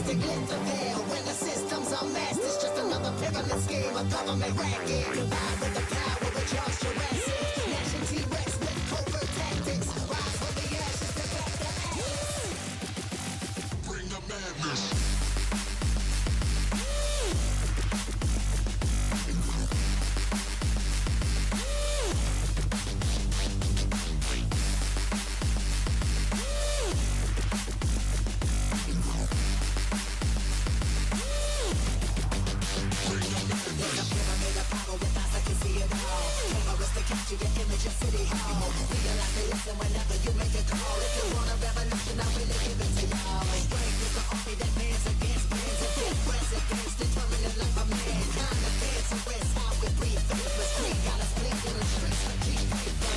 drastic. Lift the veil when the system's unmasked. It's just another pyramid scheme, a government racket. Combined with the power of Charles Jurassic. Nation T-Rex with covert tactics. Rise from the ashes to back the atlas. Bring the madness. Capture your image of City Hall. Realize they listen whenever you make a call. If you want a revolution, I really give it to y'all. Strength is the army that bands against bands and dead presidents, determining life of mankind. The cancerous, how we breathe, faithless, creed. Got us blinking in the streets like cheap paper.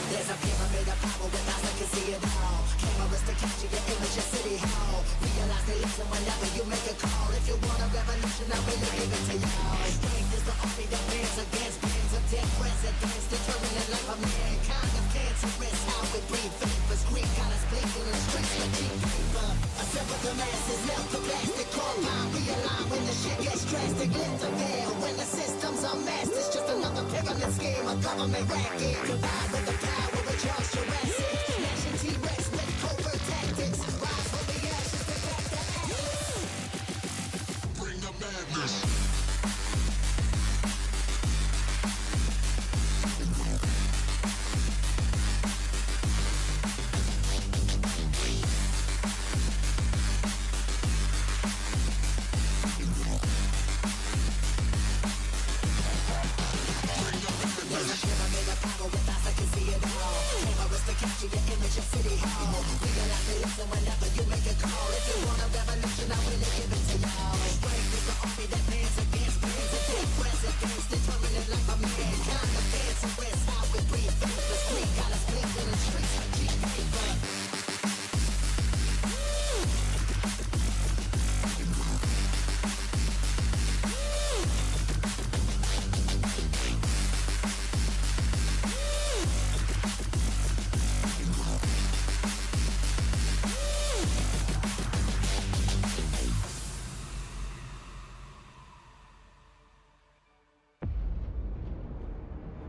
There's a pyramid of power with eyes that can see it all. Cameras to capture your image of City Hall. Realize they listen whenever you make a call. If you want a revolution, I really give it to y'all. Strength is the army that bands against bands of dead presidents, determining life of mankind. Of cancerous, how we breathe, faithless, creed. Got us blinking in the streets like cheap paper. Assemble the masses, melt the plastic, combine, realign when the shit gets drastic. Lift the veil when the system's unmasked. It's just another pyramid scheme, a government racket. Combined with the power of Charles Jurassic. Nation T-Rex with covert tactics. Rise from the ashes to back the atlas. Bring the madness. Capture your image of City Hall. Realize they listen whenever you make a call. If you want a revolution, I really give it to y'all. Strength is the army that bands against bands and dead presidents, determining life of mankind. The cancerous, how we breathe, faithless, creed. Got us blinking in the streets like cheap paper.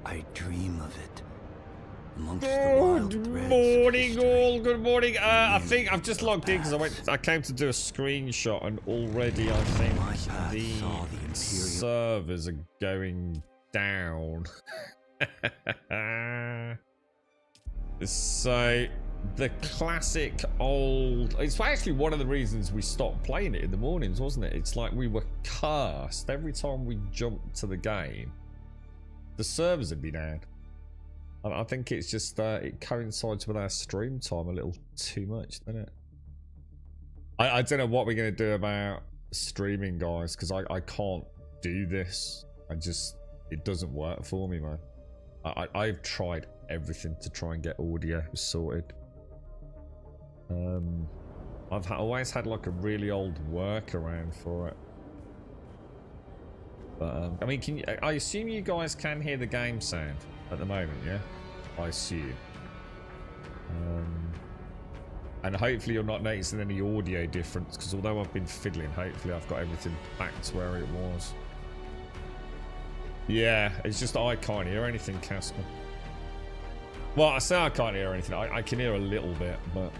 I dream of it. Amongst the Good wild threads of morning, history. all. Good morning. I think I've just logged in because I came to do a screenshot, and already I think My path saw the the Imperial- servers are going down. So the classic old. It's actually one of the reasons we stopped playing it in the mornings, wasn't it? It's like we were cursed every time we jumped to the game. The servers would be down. I think it's just it coincides with our stream time a little too much, doesn't it? I don't know what we're going to do about streaming, guys, because I can't do this. It doesn't work for me, man. I've tried everything to try and get audio sorted. I've always had like a really old workaround for it. But I mean, I assume you guys can hear the game sound at the moment, yeah? I assume. And hopefully you're not noticing any audio difference, because although I've been fiddling, hopefully I've got everything back to where it was. Yeah, it's just I can't hear anything, Casper. Well, I say I can't hear anything. I can hear a little bit, but...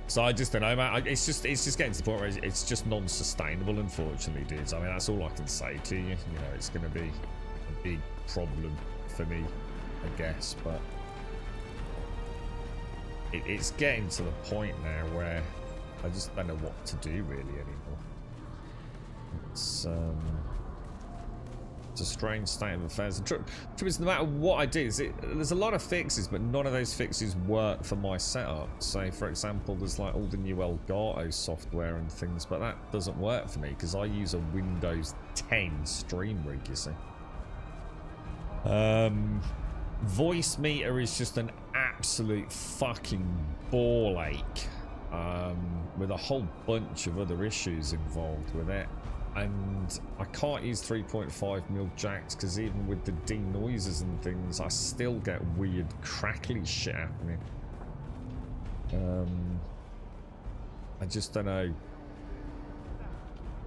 So I just don't know, man. It's just getting to the point where it's just non-sustainable, unfortunately, dudes. I mean, that's all I can say to you. You know, it's going to be a big problem for me, I guess. But it's getting to the point now where I just don't know what to do really anymore. It's It's a strange state of affairs. The truth is, no matter what I do, there's a lot of fixes, but none of those fixes work for my setup. So, for example, there's like all the new Elgato software and things, but that doesn't work for me because I use a Windows 10 stream rig, you see. Voice meter is just an absolute fucking ball ache, with a whole bunch of other issues involved with it. And I can't use 3.5mm jacks because even with the denoisers and things, I still get weird crackly shit happening. I just don't know.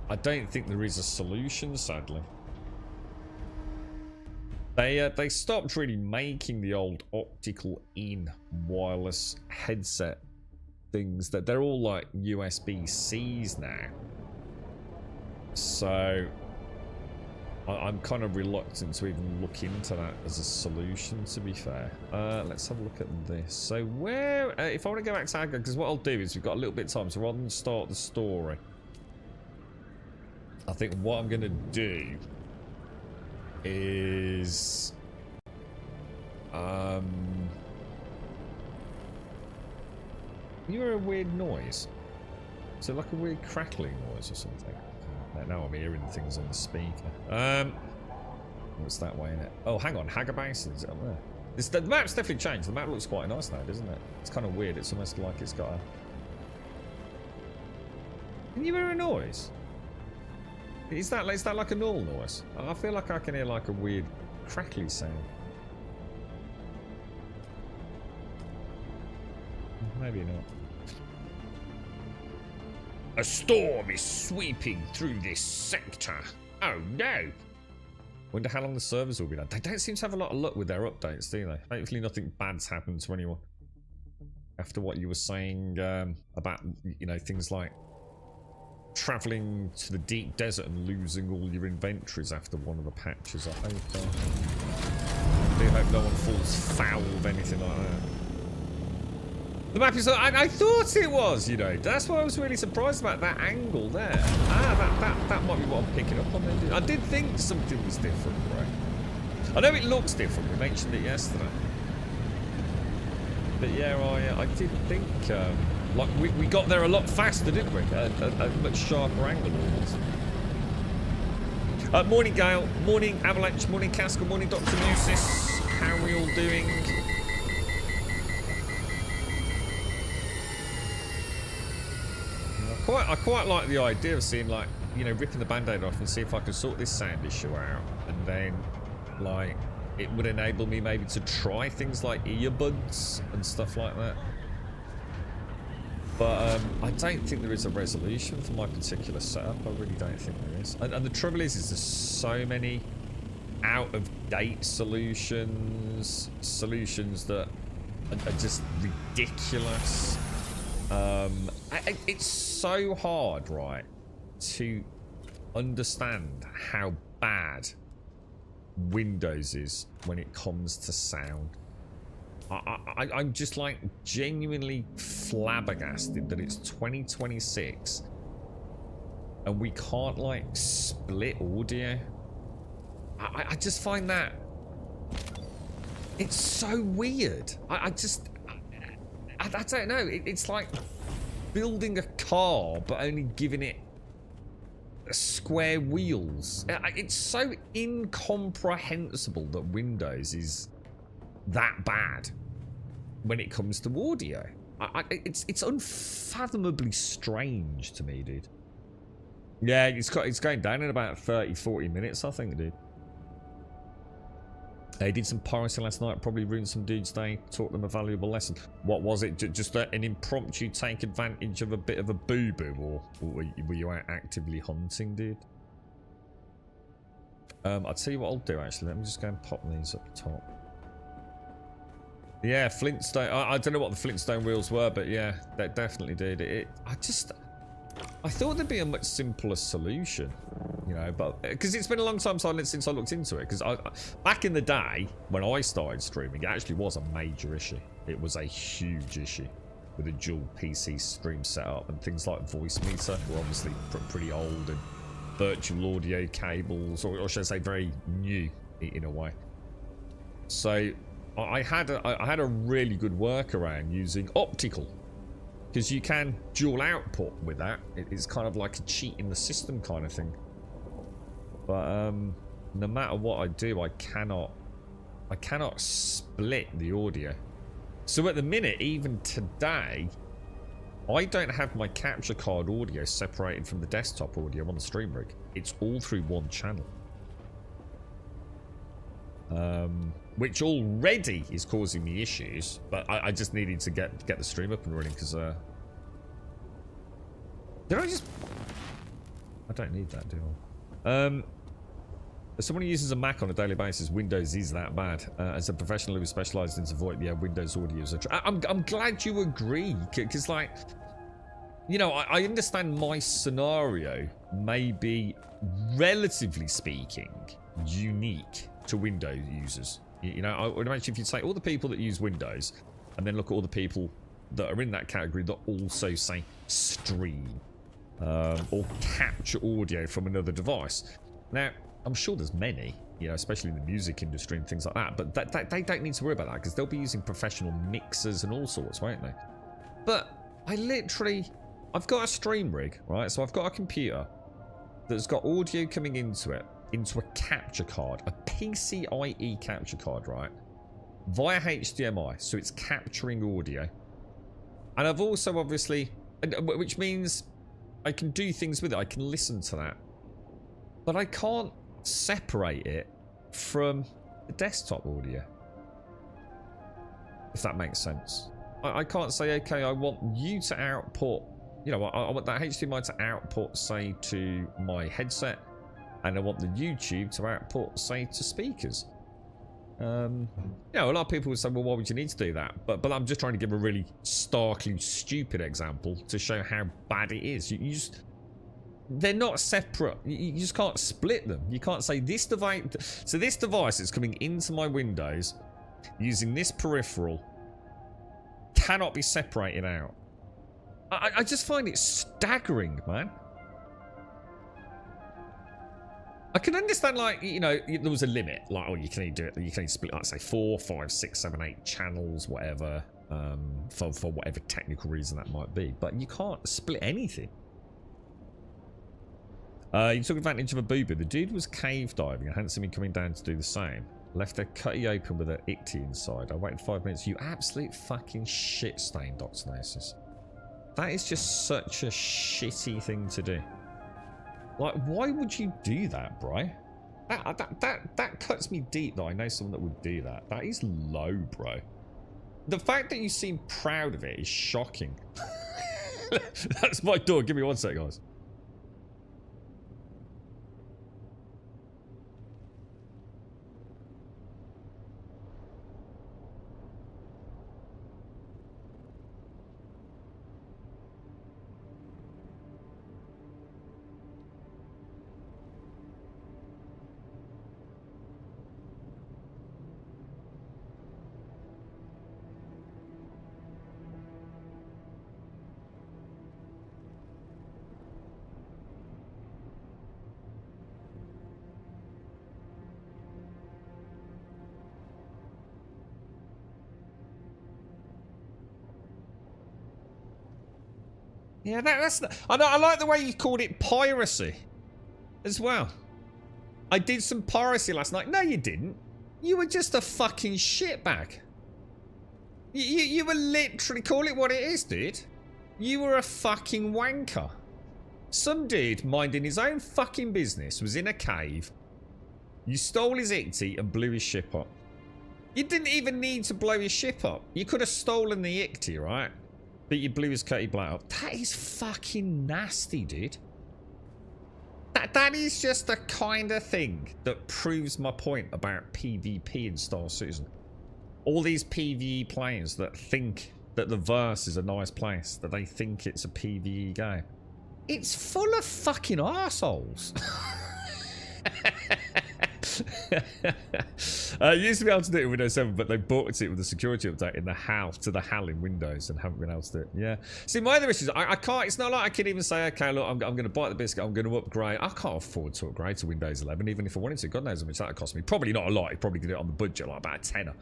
I don't think there is a solution, sadly. They stopped really making the old optical in wireless headset things. That they're all like USB-Cs now. So I'm kind of reluctant to even look into that as a solution, to be fair. Let's have a look at this. So where, if I want to go back to Aga, because what I'll do is we've got a little bit of time, so rather than start the story, I think what I'm going to do is you hear a weird noise. Is it like a weird crackling noise or something? Now I'm hearing things on the speaker. What's that way in it? Oh, hang on, Haga Basin, is it up there? The map's definitely changed. The map looks quite nice now, doesn't it? It's kind of weird. It's almost like it's got a... Can you hear a noise? Is that like a normal noise? I feel like I can hear like a weird crackly sound. Maybe not. A storm is sweeping through this sector. Oh no! Wonder how long the servers will be down. They don't seem to have a lot of luck with their updates, do they? Hopefully nothing bad's happened to anyone. After what you were saying about, you know, things like travelling to the deep desert and losing all your inventories after one of the patches. I do hope no one falls foul of anything like that. The map is... I thought it was, you know. That's why I was really surprised about that angle there. That might be what I'm picking up on there. I did think something was different, right? I know it looks different. We mentioned it yesterday. But yeah, I did think... like, we got there a lot faster, didn't we? A much sharper angle almost. Morning, Gale. Morning, Avalanche. Morning, Casca. Morning, Dr. Musis. How are we all doing? I quite like the idea of seeing, like, you know, ripping the band-aid off and see if I can sort this sound issue out, and then, like, it would enable me maybe to try things like earbuds and stuff like that. But I don't think there is a resolution for my particular setup. I really don't think there is. And the trouble is there's so many out-of-date solutions that are just ridiculous. It's so hard, right, to understand how bad Windows is when it comes to sound. I'm just like genuinely flabbergasted that it's 2026 and we can't like split audio. I just find that it's so weird. I don't know. It's like building a car but only giving it square wheels. It's so incomprehensible that Windows is that bad when it comes to audio. It's unfathomably strange to me, dude. Yeah, it's going down in about 30-40 minutes, I think, dude. They did some piracy last night, probably ruined some dudes' day, taught them a valuable lesson. What was it? Just an impromptu take advantage of a bit of a boo-boo, or were you out actively hunting, dude? I'll tell you what I'll do, actually. Let me just go and pop these up top. Yeah, Flintstone. I don't know what the Flintstone wheels were, but yeah, that definitely did. I thought there'd be a much simpler solution, you know, but because it's been a long time since I looked into it. Because back in the day when I started streaming, it actually was a major issue. It was a huge issue with a dual PC stream setup, and things like voice meter were obviously pretty old, and virtual audio cables, or should I say very new in a way. So I had a really good workaround using optical, because you can dual output with that. It's kind of like a cheat in the system kind of thing. But no matter what I do, I cannot split the audio. So at the minute, even today, I don't have my capture card audio separated from the desktop audio on the stream rig. It's all through one channel. Which already is causing me issues, but I just needed to get the stream up and running, because did I just... I don't need that, do I? As someone who uses a Mac on a daily basis, Windows is that bad. As a professional who specialises in VoIP, yeah, Windows audio is I'm glad you agree, because, like, you know, I understand my scenario may be, relatively speaking, unique to Windows users. You know, I would imagine if you take all the people that use Windows and then look at all the people that are in that category that also say stream or capture audio from another device. Now, I'm sure there's many, you know, especially in the music industry and things like that, but they don't need to worry about that, because they'll be using professional mixers and all sorts, won't they? But I've got a stream rig, right? So I've got a computer that's got audio coming into it, into a capture card, a PCIe capture card, right? Via HDMI, so it's capturing audio. And I've also obviously, which means I can do things with it, I can listen to that. But I can't separate it from the desktop audio, if that makes sense. I can't say, okay, I want you to output, you know, I want that HDMI to output, say, to my headset, and I want the YouTube to output, say, to speakers. You know, a lot of people would say, well, why would you need to do that? But I'm just trying to give a really starkly stupid example to show how bad it is. You just... They're not separate. You just can't split them. You can't say this device... So this device is coming into my Windows using this peripheral cannot be separated out. I just find it staggering, man. I can understand, like, you know, there was a limit. Like, oh, you can only do it. You can only split, like, say, 4, 5, 6, 7, 8 channels, whatever, for whatever technical reason that might be. But you can't split anything. You took advantage of a boober. The dude was cave diving and hadn't seen me coming down to do the same. Left a cutty open with an icty inside. I waited 5 minutes. You absolute fucking shit stain, Doxnosis. That is just such a shitty thing to do. Like, why would you do that, bro? That cuts me deep that I know someone that would do that. That is low, bro. The fact that you seem proud of it is shocking. That's my door. Give me 1 sec, guys. Yeah, that's... I like the way you called it piracy as well. I did some piracy last night. No, you didn't. You were just a fucking shitbag. You were literally... Call it what it is, dude. You were a fucking wanker. Some dude minding his own fucking business was in a cave. You stole his icty and blew his ship up. You didn't even need to blow his ship up. You could have stolen the icty, right? But you blew his cutty blat up. That is fucking nasty, dude. That is just the kind of thing that proves my point about PvP in Star Citizen. All these PvE players that think that the verse is a nice place, that they think it's a PvE game. It's full of fucking arseholes. You used to be able to do it in Windows 7, but they bought it with the security update in the HAL to the HAL in Windows and haven't been able to do it. Yeah. See, my other issue is I can't. It's not like I can even say, okay, look, I'm going to bite the biscuit. I'm going to upgrade. I can't afford to upgrade to Windows 11, even if I wanted to. God knows how much that would cost me. Probably not a lot. I'd probably get it on the budget, like about a tenner.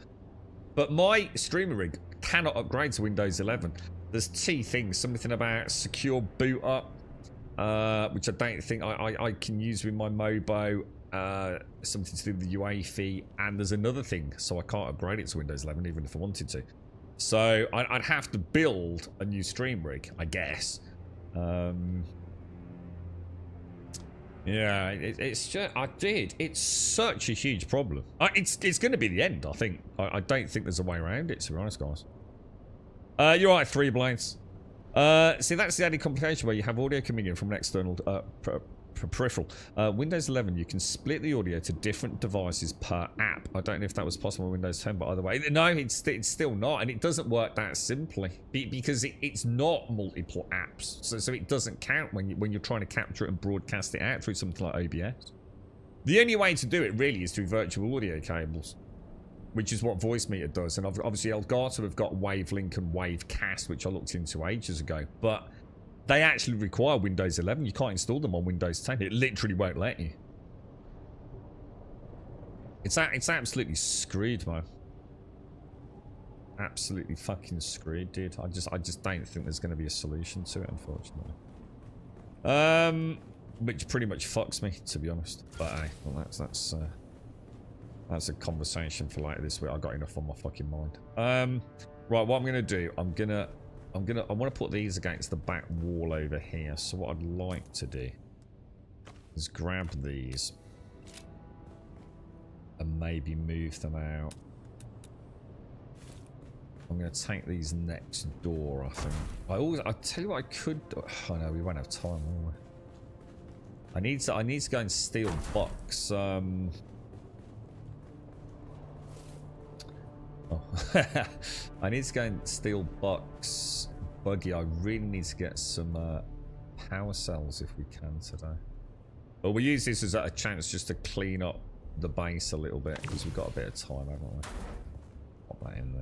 But my streaming rig cannot upgrade to Windows 11. There's two things. Something about secure boot up, which I don't think I can use with my Mobo. Something to do with the UEFI, and there's another thing, so I can't upgrade it to Windows 11 even if I wanted to. So I'd have to build a new stream rig, I guess. Yeah, it's just it's such a huge problem. It's going to be the end, I think. I don't think there's a way around it, to be honest, guys. You're right, 3 blades. See, that's the added complication where you have audio coming in from an external peripheral. Windows 11, you can split the audio to different devices per app. I don't know if that was possible in Windows 10, but either way, no, it's still not, and it doesn't work that simply because it's not multiple apps, so it doesn't count when you're trying to capture it and broadcast it out through something like OBS. The only way to do it really is through virtual audio cables, which is what VoiceMeter does, and obviously Elgato have got Wavelink and Wavecast, which I looked into ages ago, but they actually require Windows 11. You can't install them on Windows 10. It literally won't let you. It's absolutely screwed, man. Absolutely fucking screwed, dude. I just don't think there's going to be a solution to it, unfortunately. Which pretty much fucks me, to be honest. But hey, well, that's a conversation for later this week. I got enough on my fucking mind. Right, what I'm gonna do, I want to put these against the back wall over here. So what I'd like to do is grab these and maybe move them out. I'm going to take these next door, I think. I tell you what I could do. Oh no, we won't have time, will we? I need to go and steal Buck's I need to go and steal Buck's buggy. I really need to get some power cells if we can today. But we'll use this as a chance just to clean up the base a little bit because we've got a bit of time, haven't we? Pop that in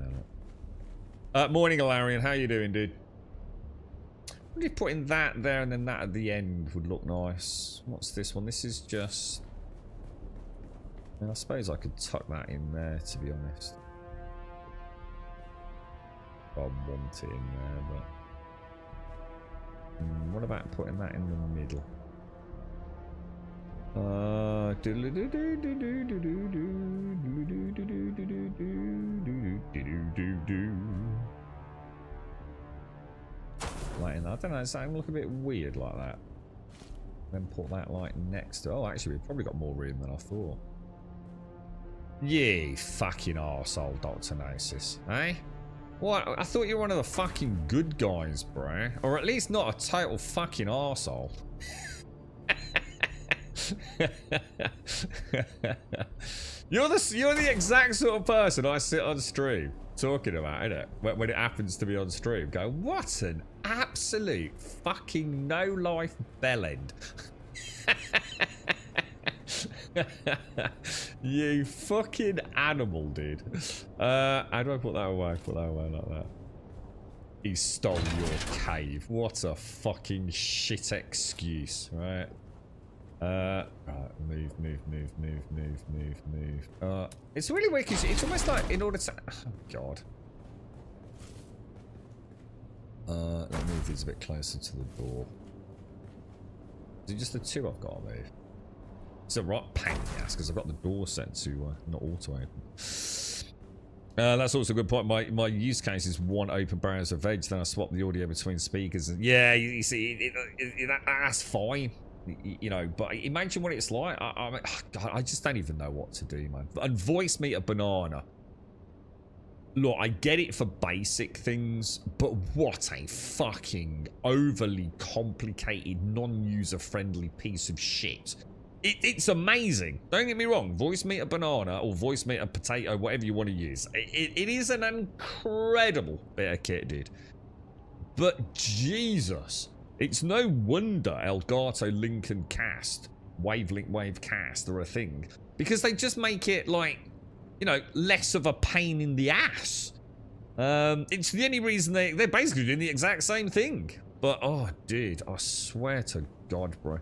there. Morning, Alarian. How you doing, dude? Would you putting that there and then that at the end would look nice? What's this one? This is just... I suppose I could tuck that in there, to be honest. I want it in there, but what about putting that in the middle? Like in that. I don't know, it's going to look a bit weird like that. Then put that light next to... Oh, actually, we've probably got more room than I thought. You fucking arsehole, Dr. Gnosis, eh? What? I thought you were one of the fucking good guys, bro. Or at least not a total fucking arsehole. You're the exact sort of person I sit on stream talking about, innit? When it happens to be on stream. Go, what an absolute fucking no-life bellend. You fucking animal, dude. How do I put that away? Put that away like that. He stole your cave. What a fucking shit excuse, right? Right, move. It's really weird because it's almost like in order to... Oh, God. Let me move these a bit closer to the door. Is it just the two I've got to move? It's a right pain in the ass because I've got the door set to not auto open. That's also a good point. My use case is one open browser of Edge, then I swap the audio between speakers. And yeah, you see, that's fine. You know, but imagine what it's like. I just don't even know what to do, man. And VoiceMeter Banana. Look, I get it for basic things, but what a fucking overly complicated, non-user-friendly piece of shit. It's amazing. Don't get me wrong. VoiceMeter Banana or VoiceMeter Potato, whatever you want to use. It is an incredible bit of kit, dude. But Jesus, it's no wonder Elgato Link and Cast, Wavelink Wavecast are a thing. because they just make it like, you know, less of a pain in the ass. It's the only reason they're basically doing the exact same thing. But, oh, dude, I swear to God, bro.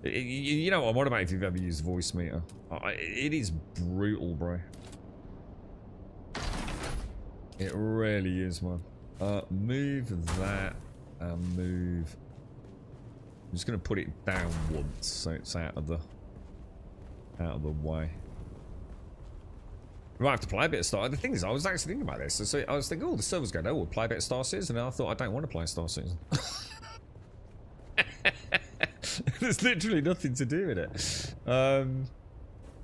You know what I'm on about if you've ever used voice meter. It is brutal, bro. It really is, man. Move that and move. I'm just gonna put it down once so it's out of the way. We might have to play a bit of Star. The thing is, I was actually thinking about this. So I was thinking, oh, the server's going, oh, we'll play a bit of Star Citizen. And I thought, I don't want to play Star Citizen. There's literally nothing to do with it.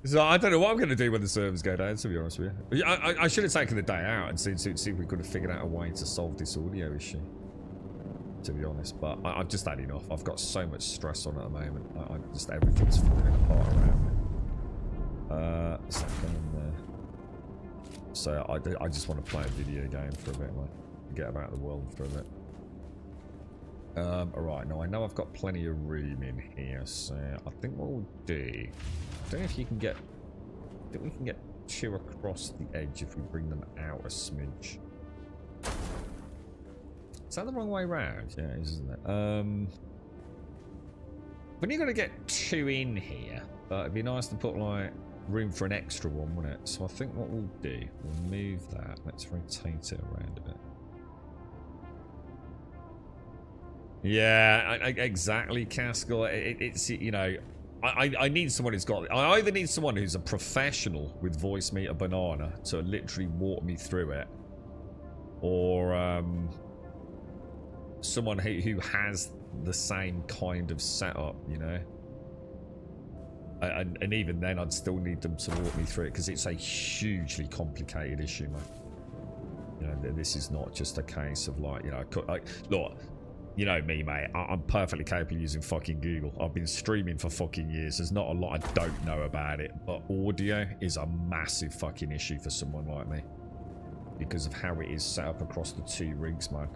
So I don't know what I'm going to do when the servers go down, to be honest with you. I should have taken the day out and see if we could have figured out a way to solve this audio issue, to be honest. But I've just had enough. I've got so much stress on at the moment. Just everything's falling apart around me. Second there. So I just want to play a video game for a bit, like, forget about the world for a bit. Alright, now I know I've got plenty of room in here, so I think what we'll do, I don't know if you can get, I think we can get 2 across the edge if we bring them out a smidge. Is that the wrong way round? Yeah, it is, isn't it? When you're going to get 2 in here, it'd be nice to put, like, room for an extra one, wouldn't it? So I think what we'll do, we'll move that. Let's rotate it around a bit. Yeah, exactly, Caskell. It's, you know, I need someone who's got... I either need someone who's a professional with voice meter banana to literally walk me through it, or someone who has the same kind of setup, you know. And even then, I'd still need them to walk me through it because it's a hugely complicated issue, man. You know, this is not just a case of like, you know, look, you know me, mate. I'm perfectly capable of using fucking Google. I've been streaming for fucking years. There's not a lot I don't know about it, but audio is a massive fucking issue for someone like me because of how it is set up across the 2 rigs, man.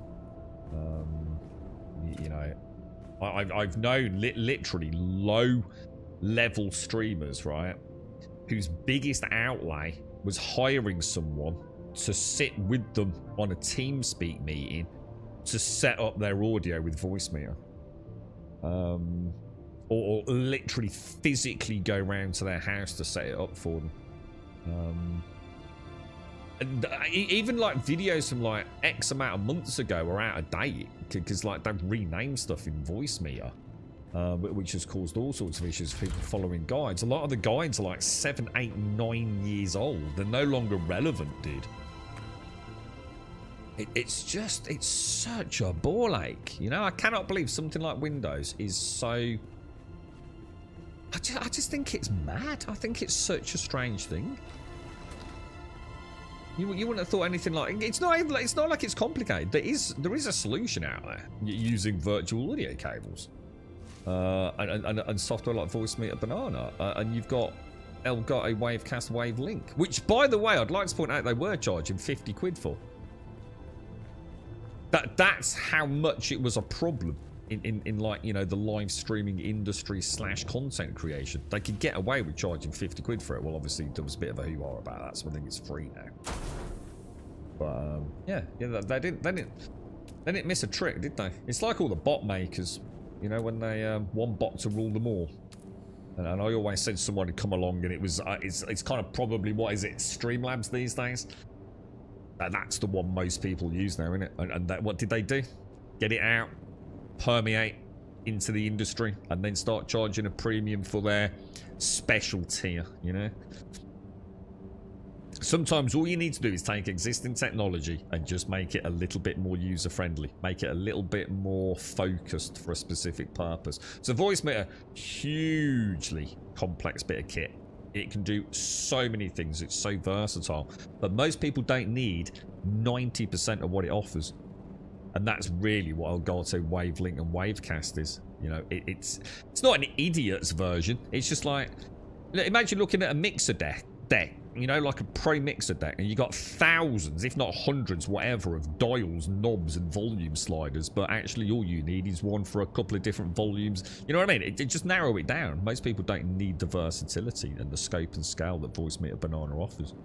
You know, I've known literally low-level streamers, right, whose biggest outlay was hiring someone to sit with them on a TeamSpeak meeting to set up their audio with voice meter, or literally physically go round to their house to set it up for them. And even like videos from like X amount of months ago are out of date because like they've renamed stuff in voice meter, which has caused all sorts of issues for people following guides. A lot of the guides are like 7, 8, 9 years old. They're no longer relevant, dude. It's such a ball ache, you know. I cannot believe something like Windows is so... I just think it's mad. I think it's such a strange thing. You wouldn't have thought anything like... It's not like it's complicated. There is a solution out there using virtual audio cables and software like voice meter banana, and you've got Elgato Wavecast Wave Link, which, by the way, I'd like to point out they were charging 50 quid for. That's how much it was a problem in like, you know, the live streaming industry / content creation. They could get away with charging 50 quid for it. Well, obviously there was a bit of a hoo-ha about that, so I think it's free now. But yeah, they didn't miss a trick, did they? It's like all the bot makers, you know, when they one bot to rule them all. And I always said someone would come along, and it was it's kind of probably, what is it, Streamlabs these days. That's the one most people use now, isn't it? And that, what did they do? Get it out, permeate into the industry, and then start charging a premium for their special tier, you know? Sometimes all you need to do is take existing technology and just make it a little bit more user-friendly. Make it a little bit more focused for a specific purpose. So voice meter, hugely complex bit of kit. It can do so many things. It's so versatile. But most people don't need 90% of what it offers. And that's really what Elgato Wavelink and Wavecast is. You know, it's not an idiot's version. It's just like, imagine looking at a mixer deck you know, like a Pro Mixer deck, and you got thousands, if not hundreds, whatever, of dials, knobs, and volume sliders, but actually all you need is one for a couple of different volumes. You know what I mean? It just narrow it down. Most people don't need the versatility and the scope and scale that Voice Meter Banana offers.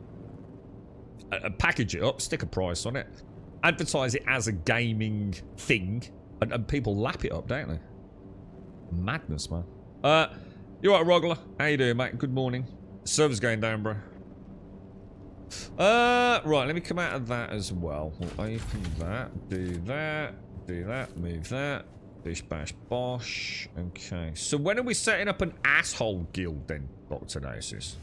Package it up, stick a price on it, advertise it as a gaming thing, and people lap it up, don't they? Madness, man. You alright, Rogler? How you doing, mate? Good morning. Server's going down, bro. Right, let me come out of that as well. We'll open that, do that, move that. Bish bash bosh. Okay, so when are we setting up an asshole guild then, Dr. Gnosis?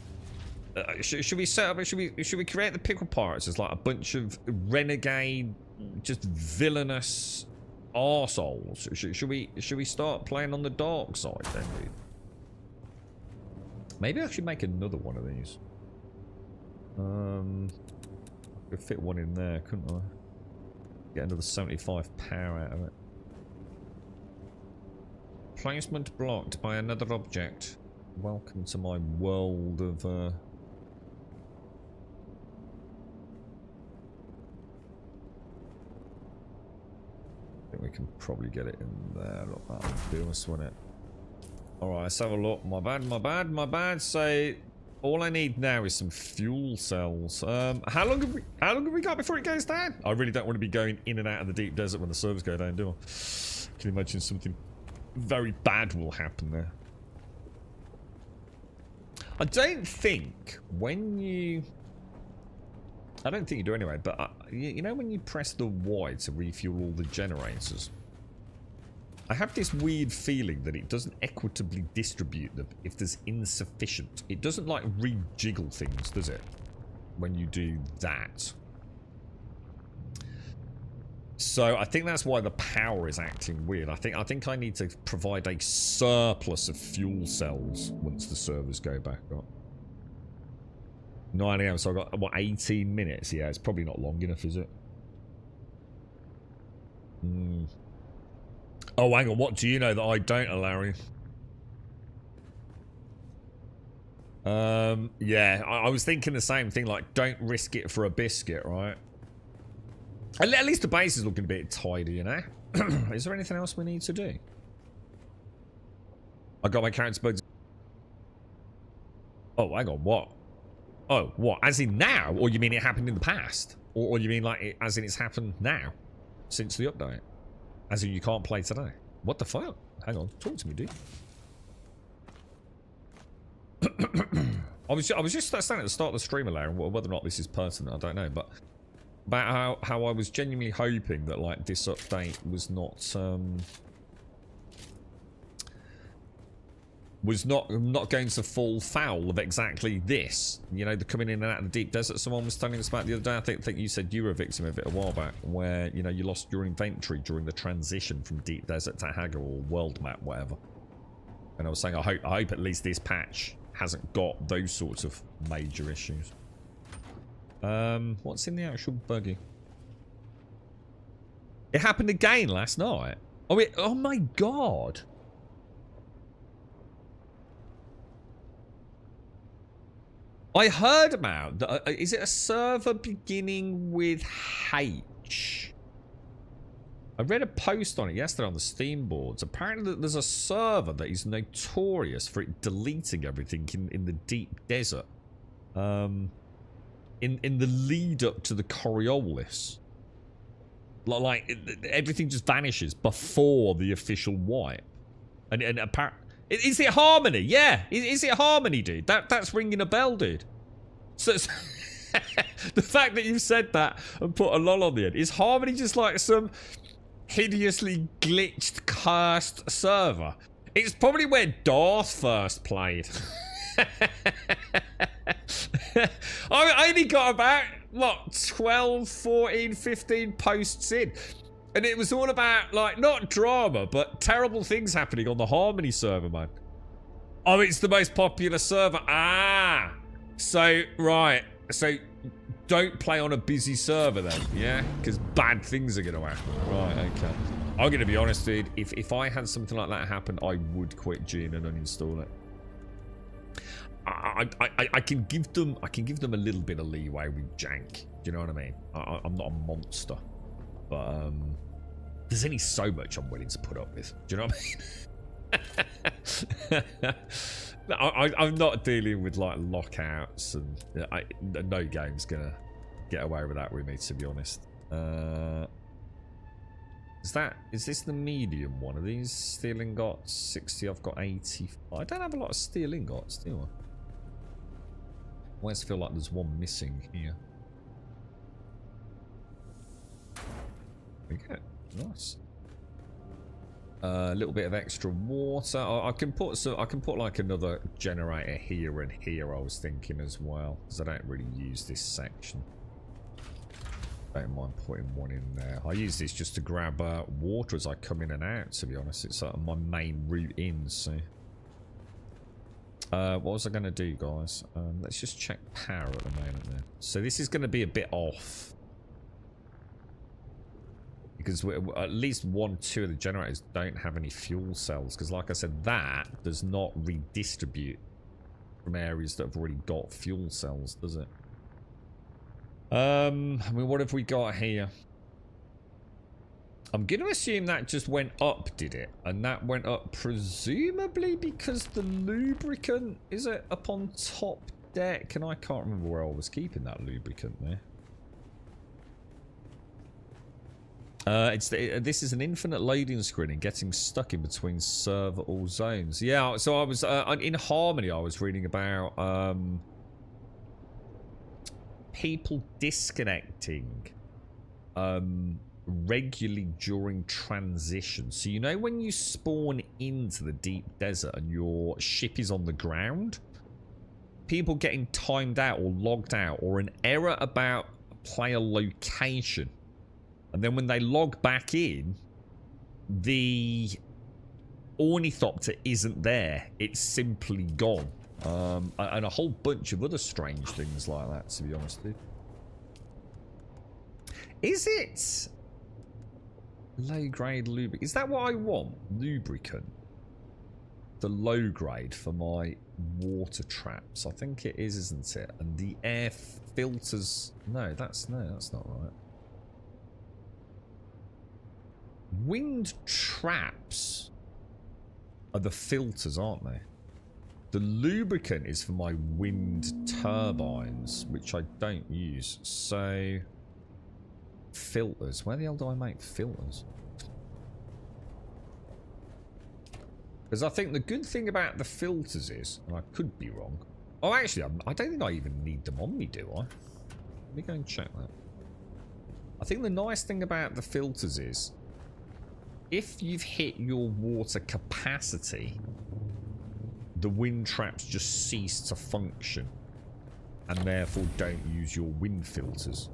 Should we set up, should we create the Pickle Pirates as like a bunch of renegade, just villainous arseholes? Should we start playing on the dark side then, dude? Maybe I should make another one of these. I could fit one in there, couldn't I? Get another 75 power out of it. Placement blocked by another object. Welcome to my world of I think we can probably get it in there. Look, that'll do us, won't it? Alright, let's have a look. My bad. So all I need now is some fuel cells. How long have we got before it goes down? I really don't want to be going in and out of the deep desert when the servers go down, do I? Can you imagine something very bad will happen there? I don't think when you... I don't think you do anyway, but you know when you press the Y to refuel all the generators? I have this weird feeling that it doesn't equitably distribute them if there's insufficient. It doesn't like rejiggle things, does it? When you do that. So I think that's why the power is acting weird. I think I need to provide a surplus of fuel cells once the servers go back up. 9 AM, so I've got, what, 18 minutes? Yeah, it's probably not long enough, is it? Oh, hang on, what do you know that I don't, Larry? Yeah, I was thinking the same thing, like, don't risk it for a biscuit, right? At least the base is looking a bit tidy, you know? Is there anything else we need to do? I got my character bugs. Oh, hang on, what? Oh, what? As in now? Or you mean it happened in the past? Or you mean like, as in it's happened now? Since the update? As in you can't play today? What the fuck? Hang on, talk to me, dude. I was just saying at the start of the stream, Larry, whether or not this is pertinent, I don't know, but about how I was genuinely hoping that like this update was not going to fall foul of exactly this. You know, the coming in and out of the deep desert. Someone was telling us about the other day. I think you said you were a victim of it a while back, where you know you lost your inventory during the transition from deep desert to Hagar or world map, whatever. And I was saying I hope at least this patch hasn't got those sorts of major issues. What's in the actual buggy? It happened again last night. Oh my god. I heard about that. Is it a server beginning with H? I read a post on it yesterday on the Steam boards. Apparently there's a server that is notorious for it deleting everything in the deep desert. In the lead up to the Coriolis. Like everything just vanishes before the official wipe. And apparently... Is it Harmony? Yeah. Is it Harmony, dude? That's ringing a bell, dude. So the fact that you said that and put a lol on the end, is Harmony just like some hideously glitched, cursed server? It's probably where Darth first played. I only got about, what, 12, 14, 15 posts in. And it was all about, like, not drama, but terrible things happening on the Harmony server, man. Oh, it's the most popular server. Ah! So, right. So, don't play on a busy server then, yeah? Because bad things are going to happen. Right, okay. I'm going to be honest, dude. If I had something like that happen, I would quit Dune and uninstall it. I can give them a little bit of leeway with jank. Do you know what I mean? I'm not a monster, but there's only so much I'm willing to put up with. Do you know what I mean? I'm not dealing with like lockouts, and no game's gonna get away with that with me, to be honest. Is this the medium one? Are these steel ingots? 60, I've got 80. I don't have a lot of steel ingots, do I? I always feel like there's one missing here. There we go. Nice. A little bit of extra water. I can put like another generator here and here, I was thinking as well, because I don't really use this section. Don't mind putting one in there. I use this just to grab water as I come in and out, to be honest. It's my main route in, so. What was I going to do, guys? Let's just check power at the moment then. So this is going to be a bit off. Because at least 2 of the generators don't have any fuel cells. Because like I said, that does not redistribute from areas that have already got fuel cells, does it? I mean, what have we got here? I'm going to assume that just went up, did it? And that went up presumably because the lubricant is it up on top deck? And I can't remember where I was keeping that lubricant there. This is an infinite loading screen and getting stuck in between server or zones. Yeah, so I was in Harmony. I was reading about people disconnecting regularly during transition. So you know when you spawn into the deep desert and your ship is on the ground, people getting timed out or logged out, or an error about player location. And then when they log back in, the ornithopter isn't there. It's simply gone. And a whole bunch of other strange things like that, to be honest, dude. Is it low-grade lubricant? Is that what I want? Lubricant. The low grade for my water traps. I think it is, isn't it? And the air filters. No, that's not right. Wind traps are the filters, aren't they? The lubricant is for my wind turbines, which I don't use. So, filters. Where the hell do I make filters? Because I think the good thing about the filters is, and I could be wrong. Oh, actually, I don't think I even need them on me, do I? Let me go and check that. I think the nice thing about the filters is, if you've hit your water capacity, the wind traps just cease to function and therefore don't use your wind filters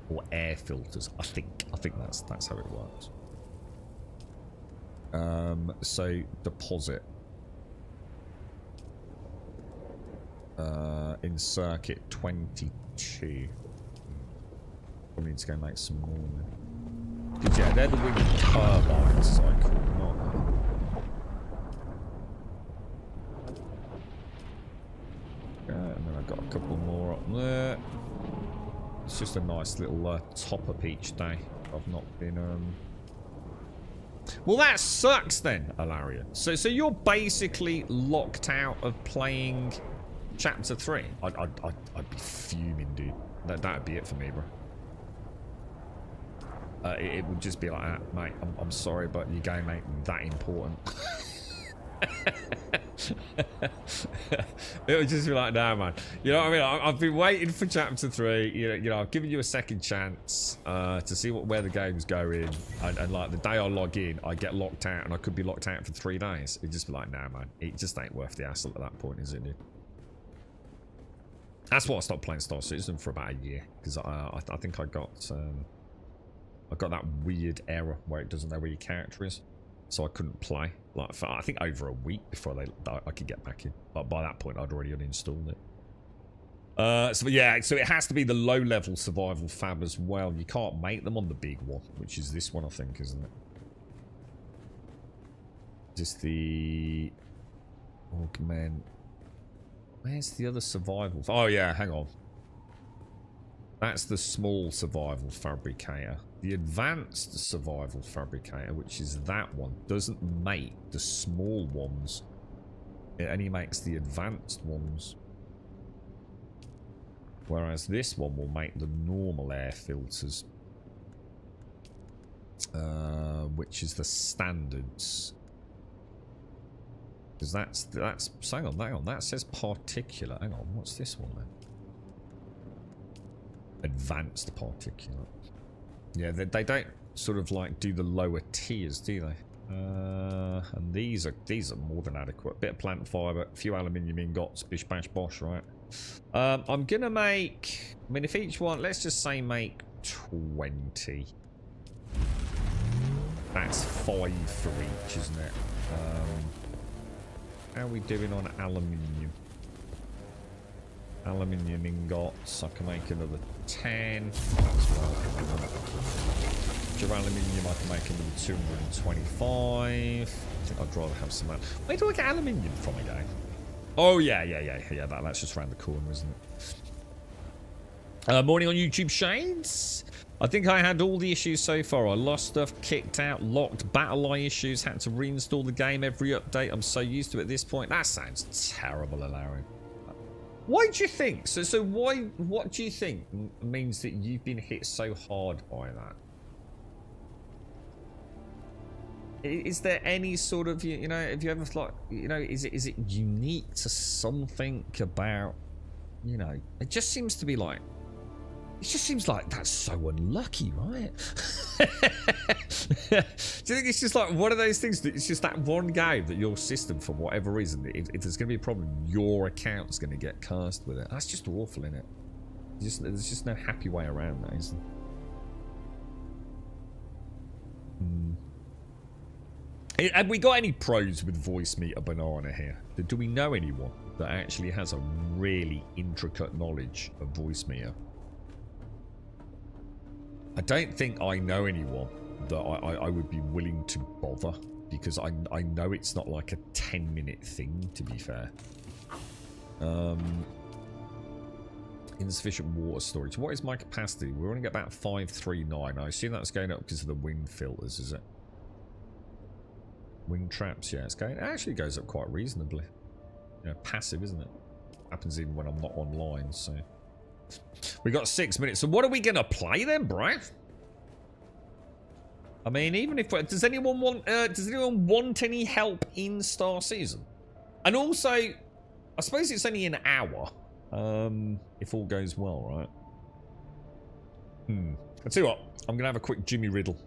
or air filters. I think that's how it works. So deposit in circuit 22. Probably need to go make some more then. Because yeah, they're the wind turbines, as I call them, aren't they? And then I've got a couple more up there. It's just a nice little top up each day. I've not been Well, that sucks then, Alaria. So you're basically locked out of playing Chapter 3. I'd be fuming, dude. That'd be it for me, bro. It would just be like that, mate. I'm sorry, but your game ain't that important. It would just be like, nah, man. You know what I mean? I've been waiting for Chapter 3. You know, I've given you a second chance to see where the game's going. And like the day I log in, I get locked out, and I could be locked out for 3 days. It'd just be like, nah, man. It just ain't worth the hassle at that point, is it, dude? That's why I stopped playing Star Citizen for about a year, because I think I got that weird error where it doesn't know where your character is, so I couldn't play. Like for, I think over a week before I could get back in. But by that point, I'd already uninstalled it. So yeah, so it has to be the low-level survival fab as well. You can't make them on the big one, which is this one, I think, isn't it? Just the augment. Where's the other survival? Oh yeah, hang on. That's the small survival fabricator. The advanced survival fabricator, which is that one, doesn't make the small ones. It only makes the advanced ones. Whereas this one will make the normal air filters. Which is the standards. Because that's hang on, that says particulate. Hang on, what's this one then? Advanced particulate. Yeah, they don't sort of like do the lower tiers, do they? And these are more than adequate. Bit of plant fibre, a few aluminium ingots, bish bash bosh, right? I'm gonna make, I mean, if each one, let's just say make 20. That's 5 for each, isn't it? How are we doing on aluminium? Aluminium ingots, I can make another 10. That's right. Aluminium, I can make another 225. I think I'd rather have some. Where do I get aluminium from again? Oh yeah, that's just around the corner, isn't it? Morning on YouTube, Shades. I think I had all the issues so far. I lost stuff, kicked out, locked, battle eye issues, had to reinstall the game every update. I'm so used to it at this point. That sounds terrible, Alaric. Why do you think? So what do you think means that you've been hit so hard by that? Is there any sort of, you know, have you ever like, you know, is it unique to something about, you know, it just seems to be like, it just seems like that's so unlucky, right? Do you think it's just like one of those things that it's just that one game that your system, for whatever reason, if there's going to be a problem, your account's going to get cursed with it? That's just awful, isn't it? There's just no happy way around that, isn't there? Have we got any pros with voice meter banana here? Do we know anyone that actually has a really intricate knowledge of voice meter? I don't think I know anyone that I would be willing to bother, because I know it's not like a 10-minute thing, to be fair. Insufficient water storage. What is my capacity? We're only at about 539. I assume that's going up because of the wind filters, is it? Wind traps, yeah, it actually goes up quite reasonably. You know, passive, isn't it? Happens even when I'm not online, so. We got 6 minutes. So what are we gonna play then, bro? I mean, even if does anyone want any help in Star Season? And also, I suppose it's only an hour. If all goes well, right? I'll tell you what, I'm gonna have a quick Jimmy Riddle.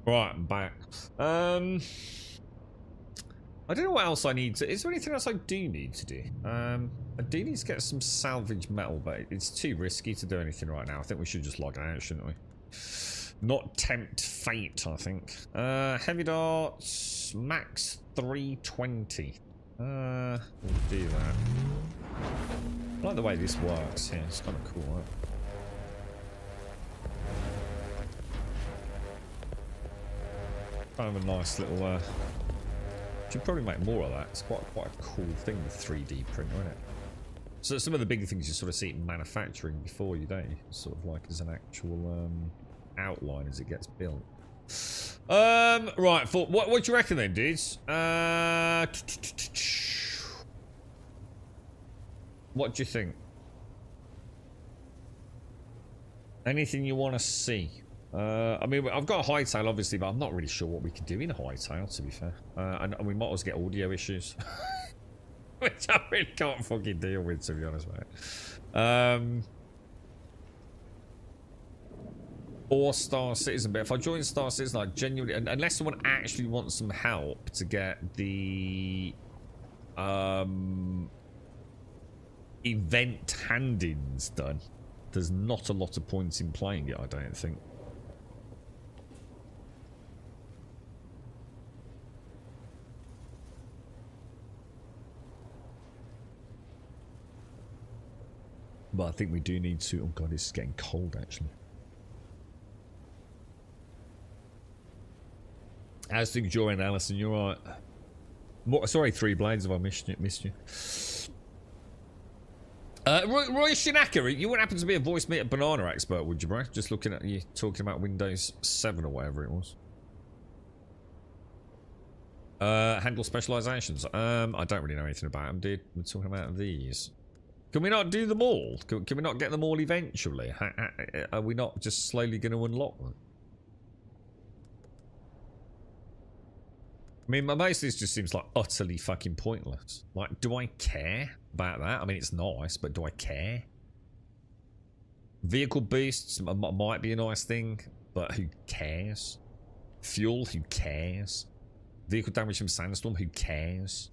Right, I'm back. I don't know what else I need to... Is there anything else I do need to do? I do need to get some salvage metal, but it's too risky to do anything right now. I think we should just log out, shouldn't we? Not tempt fate, I think. Heavy darts, max 320. We'll do that. I like the way this works. Yeah, it's kind of cool, right? Kind of a nice little, should probably make more of that. It's quite a cool thing with 3D printer, isn't it? So some of the bigger things you sort of see in manufacturing before you, don't you? Sort of like as an actual outline as it gets built. Right. For what do you reckon then, dudes? What do you think? Anything you want to see? I mean, I've got a hightail, obviously, but I'm not really sure what we can do in a hightail, to be fair. And we might also get audio issues. Which I really can't fucking deal with, to be honest, mate. 4-star citizen, but if I join Star Citizen, I genuinely, unless someone actually wants some help to get the event hand-ins done, there's not a lot of points in playing it, I don't think. But I think we do need to... Oh god, it's getting cold, actually. How's things during, Alison? You're right. Sorry, Three Blades, if I missed you. Roy Shinaka, you wouldn't happen to be a voice meter banana expert, would you, bro? Just looking at you talking about Windows 7 or whatever it was. Handle specializations. I don't really know anything about them, dude. We're talking about these. Can we not do them all? Can we not get them all eventually? Are we not just slowly going to unlock them? I mean, most of this just seems like utterly fucking pointless. Like, do I care about that? I mean, it's nice, but do I care? Vehicle boosts might be a nice thing, but who cares? Fuel, who cares? Vehicle damage from sandstorm, who cares?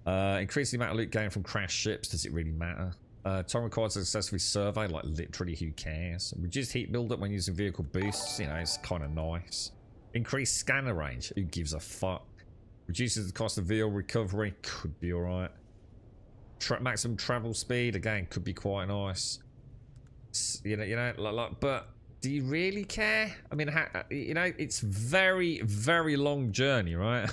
Increase the amount of loot gained from crashed ships, does it really matter? Time required to successfully survey, like literally who cares? Reduced heat buildup when using vehicle boosts, you know, it's kind of nice. Increased scanner range, who gives a fuck? Reduces the cost of vehicle recovery, could be alright. Maximum travel speed, again, could be quite nice. You know, like, but do you really care? I mean, you know, it's very, very long journey, right?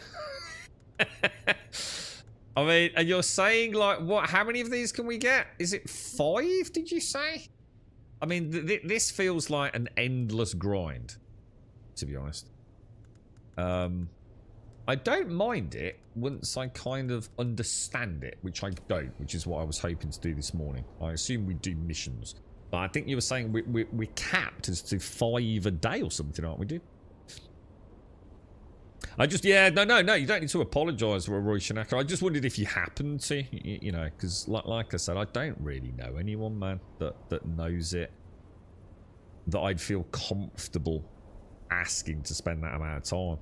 I mean, and you're saying, like, what? How many of these can we get? Is it 5, did you say? I mean, this feels like an endless grind, to be honest. I don't mind it once I kind of understand it, which I don't, which is what I was hoping to do this morning. I assume we do missions. But I think you were saying we're capped as to 5 a day or something, aren't we, dude? I just, yeah, no, you don't need to apologise for Roy Shinaka. I just wondered if you happened to, you know, because like I said, I don't really know anyone, man, that knows it, that I'd feel comfortable asking to spend that amount of time.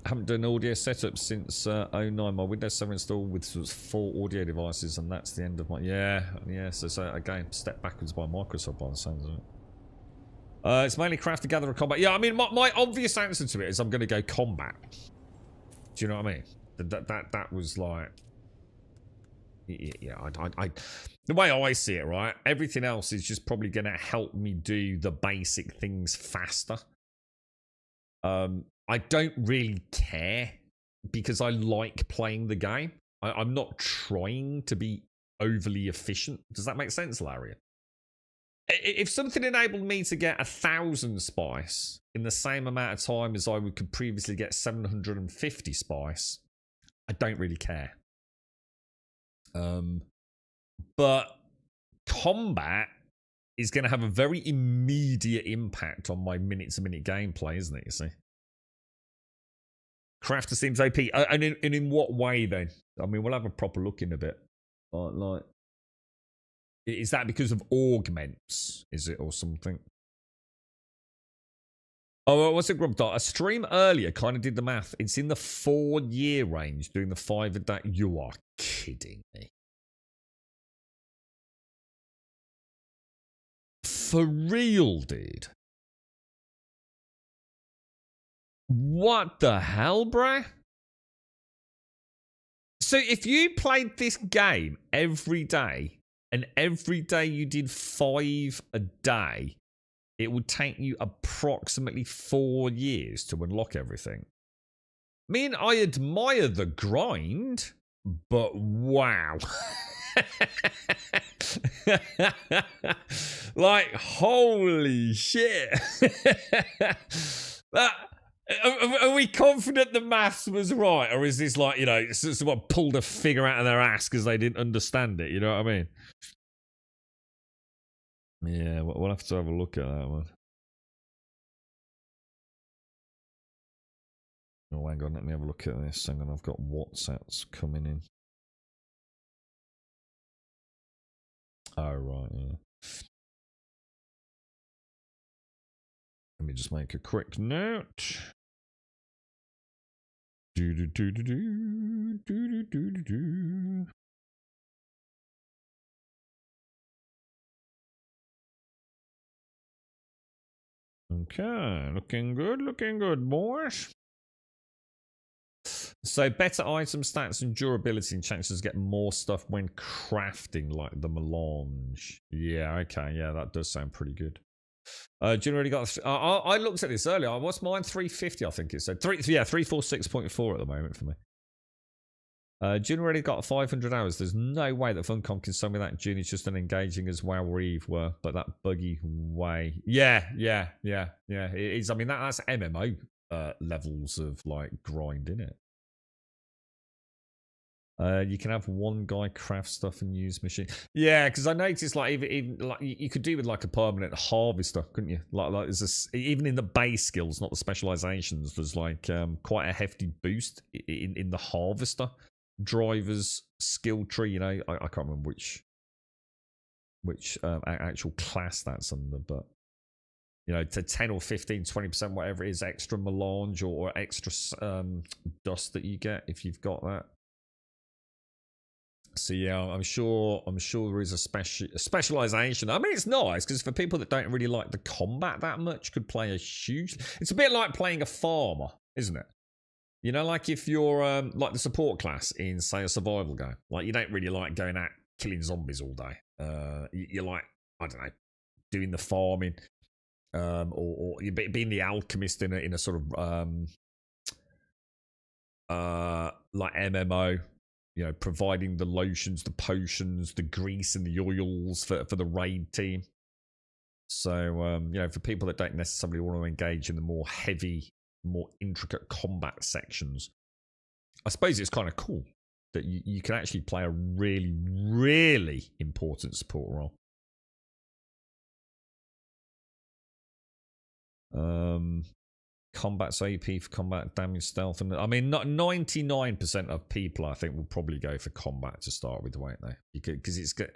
Haven't done audio setup since 09. My Windows 7 installed with 4 audio devices, and that's the end of my... Yeah, so again, step backwards by Microsoft by the sounds of it. It's mainly craft to gather a combat. Yeah, I mean, my obvious answer to it is I'm going to go combat. Do you know what I mean? That was like... Yeah, the way I see it, right? Everything else is just probably going to help me do the basic things faster. I don't really care because I like playing the game. I'm not trying to be overly efficient. Does that make sense, Larry? If something enabled me to get 1,000 spice in the same amount of time as I could previously get 750 spice, I don't really care. But combat is going to have a very immediate impact on my minute-to-minute gameplay, isn't it, you see? Crafter seems OP. And in what way, then? I mean, we'll have a proper look in a bit. Like, is that because of augments? Is it, or something? Oh, what's it, Grubdot? A stream earlier kind of did the math. It's in the 4-year range, doing the 5 a day. You are kidding me. For real, dude? What the hell, bruh? So if you played this game every day, and every day you did 5 a day, it would take you approximately 4 years to unlock everything. I mean, I admire the grind, but wow. Like, holy shit. That, are we confident the maths was right? Or is this like, you know, someone pulled a figure out of their ass because they didn't understand it? You know what I mean? Yeah, we'll have to have a look at that one. Oh, hang on, let me have a look at this. Hang on, I've got WhatsApps coming in. Oh, right, yeah. Let me just make a quick note. Do do do do do do do do do. Okay, looking good, boys. So better item stats and durability and chances to get more stuff when crafting, like the melange. Yeah, okay, yeah, that does sound pretty good. Generally got. I looked at this earlier. What's mine? 350, I think it said. 346.4 at the moment for me. June already got 500 hours. There's no way that Funcom can sell me that June. It's just as engaging as WoW or Eve were, but that buggy way. Yeah. It is. I mean, that's MMO levels of like grind in it. You can have one guy craft stuff and use machine. Yeah, because I noticed like even like you could do with like a permanent harvester, couldn't you? Like there's this, even in the base skills, not the specializations. There's like quite a hefty boost in the harvester driver's skill tree. You know, I can't remember which actual class that's under, but you know, to 10 or 15, 20%, whatever it is, extra melange or extra dust that you get if you've got that. So yeah, I'm sure there is a specialization. I mean, it's nice because for people that don't really like the combat that much, could play a huge. It's a bit like playing a farmer, isn't it? You know, like if you're like the support class in, say, a survival game. Like you don't really like going out killing zombies all day. You're like, I don't know, doing the farming, or you being the alchemist in a sort of like MMO. You know, providing the lotions, the potions, the grease, and the oils for the raid team. So, you know, for people that don't necessarily want to engage in the more heavy, more intricate combat sections, I suppose it's kind of cool that you can actually play a really, really important support role. Combat's AP for combat, damage, stealth, and I mean, not 99% of people I think will probably go for combat to start with, won't they? Because it's good.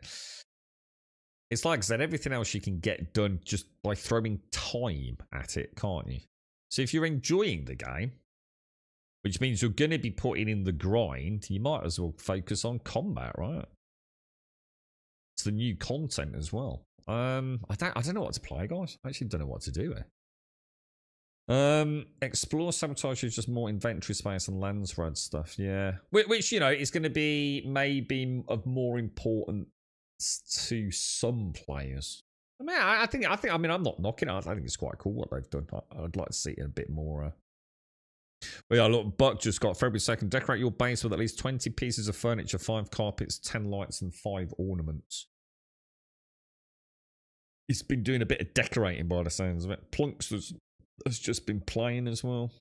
It's like I said, everything else you can get done just by throwing time at it, can't you? So if you're enjoying the game, which means you're going to be putting in the grind, you might as well focus on combat, right? It's the new content as well. I don't know what to play, guys. I actually don't know what to do here. Explore sabotage is just more inventory space and landsrad stuff, yeah. Which, you know, is going to be maybe of more importance to some players. I mean, I think. I mean, I'm not knocking it. I think it's quite cool what they've done. I'd like to see it a bit more. But yeah, look, Buck just got February 2nd. Decorate your base with at least 20 pieces of furniture, 5 carpets, 10 lights, and 5 ornaments. He's been doing a bit of decorating by the sounds of it. Plunks has just been playing as well.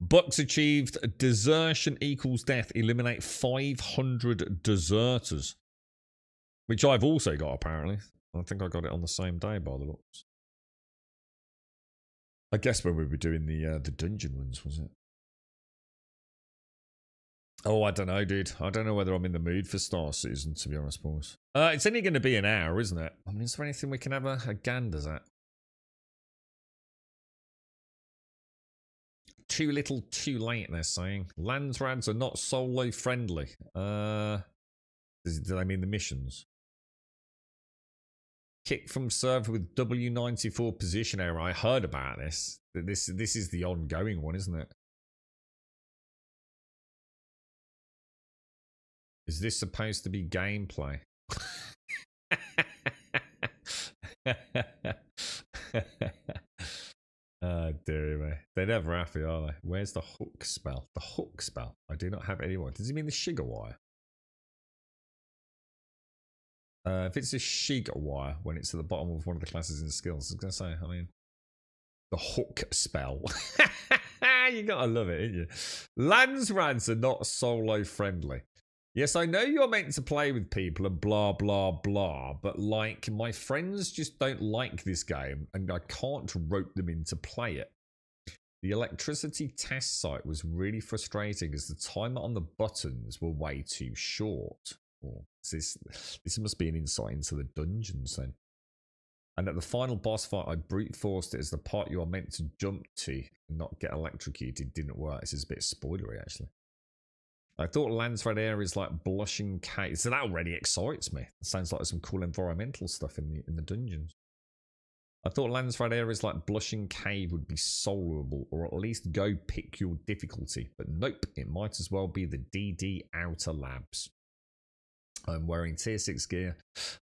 Bucks achieved desertion equals death. Eliminate 500 deserters. Which I've also got, apparently. I think I got it on the same day by the looks. I guess when we were doing the dungeon ones, was it? Oh, I don't know, dude. I don't know whether I'm in the mood for Star Citizen, to be honest, boys. It's only going to be an hour, isn't it? I mean, is there anything we can have a ganders at? Too little, too late, they're saying. Landsrads are not solo friendly. Do they mean the missions? Kick from server with W94 position error. I heard about this. This is the ongoing one, isn't it? Is this supposed to be gameplay? Oh, dear me. They're never happy, are they? Where's the hook spell? The hook spell. I do not have anyone. Does he mean the sugar wire? If it's a Shiga wire when it's at the bottom of one of the classes in skills, I was gonna say, I mean, the hook spell. You gotta love it, ain't you? Lands rads are not solo friendly. Yes, I know you're meant to play with people and blah blah blah, but like my friends just don't like this game and I can't rope them into play it. The electricity test site was really frustrating as the timer on the buttons were way too short. Oh, this must be an insight into the dungeons then. And at the final boss fight, I brute forced it as the part you are meant to jump to and not get electrocuted didn't work. This is a bit spoilery, actually. I thought Landsred areas like Blushing Cave. So that already excites me. It sounds like there's some cool environmental stuff in the dungeons. I thought Landsred areas like Blushing Cave would be soloable, or at least go pick your difficulty. But nope, it might as well be the DD Outer Labs. I'm wearing tier 6 gear,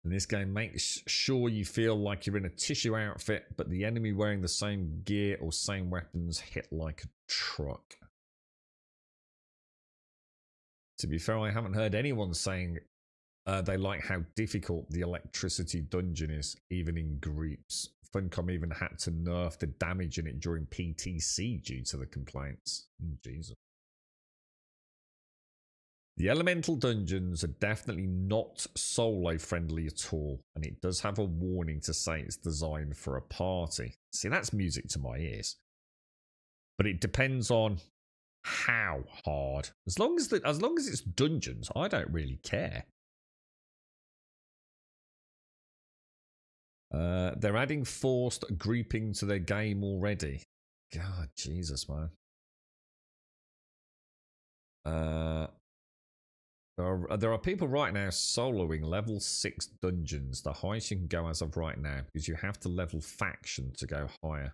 and this game makes sure you feel like you're in a tissue outfit, but the enemy wearing the same gear or same weapons hit like a truck. To be fair, I haven't heard anyone saying they like how difficult the electricity dungeon is, even in groups. Funcom even had to nerf the damage in it during PTC due to the complaints. Jesus. The elemental dungeons are definitely not solo friendly at all, and it does have a warning to say it's designed for a party. See, that's music to my ears. But it depends on how hard. As long as it's dungeons, I don't really care. They're adding forced grouping to their game already. God, Jesus, man. There are people right now soloing level 6 dungeons, the highest you can go as of right now, because you have to level faction to go higher.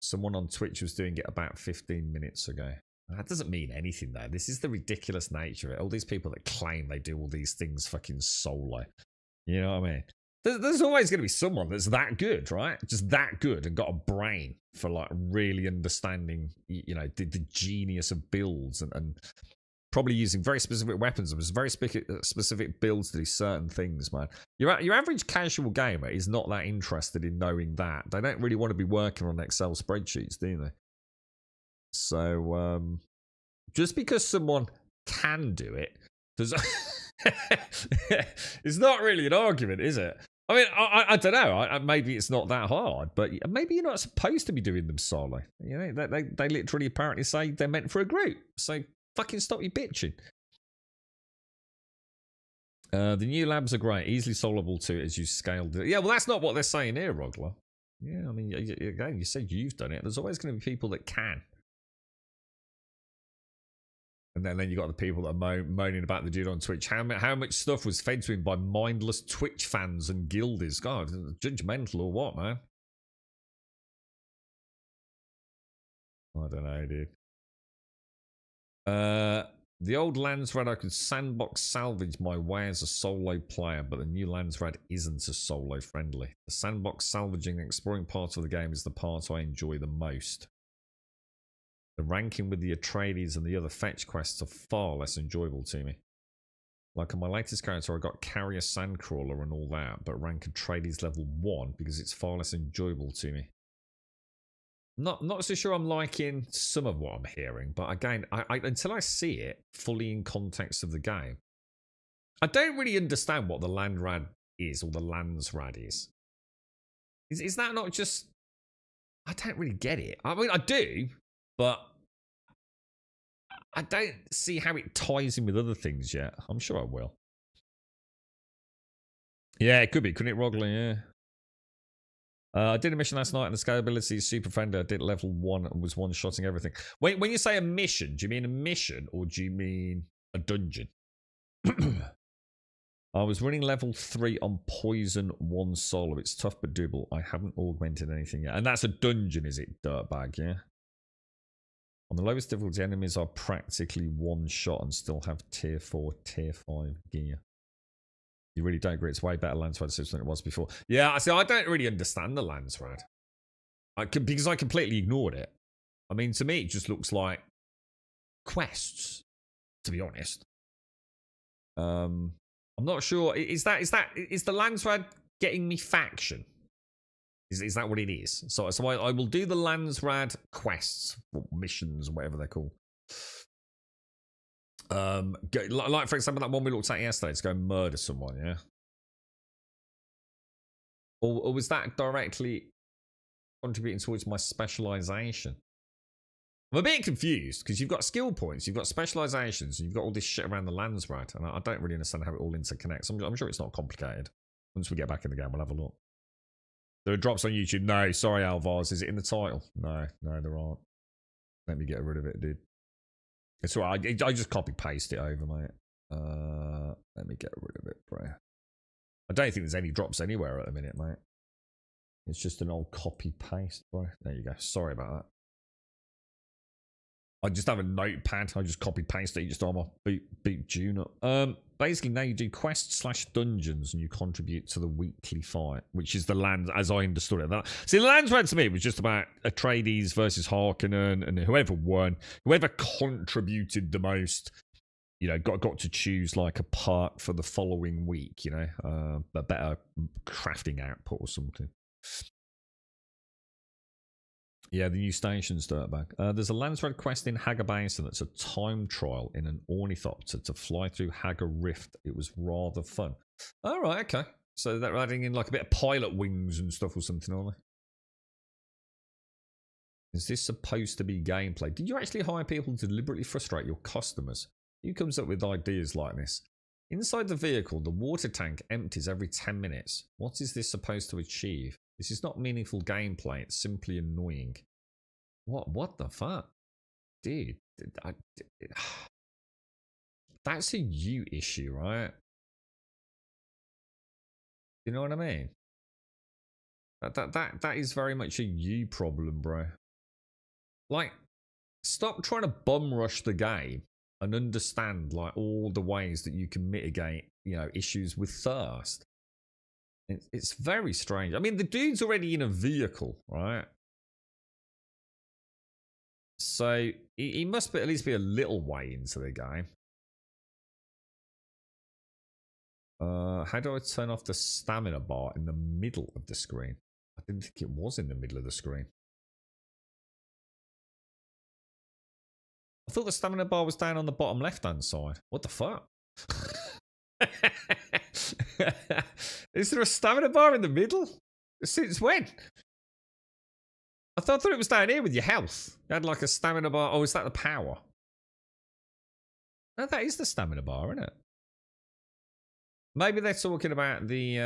Someone on Twitch was doing it about 15 minutes ago. That doesn't mean anything though. This is the ridiculous nature of it. All these people that claim they do all these things fucking solo. You know what I mean? There's always going to be someone that's that good, right? Just that good and got a brain for like really understanding, you know, the genius of builds and probably using very specific weapons and very specific builds to do certain things, man. Your average casual gamer is not that interested in knowing that. They don't really want to be working on Excel spreadsheets, do they? So, just because someone can do it, it's not really an argument, is it? I mean, I don't know. Maybe it's not that hard, but maybe you're not supposed to be doing them solo. You know, they literally apparently say they're meant for a group. So fucking stop your bitching. The new labs are great, easily solvable too as you scale. Yeah, well, that's not what they're saying here, Rogler. Yeah, I mean, again, you said you've done it. There's always going to be people that can. And then you got the people that are moaning about the dude on Twitch. How much stuff was fed to him by mindless Twitch fans and guildies? God, judgmental or what, man? I don't know, dude. The old Landsrad, I could sandbox salvage my way as a solo player, but the new Landsrad isn't as solo friendly. The sandbox salvaging and exploring part of the game is the part I enjoy the most. The ranking with the Atreides and the other fetch quests are far less enjoyable to me. Like on my latest character, I got Carrier Sandcrawler and all that, but rank Atreides level 1 because it's far less enjoyable to me. Not so sure I'm liking some of what I'm hearing, but again, I until I see it fully in context of the game, I don't really understand what the Landrad is or the Landsrad is. Is that not just... I don't really get it. I mean, I do, but I don't see how it ties in with other things yet. I'm sure I will. Yeah, it could be. Couldn't it, Rogler? Yeah. I did a mission last night and the scalability is super friendly. I did level 1 and was one-shotting everything. When you say a mission, do you mean a mission or do you mean a dungeon? I was running level 3 on Poison 1 solo. It's tough but doable. I haven't augmented anything yet. And that's a dungeon, is it, dirtbag, yeah? On the lowest difficulty, enemies are practically one-shot and still have tier 4, tier 5 gear. You really don't agree. It's way better Landsrad system than it was before. Yeah, see, I don't really understand the Landsrad. Because I completely ignored it. I mean, to me, it just looks like quests, to be honest. I'm not sure. Is the Landsrad getting me faction? Is that what it is? So I will do the Landsrad quests, or missions, whatever they're called. Like for example, that one we looked at yesterday, to go and murder someone, yeah. Or was that directly contributing towards my specialization? I'm a bit confused because you've got skill points, you've got specializations, and you've got all this shit around the Landsrad, and I don't really understand how it all interconnects. I'm sure it's not complicated. Once we get back in the game, we'll have a look. There are drops on YouTube. No, sorry, Alvars. Is it in the title? No, there aren't. Let me get rid of it, dude. It's all right. I just copy paste it over, mate. Let me get rid of it, bro. I don't think there's any drops anywhere at the minute, mate. It's just an old copy paste, bro. There you go. Sorry about that. I just have a notepad. I just copy paste it each time I beat Dune up. Basically, now you do quests/dungeons and you contribute to the weekly fight, which is the land, as I understood it. See, the Landsrad to me was just about Atreides versus Harkonnen, and whoever won, whoever contributed the most, you know, got to choose like a part for the following week, you know, a better crafting output or something. Yeah, the new station's dirtbag. There's a Landsrad quest in Hagar Basin that's a time trial in an ornithopter to fly through Hagar Rift. It was rather fun. All right, okay. So they're adding in like a bit of pilot wings and stuff or something, aren't they? Is this supposed to be gameplay? Did you actually hire people to deliberately frustrate your customers? Who comes up with ideas like this? Inside the vehicle, the water tank empties every 10 minutes. What is this supposed to achieve? This is not meaningful gameplay. It's simply annoying. What the fuck? Dude, that's a you issue, right? You know what I mean? That is very much a you problem, bro. Like, stop trying to bum rush the game and understand like all the ways that you can mitigate, you know, issues with thirst. It's very strange. I mean, the dude's already in a vehicle, right? So he must at least be a little way into the game. How do I turn off the stamina bar in the middle of the screen? I didn't think it was in the middle of the screen. I thought the stamina bar was down on the bottom left-hand side. What the fuck? Is there a stamina bar in the middle? Since when? I thought it was down here with your health. You had like a stamina bar. Oh, is that the power? No, that is the stamina bar, isn't it? Maybe they're talking about the...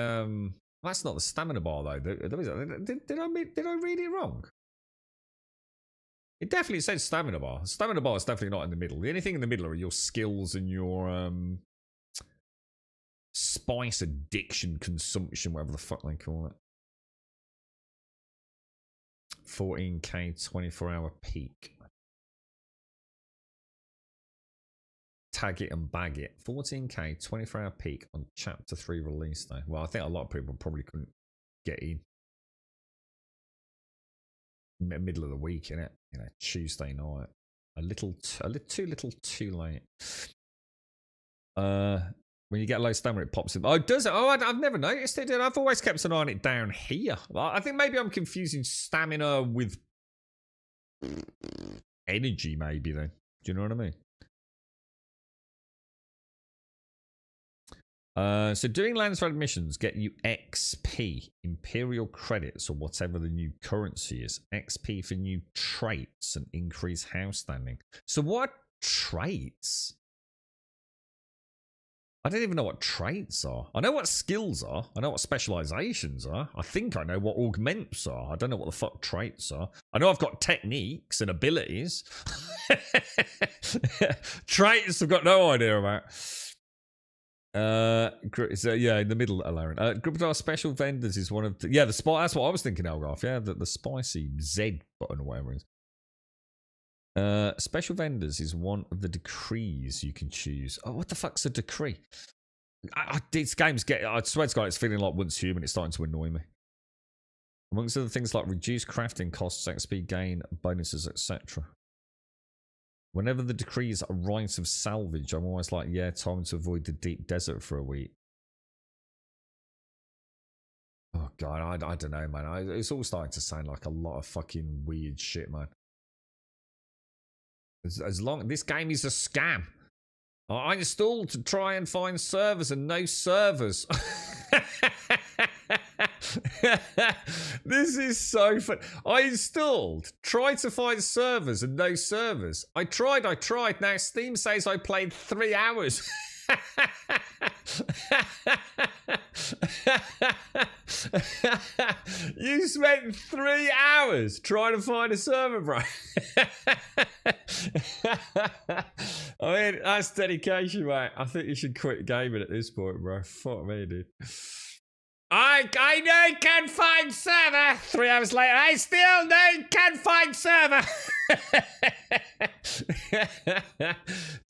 that's not the stamina bar, though. Did I read it wrong? It definitely says stamina bar. Stamina bar is definitely not in the middle. The only thing in the middle are your skills and your spice addiction consumption, whatever the fuck they call it. 14k 24-hour peak. Tag it and bag it. 14k 24-hour peak on chapter 3 release day. Well, I think a lot of people probably couldn't get in. Middle of the week, innit? You know, Tuesday night. Too little too late. When you get low stamina, it pops in. Oh, does it? Oh, I've never noticed it. I've always kept an eye on it down here. I think maybe I'm confusing stamina with energy, maybe, then. Do you know what I mean? So doing Landsrad missions get you XP, Imperial credits, or whatever the new currency is. XP for new traits and increase house standing. So what traits? I don't even know what traits are. I know what skills are. I know what specializations are. I think I know what augments are. I don't know what the fuck traits are. I know I've got techniques and abilities. Traits I've got no idea about. So yeah, in the middle, Alaren. Group of our special vendors is one of the, yeah, the spot. That's what I was thinking, Elgarth. Yeah, the spicy Z button or whatever it is. Special vendors is one of the decrees you can choose. Oh, what the fuck's a decree? This game's I swear to God, it's feeling like Once Human. It's starting to annoy me. Amongst other things like reduced crafting costs, XP gain, bonuses, etc. Whenever the decrees are rights of salvage, I'm always like, yeah, time to avoid the deep desert for a week. Oh god, I don't know, man. It's all starting to sound like a lot of fucking weird shit, man. As long this game is a scam. I installed to try and find servers and no servers. This is so fun. I installed, tried to find servers and no servers. I tried. Now Steam says I played 3 hours. You spent 3 hours trying to find a server, bro. I mean, that's dedication, mate. I think you should quit gaming at this point, bro. Fuck me, dude. I know can't find server. 3 hours later, I still know can't find server.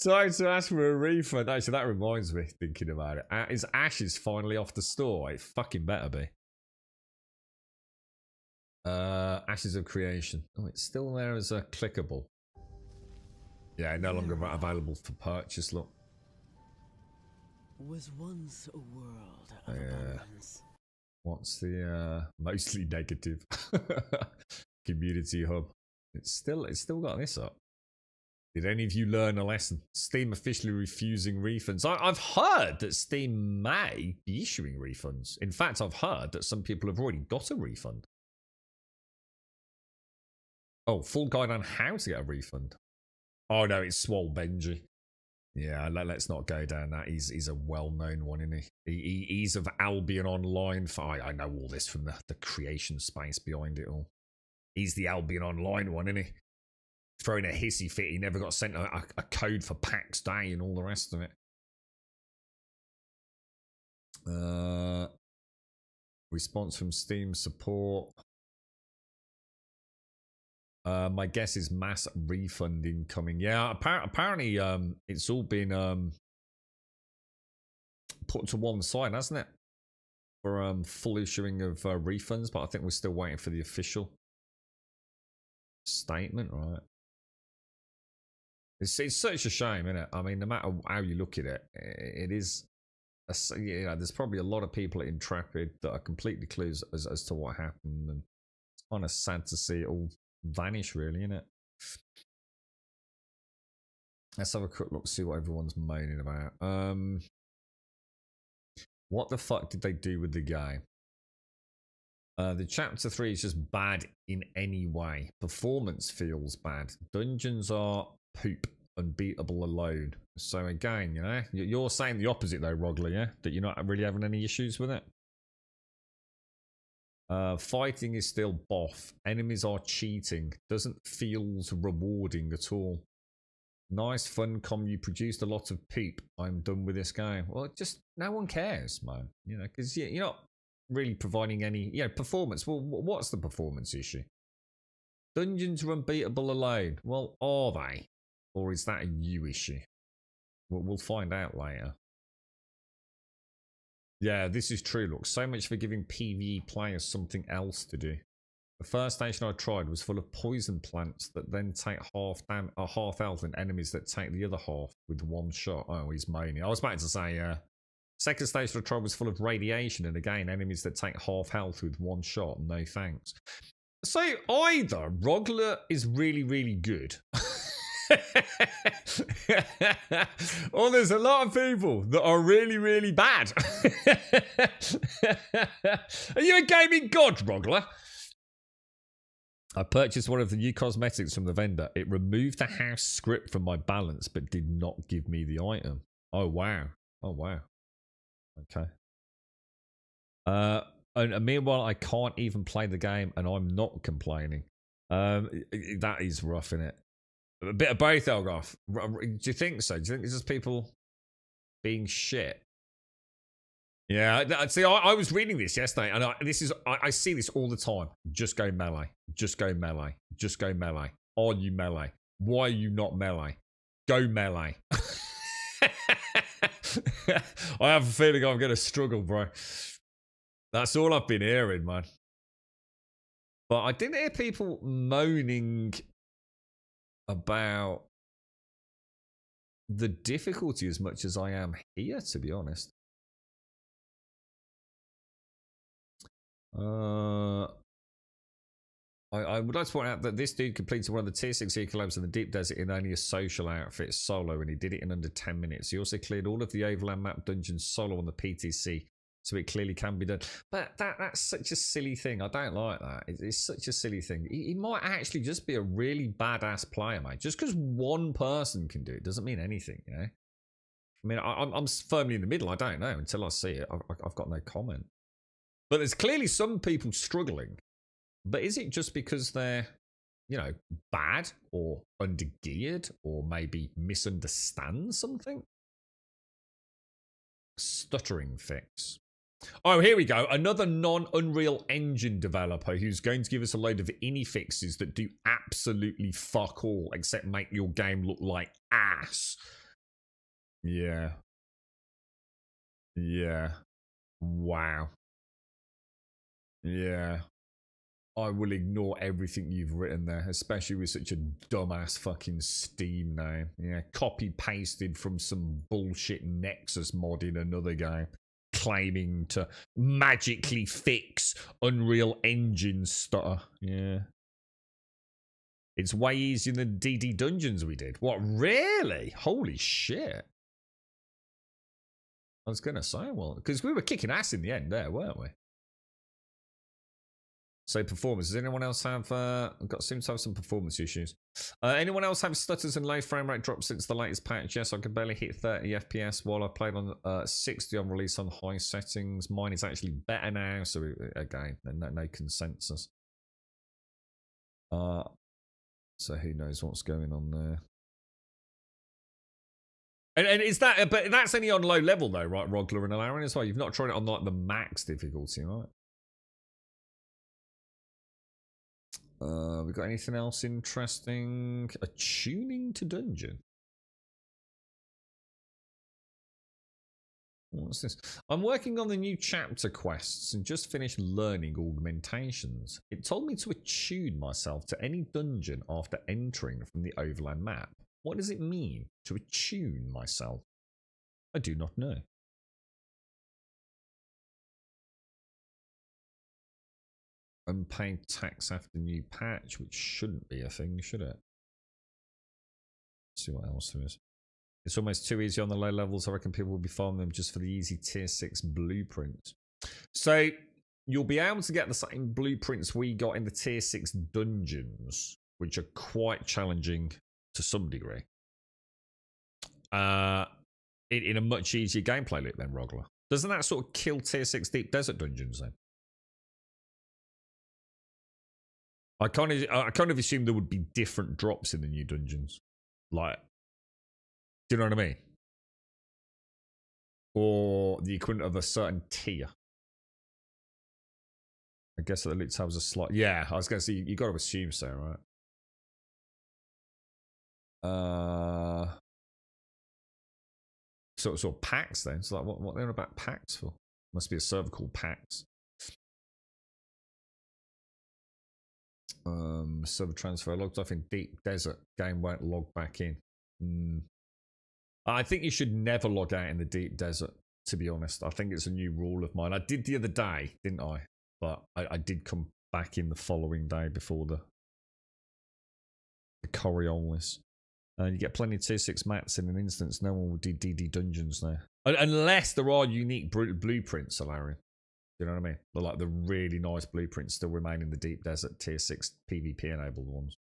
Time to ask for a refund. Actually, that reminds me, thinking about it. Is Ashes finally off the store? It fucking better be. Ashes of Creation. Oh, it's still there as a clickable. Yeah, no longer available for purchase, look. Was once a world of abundance. What's the mostly negative community hub? It's still got this up. Did any of you learn a lesson? Steam officially refusing refunds. I've heard that Steam may be issuing refunds. In fact, I've heard that some people have already got a refund. Oh, full guide on how to get a refund. Oh no, it's Swole Benji. Yeah, let's not go down that. He's a well-known one, isn't he? He's of Albion Online. I know all this from the creation space behind it all. He's the Albion Online one, isn't he? Throwing a hissy fit. He never got sent a code for PAX Day and all the rest of it. Response from Steam support. My guess is mass refund incoming. Yeah, apparently it's all been put to one side, hasn't it? For full issuing of refunds, but I think we're still waiting for the official statement, right? It's such a shame, isn't it? I mean, no matter how you look at it, it is. There's probably a lot of people at Intrepid that are completely clueless as to what happened, and it's kind of sad to see it all vanish, really, isn't it? Let's have a quick look, see what everyone's moaning about. What the fuck did they do with the game? The chapter 3 is just bad in any way. Performance feels bad. Dungeons are poop. Unbeatable alone. So again, you know, you're saying the opposite though, Rogler, yeah? That you're not really having any issues with it? Fighting is still boff. Enemies are cheating. Doesn't feel rewarding at all. Nice fun you produced a lot of poop. I'm done with this game. Well, just no one cares, man. You know, because you're not really providing any, performance. Well, what's the performance issue? Dungeons are unbeatable alone. Well, are they? Or is that a you issue? We'll find out later. Yeah, this is true. Look, so much for giving PvE players something else to do. The first station I tried was full of poison plants that then take half health, and enemies that take the other half with one shot. Oh, he's moaning. I was about to say, second station I tried was full of radiation, and again, enemies that take half health with one shot. No thanks. So either Rogler is really, really good. Or there's a lot of people that are really, really bad. Are you a gaming god, Rogler? I purchased one of the new cosmetics from the vendor. It removed the house script from my balance, but did not give me the item. Oh, wow. Oh, wow. Okay. And meanwhile, I can't even play the game, and I'm not complaining. That is rough, innit? A bit of both, Elgoff. Do you think so? Do you think it's just people being shit? Yeah, see, I was reading this yesterday, and I see this all the time. Just go melee. Just go melee. Just go melee. Are you melee? Why are you not melee? Go melee. I have a feeling I'm going to struggle, bro. That's all I've been hearing, man. But I didn't hear people moaning about the difficulty as much as I am here, to be honest. I would like to point out that this dude completed one of the tier 6 collabs in the Deep Desert in only a social outfit solo, and he did it in under 10 minutes. He also cleared all of the overland map dungeons solo on the PTC, so it clearly can be done. But that's such a silly thing. I don't like that. It's such a silly thing. He might actually just be a really badass player, mate. Just because one person can do it doesn't mean anything, you know? I mean, I'm firmly in the middle. I don't know. Until I see it, I've got no comment. But there's clearly some people struggling. But is it just because they're, you know, bad or undergeared or maybe misunderstand something? Stuttering fix. Oh, here we go. Another non-Unreal Engine developer who's going to give us a load of ini fixes that do absolutely fuck all except make your game look like ass. Yeah. Yeah. Wow. Yeah. I will ignore everything you've written there, especially with such a dumbass fucking Steam name. Yeah, copy-pasted from some bullshit Nexus mod in another game, claiming to magically fix Unreal Engine stutter. Yeah. It's way easier than DD Dungeons we did. What, really? Holy shit. I was going to say, well, because we were kicking ass in the end there, weren't we? So performance. Does anyone else have seems to have some performance issues? Anyone else have stutters and low frame rate drops since the latest patch? Yes, I can barely hit 30 FPS while I played on 60 on release on high settings. Mine is actually better now, so again, no consensus. So who knows what's going on there? And is that? But that's only on low level though, right, Rogler and Alarin as well. You've not tried it on like the max difficulty, right? We got anything else interesting? A tuning to dungeon. What's this? I'm working on the new chapter quests and just finished learning augmentations. It told me to attune myself to any dungeon after entering from the overland map. What does it mean to attune myself? I do not know. Unpaid tax after new patch, which shouldn't be a thing, should it? Let's see what else there is. It's almost too easy on the low levels. I reckon people will be farming them just for the easy tier 6 blueprints. So you'll be able to get the same blueprints we got in the tier 6 dungeons, which are quite challenging to some degree. In a much easier gameplay loop then, Rogler. Doesn't that sort of kill tier 6 deep desert dungeons then? I kind of assume there would be different drops in the new dungeons. Like, do you know what I mean? Or the equivalent of a certain tier. I guess that the loot tabs are slight. Yeah, I was going to say, you got to assume so, right? Sort of packs then. So like, what they're about packs for? Must be a server called packs. Server transfer logged off in deep desert. Game won't log back in. I think you should never log out in the deep desert, to be honest. I think it's a new rule of mine. I did the other day, didn't I? But I did come back in the following day before the Coriolis. And you get plenty of tier 6 mats in an instance. No one will do DD dungeons there. Unless there are unique blueprints, Larry. You know what I mean? Like the really nice blueprints still remain in the deep desert tier 6 PvP enabled ones.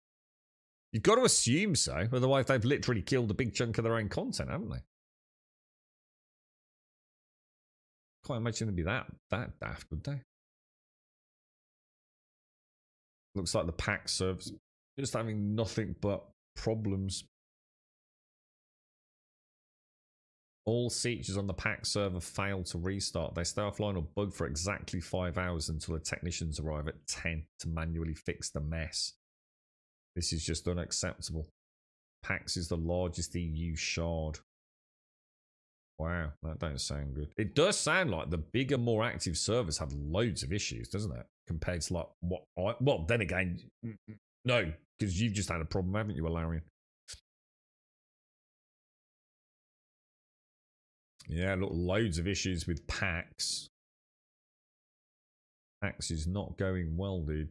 You've got to assume so, otherwise they've literally killed a big chunk of their own content, haven't they? Can't imagine they'd be that daft, would they? Looks like the pack serves just having nothing but problems. All features on the pack server fail to restart. They stay offline or bug for exactly 5 hours until the technicians arrive at 10 to manually fix the mess. This is just unacceptable. PAX is the largest EU shard. Wow, that don't sound good. It does sound like the bigger, more active servers have loads of issues, doesn't it? Compared to like what well, then again, no, because you've just had a problem, haven't you, Alarian? Yeah, look, loads of issues with PAX. Axe is not going well, dude.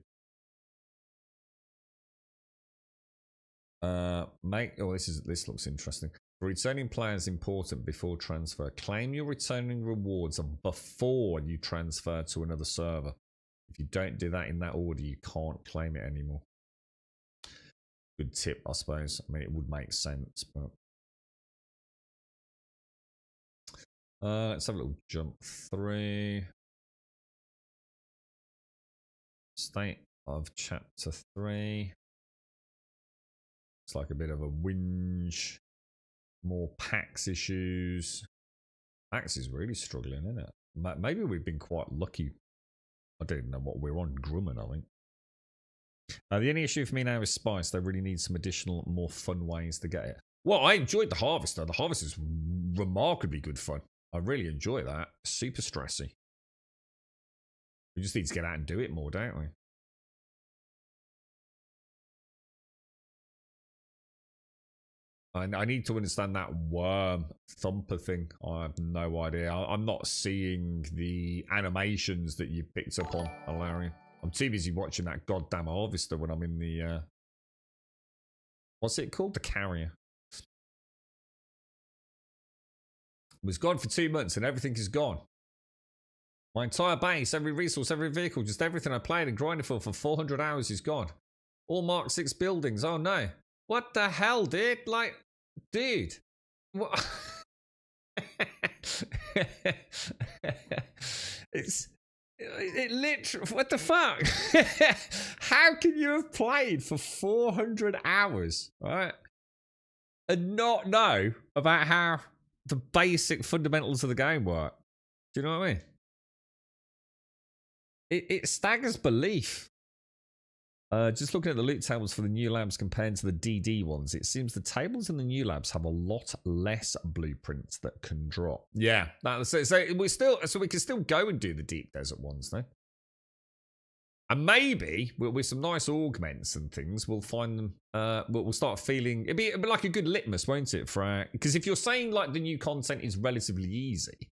This looks interesting. For returning players important before transfer. Claim your returning rewards before you transfer to another server. If you don't do that in that order, you can't claim it anymore. Good tip, I suppose. I mean, it would make sense, but let's have a little jump 3. State of chapter 3. It's like a bit of a whinge. More PAX issues. PAX is really struggling, isn't it? Maybe we've been quite lucky. I don't know what we're on. Grumman, I think. The only issue for me now is spice. They really need some additional, more fun ways to get it. Well, I enjoyed the Harvester. The Harvester is remarkably good fun. I really enjoy that. Super stressy. We just need to get out and do it more, don't we? I need to understand that worm thumper thing. I have no idea. I'm not seeing the animations that you picked up on, Alarian. I'm too busy watching that goddamn Harvester when I'm in the... what's it called? The Carrier. It was gone for 2 months and everything is gone. My entire base, every resource, every vehicle, just everything I played and grinded for 400 hours is gone. All Mark 6 buildings. Oh no. What the hell, dude? Like, dude. What? It literally, what the fuck? How can you have played for 400 hours, right? And not know about how the basic fundamentals of the game work? Do you know what I mean? It staggers belief. Just looking at the loot tables for the new labs compared to the DD ones, it seems the tables in the new labs have a lot less blueprints that can drop. Yeah, so we can still go and do the deep desert ones, though. And maybe with some nice augments and things, we'll find them. We'll start feeling it'll be like a good litmus, won't it? Because if you're saying like the new content is relatively easy,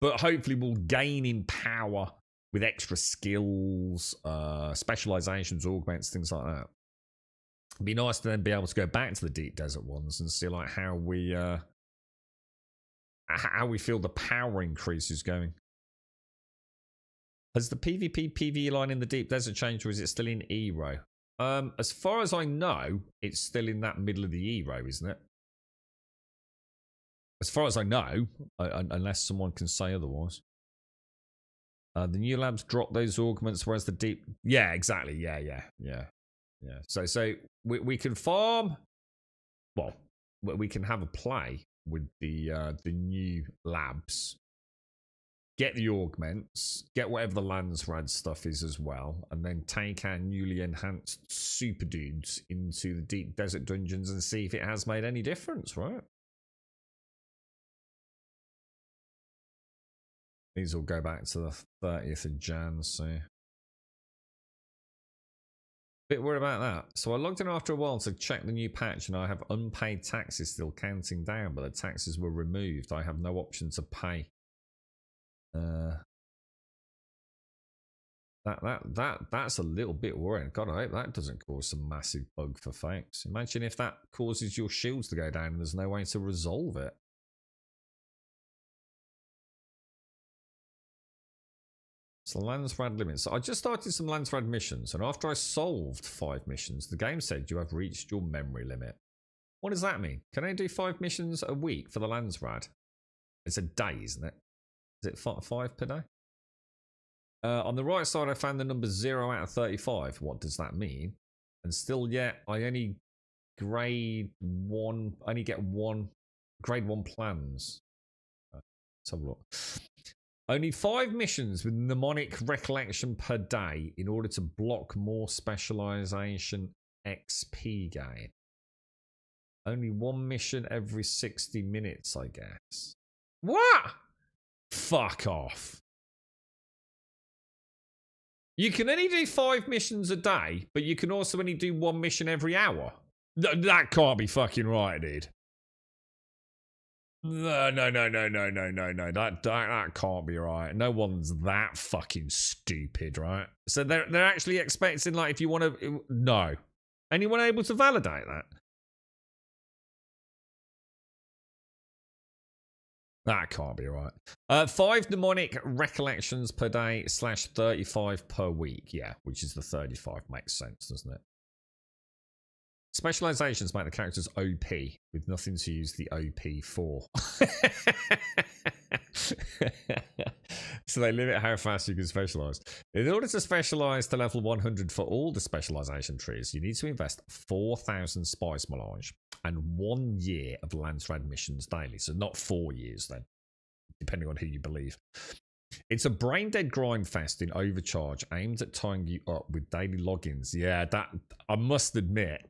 but hopefully we'll gain in power with extra skills, specializations, augments, things like that. It'd be nice to then be able to go back to the deep desert ones and see like how we feel the power increase is going. Has the PvP PvE line in the deep desert changed, or is it still in E row? As far as I know, it's still in that middle of the E row, isn't it? As far as I know, unless someone can say otherwise. The new labs drop those augments, whereas the deep... Yeah, exactly. Yeah. So we can farm... Well, we can have a play with the new labs. Get the augments. Get whatever the Landsrad stuff is as well. And then take our newly enhanced super dudes into the deep desert dungeons and see if it has made any difference, right? These will go back to the 30th of Jan, so... Bit worried about that. So I logged in after a while to check the new patch, and I have unpaid taxes still counting down, but the taxes were removed. I have no option to pay. That's a little bit worrying. God, I hope that doesn't cause some massive bug for fakes. Imagine if that causes your shields to go down and there's no way to resolve it. So Landsrad limits. So I just started some Landsrad missions, and after I solved 5 missions, the game said you have reached your memory limit. What does that mean? Can I do 5 missions a week for the Landsrad? It's a day, isn't it? Is it 5 per day? On the right side, I found the number 0 out of 35. What does that mean? And still yet, I only grade 1. I only get grade 1 plans. Let's have a look. Only 5 missions with mnemonic recollection per day in order to block more specialization XP gain. Only 1 mission every 60 minutes, I guess. What? Fuck off. You can only do 5 missions a day, but you can also only do 1 mission every hour. That can't be fucking right, dude. No, no, no, no, no, no, no, no. That can't be right. No one's that fucking stupid, right? So they're actually expecting, like, if you want to, no. Anyone able to validate that? That can't be right. 5 mnemonic recollections per day / 35 per week. Yeah, which is the 35. Makes sense, doesn't it? Specializations make the characters OP with nothing to use the OP for. So they limit how fast you can specialize. In order to specialize to level 100 for all the specialization trees, you need to invest 4,000 spice melange and 1 year of Lance Rad missions daily. So not 4 years then, depending on who you believe. It's a brain dead grind fest in overcharge aimed at tying you up with daily logins. Yeah, that I must admit,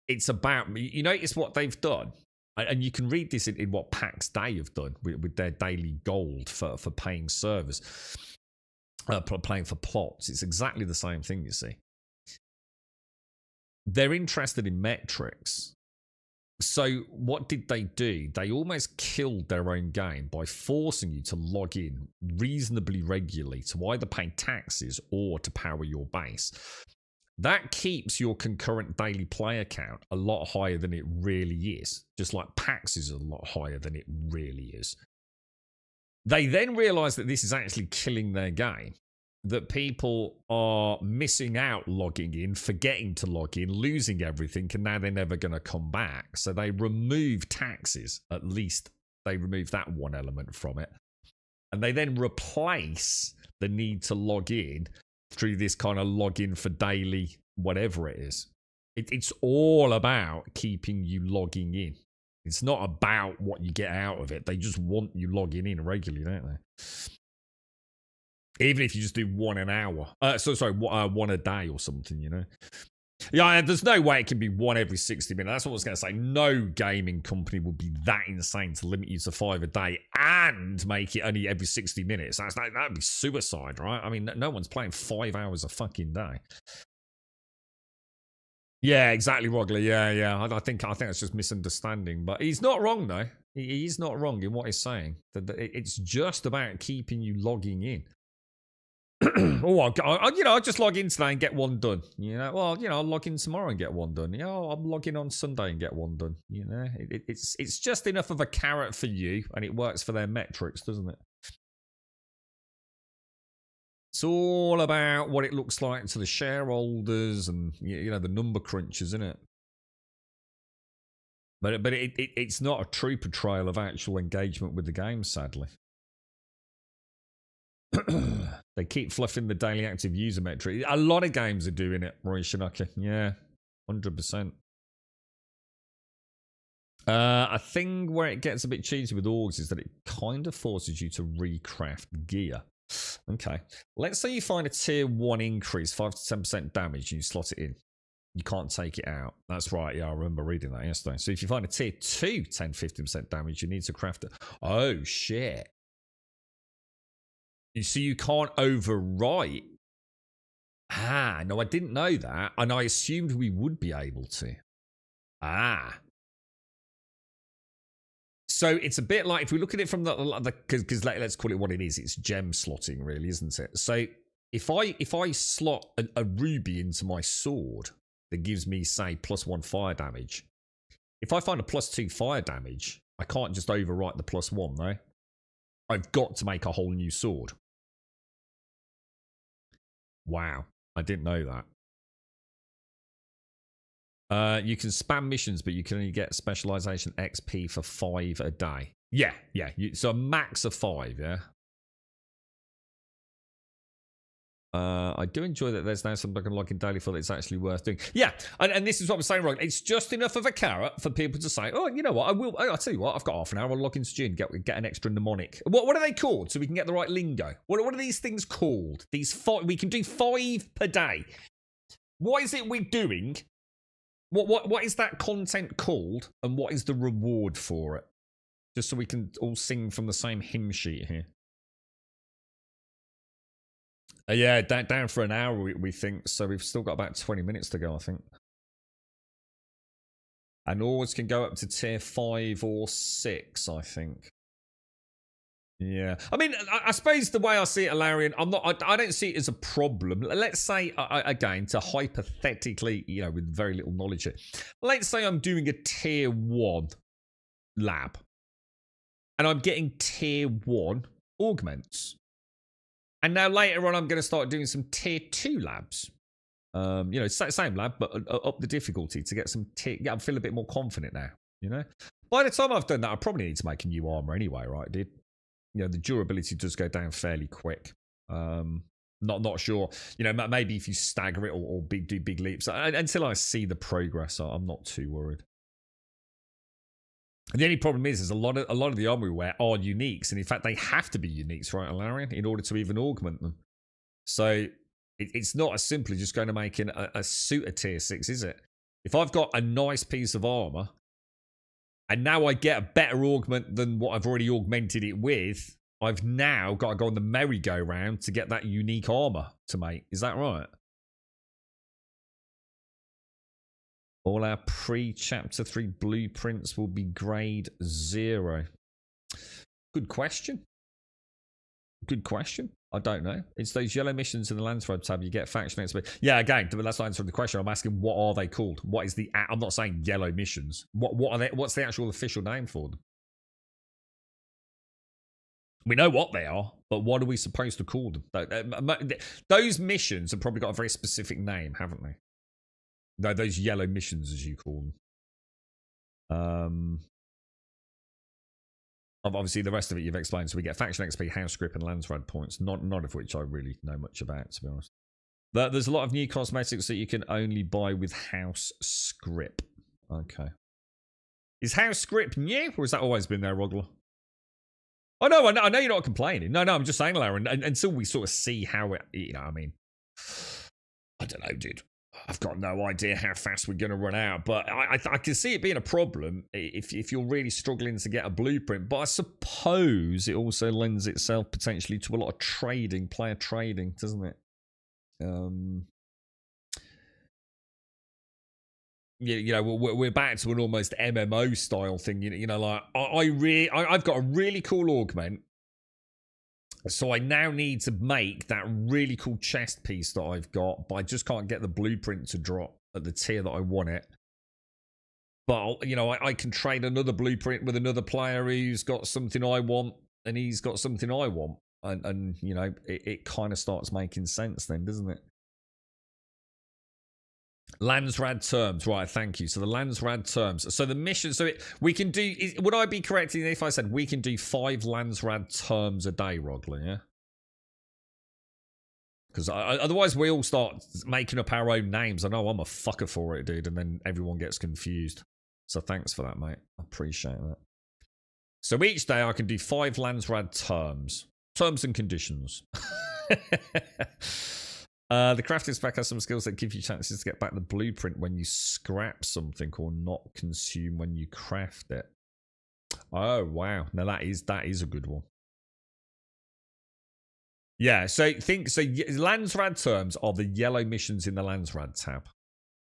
it's about, you notice what they've done, and you can read this in what PAX Day have done with their daily gold for paying servers, playing for plots. It's exactly the same thing, you see. They're interested in metrics. So what did they do? They almost killed their own game by forcing you to log in reasonably regularly to either pay taxes or to power your base. That keeps your concurrent daily player count a lot higher than it really is. Just like PAX is a lot higher than it really is. They then realize that this is actually killing their game. That people are missing out logging in, forgetting to log in, losing everything, and now they're never going to come back. So they remove taxes. At least they remove that one element from it. And they then replace the need to log in through this kind of login for daily whatever it is. It's all about keeping you logging in. It's not about what you get out of it. They just want you logging in regularly, don't they? Even if you just do 1 an hour. One a day or something, you know. Yeah, there's no way it can be 1 every 60 minutes. That's what I was going to say. No gaming company would be that insane to limit you to 5 a day and make it only every 60 minutes. That'd be suicide, right? I mean, no one's playing 5 hours a fucking day. Yeah, exactly, Rogler. Yeah. I think that's just misunderstanding. But he's not wrong, though. He's not wrong in what he's saying. It's just about keeping you logging in. I'll just log in today and get 1 done. I'll log in tomorrow and get 1 done. I'll log in on Sunday and get 1 done. It's just enough of a carrot for you, and it works for their metrics, doesn't it? It's all about what it looks like to the shareholders and the number crunchers, isn't it? But it's not a true portrayal of actual engagement with the game, sadly. They keep fluffing the daily active user metric. A lot of games are doing it, Roy Shinaki. Yeah, 100%. A thing where it gets a bit cheesy with orgs is that it kind of forces you to recraft gear. Okay. Let's say you find a tier 1 increase, 5 to 10% damage, and you slot it in. You can't take it out. That's right. Yeah, I remember reading that yesterday. So if you find a tier 2, 10, 15% damage, you need to craft it. Oh, shit. You see, you can't overwrite. No, I didn't know that. And I assumed we would be able to. So it's a bit like, if we look at it from because let's call it what it is. It's gem slotting, really, isn't it? So if I slot a ruby into my sword that gives me, say, +1 fire damage. If I find a +2 fire damage, I can't just overwrite the +1, no? I've got to make a whole new sword. Wow, I didn't know that. You can spam missions, but you can only get specialization XP for 5 a day. Yeah. So a max of 5, yeah? I do enjoy that there's now something I can log in daily for that it's actually worth doing. Yeah, and this is what I'm saying, right? It's just enough of a carrot for people to say, oh, you know what, I'll tell you what, I've got half an hour, I'll log into Dune, get an extra mnemonic. What are they called so we can get the right lingo? What are these things called? We can do 5 per day. What is it we're doing? What is that content called? And what is the reward for it? Just so we can all sing from the same hymn sheet here. Yeah, down for an hour, we think. So we've still got about 20 minutes to go, I think. And ores can go up to tier 5 or 6, I think. Yeah. I mean, I suppose the way I see it, Alarian, I don't see it as a problem. Let's say, again, to hypothetically, with very little knowledge here, let's say I'm doing a tier 1 lab. And I'm getting tier 1 augments. And now later on, I'm going to start doing some tier 2 labs. Same lab, but up the difficulty to get some tier. Yeah, I feel a bit more confident now, By the time I've done that, I probably need to make a new armor anyway, right, dude? The durability does go down fairly quick. Not sure. Maybe if you stagger it or do big leaps. Until I see the progress, I'm not too worried. And the only problem is a lot of the armor we wear are uniques, and in fact they have to be uniques, right, Alarian, in order to even augment them. So it's not as simple as just going to make a suit a tier 6, is it? If I've got a nice piece of armor, and now I get a better augment than what I've already augmented it with, I've now got to go on the merry-go-round to get that unique armor to make. Is that right? All our pre-Chapter 3 blueprints will be grade 0. Good question. Good question. I don't know. It's those yellow missions in the Landsroad tab you get faction XP. Yeah, again, that's not answering the question. I'm asking, what are they called? What is the... I'm not saying yellow missions. What are they? What's the actual official name for them? We know what they are, but what are we supposed to call them? Those missions have probably got a very specific name, haven't they? No, those yellow missions, as you call them. Obviously, the rest of it you've explained. So we get faction XP, house script, and Landsrad points. None of which I really know much about, to be honest. There's a lot of new cosmetics that you can only buy with house script. Okay. Is house script new, or has that always been there, Rogler? Oh, no, I know you're not complaining. No, I'm just saying, Lara, until we sort of see how it, I mean, I don't know, dude. I've got no idea how fast we're going to run out, but I can see it being a problem if you're really struggling to get a blueprint. But I suppose it also lends itself potentially to a lot of trading, player trading, doesn't it? We're back to an almost MMO style thing. Like I've got a really cool augment. So I now need to make that really cool chest piece that I've got, but I just can't get the blueprint to drop at the tier that I want it. But, I can trade another blueprint with another player who's got something I want, and he's got something I want. And it kind of starts making sense then, doesn't it? Landsrad terms, right, thank you. So the Landsrad terms. So the mission, we can do, would I be correct if I said we can do 5 Landsrad terms a day, Rogler, yeah? Because otherwise we all start making up our own names. I know I'm a fucker for it, dude, and then everyone gets confused. So thanks for that, mate. I appreciate that. So each day I can do 5 Landsrad terms. Terms and conditions. The crafting spec has some skills that give you chances to get back the blueprint when you scrap something or not consume when you craft it. Oh, wow. Now that is a good one. Yeah, so Landsrad terms are the yellow missions in the Landsrad tab.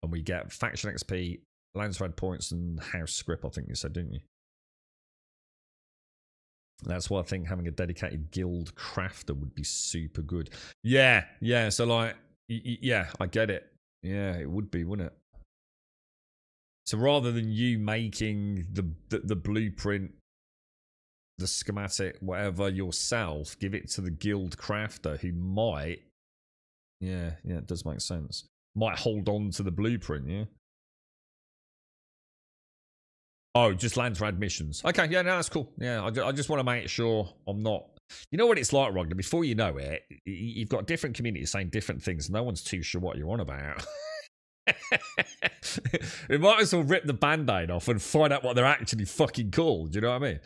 And we get faction XP, Landsrad points, and house script, I think you said, didn't you? That's why I think having a dedicated guild crafter would be super good. Yeah. So like, yeah, I get it. Yeah, it would be, wouldn't it? So rather than you making the blueprint, the schematic, whatever yourself, give it to the guild crafter who might. Yeah, it does make sense. Might hold on to the blueprint, yeah. Oh, just Landsrad missions. Okay, yeah, no, that's cool. Yeah, I just want to make sure I'm not... You know what it's like, Rogner? Before you know it, you've got different communities saying different things. No one's too sure what you're on about. We might as well rip the Band-Aid off and find out what they're actually fucking called. Do you know what I mean?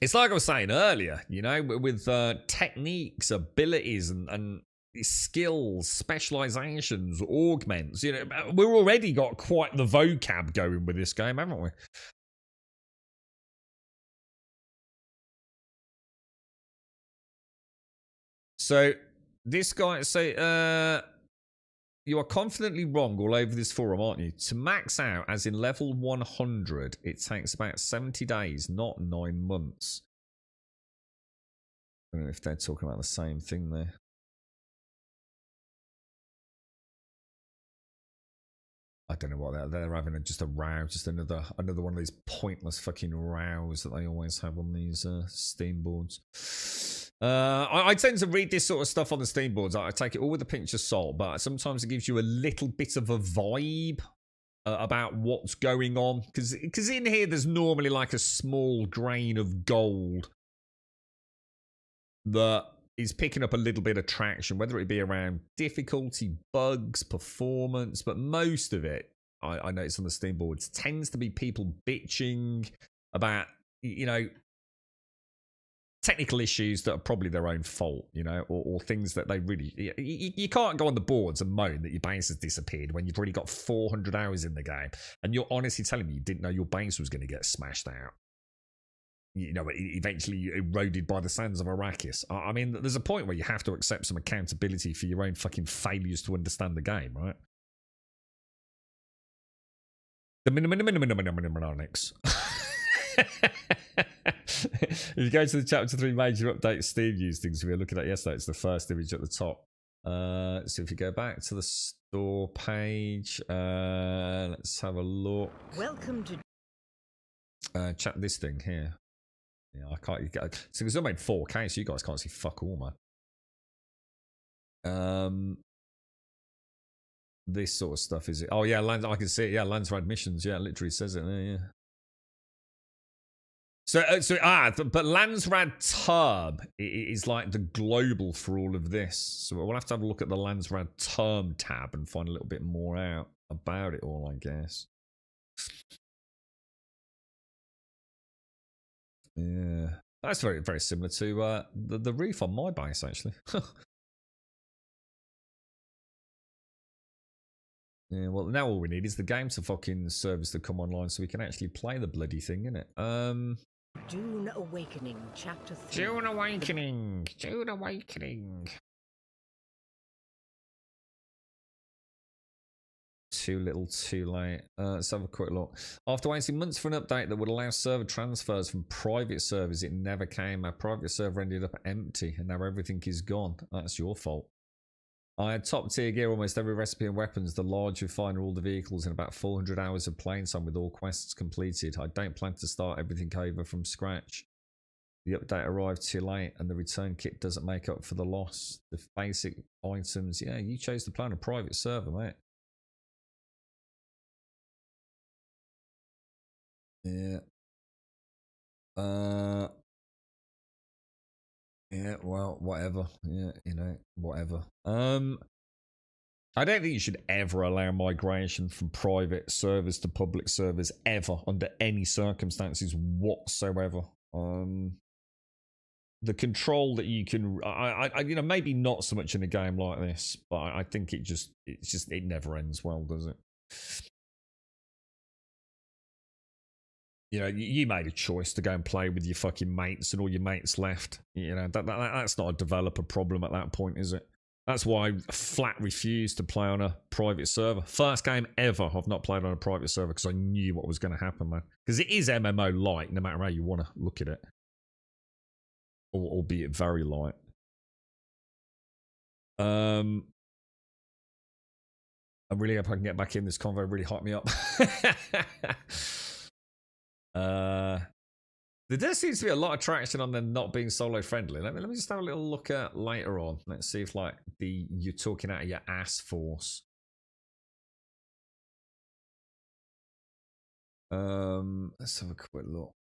It's like I was saying earlier, with techniques, abilities, and skills, specializations, augments. We've already got quite the vocab going with this game, haven't we? So this guy, You are confidently wrong all over this forum, aren't you? To max out, as in level 100, it takes about 70 days, not 9 months. I don't know if they're talking about the same thing there. I don't know what they're having just a row, just another one of these pointless fucking rows that they always have on these Steam boards. I tend to read this sort of stuff on the Steam boards. I take it all with a pinch of salt, but sometimes it gives you a little bit of a vibe about what's going on. Because in here, there's normally like a small grain of gold that is picking up a little bit of traction, whether it be around difficulty, bugs, performance, but most of it, I notice on the Steam boards, tends to be people bitching about, you know, technical issues that are probably their own fault, you know, or things that they really... You can't go on the boards and moan that your base has disappeared when you've already got 400 hours in the game, and you're honestly telling me you didn't know your base was going to get smashed out. You know, eventually eroded by the sands of Arrakis. I mean, there's a point where you have to accept some accountability for your own fucking failures to understand the game, right? The minimum. If you go to the Chapter 3 major update Steam used things we were looking at yesterday, it's the first image at the top. So if you go back to the store page, let's have a look. Welcome to Chat this thing here. Yeah, I can't. So it's all made 4K, so you guys can't see fuck all, man. This sort of stuff is it? Oh yeah, I can see it. Yeah, Landsrad missions. Yeah, it literally says it there. Yeah. But Landsrad term is like the global for all of this. So we'll have to have a look at the Landsrad term tab and find a little bit more out about it all, I guess. Yeah, that's very, very similar to the reef on my base, actually. Yeah, well, now all we need is the game to fucking service to come online so we can actually play the bloody thing, innit? Dune Awakening, Chapter 3. Dune Awakening. Dune Awakening. Too little, too late. Let's have a quick look. After waiting months for an update that would allow server transfers from private servers, it never came. Our private server ended up empty, and now everything is gone. That's your fault. I had top tier gear, almost every recipe and weapons, the large refiner, all the vehicles, and about 400 hours of playing time with all quests completed. I don't plan to start everything over from scratch. The update arrived too late, and the return kit doesn't make up for the loss. The basic items, yeah, you chose to play on a private server, mate. Yeah. Yeah, well, whatever. Yeah, you know, whatever. I don't think you should ever allow migration from private servers to public servers ever under any circumstances whatsoever. The control that you can, you know, maybe not so much in a game like this, but I think it never ends well, does it? You know, you made a choice to go and play with your fucking mates, and all your mates left. You know, that's not a developer problem at that point, is it? That's why I flat refused to play on a private server. First game ever I've not played on a private server because I knew what was going to happen, man. Because it is MMO-like, no matter how you want to look at it. Albeit very light. I really hope I can get back in this convo. Really hype me up. There does seem to be a lot of traction on them not being solo friendly. Let me just have a little look at later on. Let's see if like you're talking out of your ass force. Let's have a quick look.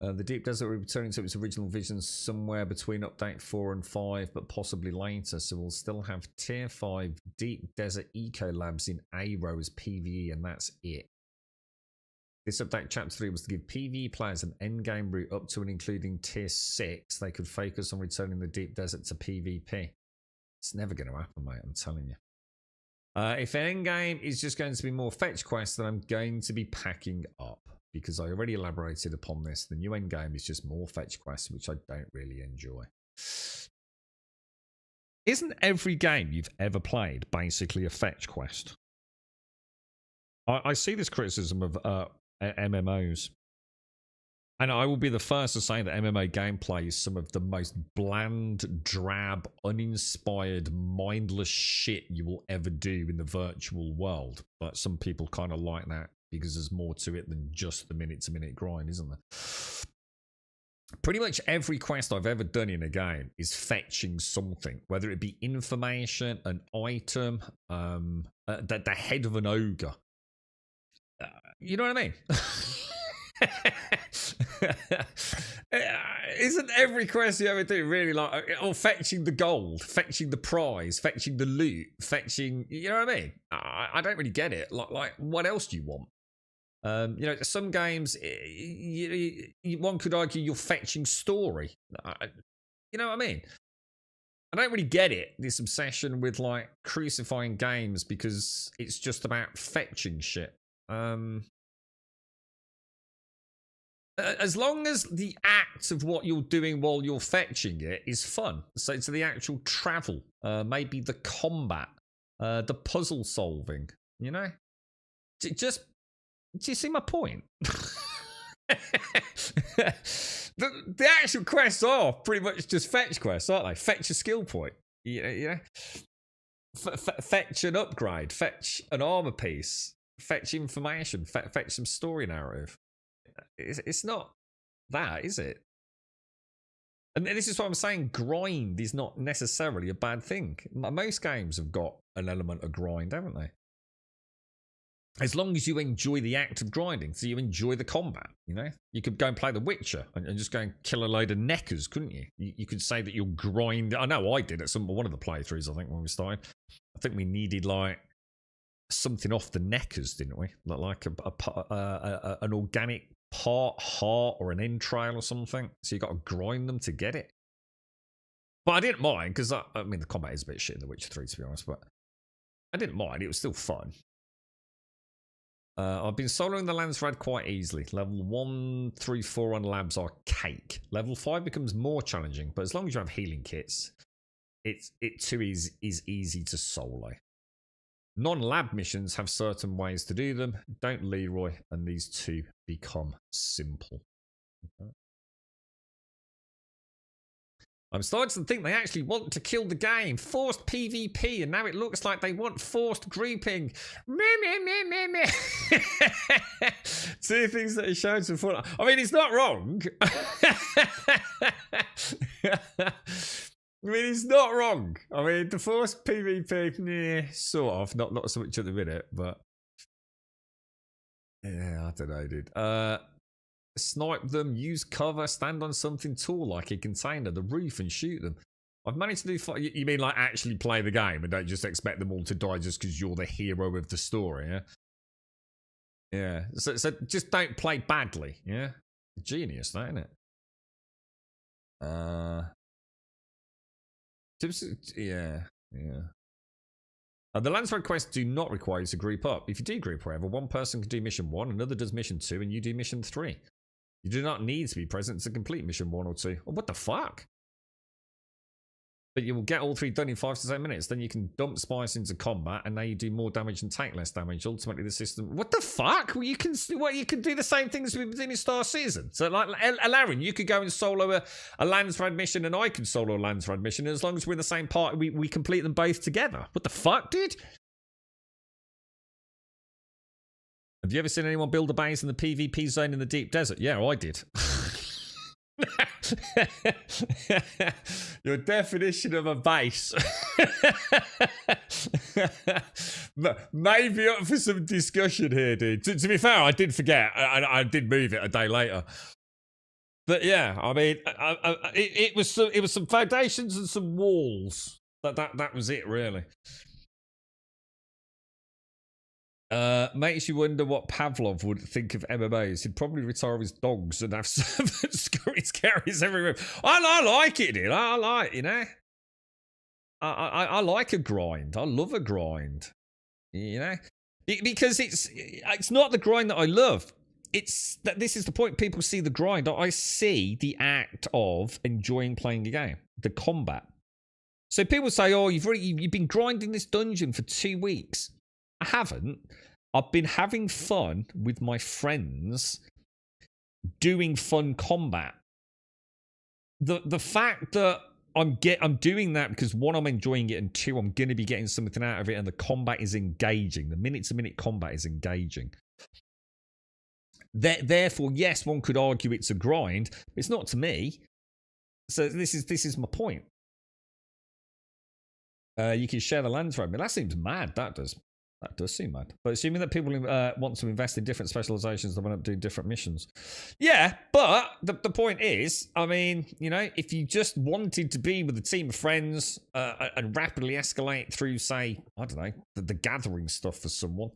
The Deep Desert will be returning to its original vision somewhere between Update 4 and 5, but possibly later, so we'll still have Tier 5 Deep Desert Eco Labs in A-Row as PvE, and that's it. This update, Chapter 3, was to give PvE players an endgame route up to and including Tier 6. They could focus on returning the Deep Desert to PvP. It's never going to happen, mate, I'm telling you. If an endgame is just going to be more fetch quests, then I'm going to be packing up. Because I already elaborated upon this, the new endgame is just more fetch quests, which I don't really enjoy. Isn't every game you've ever played basically a fetch quest? I see this criticism of MMOs. And I will be the first to say that MMA gameplay is some of the most bland, drab, uninspired, mindless shit you will ever do in the virtual world. But some people kind of like that because there's more to it than just the minute-to-minute grind, isn't there? Pretty much every quest I've ever done in a game is fetching something, whether it be information, an item, the head of an ogre. You know what I mean? Isn't every quest you ever do really like, oh, fetching the gold, fetching the prize, fetching the loot, fetching, you know what I mean? I don't really get it. Like what else do you want? You know, some games, one could argue you're fetching story. You know what I mean? I don't really get it, this obsession with like crucifying games because it's just about fetching shit. As long as the act of what you're doing while you're fetching it is fun. So it's the actual travel, maybe the combat, the puzzle solving, you know? Just, do you see my point? the actual quests are pretty much just fetch quests, aren't they? Fetch a skill point. You know? Fetch an upgrade, fetch an armor piece, fetch information, fetch some story narrative. It's not that, is it? And this is what I'm saying. Grind is not necessarily a bad thing. Most games have got an element of grind, haven't they? As long as you enjoy the act of grinding, so you enjoy the combat, you know? You could go and play The Witcher and just go and kill a load of neckers, couldn't you? You could say that you'll grind. I know I did at one of the playthroughs, I think, when we started. I think we needed, like, something off the neckers, didn't we? Like an organic part, heart, or an entrail or something. So you got to grind them to get it. But I didn't mind, because, I mean, the combat is a bit shit in The Witcher 3, to be honest, but I didn't mind. It was still fun. I've been soloing the Landsrad quite easily. Level 1 through 4 on labs are cake. Level 5 becomes more challenging, but as long as you have healing kits, it too is easy to solo. Non-lab missions have certain ways to do them. Don't Leroy, and these two become simple. Okay. I'm starting to think they actually want to kill the game. Forced PvP, and now it looks like they want forced grouping. Meh. Two things that are shown to fall. I mean, it's not wrong. I mean, it's not wrong. I mean, the forced PvP, sort of. Not so much at the minute, but yeah, I don't know, dude. Snipe them, use cover, stand on something tall like a container, the roof, and shoot them. I've managed to do. You mean like actually play the game and don't just expect them all to die just because you're the hero of the story? Yeah. Yeah. So just don't play badly. Yeah. Genius, that, isn't it? Yeah. The Landsrad quests do not require you to group up. If you do group, however, one person can do mission 1, another does mission 2, and you do mission 3. You do not need to be present to complete mission 1 or 2. Oh, what the fuck? But you will get all 3 done in 5 to 10 minutes. Then you can dump spice into combat, and now you do more damage and take less damage. Ultimately, the system. What the fuck? Well, you can do the same things we've been doing in Star Citizen. So, like, Alarin, you could go and solo a Landsrad mission, and I could solo a Landsrad mission. And as long as we're in the same party, we complete them both together. What the fuck, dude? Have you ever seen anyone build a base in the PvP zone in the deep desert? Yeah, I did. Your definition of a base maybe up for some discussion here, dude. To be fair, I did forget. I did move it a day later. But yeah, I mean, it was some foundations and some walls. That was it, really. Makes you wonder what Pavlov would think of MMOs. He'd probably retire his dogs and have servants scurry carries every room. I like it, dude. I like, you know. I like a grind. I love a grind. You know, because it's not the grind that I love. it's that this is the point. People see the grind. I see the act of enjoying playing a game, the combat. So people say, "Oh, you've been grinding this dungeon for 2 weeks." I haven't. I've been having fun with my friends, doing fun combat. The fact that I'm doing that because one, I'm enjoying it, and two, I'm going to be getting something out of it, and the combat is engaging. The minute-to-minute combat is engaging. Therefore, yes, one could argue it's a grind. But it's not to me. So this is my point. You can share the lands road. That seems mad. That does seem mad. But assuming that people want to invest in different specializations, they want to do different missions. Yeah, but the point is, I mean, you know, if you just wanted to be with a team of friends and rapidly escalate through, say, I don't know, the gathering stuff for someone,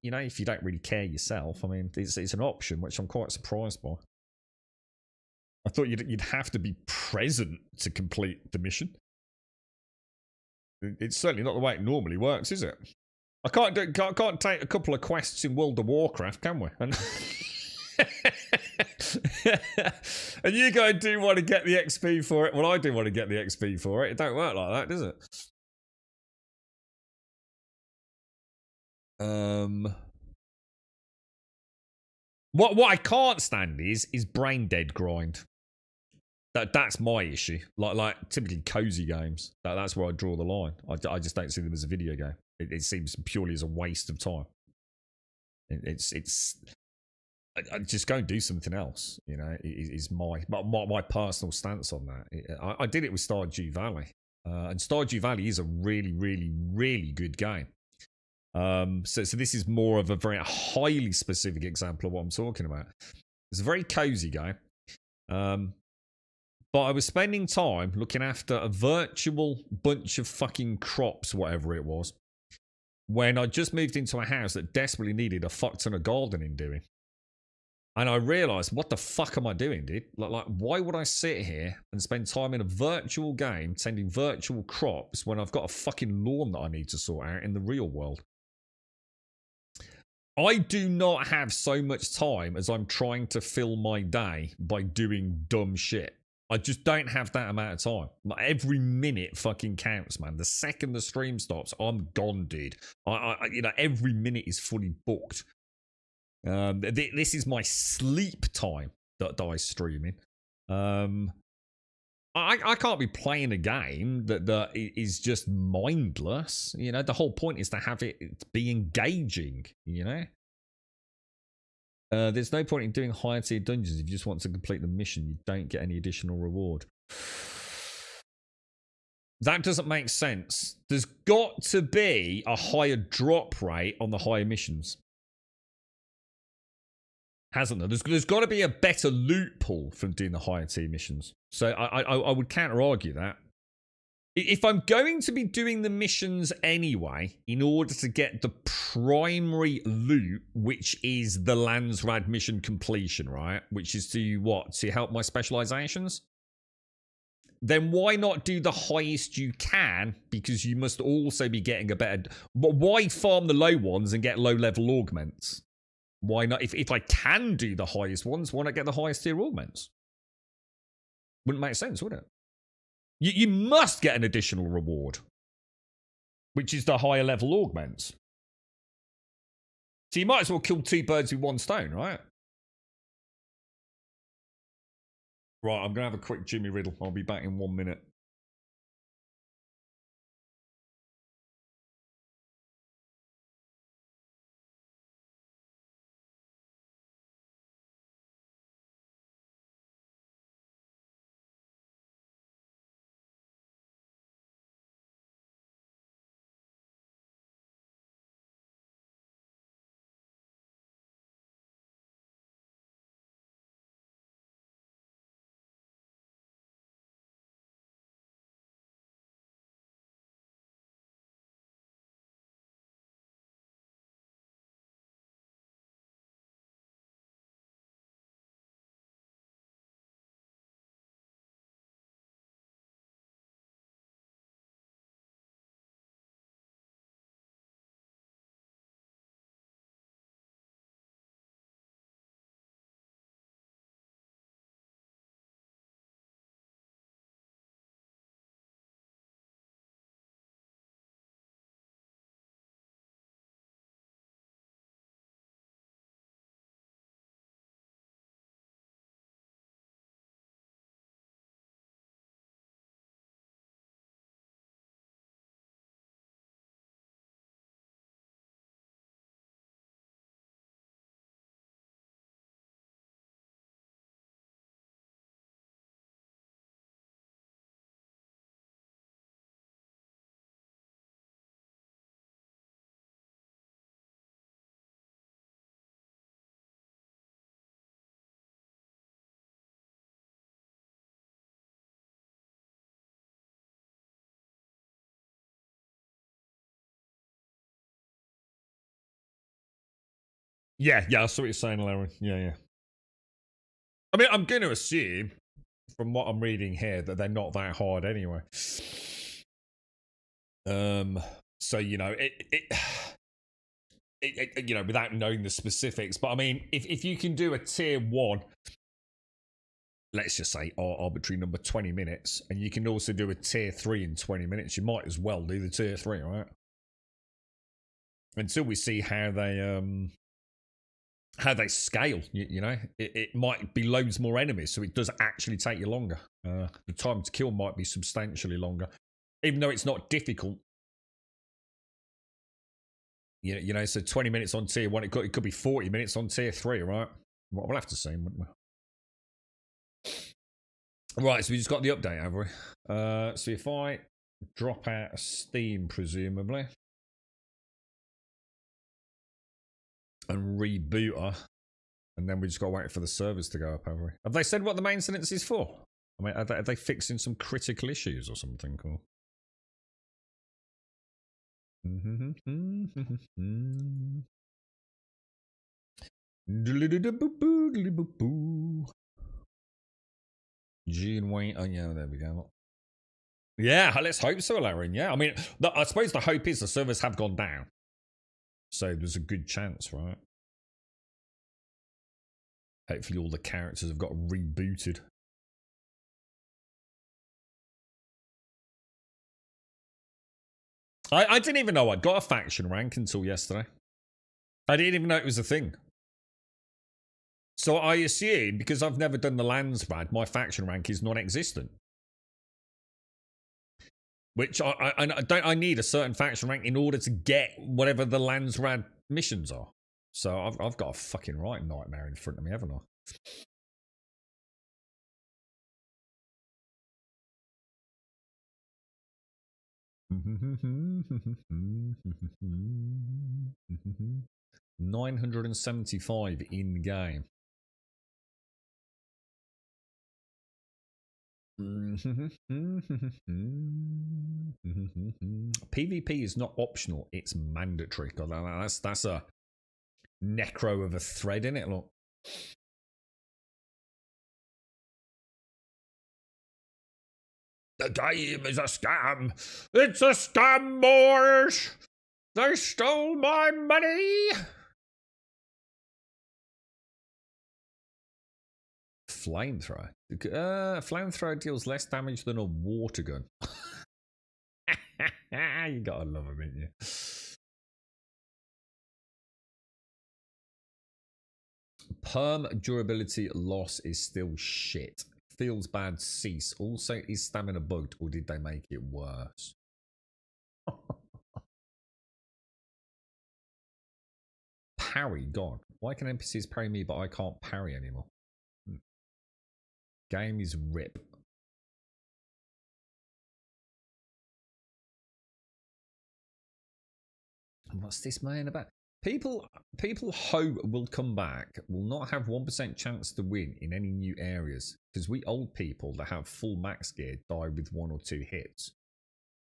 you know, if you don't really care yourself, I mean, it's an option, which I'm quite surprised by. I thought you'd have to be present to complete the mission. It's certainly not the way it normally works, is it? I can't take a couple of quests in World of Warcraft, can we? And you guys do want to get the XP for it. Well, I do want to get the XP for it. It don't work like that, does it? What I can't stand is brain dead grind. That's my issue. Like typically cozy games. That's where I draw the line. I just don't see them as a video game. It seems purely as a waste of time. I just go and do something else. You know, is my personal stance on that. I did it with Stardew Valley, and Stardew Valley is a really, really, really good game. So this is more of a very highly specific example of what I'm talking about. It's a very cozy game. But I was spending time looking after a virtual bunch of fucking crops, whatever it was, when I just moved into a house that desperately needed a fuck ton of gardening doing. And I realised, what the fuck am I doing, dude? Like, why would I sit here and spend time in a virtual game tending virtual crops when I've got a fucking lawn that I need to sort out in the real world? I do not have so much time as I'm trying to fill my day by doing dumb shit. I just don't have that amount of time. Like, every minute fucking counts, man. The second the stream stops, I'm gone, dude. You know, every minute is fully booked. This is my sleep time that I streaming. I can't be playing a game that is just mindless. You know, the whole point is to have it be engaging. You know. There's no point in doing higher tier dungeons if you just want to complete the mission. You don't get any additional reward. That doesn't make sense. There's got to be a higher drop rate on the higher missions. Hasn't there? There's got to be a better loot pool from doing the higher tier missions. So I would counter argue that. If I'm going to be doing the missions anyway, in order to get the primary loot, which is the Landsrad mission completion, right? Which is to what? To help my specializations? Then why not do the highest you can? Because you must also be getting a better... Why farm the low ones and get low level augments? Why not? If I can do the highest ones, why not get the highest tier augments? Wouldn't make sense, would it? You must get an additional reward, which is the higher level augments. So you might as well kill two birds with one stone, right? Right, I'm going to have a quick Jimmy Riddle. I'll be back in 1 minute. Yeah, I saw what you're saying, Larry. Yeah. I mean, I'm going to assume, from what I'm reading here, that they're not that hard anyway. So you know, you know, without knowing the specifics, but I mean, if you can do a tier 1, let's just say arbitrary number 20 minutes, and you can also do a tier 3 in 20 minutes, you might as well do the tier 3, right? Until we see how they scale, you know, it might be loads more enemies, so it does actually take you longer. The time to kill might be substantially longer, even though it's not difficult. You know, so 20 minutes on tier 1, it could be 40 minutes on tier 3, right? We'll have to see, wouldn't we? Right, so we just got the update, have we? So if I drop out of Steam, presumably, and reboot her, and then we just got to wait for the servers to go up, have we? Have they said what the maintenance is for? I mean, are they fixing some critical issues or something? Or... Gene Wayne. Oh, yeah, there we go. Yeah, let's hope so, Laren. Yeah, I mean, I suppose the hope is the servers have gone down. So there's a good chance, right? Hopefully all the characters have got rebooted. I didn't even know I'd got a faction rank until yesterday. I didn't even know it was a thing. So I assume, because I've never done the Landsrad, my faction rank is non-existent. Which I need a certain faction rank in order to get whatever the Landsrad missions are. So I've got a fucking right nightmare in front of me, haven't I? $975 in game. PvP is not optional; it's mandatory. God, that's a necro of a thread in it. Look. The game is a scam. It's a scam, boys. They stole my money. Flamethrower. Flamethrower deals less damage than a water gun. You gotta love them, ain't you? Perm durability loss is still shit. Feels bad, cease. Also, is stamina bugged, or did they make it worse? Parry gone. Why can NPCs parry me, but I can't parry anymore? Game is rip. What's this man about? People hope will come back will not have 1% chance to win in any new areas because we old people that have full max gear die with 1 or 2 hits.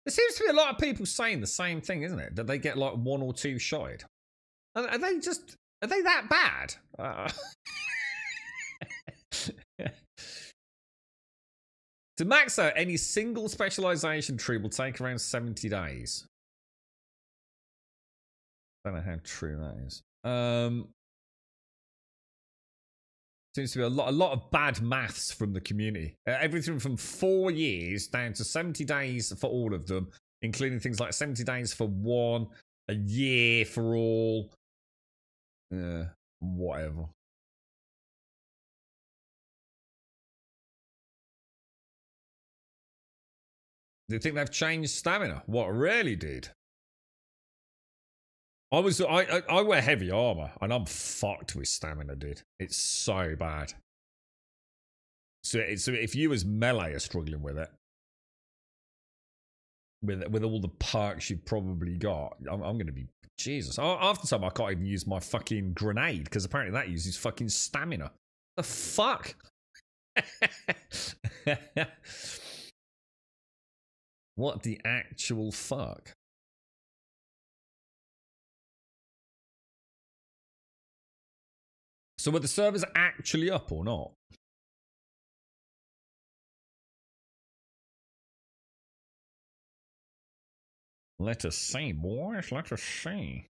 There seems to be a lot of people saying the same thing, isn't it? That they get like 1 or 2 shot. Are they that bad? To max out any single specialization tree will take around 70 days. I don't know how true that is. Seems to be a lot of bad maths from the community. Everything from 4 years down to 70 days for all of them, including things like 70 days for one, a year for all. Whatever. Do you think they've changed stamina? What really did? I wear heavy armor and I'm fucked with stamina, dude. It's so bad. So if you as melee are struggling with it, with all the perks you've probably got, I'm going to be Jesus. Half the time I can't even use my fucking grenade because apparently that uses fucking stamina. The fuck? What the actual fuck? So were the servers actually up or not? Let us see, boys. Let us see.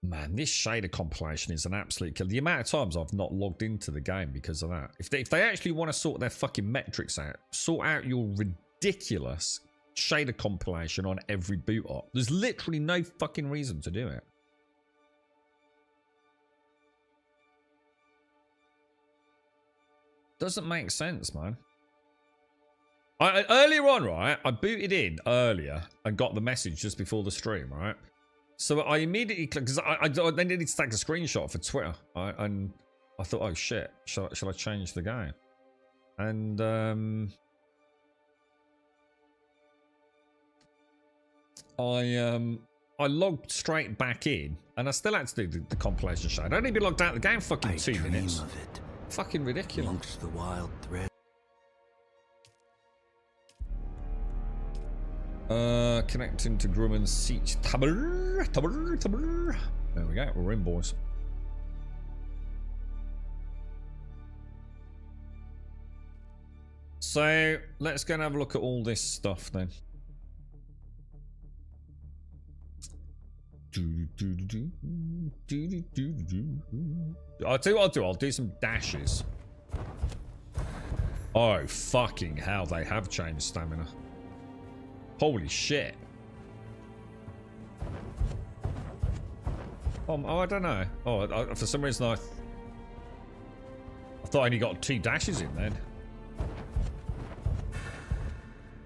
Man, this shader compilation is an absolute kill. The amount of times I've not logged into the game because of that. If they actually want to sort their fucking metrics out, sort out your ridiculous shader compilation on every boot up. There's literally no fucking reason to do it. Doesn't make sense, man. Earlier on, right, I booted in earlier and got the message just before the stream, right? So I immediately clicked, because I then needed to take a screenshot for Twitter, right? And I thought, oh shit, shall I change the game? And I logged straight back in, and I still had to do the compilation show. I'd only been logged out of the game fucking 2 minutes. Of it. Fucking ridiculous. Amongst the wild thread. Connecting to Grumman's Siege. Tabber. There we go. We're in, boys. So let's go and have a look at all this stuff then. I'll tell you what I'll do. I'll do some dashes. Oh, fucking hell. They have changed stamina. Holy shit. Oh, I don't know. Oh, for some reason I thought I only got 2 dashes in then.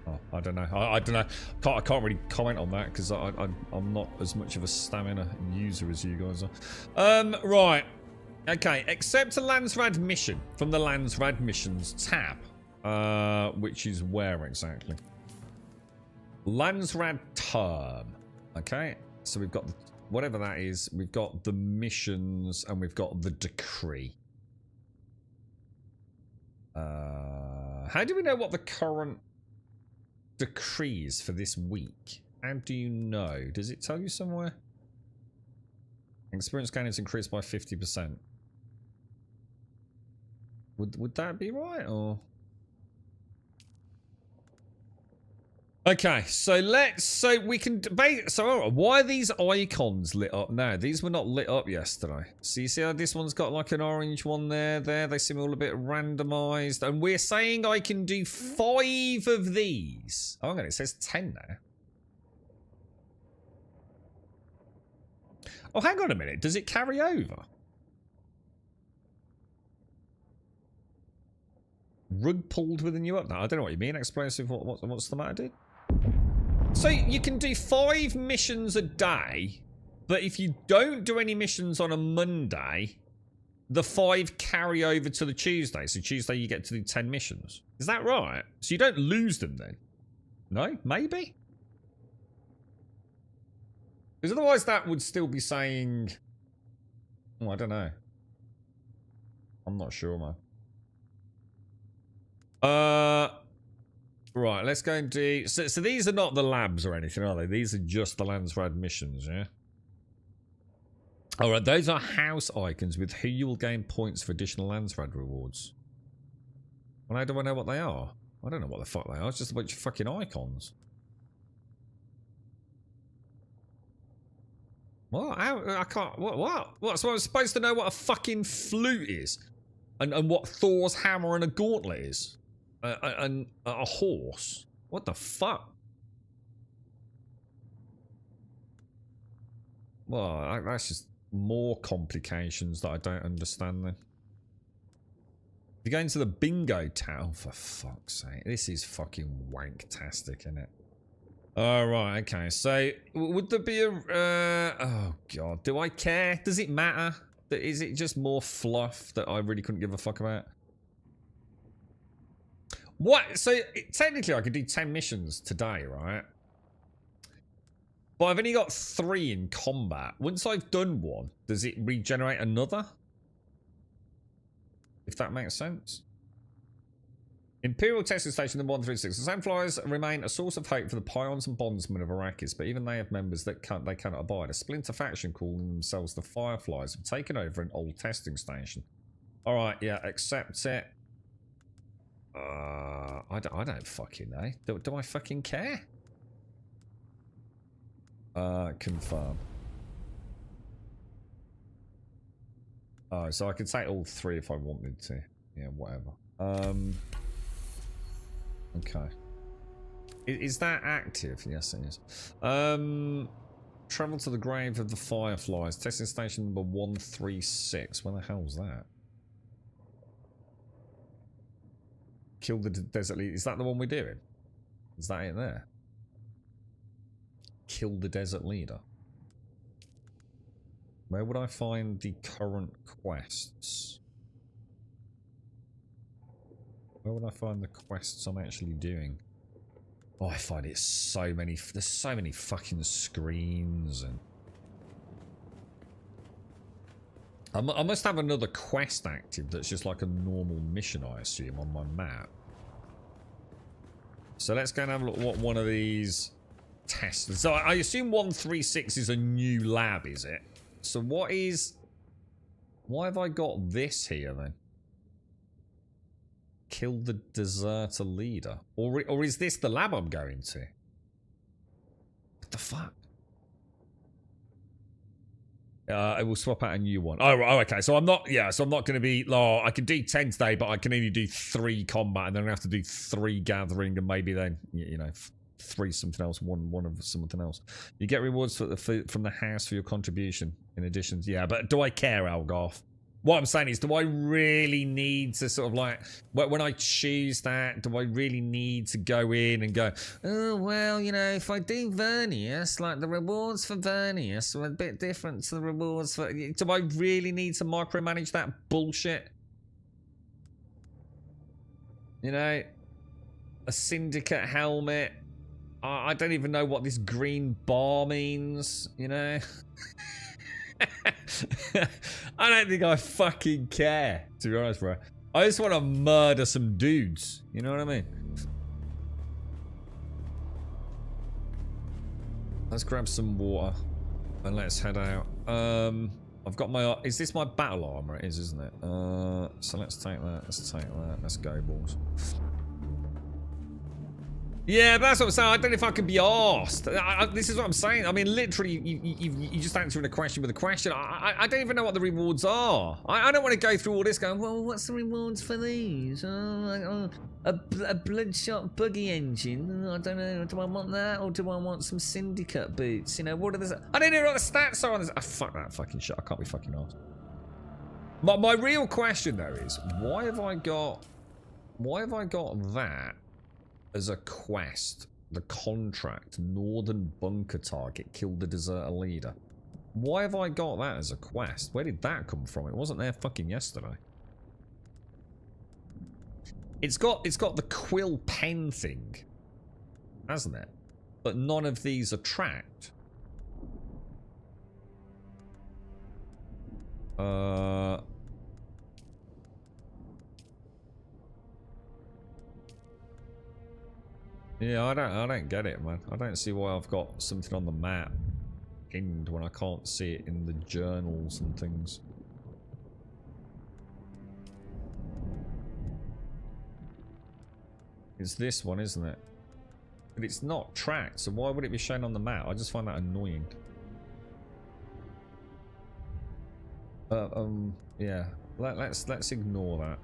Oh, I don't know. I don't know. I can't really comment on that because I'm not as much of a stamina user as you guys are. Right. Okay. Accept a Landsrad mission from the Landsrad missions tab. Which is where exactly? Landsrad term. Okay. So we've got whatever that is. We've got the missions and we've got the decree. How do we know what the current decree is for this week? How do you know? Does it tell you somewhere? Experience gain is increased by 50%. Would that be right or? Okay, so we can debate. So why are these icons lit up now? These were not lit up yesterday. So you see how this one's got like an orange one there. They seem all a bit randomized. And we're saying I can do 5 of these. Oh, it says 10 now. Oh, hang on a minute. Does it carry over? Rug pulled with a new up. No, I don't know what you mean. Explosive. What's the matter, dude? So you can do 5 missions a day, but if you don't do any missions on a Monday, the 5 carry over to the Tuesday. So Tuesday you get to do 10 missions. Is that right? So you don't lose them then? No? Maybe? Because otherwise that would still be saying... Oh, I don't know. I'm not sure, man. Right, let's go and do... So these are not the labs or anything, are they? These are just the Landsrad missions, yeah? Alright, those are house icons with who you will gain points for additional Landsrad rewards. Well, how do I know what they are? I don't know what the fuck they are. It's just a bunch of fucking icons. What? I can't... What? So I'm supposed to know what a fucking flute is? And what Thor's hammer and a gauntlet is? And a horse? What the fuck? Well, that's just more complications that I don't understand then. If you go into the bingo town, for fuck's sake, this is fucking wanktastic, isn't it? Alright, okay, so would there be a... oh god, do I care? Does it matter? Is it just more fluff that I really couldn't give a fuck about? What? So technically I could do 10 missions today, right? But I've only got 3 in combat. Once I've done one, does it regenerate another? If that makes sense. Imperial testing station number 136. The Sandflies remain a source of hope for the Pions and Bondsmen of Arrakis, but even they have members that they cannot abide. A splinter faction calling themselves the Fireflies have taken over an old testing station. Alright, yeah, accept it. I don't fucking know. Do I fucking care? Confirm. Oh, so I can take all 3 if I wanted to. Yeah, whatever. Okay. Is that active? Yes, it is. Travel to the grave of the Fireflies. Testing station number 136. Where the hell's that? Kill the desert leader. Is that the one we're doing? Is that it there? Kill the desert leader. Where would I find the current quests? Where would I find the quests I'm actually doing? Oh, I find it so many. There's so many fucking screens and. I must have another quest active that's just like a normal mission, I assume, on my map. So let's go and have a look at what one of these tests. So I assume 136 is a new lab, is it? So what is... Why have I got this here then? Kill the deserter leader. Or is this the lab I'm going to? What the fuck? I will swap out a new one. Oh, okay. So I'm not, so I'm not going to be, I can do 10 today, but I can only do 3 combat, and then I have to do 3 gathering, and maybe then, 3 something else, one of something else. You get rewards from the house for your contribution, in addition. Yeah, but do I care, Algarth? What I'm saying is, do I really need to sort of like, when I choose that, do I really need to go in and go, oh, well, if I do Vernius, like the rewards for Vernius are a bit different to the rewards for, do I really need to micromanage that bullshit? A syndicate helmet. I don't even know what this green bar means, I don't think I fucking care, to be honest, bro. I just want to murder some dudes. You know what I mean? Let's grab some water and let's head out. I've got my... Is this my battle armor? It is, isn't it? So let's take that. Let's take that. Let's go, balls. Yeah, but that's what I'm saying. I don't know if I can be arsed. This is what I'm saying. I mean, literally, you just answering a question with a question. I don't even know what the rewards are. I don't want to go through all this going, well, what's the rewards for these? A bloodshot buggy engine. I don't know. Do I want that, or do I want some syndicate boots? What are the... I don't know what the stats are on this. Fuck that fucking shit. I can't be fucking arsed. My real question, though, is why have I got that as a quest? The contract, Northern Bunker target, kill the deserter leader. Why have I got that as a quest? Where did that come from? It wasn't there fucking yesterday. It's got the quill pen thing, hasn't it? But none of these are tracked. Yeah, I don't get it, man. I don't see why I've got something on the map pinned when I can't see it in the journals and things. It's this one, isn't it? But it's not tracked, so why would it be shown on the map? I just find that annoying. Yeah. Let's ignore that.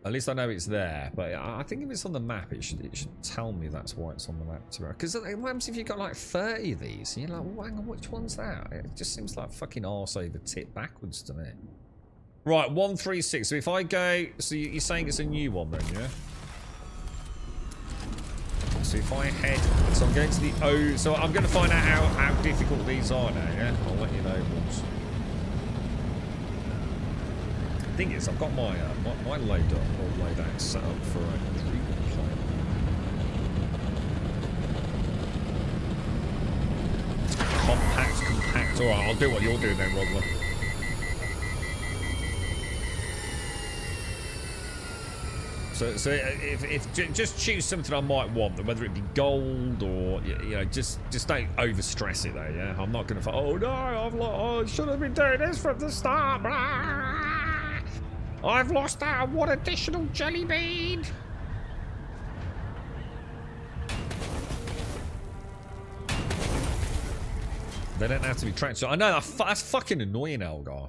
At least I know it's there, but I think if it's on the map, it should tell me that's why it's on the map. Because what happens if you've got like 30 of these? And you're like, well, hang on, which one's that? It just seems like fucking arse over tit backwards to me. Right, 136. So if I go, so you're saying it's a new one then, yeah? So if I head, so I'm going to the O. So I'm going to find out how difficult these are now, yeah? I'll let you know once. Thing is, I've got my loadout set up for a treatment plant. Compact. All right, I'll do what you're doing then, Rodler. So if just choose something I might want, whether it be gold or just don't over stress it though. Yeah, I'm not gonna. Oh no, I should have been doing this from the start. Blah. I've lost out. What additional jelly bean? They don't have to be tracked. So I know that's fucking annoying, Elgar.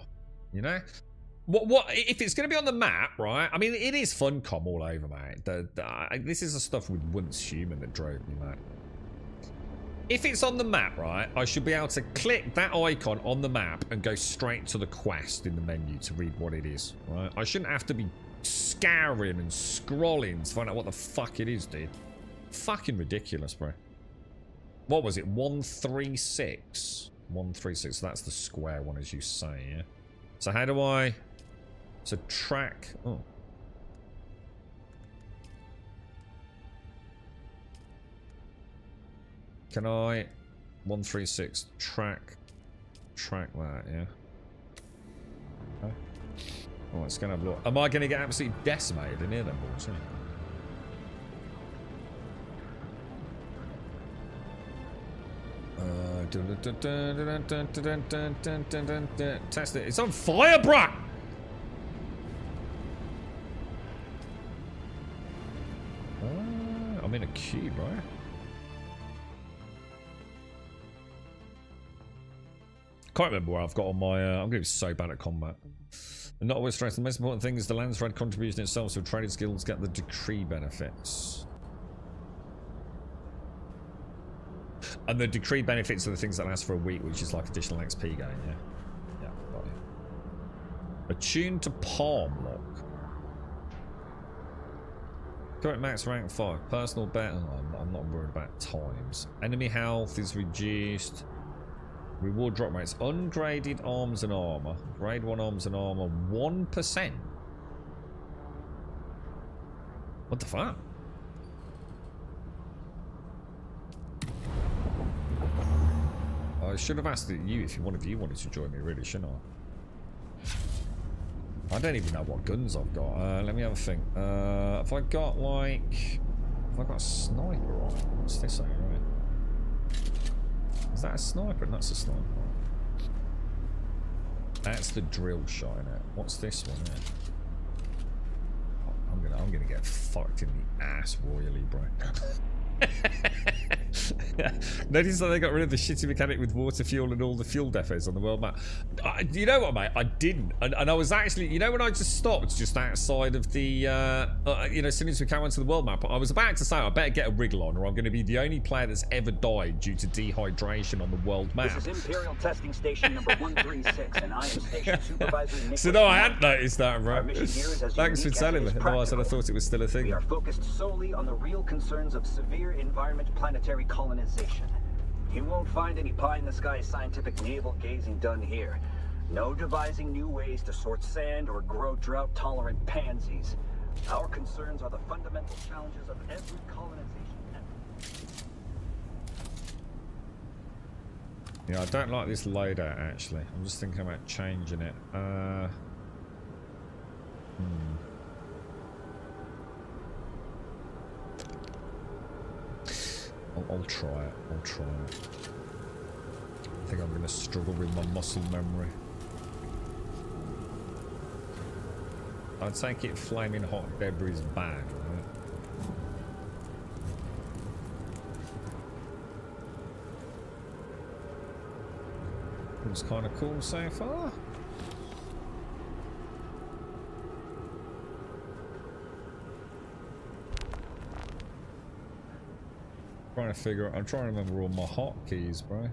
You know. What if it's going to be on the map, right? I mean, it is Funcom all over, mate. This is the stuff with Once Human that drove me, mate. If it's on the map, right, I should be able to click that icon on the map and go straight to the quest in the menu to read what it is, right? I shouldn't have to be scouring and scrolling to find out what the fuck it is, dude. Fucking ridiculous, bro. What was it? 136? 136, so that's the square one, as you say, yeah? So how do I... So track... Oh. Can I... 136, track that, yeah? Okay. Oh, it's going to have a look. Am I going to get absolutely decimated in here then, boys? Test it. It's on fire, bruh! I'm in a queue, right? Can't remember where I've got on my. I'm going to be so bad at combat. And not always stressed. The most important thing is the land's red contribution itself, so trading skills get the decree benefits. And the decree benefits are the things that last for a week, which is like additional XP gain, yeah? Yeah, got it. Attuned to palm lock. Current max rank 5. Personal bet. Oh, I'm not worried about times. Enemy health is reduced. Reward drop rates. Ungraded arms and armor. Grade 1 arms and armor. 1%. What the fuck? I should have asked you if one of you wanted to join me, really, shouldn't I? I don't even know what guns I've got. Let me have a think. Have I got like... Have I got a sniper on? What's this saying, right? Is that a sniper? That's a sniper. That's the drill shot, innit? What's this one here? I'm gonna get fucked in the ass royally, bro. Notice that they got rid of the shitty mechanic with water fuel and all the fuel depots on the world map. You know what, mate? I didn't, and I was actually, you know, when I just stopped just outside of the, you know, as soon as we came onto the world map, I was about to say I better get a wriggle on, or I'm going to be the only player that's ever died due to dehydration on the world map. This is Imperial Testing Station number 136, and I am Station Supervisor Nicholas. So no, I hadn't noticed that, bro. Thanks for unique telling me. Otherwise, I'd have thought it was still a thing. We are focused solely on the real concerns of severe environment planetary colonization. You won't find any pie-in-the-sky scientific navel-gazing done here. No devising new ways to sort sand or grow drought-tolerant pansies. Our concerns are the fundamental challenges of every colonization effort. Yeah, I don't like this loadout, actually. I'm just thinking about changing it. I'll try it. I'll try it. I think I'm going to struggle with my muscle memory. I'd take it flaming hot debris is bad, right? It was kind of cool so far. Trying to figure out, I'm trying to remember all my hotkeys, bro.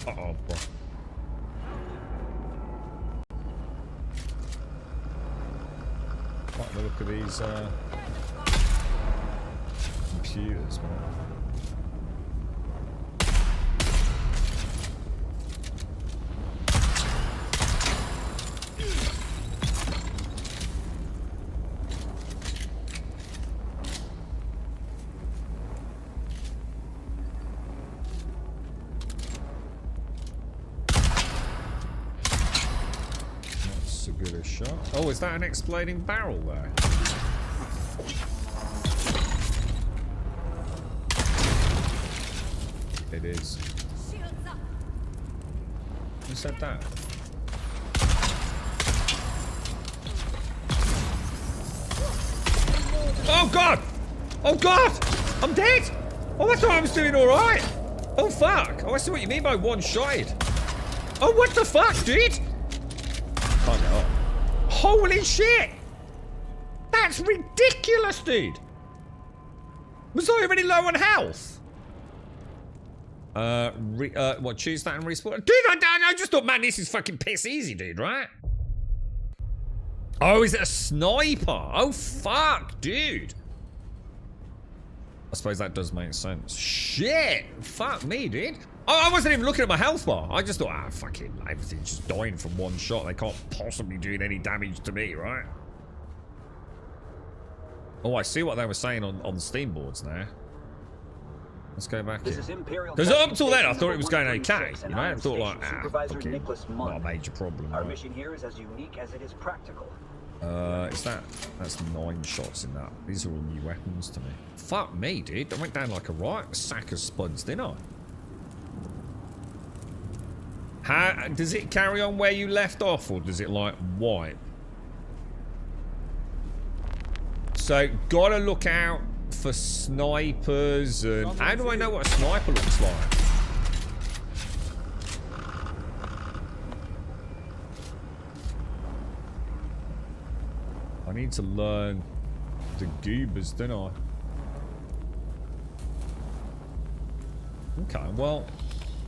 Uh-oh, bro. Like the look of these, computers, man. shot. Oh, is that an exploding barrel there? It is. Who said that? Oh god! Oh god! I'm dead! Oh, I thought I was doing alright! Oh fuck! Oh, I see what you mean by one-shotted. Oh, what the fuck, dude? Can't get up. Holy shit! That's ridiculous, dude! Was I already low on health? What, choose that and respawn? Dude, I just thought, man, this is fucking piss easy, dude, right? Oh, is it a sniper? Oh, fuck, dude. I suppose that does make sense. Shit! Fuck me, dude. Oh, I wasn't even looking at my health bar. I just thought, ah, fucking, everything's just dying from one shot. They can't possibly do any damage to me, right? Oh, I see what they were saying on the Steam boards now. Let's go back here. Because up until then, I thought it was going okay. You know, I thought like, fucking, not a major problem. Our mission here is as unique as it is practical. Is that's 9 shots in that. These are all new weapons to me. Fuck me, dude. I went down like a right sack of spuds, didn't I? How does it carry on where you left off, or does it like wipe? So gotta look out for snipers. And how do I know what a sniper looks like? I need to learn the goobers, don't I? Okay, well,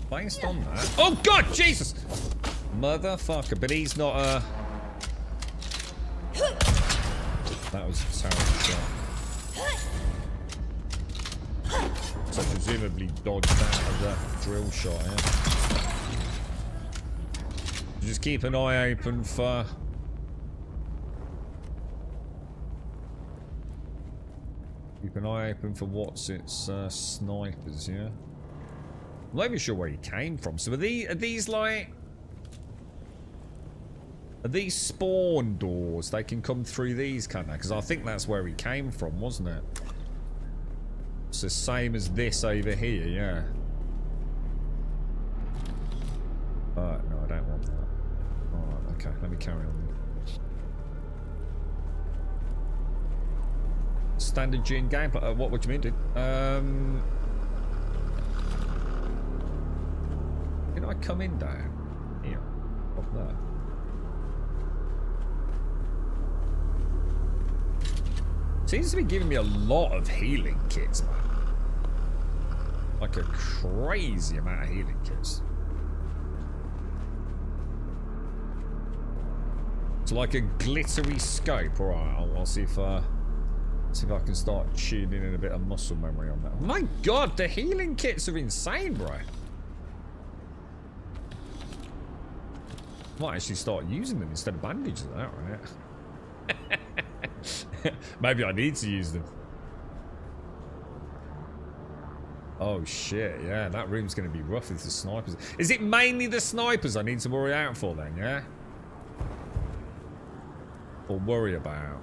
based on that. Oh god, Jesus! Motherfucker, but he's not a. That was a terrible shot. So presumably dodged out of that drill shot, yeah? Just keep an eye open for. Keep an eye open for what's its snipers, yeah? I'm not even sure where he came from. So are these like... Are these spawn doors? They can come through these, can't they? Because I think that's where he came from, wasn't it? It's the same as this over here, yeah. No, I don't want that. Alright, okay, let me carry on. Standard Dune gameplay. What do you mean, dude? Did I come in down here? Up there? Seems to be giving me a lot of healing kits, man. Like a crazy amount of healing kits. It's like a glittery scope. Alright, I'll see if I can start tuning in a bit of muscle memory on that. My god, the healing kits are insane, bro. Might actually start using them instead of bandages of that, right? Maybe I need to use them. Oh shit, yeah, that room's gonna be rough with the snipers. Is it mainly the snipers I need to worry out for then, yeah? Or worry about?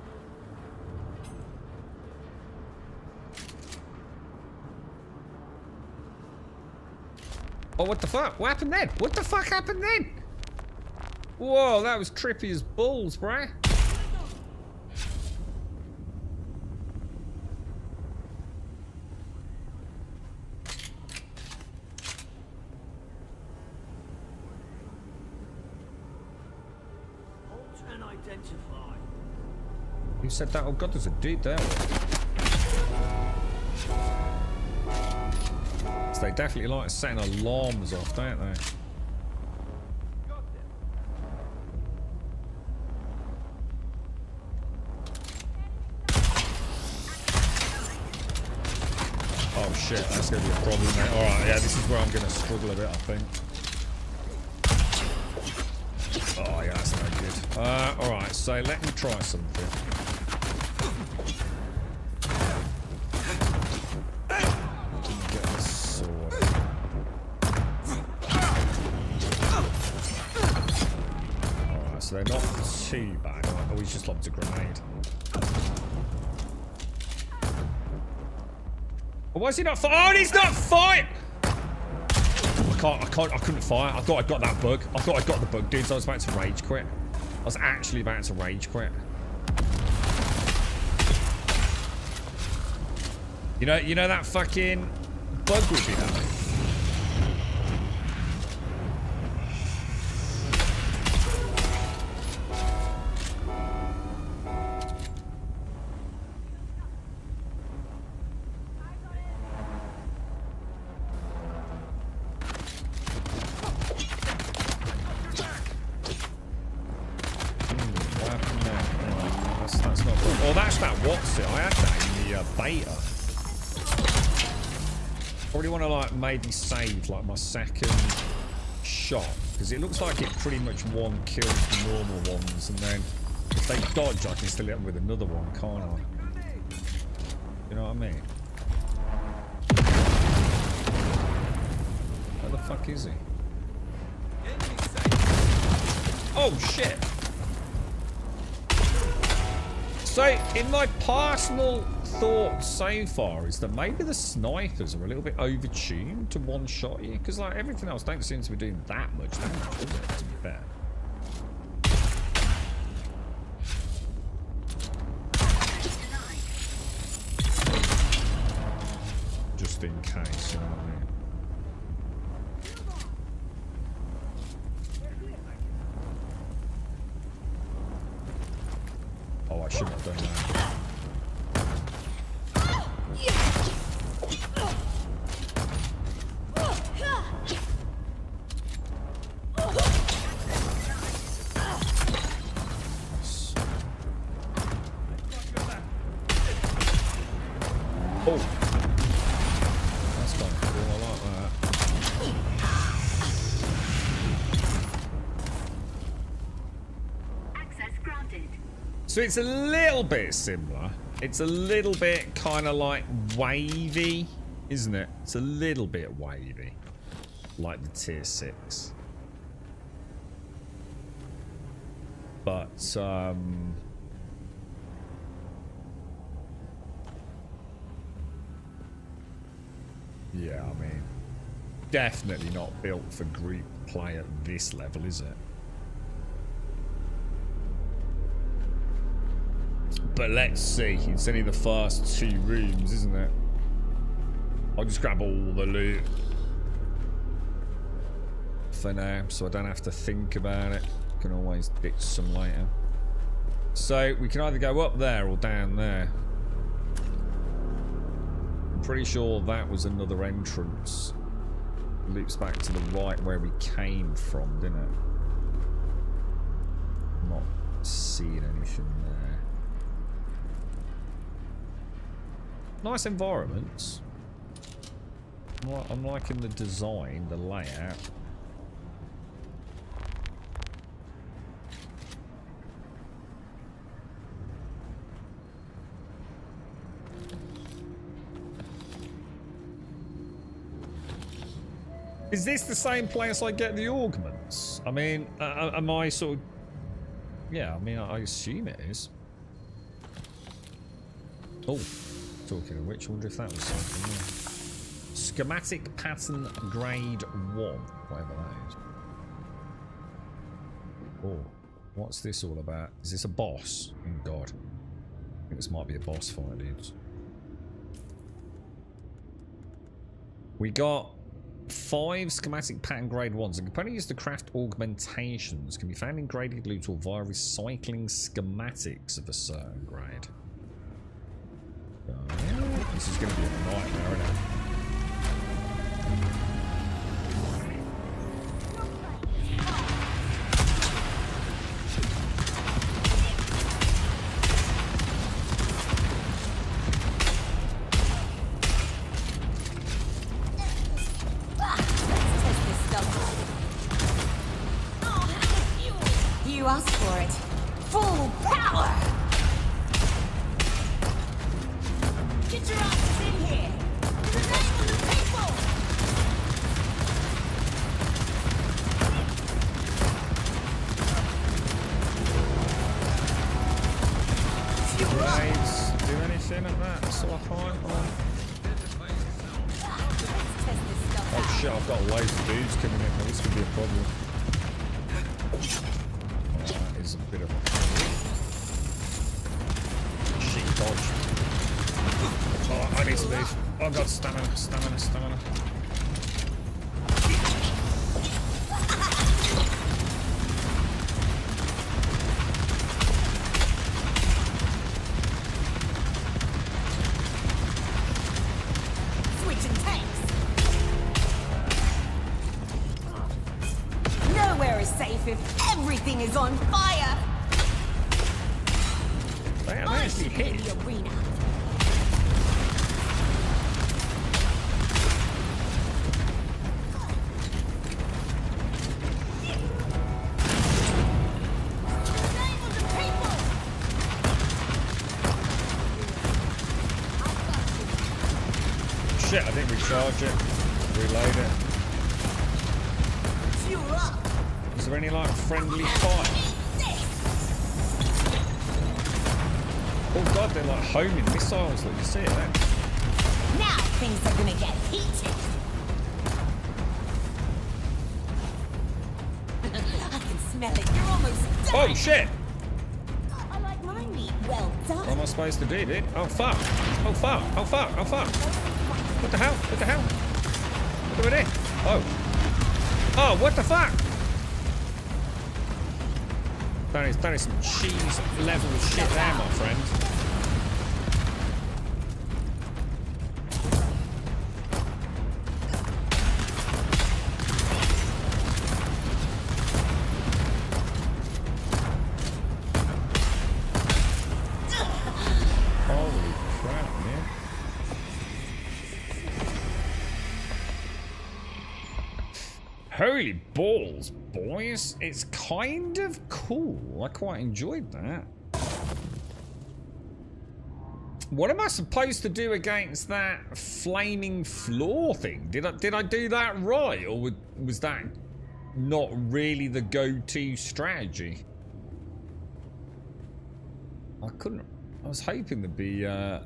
Oh, what the fuck? What happened then? What the fuck happened then? Whoa, that was trippy as balls, bruh. Who said that? Oh god, there's a dude there. So they definitely like setting alarms off, don't they? Oh shit, that's gonna be a problem, mate. Alright, yeah, this is where I'm gonna struggle a bit, I think. Oh yeah, that's no good. Alright, so let me try something. Get this sword. Alright, so they're not too bad. Oh, he's just lobbed a grenade. Oh, why is he not fighting? Oh, he's not fighting! I couldn't fire. I thought I got that bug. I thought I got the bug, dudes. I was about to rage quit. I was actually about to rage quit. You know that fucking bug would be having. That's not good. Oh, that's that what's it? I had that in the beta. Probably want to like maybe save like my second shot because it looks like it pretty much one kills the normal ones, and then if they dodge, I can still hit them with another one, can't I? You know what I mean? Where the fuck is he? Oh shit! So, in my personal thought so far is that maybe the snipers are a little bit overtuned to one-shot you, because like everything else don't seem to be doing that much damage, does it, to be fair? Just in case, you know what I mean? Oh, I shouldn't have done that. Oh, that's kind of cool. I like that. Access granted. So it's a little bit similar. It's a little bit kind of like wavy, isn't it? It's a little bit wavy, like the tier 6. But yeah, I mean, definitely not built for group play at this level, is it? But let's see. It's only the first 2 rooms, isn't it? I'll just grab all the loot for now, so I don't have to think about it. Can always ditch some later. So we can either go up there or down there. I'm pretty sure that was another entrance. Loops back to the right where we came from, didn't it? I'm not seeing anything there. Nice environments. I'm liking the design, the layout. Is this the same place I get the augments? I mean, am I sort of... Yeah, I mean, I assume it is. Oh, talking of which, I wonder if that was something. Yeah. Schematic pattern grade 1, whatever that is. Oh, what's this all about? Is this a boss? Oh god. I think this might be a boss fight, dudes. We got 5 schematic pattern grade 1s. The component used to craft augmentations can be found in graded loot or via recycling schematics of a certain grade. This is going to be a nightmare, isn't it? You asked for it. Full power! Get your asses in here! shit, I've got loads of dudes coming in. Now, this could be a problem. Oh, that is a bit of a... She dodged. Oh, I need to move. Oh god, stamina, stamina, stamina. Switching tanks. Nowhere is safe if everything is on fire. They I actually should be in hit. the arena. Shit, I didn't recharge it. Reload it. Fuel up. Is there any like friendly fire? Oh god, they're like homing missiles. Look, you see it there? Now things are gonna get heated. I can smell it. You're almost done. Oh shit! I like my meat well done. What am I supposed to do, dude? Oh fuck! Oh fuck! Oh fuck! Oh fuck! What the hell? What the hell? What do I do? Oh! Oh! What the fuck? That is some cheese level shit there, my friend. Holy crap, man. Holy balls, boys. It's kind of cool. I quite enjoyed that. What am I supposed to do against that flaming floor thing? Did I do that right? Or was that not really the go-to strategy? I was hoping there'd be I'm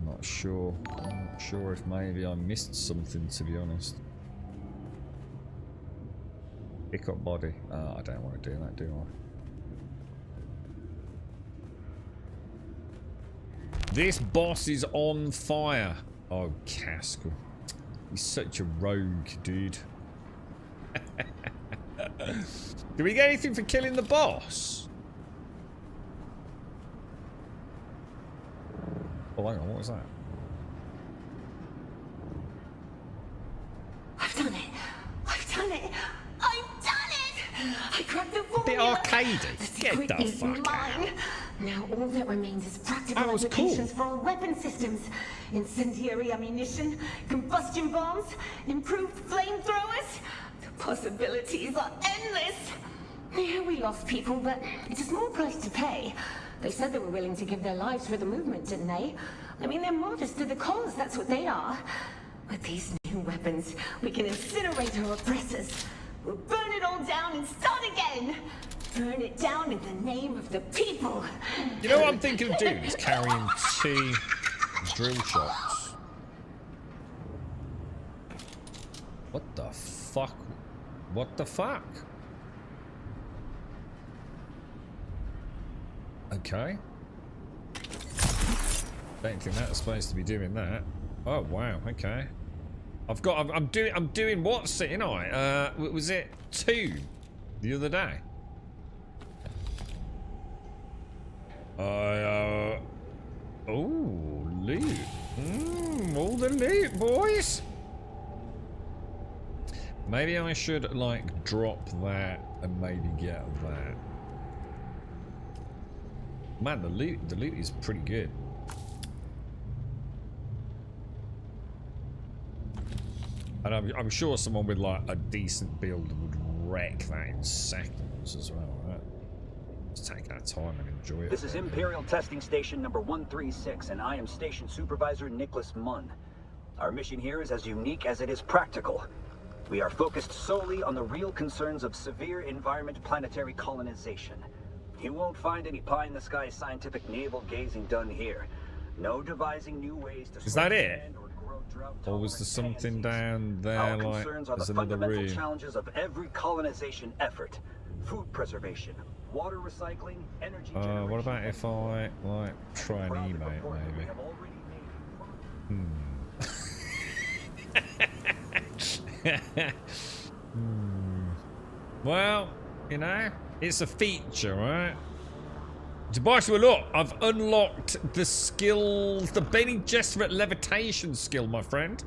not sure. I'm not sure if maybe I missed something, to be honest. Pick up body. I don't want to do that, do I? This boss is on fire. Oh, Caskell. He's such a rogue, dude. Do we get anything for killing the boss? Oh, hang on, what was that? I've done it. I've done it. I've done it. I cracked the formula. Bit arcadey. The Get secret the is fuck mine. Now all that remains is practical That was applications cool. for all weapon systems. Incendiary ammunition, combustion bombs, improved flamethrowers. The possibilities are endless. Yeah, we lost people, but it's a small price to pay. They said they were willing to give their lives for the movement, didn't they? I mean, they're martyrs to the cause, that's what they are. With these new weapons, we can incinerate our oppressors. We'll burn it all down and start again. Burn it down in the name of the people. You know what I'm thinking of doing is carrying 2 drill shots. What the fuck? What the fuck? Okay. Don't think that's supposed to be doing that. Oh wow, okay. I'm doing what's it, you know? Was it 2 the other day? Oh, loot. All the loot, boys. Maybe I should like drop that and maybe get that. Man, the loot is pretty good. And I'm sure someone with like a decent build would wreck that in seconds as well, right? Let's take our time and enjoy it. This is Imperial Testing Station number 136, and I am Station Supervisor Nicholas Munn. Our mission here is as unique as it is practical. We are focused solely on the real concerns of severe environment planetary colonization. You won't find any pie-in-the-sky scientific navel-gazing done here. No devising new ways to... Is that it? Or was there something down there, like, concerns are there's the another fundamental room? challenges of every colonization effort. Food preservation, water recycling, energy generation. What about if I, like, try and Proudly emote, report that we maybe? have already made Well, you know, it's a feature, right? Joshua, look, I've unlocked the skills, the Bene Gesserit levitation skill, my friend.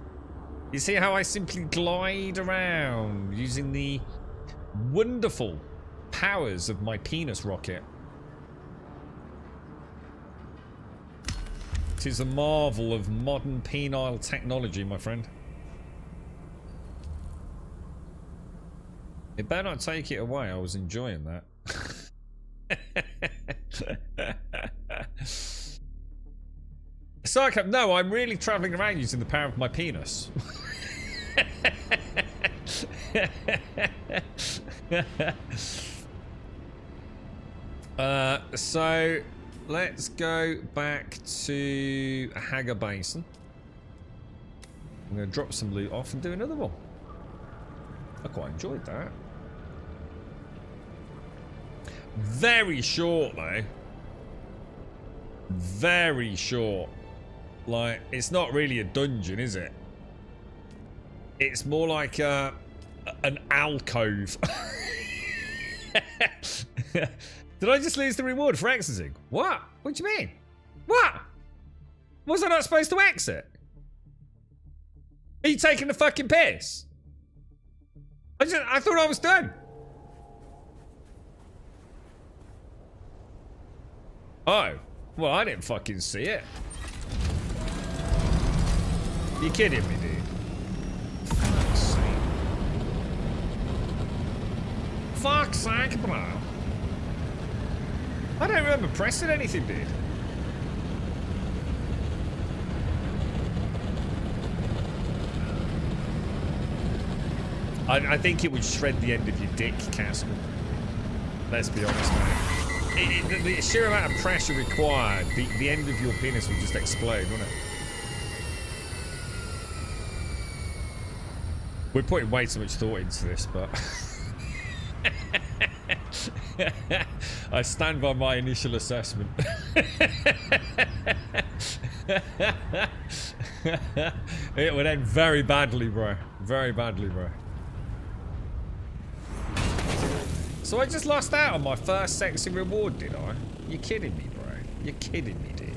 You see how I simply glide around using the wonderful powers of my penis rocket. It is a marvel of modern penile technology, my friend. It better not take it away. I was enjoying that. Sarkap, no, I'm really traveling around using the power of my penis. So let's go back to Hagar Basin. I'm going to drop some loot off and do another one. I quite enjoyed that. Very short though. Very short. Like, it's not really a dungeon, is it? It's more like an alcove. Did I just lose the reward for exiting? What? What do you mean? What? Was I not supposed to exit? Are you taking the fucking piss? I thought I was done. Oh. Well, I didn't fucking see it. You kidding me, dude? Fuck's sake. Fuck's sake, bro. I don't remember pressing anything, dude. I think it would shred the end of your dick, Castle. Let's be honest, man. The sheer amount of pressure required, the end of your penis would just explode, wouldn't it? We're putting way too much thought into this, but... I stand by my initial assessment. It would end very badly, bro. Very badly, bro. So I just lost out on my first sexy reward, did I? You're kidding me, bro. You're kidding me, dude.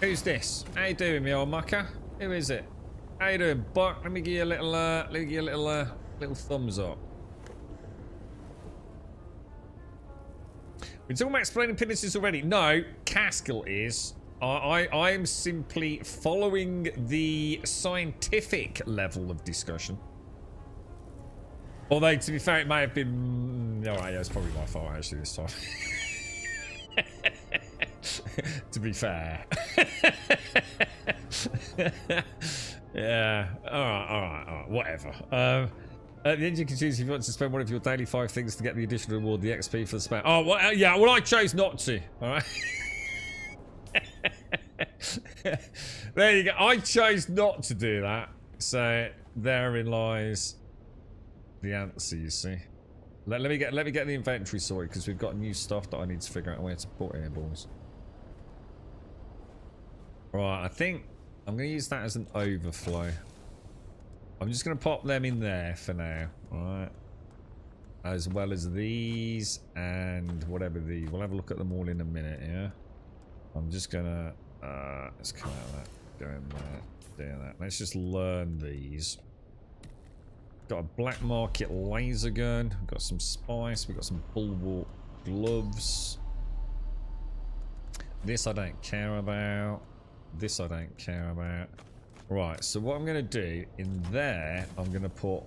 Who's this? How you doing, me old mucker? Who is it? How you doing, Buck? Let me give you a little, little thumbs up. We're talking about explaining penises already. No, Caskell is. I am simply following the scientific level of discussion. Although, to be fair, it may have been... Alright, yeah, it's probably my fault, actually, this time. To be fair. Yeah, alright, whatever. At the end, you can choose if you want to spend one of your daily 5 things to get the additional reward, the XP for the spam. Oh, well, yeah, well, I chose not to, alright? There you go. I chose not to do that. So, therein lies the answer, you see. Let me get the inventory sorted, because we've got new stuff that I need to figure out where to put here, boys. Right, I think I'm going to use that as an overflow. I'm just going to pop them in there for now, alright? As well as these and whatever these. We'll have a look at them all in a minute, yeah? I'm just going to... let's come out of that. Go in there. Do that. Let's just learn these. Got a black market laser gun. We've got some spice. We've got some bulwark gloves. This I don't care about. This I don't care about. Right, so what I'm going to do in there, I'm going to put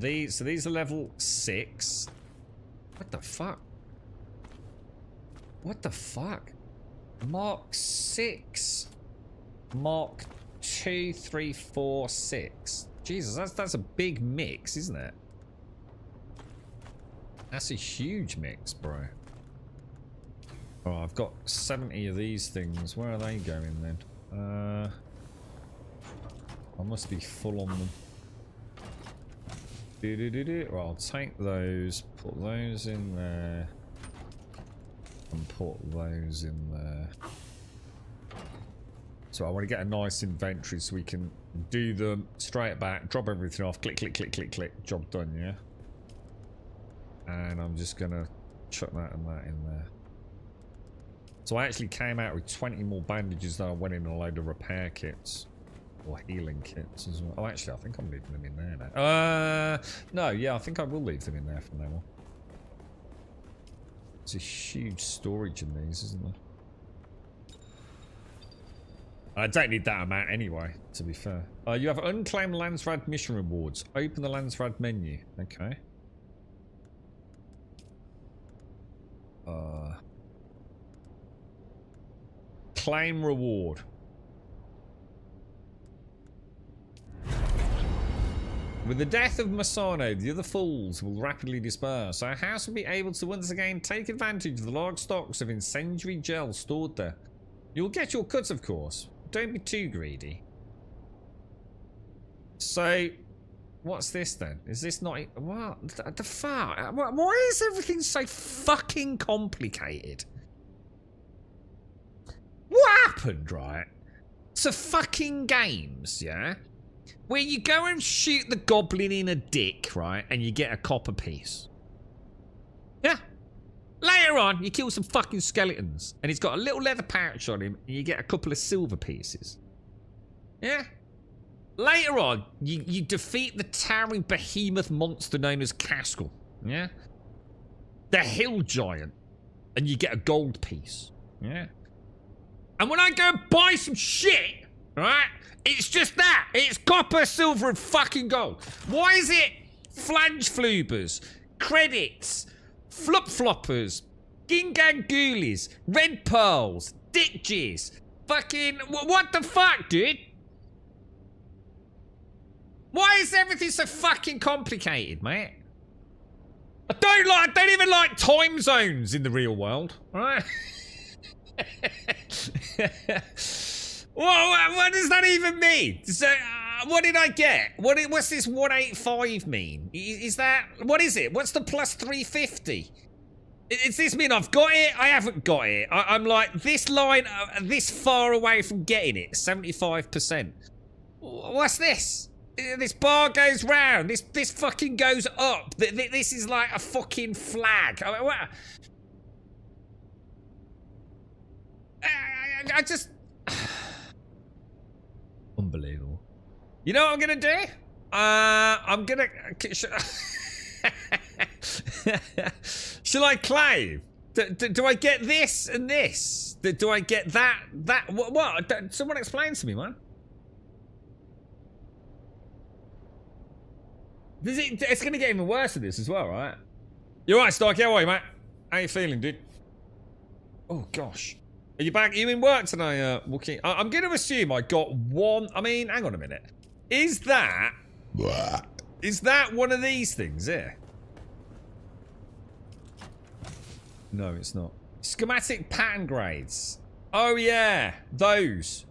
these. So these are level 6. What the fuck? What the fuck? Mark 6. Mark 2, 3, 4, 6. Jesus, that's a big mix, isn't it? That's a huge mix, bro. Oh, I've got 70 of these things. Where are they going then? I must be full on them. Well, I'll take those, put those in there, and put those in there. So I want to get a nice inventory so we can do them straight back, drop everything off, click, click, click, click, click, job done, yeah? And I'm just going to chuck that and that in there. So I actually came out with 20 more bandages than I went in a load of repair kits. Or healing kits as well. Oh, actually, I think I'm leaving them in there now. No, yeah, I think I will leave them in there from now on. There's a huge storage in these, isn't there? I don't need that amount anyway, to be fair. You have unclaimed Landsrad mission rewards. Open the Landsrad menu. Okay. Claim reward. With the death of Masano, the other fools will rapidly disperse. Our house will be able to once again take advantage of the large stocks of incendiary gel stored there. You'll get your cuts, of course. Don't be too greedy. So, what's this then? Is this not... What the fuck? Why is everything so fucking complicated? What happened, right? To fucking games, yeah? Where you go and shoot the goblin in a dick, right? And you get a copper piece. Yeah. Later on, you kill some fucking skeletons. And he's got a little leather pouch on him. And you get a couple of silver pieces. Yeah. Later on, you defeat the towering behemoth monster known as Caskel. Yeah. The hill giant. And you get a gold piece. Yeah. And when I go and buy some shit, right? It's just that. It's copper, silver, and fucking gold. Why is it flange flubers, credits, flop floppers, gingangoolies, red pearls, ditches, fucking... What the fuck, dude? Why is everything so fucking complicated, mate? I don't even like time zones in the real world, right? What does that even mean? So, what did I get? What's this 185 mean? Is that... What is it? What's the plus 350? Does this mean I've got it? I haven't got it. I'm like this line, this far away from getting it. 75%. What's this? This bar goes round. This fucking goes up. This is like a fucking flag. I just... Unbelievable. You know what I'm gonna do? I'm gonna... Shall I claim? Do I get this and this? Do I get that? What? Someone explain to me, man. It's gonna get even worse than this as well, right? You're right, Starkey. How are you, mate? How you feeling, dude? Oh, gosh. Are you back? Are you in work tonight, Wookie? I'm going to assume I got one... I mean, hang on a minute. Is that one of these things here? No, it's not. Schematic pattern grades. Oh, yeah. Those.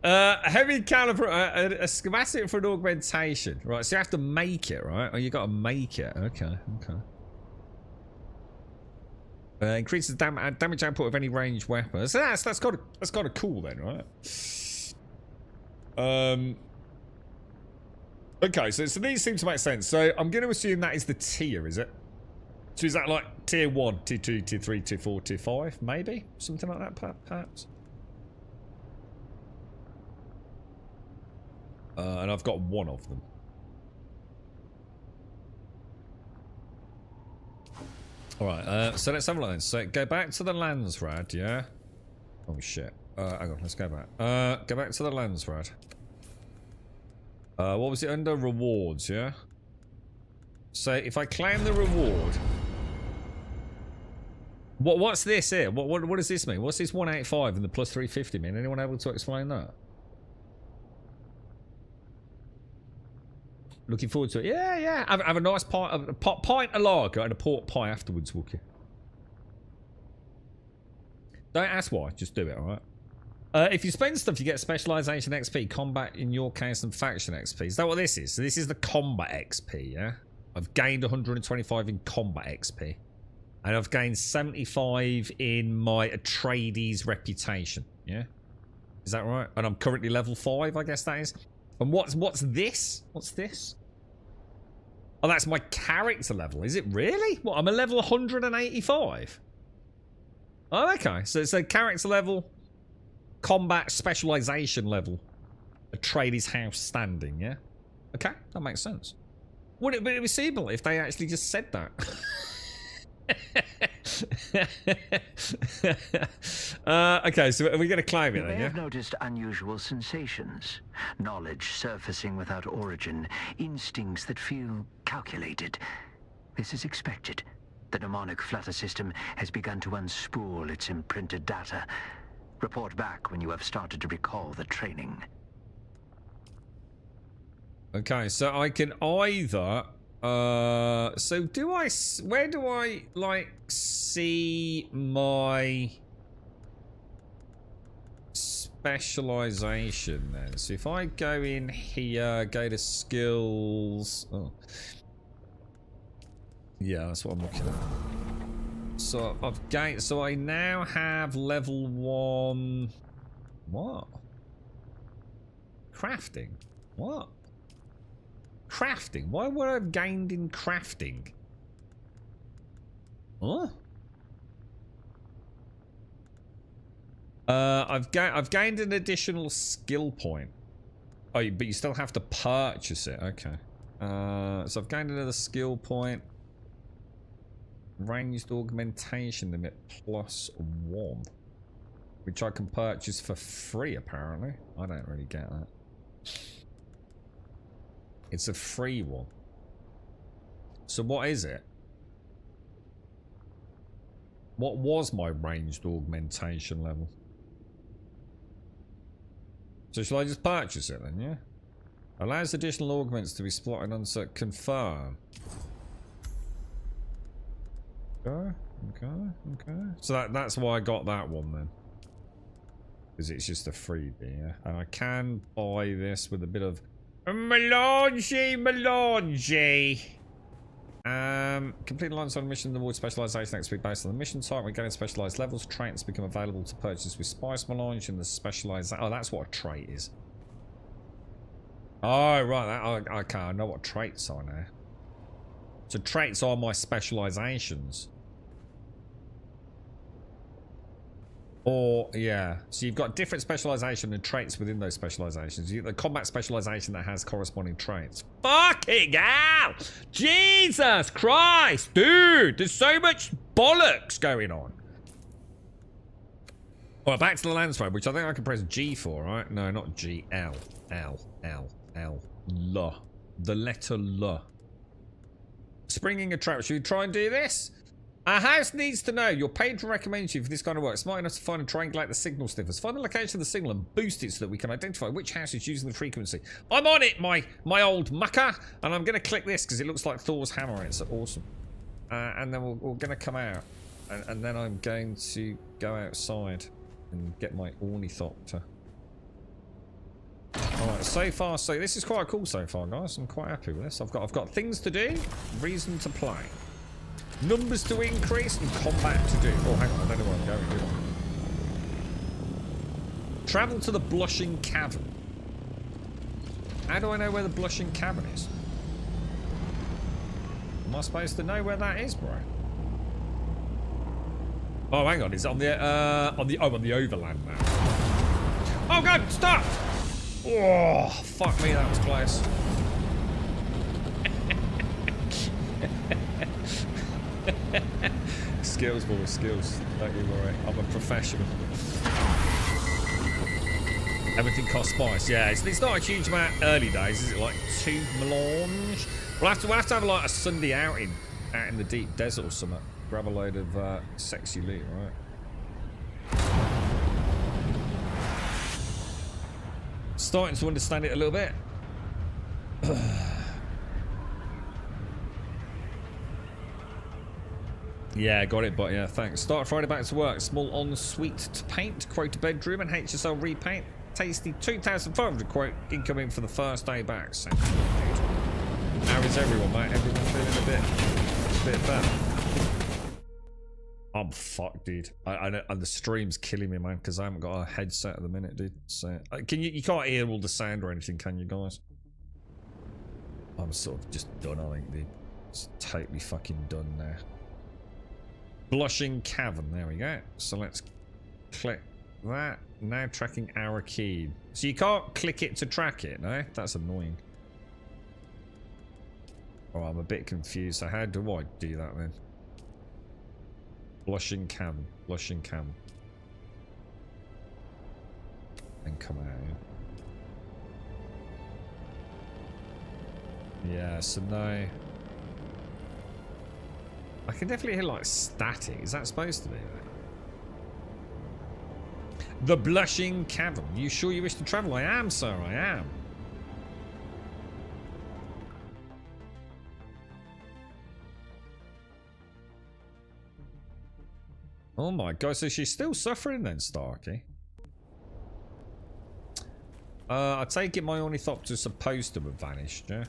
Heavy caliber... a schematic for an augmentation. Right, so you have to make it, right? Oh, you got to make it. Okay. Increases damage output of any ranged weapon. So that's kind of cool then, right? Okay, so these seem to make sense. So I'm going to assume that is the tier, is it? So is that like tier 1, tier 2, tier 3, tier 4, tier 5, maybe? Something like that, perhaps? And I've got one of them. Alright, so let's have a look then. So go back to the Landsrad, yeah? Oh shit. Hang on, let's go back. Go back to the Landsrad. What was it under? Rewards, yeah? So if I claim the reward... What's this here? What does this mean? What's this 185 and the plus 350 mean? Anyone able to explain that? Looking forward to it. Yeah. Have a nice pint of lager and a pork pie afterwards, Wookie. Don't ask why. Just do it, alright? If you spend stuff, you get specialization XP, combat in your case, and faction XP. Is that what this is? So this is the combat XP, yeah? I've gained 125 in combat XP. And I've gained 75 in my Atreides reputation, yeah? Is that right? And I'm currently level 5, I guess that is. And what's this? What's this? Oh, that's my character level. Is it really? What, I'm a level 185? Oh, okay. So it's a character level, combat specialization level, Atreides house standing, yeah? Okay, that makes sense. Would it be receivable if they actually just said that? Okay, so are we going to claim it You then, may yeah? have noticed unusual sensations, knowledge surfacing without origin, instincts that feel calculated. This is expected. The mnemonic flutter system has begun to unspool its imprinted data. Report back when you have started to recall the training. Okay, so I can either... so do I... Where do I, like, see my... specialization then? So if I go in here, go to skills... Oh. Yeah, that's what I'm looking at. So I've gained... So I now have level 1... What? Crafting? What? Crafting? Why would I have gained in crafting? Huh? I've gained an additional skill point. Oh, but you still have to purchase it. Okay. So I've gained another skill point. Ranged augmentation limit +1, which I can purchase for free. Apparently, I don't really get that. It's a free one. So what is it? What was my ranged augmentation level? So shall I just purchase it then, yeah? Allows additional augments to be spotted on set. Confirm. Okay. So that's why I got that one then. Because it's just a freebie, yeah? And I can buy this with a bit of... Melange. Complete alongside mission the avoid specialization next week based on the mission type. We're getting specialized levels. Traits become available to purchase with spice melange and the specialized. Oh, that's what a trait is. Oh, right. Okay, I know what traits are now. So traits are my specializations. Or, yeah. So you've got different specialization and traits within those specializations. You get the combat specialization that has corresponding traits. Fucking hell! Jesus Christ! Dude, there's so much bollocks going on. Alright, back to the landscape, which I think I can press G for, right? No, not G. L. L. The letter L. Springing a trap. Should we try and do this? Our house needs to know. Your patron recommends you for this kind of work. Smart enough to find and triangulate the signal sniffers. Find the location of the signal and boost it so that we can identify which house is using the frequency. I'm on it, my old mucker. And I'm going to click this because it looks like Thor's hammer. It's awesome. And then we're going to come out. And then I'm going to go outside and get my ornithopter. Alright, so far, so this is quite cool so far, guys. I'm quite happy with this. I've got things to do, reason to play. Numbers to increase and combat to do. Oh, hang on, I don't know where I'm going, do I? Travel to the Blushing Cavern. How do I know where the Blushing Cavern is? Am I supposed to know where that is, bro? Oh, hang on, it's on the overland now. Oh god, stop! Oh, fuck me, that was close. Skills, boys, skills. Don't you worry. I'm a professional. Everything costs spice. Yeah, it's not a huge amount early days, is it? Like 2 melange. We'll have to have like a Sunday outing out in the deep desert or something. Grab a load of sexy loot, right? Starting to understand it a little bit. Yeah, got it, but yeah, thanks. Start Friday back to work. Small ensuite to paint. Quote a bedroom and HSL repaint. Tasty 2,500 quote incoming for the first day back. So, how is everyone, mate? Everyone feeling a bit better? I'm fucked, dude. And the stream's killing me, man, because I haven't got a headset at the minute, dude. So, you can't hear all the sound or anything, can you, guys? I'm sort of just done, I think, dude. It's totally fucking done now. Blushing Cavern, there we go. So let's click that. Now tracking our key. So you can't click it to track it, no? That's annoying. Oh, I'm a bit confused. So how do I do that then? Blushing Cavern. Blushing Cavern. And come out here. Yeah, so now I can definitely hear like static. Is that supposed to be it? The Blushing Cavern. You sure you wish to travel? I am, sir. I am. Oh my god, so she's still suffering then, Starkey? I take it my ornithopter's supposed to have vanished, yeah?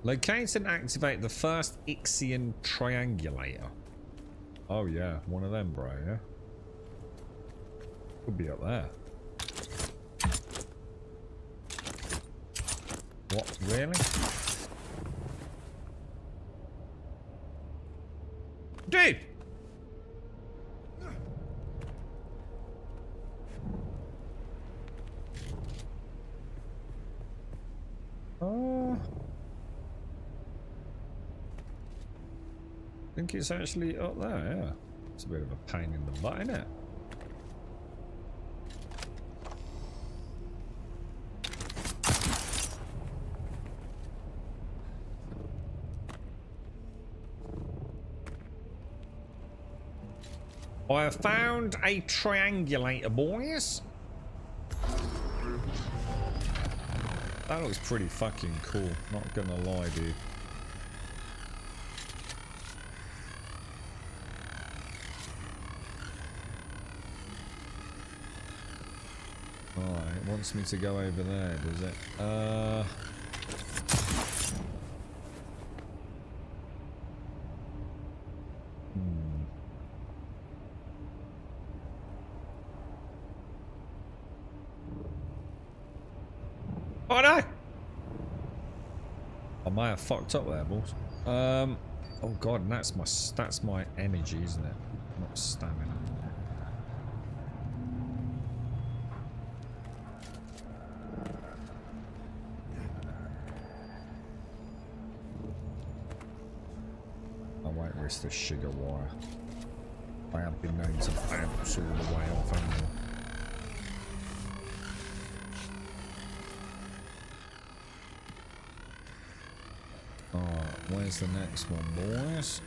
Locate and activate the first Ixion triangulator. Oh yeah, one of them, bro, yeah? Could be up there. What, really? Dude! I think it's actually up there, yeah. It's a bit of a pain in the butt, isn't it? I have found a triangulator, boys. That looks pretty fucking cool, not gonna lie, dude. Alright, it wants me to go over there, does it? Oh no! I might have fucked up there, boys. Oh god, and that's my energy, isn't it? Not stamina. I won't risk the sugar wire. I have been known to bounce all the way off, haven't I? Where's the next one, boys?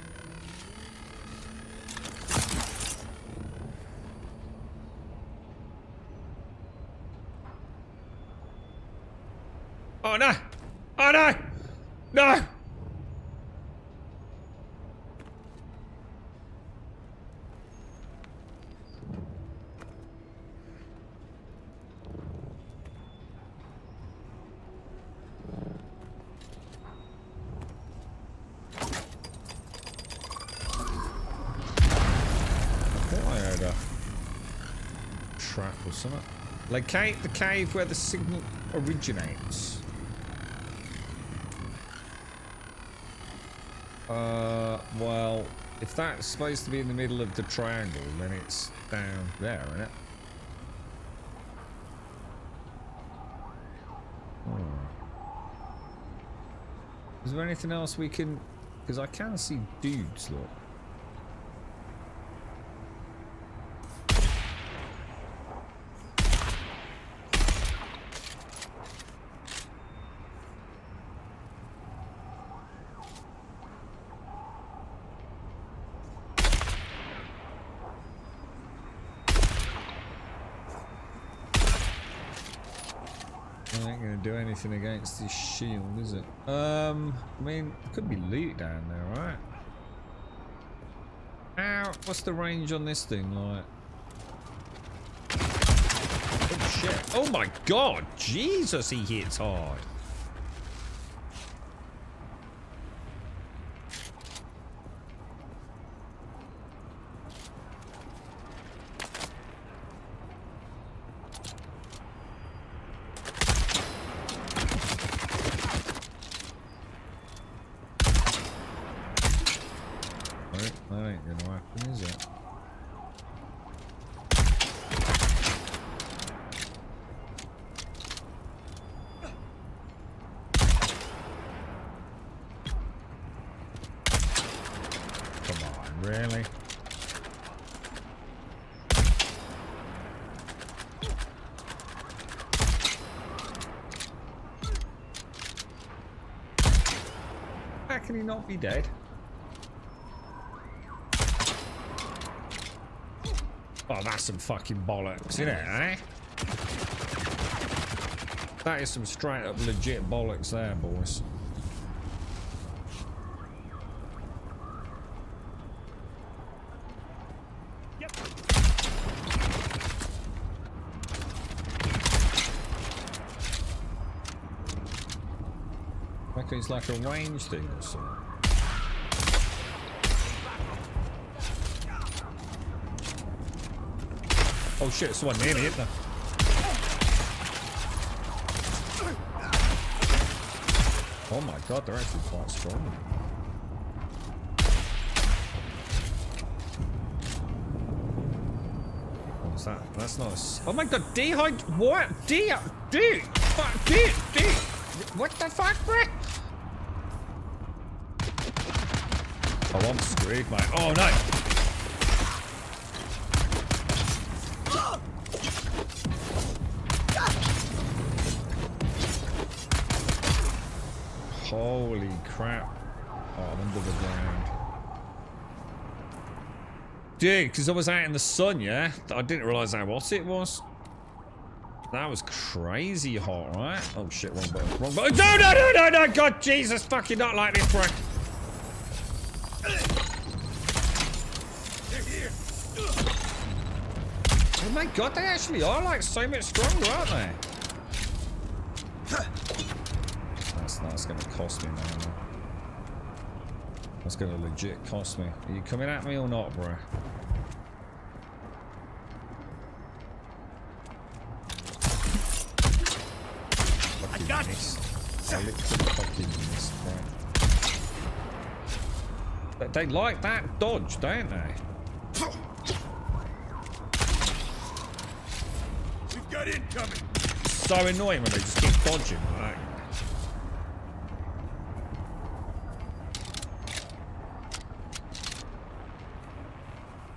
Oh no! Oh no! No! Or something. Locate the cave where the signal originates. Well, if that's supposed to be in the middle of the triangle, then it's down there, isn't it? Is there anything else we can... Because I can see dudes, look. ain't gonna do anything against this shield, is it? I mean, there could be loot down there, right? Ow, what's the range on this thing like? Oh shit. Oh my god! Jesus, he hits hard. That ain't gonna happen, is it? Come on, really? How can he not be dead? Oh, that's some fucking bollocks, isn't it, eh? That is some straight up legit bollocks there, boys. Yep. Like it's like a range thing or something. Oh shit, someone near me, isn't there? Oh my god, they're actually quite strong. What's that? That's not a... Oh my god, what? Fuck, D. What the fuck, bro? Oh, I'm screwed, mate. Oh no. Holy crap. Oh, I'm under the ground. Dude, because I was out in the sun, yeah? I didn't realise how hot it was. That was crazy hot, right? Oh shit, wrong button. Wrong button. No! God, Jesus, fucking not like this, bro. Oh my god, they actually are like so much stronger, aren't they? That's gonna cost me, man. That's gonna legit cost me. Are you coming at me or not, bro? I got missed. I literally fucking missed, bro. They like that dodge, don't they? We've got incoming. So annoying when they just keep dodging, right?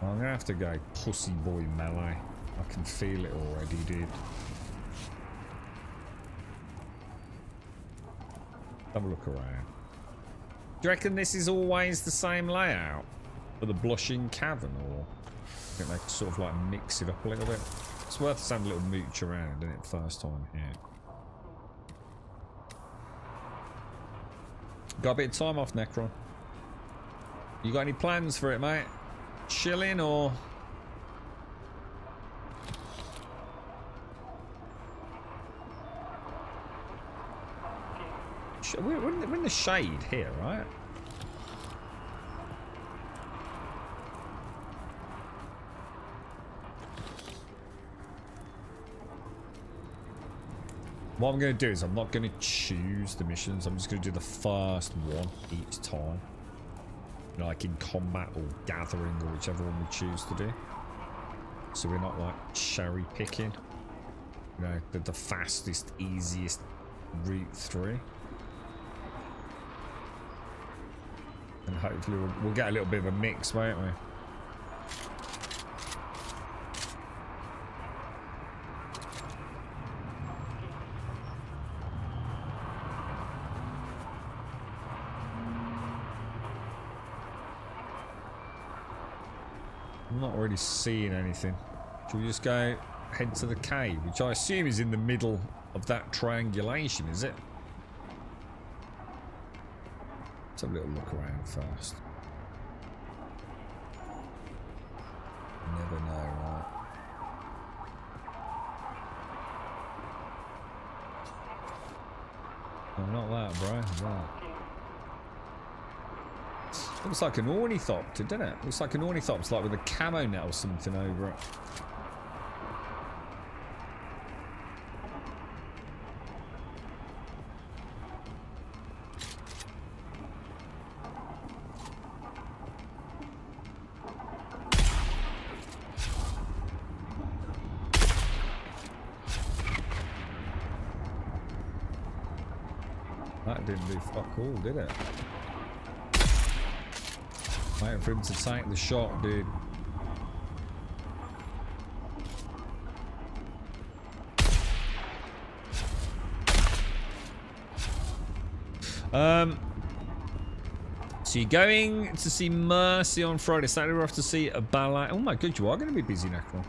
I'm gonna have to go pussy boy melee. I can feel it already, dude. Have a look around. Do you reckon this is always the same layout for the blushing cavern, or I think they sort of like mix it up a little bit? It's worth us having a little mooch around, isn't it? First time here. Got a bit of time off, Necron. You got any plans for it, mate? Chilling or? We're in the shade here, right? What I'm going to do is I'm not going to choose the missions. I'm just going to do the first one each time. Like in combat or gathering or whichever one we choose to do. So we're not like cherry picking. You know, the fastest, easiest route through. And hopefully we'll get a little bit of a mix, won't we? I'm not really seeing anything. Should we just go head to the cave, which I assume is in the middle of that triangulation, is it? Let's have a little look around first. Never know, right? Oh, not that, bro. That. Looks like an ornithopter, doesn't it? Looks like an ornithopter, like with a camo net or something over it. That didn't do fuck all, did it? Waiting for him to take the shot, dude. So you're going to see Mercy on Friday. Saturday we're off to see a ballet. Oh my god, you are going to be busy, Necron.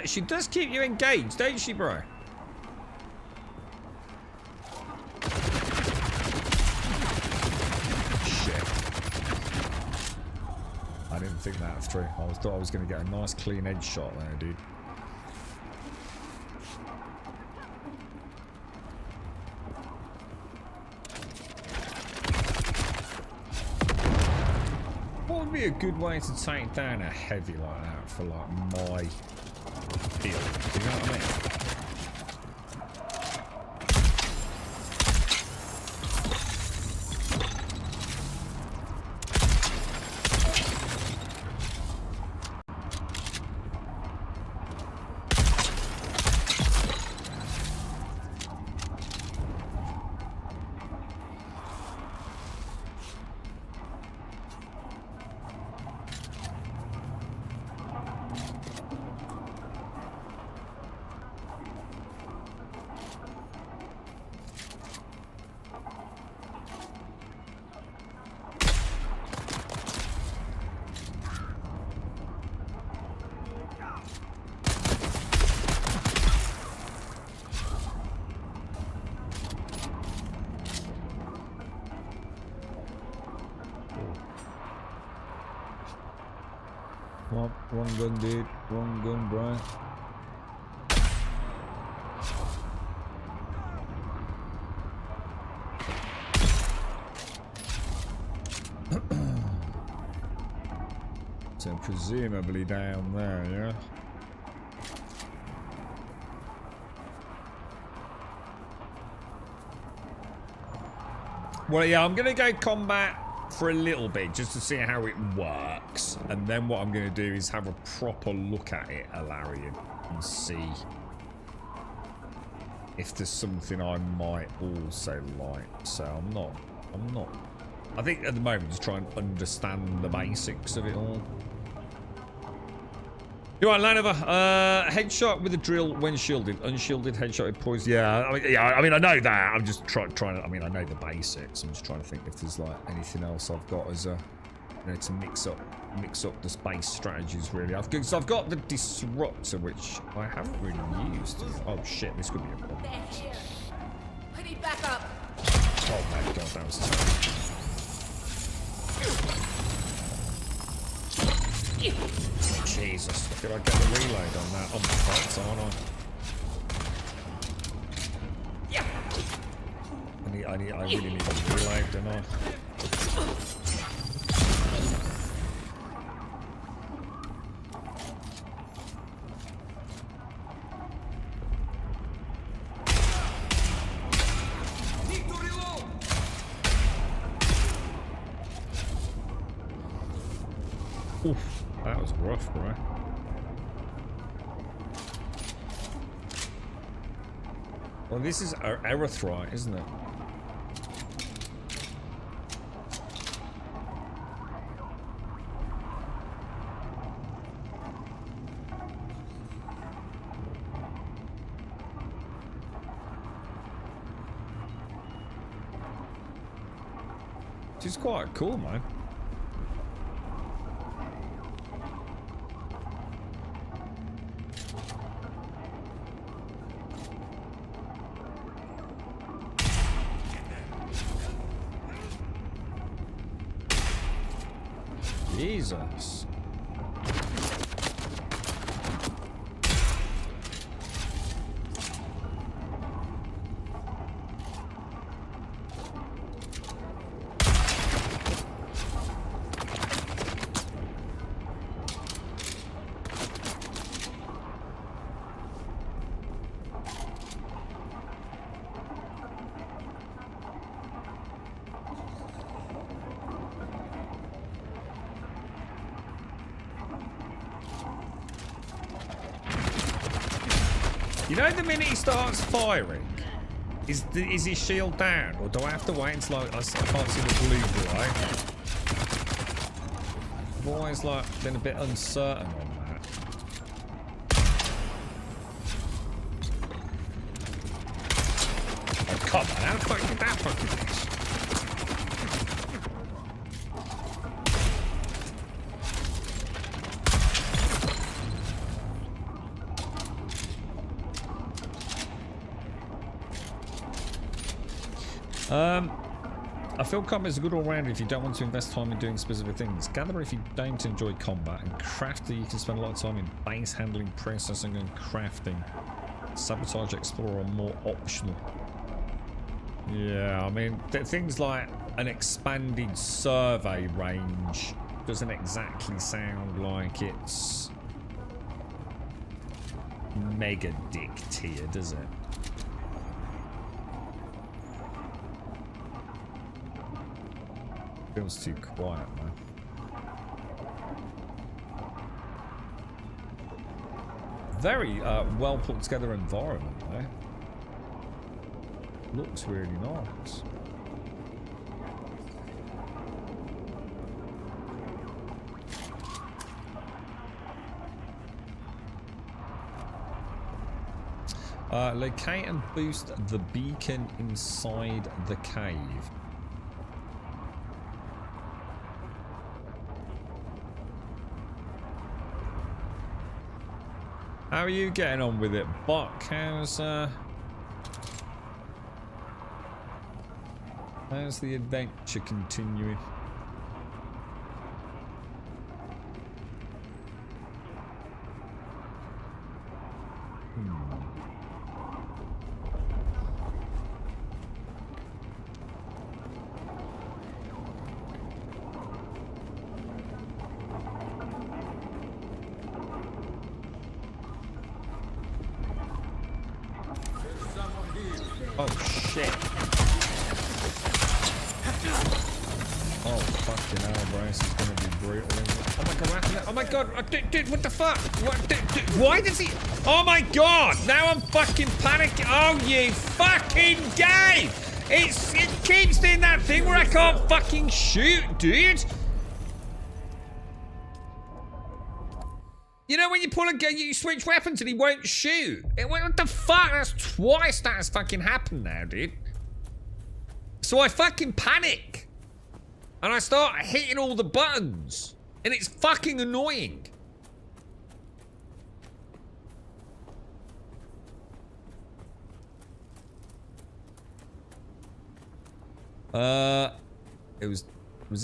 She does keep you engaged, don't she, bro? Think that through. I thought I was going to get a nice clean edge shot there, dude. What would be a good way to take down a heavy like that for like my build? Do you know what I mean? Wrong gun, dude. Wrong gun, Brian. So presumably down there, yeah? Well, yeah, I'm going to go combat for a little bit just to see how it works, and then what I'm going to do is have a proper look at it, Alarian, and see if there's something I might also like. So I'm not I think at the moment just try and understand the basics of it all. You're right, Lanover. Headshot with a drill when shielded. Unshielded headshot with poison. Yeah, I mean, I know that. I'm just trying to. I mean, I know the basics. I'm just trying to think if there's like anything else I've got as a, you know, to mix up the space strategies. Really, I've got the disruptor, which I haven't really used. Oh shit, this could be a problem. I need backup. Oh my god, that was terrible. Jesus, did I get the reload on that? On the parts, aren't I? I really need a reload, don't I? Oof, that was rough, bro. Well, this is erythrite, isn't it? Which is quite cool, man. Jesus. You know, the minute he starts firing, is his shield down, or do I have to wait until I can't see the blue light? I've always been a bit uncertain on that. Oh come on! How the fuck did that fucking miss? I feel combat is a good all-rounder if you don't want to invest time in doing specific things. Gather if you don't enjoy combat, and crafter you can spend a lot of time in base handling, processing and crafting. Sabotage, explorer are more optional. Yeah, I mean, things like an expanded survey range doesn't exactly sound like it's mega dick tier, does it? Feels too quiet, man. Very well put together environment there. Looks really nice. Locate and boost the beacon inside the cave. How are you getting on with it, Buck? How's the adventure continuing? Oh shit. Oh fucking hell, bro. This is gonna be brutal, isn't it? Oh my god, what happened? Oh my god, dude, what the fuck? What, dude, why does he? Oh my god, now I'm fucking panicking. Oh, you fucking game! It keeps doing that thing where I can't fucking shoot, dude. You know when you pull a gun, you switch weapons and he won't shoot. What the fuck? That's twice that has fucking happened now, dude. So I fucking panic. And I start hitting all the buttons. And it's fucking annoying. Was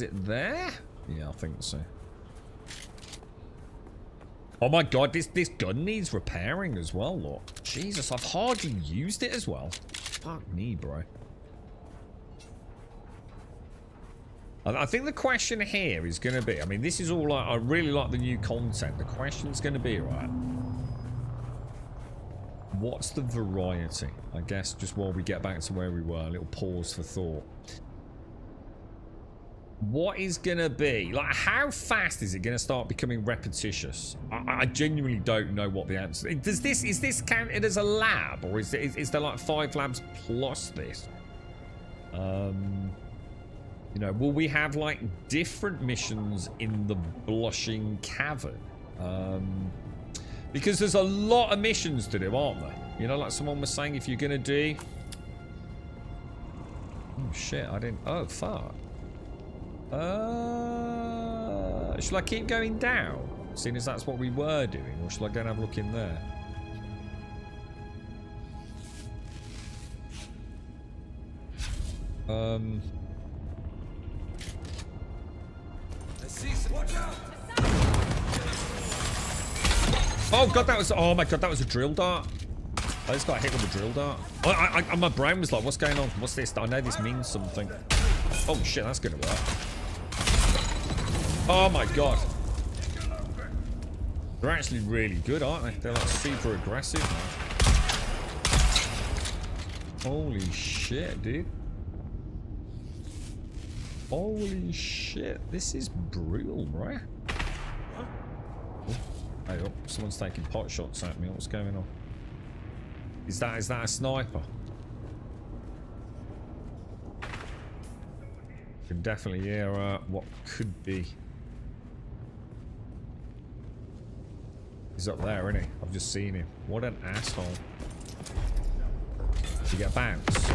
it there? Yeah, I think so. Oh my god, this gun needs repairing as well, look. Jesus, I've hardly used it as well. Fuck me, bro. I think the question here is going to be, I mean, this is all like, I really like the new content. The question's going to be, right, what's the variety? I guess just while we get back to where we were, a little pause for thought. What is gonna be like? How fast is it gonna start becoming repetitious? I genuinely don't know what the answer is. Is this counted as a lab, or is there like 5 labs plus this? You know, will we have like different missions in the Blushing Cavern? Because there's a lot of missions to do, aren't there? You know, like someone was saying, if you're gonna do. Oh shit! I didn't. Oh fuck. Shall I keep going down, seeing as that's what we were doing, or shall I go and have a look in there? Oh god, that was, oh my god, that was a drill dart. I just got hit with a drill dart. My brain was like, what's going on? What's this? I know this means something. Oh shit, that's gonna work. Oh my god. They're actually really good, aren't they? They're like super aggressive now. Holy shit, dude. Holy shit. This is brutal, right? Hey, oh, someone's taking pot shots at me. What's going on? Is that a sniper? Can definitely hear what could be. He's up there, isn't he? I've just seen him. What an asshole. Did you get bounced?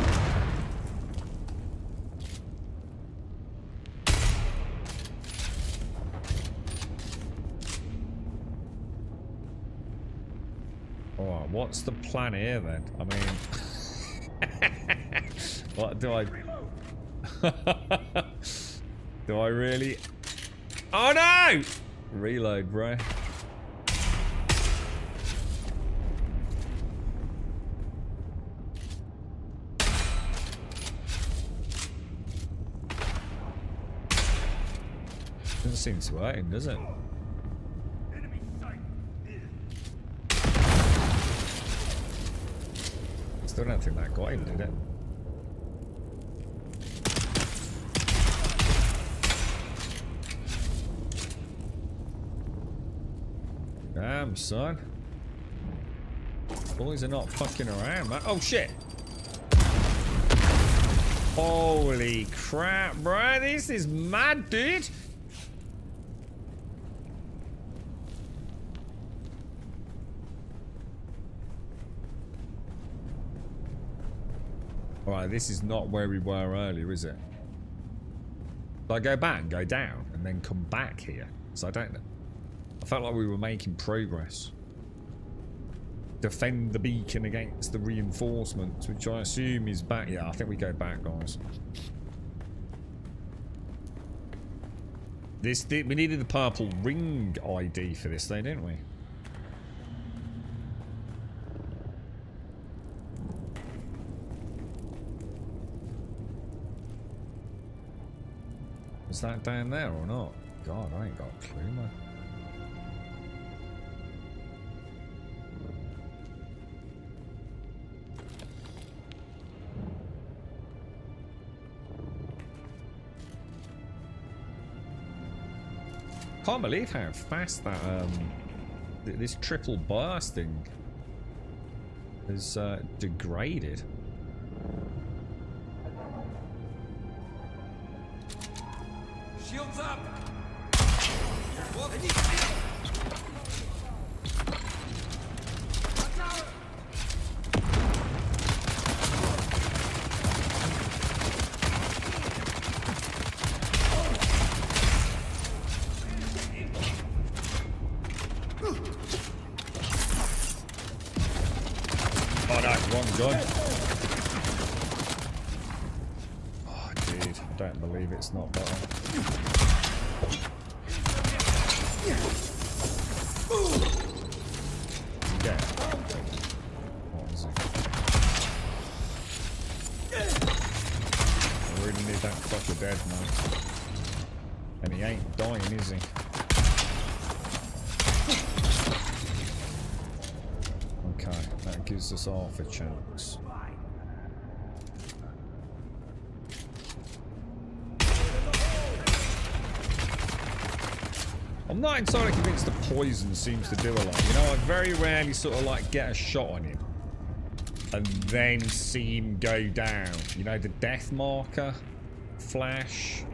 Alright, what's the plan here then? I mean... what do I... do I really... Oh no! Reload, bro. Doesn't seem to work, does it? Still don't think that got him, did it? Damn, son. Boys are not fucking around, man. Oh, shit. Holy crap, bro. This is mad, dude. Alright, this is not where we were earlier, is it? So I go back and go down and then come back here. So I don't know. I felt like we were making progress. Defend the beacon against the reinforcements, which I assume is back. Yeah, I think we go back, guys. We needed the purple ring ID for this, though, didn't we? Is that down there or not? God, I ain't got a clue, man. Can't believe how fast that this triple bursting is degraded. Shields up! Oh no, wrong gun. Oh dude, I don't believe it's not better. Yeah. What is it? I really need that fucker dead, man. And he ain't dying, is he? Okay, that gives us half a chance. I'm not entirely convinced the poison seems to do a lot. You know, I very rarely sort of like get a shot on him and then see him go down. You know, the death marker flash.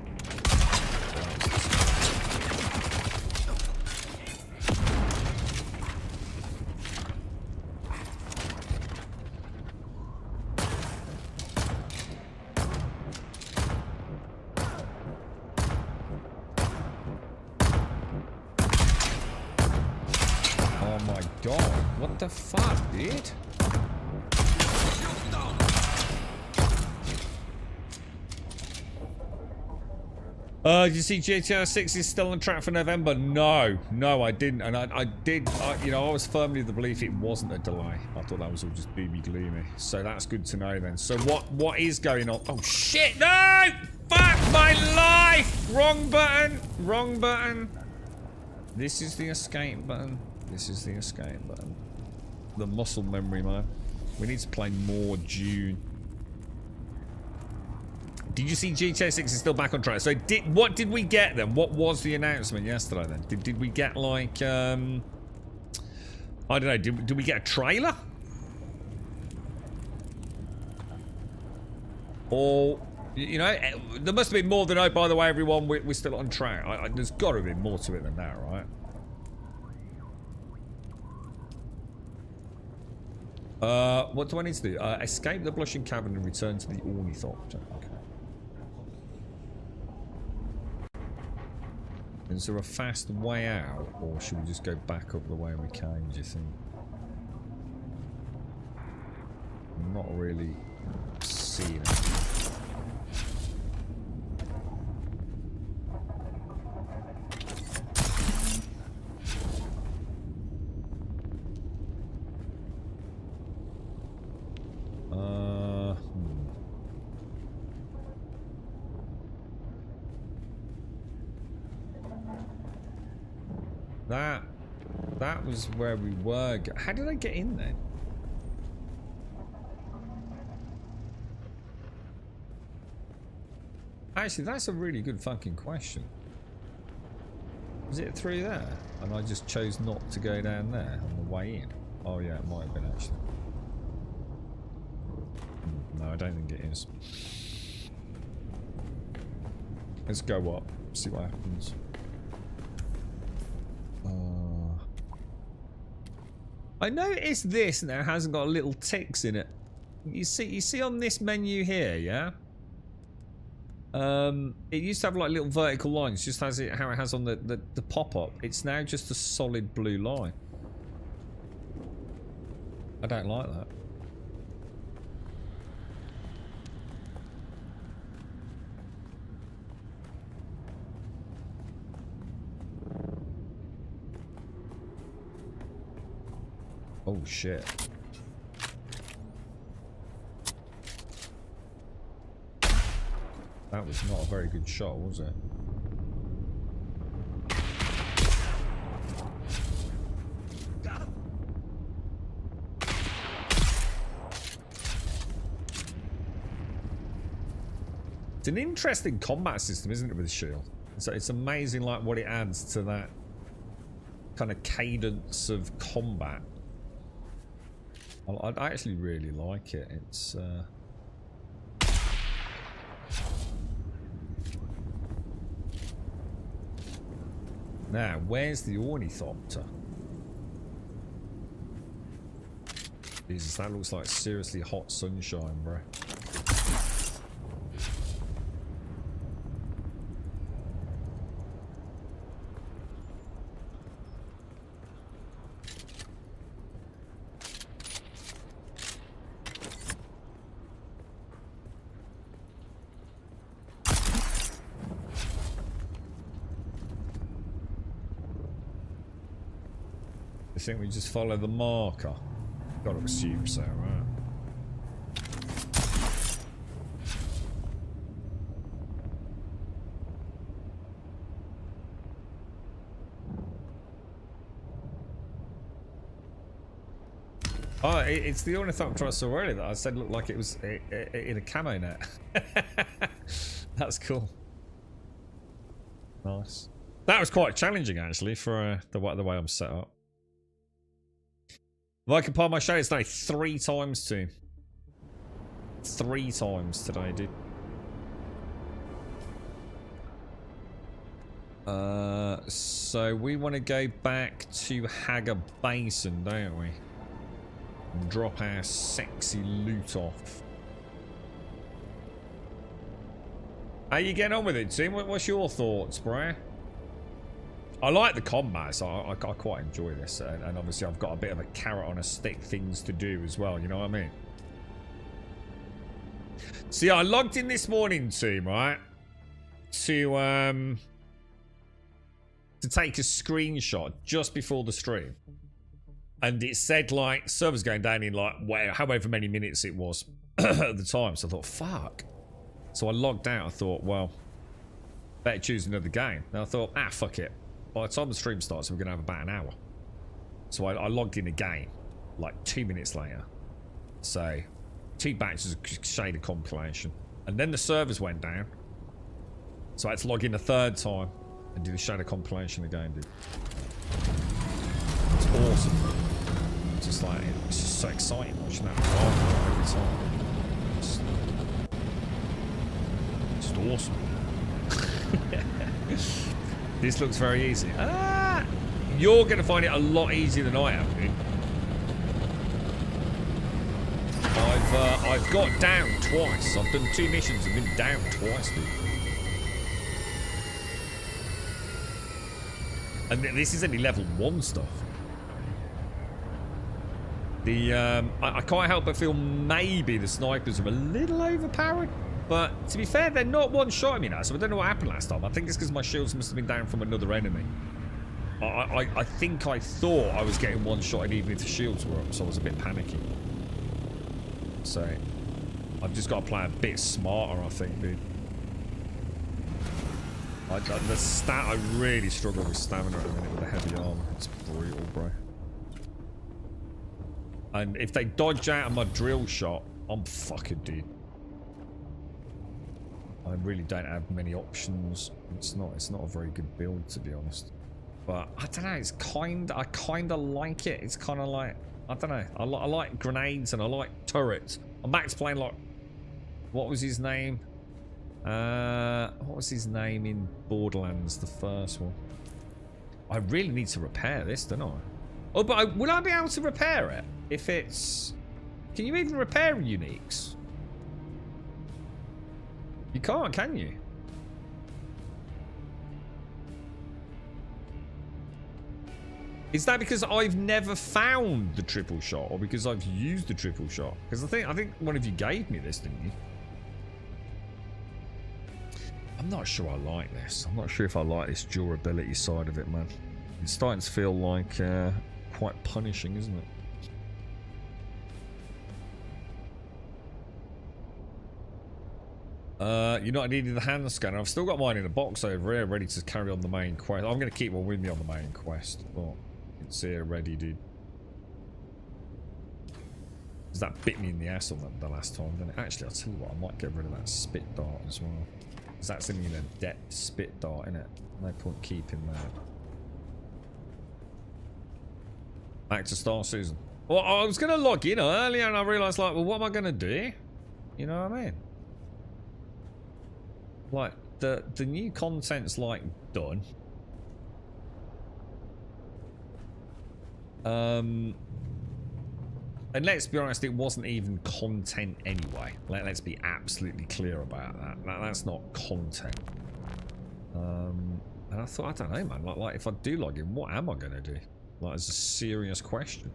What the fuck, dude? Did you see GTA 6 is still on track for November? No, I didn't. And I was firmly of the belief it wasn't a delay. I thought that was all just doomy gloomy. So that's good to know then. So what is going on? Oh shit, no! Fuck my life! Wrong button. Wrong button. This is the escape button. This is the escape button. The muscle memory, man. We need to play more Dune. Did you see GTA 6 is still back on track? So what did we get then? What was the announcement yesterday then? Did we get like I don't know, did we get a trailer? Or you know, there must have been more than, oh, by the way, everyone, we're still on track. There's got to be more to it than that, right? What do I need to do? Escape the Blushing Cavern and return to the Ornithopter. Okay. Is there a fast way out, or should we just go back up the way we came, do you think? I'm not really seeing it. That was where we were. How did I get in then? Actually, that's a really good fucking question. Is it through there? And I just chose not to go down there on the way in. Oh yeah, it might have been actually. No, I don't think it is. Let's go up, see what happens. I noticed this now hasn't got little ticks in it. You see on this menu here, yeah? It used to have like little vertical lines, just as how it has on the pop-up. It's now just a solid blue line. I don't like that. Oh shit. That was not a very good shot, was it? It's an interesting combat system, isn't it, with the shield? So it's amazing like what it adds to that kind of cadence of combat. I actually really like it. It's now, where's the Ornithopter? Jesus, that looks like seriously hot sunshine, bro. I think we just follow the marker. Gotta assume so, right? Oh, it's the Ornithopter I saw earlier that I said looked like it was in a camo net. That's cool. Nice. That was quite challenging actually for the way I'm set up. If I can par my shadows today 3 times too. 3 times today, dude. So we want to go back to Hager Basin, don't we? And drop our sexy loot off. How you getting on with it, team? What's your thoughts, bro? I like the combat, so I quite enjoy this, and obviously I've got a bit of a carrot on a stick things to do as well, you know what I mean? See, I logged in this morning, team, right? to take a screenshot just before the stream, and it said like servers going down in like however many minutes it was at the time. So I thought, fuck. So I logged out. I thought, well, better choose another game. And I thought, fuck it. By the time the stream starts, we're gonna have about an hour. So I logged in again, like 2 minutes later. So 2 batches of shader compilation, and then the servers went down. So I had to log in a third time and do the shadow compilation again, dude. It's awesome. It's just like, it's just so exciting watching that every time. It's just awesome. This looks very easy. You're going to find it a lot easier than I have, dude. I've got down twice. I've done 2 missions and been down twice, dude. And this is only level 1 stuff. I can't help but feel maybe the snipers are a little overpowered. But to be fair, they're not one-shotting me now, so I don't know what happened last time. I think it's because my shields must have been down from another enemy. I think I thought I was getting one-shotted even if the shields were up, so I was a bit panicky. So I've just got to play a bit smarter, I think, dude. I really struggle with stamina at the minute with the heavy armor. It's brutal, bro. And if they dodge out of my drill shot, I'm fucking dead. I really don't have many options. It's not a very good build, to be honest. But I don't know. I kind of like it. It's kind of like, I don't know. I like grenades and I like turrets. I'm back to playing like, what was his name? What was his name in Borderlands, the first one? I really need to repair this, don't I? Oh, but will I be able to repair it if it's... Can you even repair uniques? You can't, can you? Is that because I've never found the triple shot, or because I've used the triple shot? Because I think one of you gave me this, didn't you? I'm not sure I like this. I'm not sure if I like this durability side of it, man. It's starting to feel like quite punishing, isn't it? You're not needing the hand scanner. I've still got mine in a box over here, ready to carry on the main quest. I'm going to keep one with me on the main quest. Oh, it's here, ready, dude. Because that bit me in the ass on the last time, didn't it? Actually, I'll tell you what, I might get rid of that spit dart as well. Because that's in a depth spit dart, innit? No point keeping that. Back to Star Susan. Well, I was going to log in earlier and I realised, like, well, what am I going to do? You know what I mean? Like, the new content's, like, done. And let's be honest, it wasn't even content anyway. Let's be absolutely clear about that. That's not content. And I thought, I don't know, man. Like if I do log in, what am I going to do? Like, it's a serious question.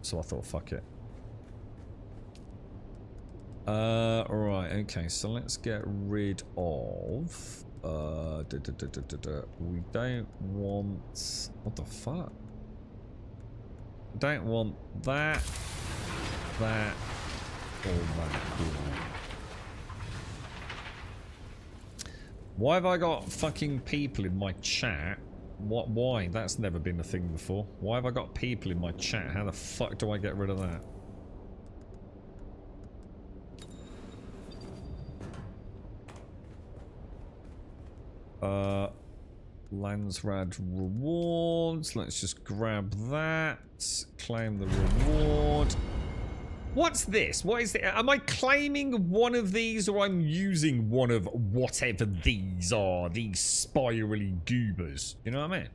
So I thought, fuck it. Right, okay, so let's get rid of... We don't want... What the fuck? We don't want that, or that. Why have I got fucking people in my chat? What? Why? That's never been a thing before. Why have I got people in my chat? How the fuck do I get rid of that? Landsrad rewards. Let's just grab that. Claim the reward. What's this? What is it? Am I claiming one of these, or I'm using one of whatever these are? These spirally goobers. You know what I mean?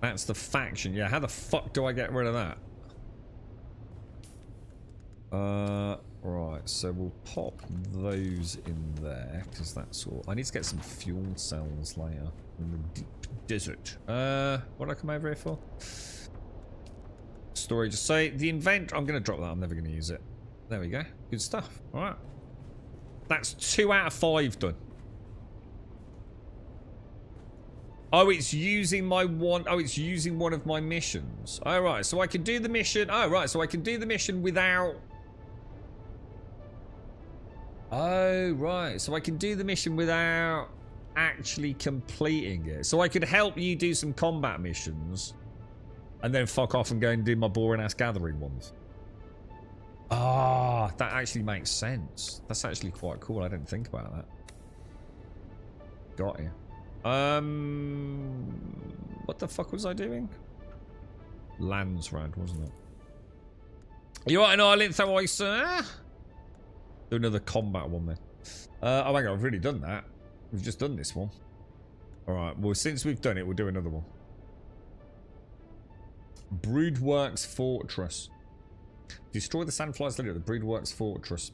That's the faction. Yeah, how the fuck do I get rid of that? Right, so we'll pop those in there because that's all. I need to get some fuel cells later in the deep desert. What did I come over here for? Storage. So the invent, I'm going to drop that. I'm never going to use it. There we go. Good stuff. All right. That's 2 out of 5 done. Oh, it's using my one. Oh, it's using one of my missions. All right. So I can do the mission. Oh, right. So I can do the mission without. Oh, right. So I can do the mission without actually completing it. So I could help you do some combat missions and then fuck off and go and do my boring ass gathering ones. Ah, that actually makes sense. That's actually quite cool. I didn't think about that. Got you. What the fuck was I doing? Landsrad, wasn't it? You want an island, though, sir? Do another combat one then. Oh my god, I've already done that. We've just done this one. Alright, well, since we've done it, we'll do another one. Broodworks Fortress. Destroy the Sandflies leader at the Broodworks Fortress.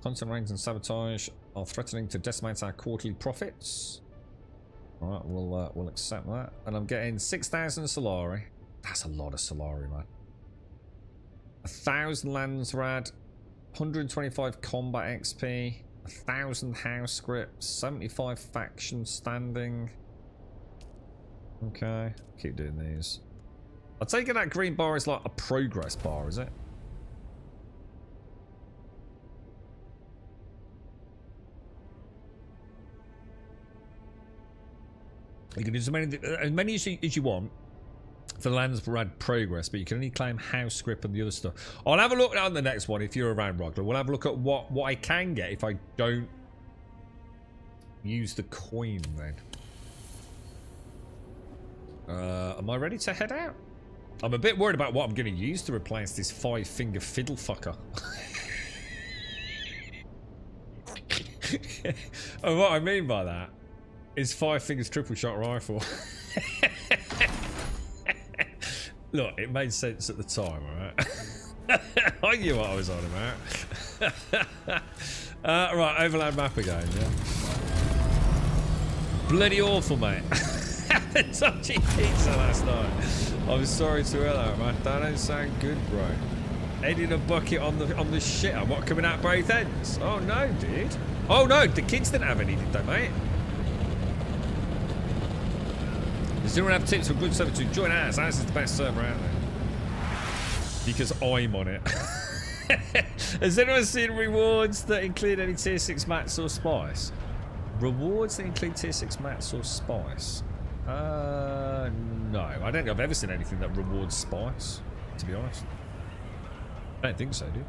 Constant rains and sabotage are threatening to decimate our quarterly profits. Alright, we'll accept that. And I'm getting 6,000 Solari. That's a lot of Solari, man. 1,000 Landsrad. 125 combat XP. 1,000 house scripts. 75 faction standing. Okay, keep doing these. I take it that green bar is like a progress bar, is it? You can do as many as you want for the Landsrad progress, but you can only claim house script and the other stuff. I'll have a look on the next one if you're around, Rockler. We'll have a look at what I can get if I don't use the coin then. Am I ready to head out? I'm a bit worried about what I'm going to use to replace this 5-finger fiddle fucker. And what I mean by that is 5 fingers triple shot rifle. Look, it made sense at the time, alright? I knew what I was on about. Right, overland map again, yeah. Bloody awful, mate. Touchy pizza last night. I'm sorry to hear that, man. That don't sound good, bro. Head in a bucket on the shitter. What, coming out both ends? Oh no, dude. Oh no, the kids didn't have any, did they, mate? Does anyone have tips for good server to join ours? Ours is the best server out there. Because I'm on it. Has anyone seen rewards that include any tier 6 mats or spice? Rewards that include tier 6 mats or spice? No. I don't think I've ever seen anything that rewards spice, to be honest. I don't think so, dude.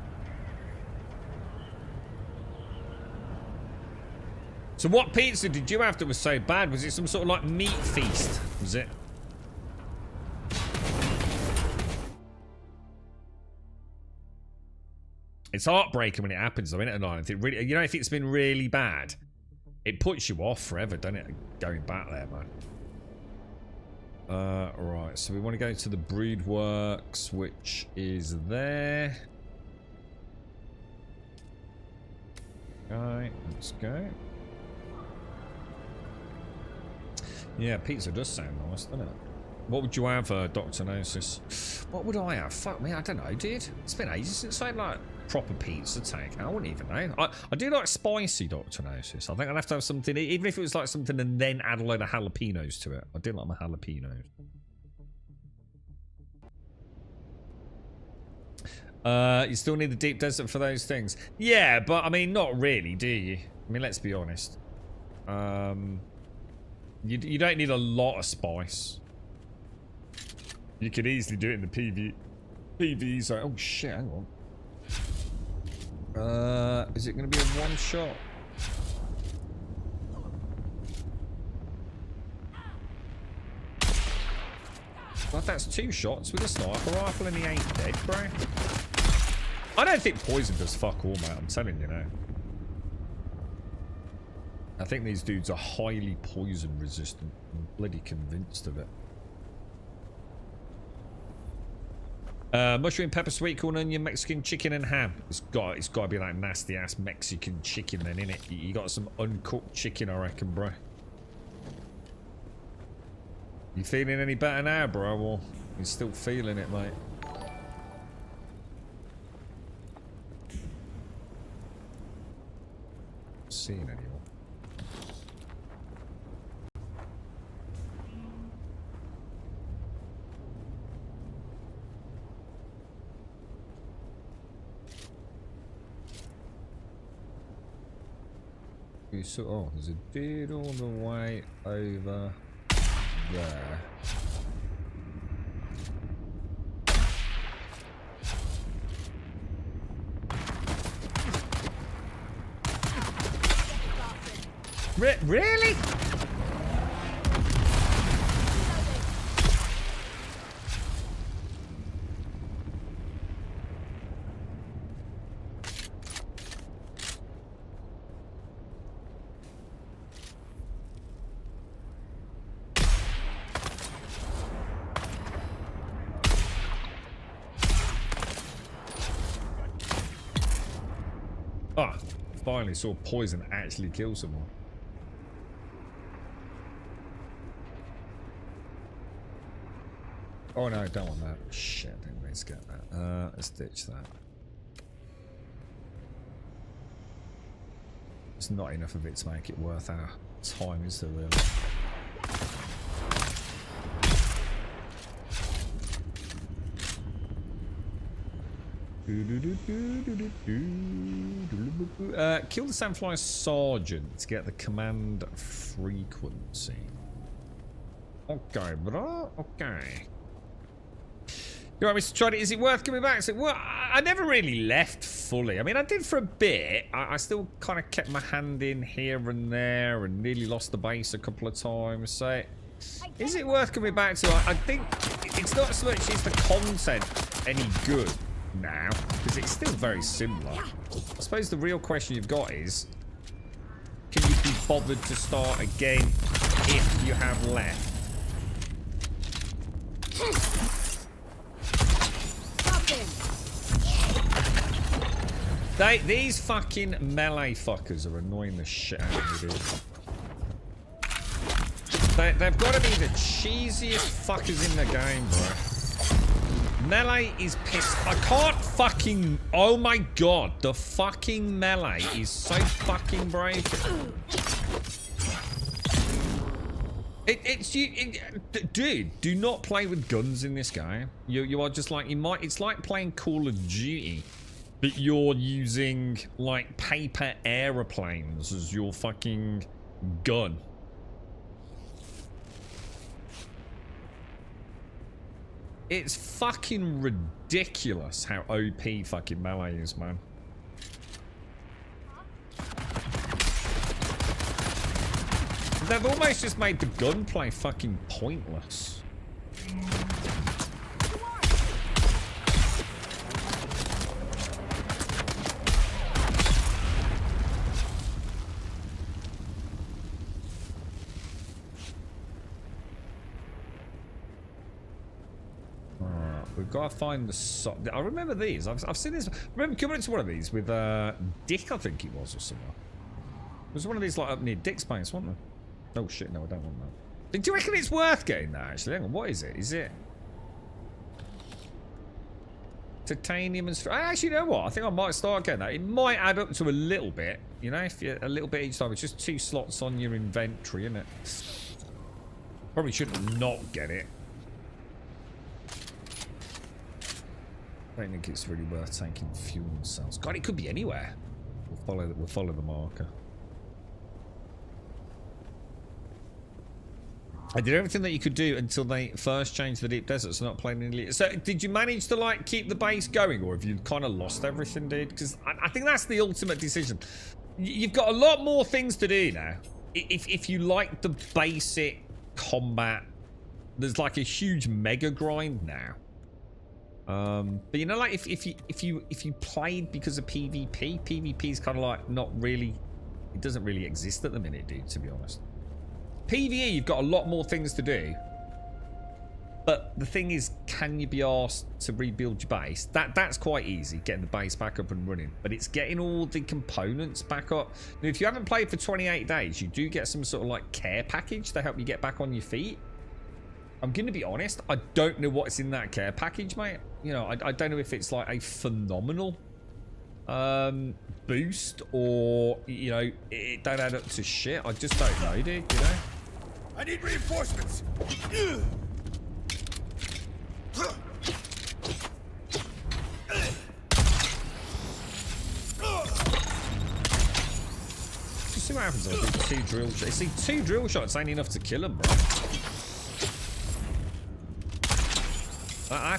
So what pizza did you have that was so bad? Was it some sort of like meat feast? Was it? It's heartbreaking when it happens though, isn't it, Nine? It really, you know, if it's been really bad, it puts you off forever, doesn't it? Going back there, man. Right, so we want to go to the Broodworks, which is there. Okay, let's go. Yeah, pizza does sound nice, doesn't it? What would you have, Dr. Gnosis? What would I have? Fuck me, I don't know, dude. It's been ages since I had, like, proper pizza take. I wouldn't even know. I do like spicy Dr. Gnosis. I think I'd have to have something, even if it was like something and then add a load of jalapenos to it. I do like my jalapenos. You still need the deep desert for those things. Yeah, but I mean, not really, do you? I mean, let's be honest. You don't need a lot of spice. You could easily do it in the PvE zone. Oh shit, hang on. Is it going to be a one shot? God, that's 2 shots with a sniper rifle and he ain't dead, bro. I don't think poison does fuck all, mate. I'm telling you now. I think these dudes are highly poison resistant. I'm bloody convinced of it. Mushroom, pepper, sweet corn, onion, Mexican chicken, and ham. It's got to be like nasty ass Mexican chicken then, innit? You got some uncooked chicken, I reckon, bro. You feeling any better now, bro? Or you still feeling it, mate? Seeing anyone? So, oh, there's a dude all the way over there. Really? Ah, finally saw poison actually kill someone. Oh no, I don't want that. Shit, I didn't mean to get that. Let's ditch that. It's not enough of it to make it worth our time, is there really? Kill the Sandfly Sergeant to get the command frequency. Okay, bro. Okay. You want me to try it? Is it worth coming back? So, well, I never really left fully. I mean, I did for a bit. I still kind of kept my hand in here and there and nearly lost the base a couple of times. So, is it worth coming back to? I think it's not so much is the content any good now, because it's still very similar. I suppose the real question you've got is, can you be bothered to start again if you have left? These fucking melee fuckers are annoying the shit out of me, dude. They've got to be the cheesiest fuckers in the game, bro. Melee is pissed. I can't fucking... Oh my god. The fucking melee is so fucking brave. Dude, do not play with guns in this game. You are just like... It's like playing Call of Duty. But you're using, like, paper aeroplanes as your fucking gun. It's fucking ridiculous how OP fucking melee is, man. They've almost just made the gunplay fucking pointless. We've got to find the... I remember these. I've seen this. I remember coming into one of these with Dick, I think it was, or somewhere. It was one of these like up near Dick's place, wasn't there? Oh shit, no, I don't want that. Do you reckon it's worth getting that, actually? Hang on, what is it? Is it... Titanium and... Actually, you know what? I think I might start getting that. It might add up to a little bit. You know, if you a little bit each time. It's just 2 slots on your inventory, isn't it? Probably shouldn't not get it. I don't think it's really worth taking fuel cells. God, it could be anywhere. We'll follow the marker. I did everything that you could do until they first changed the deep desert, so not playing any... So, did you manage to, like, keep the base going, or have you kind of lost everything, dude? Because I think that's the ultimate decision. You've got a lot more things to do now. If you like the basic combat, there's, like, a huge mega grind now. But you know, like if you played because of PvP is kind of like not really, it doesn't really exist at the minute, dude, to be honest. PvE, you've got a lot more things to do. But the thing is, can you be asked to rebuild your base? That's quite easy, getting the base back up and running. But it's getting all the components back up. Now, if you haven't played for 28 days, you do get some sort of like care package to help you get back on your feet. I'm going to be honest, I don't know what's in that care package, mate. You know, I don't know if it's like a phenomenal boost or, you know, it don't add up to shit. I just don't know, dude, you know? I need reinforcements. Just see what happens if I do 2 drill shots. See, 2 drill shots ain't enough to kill him, bro.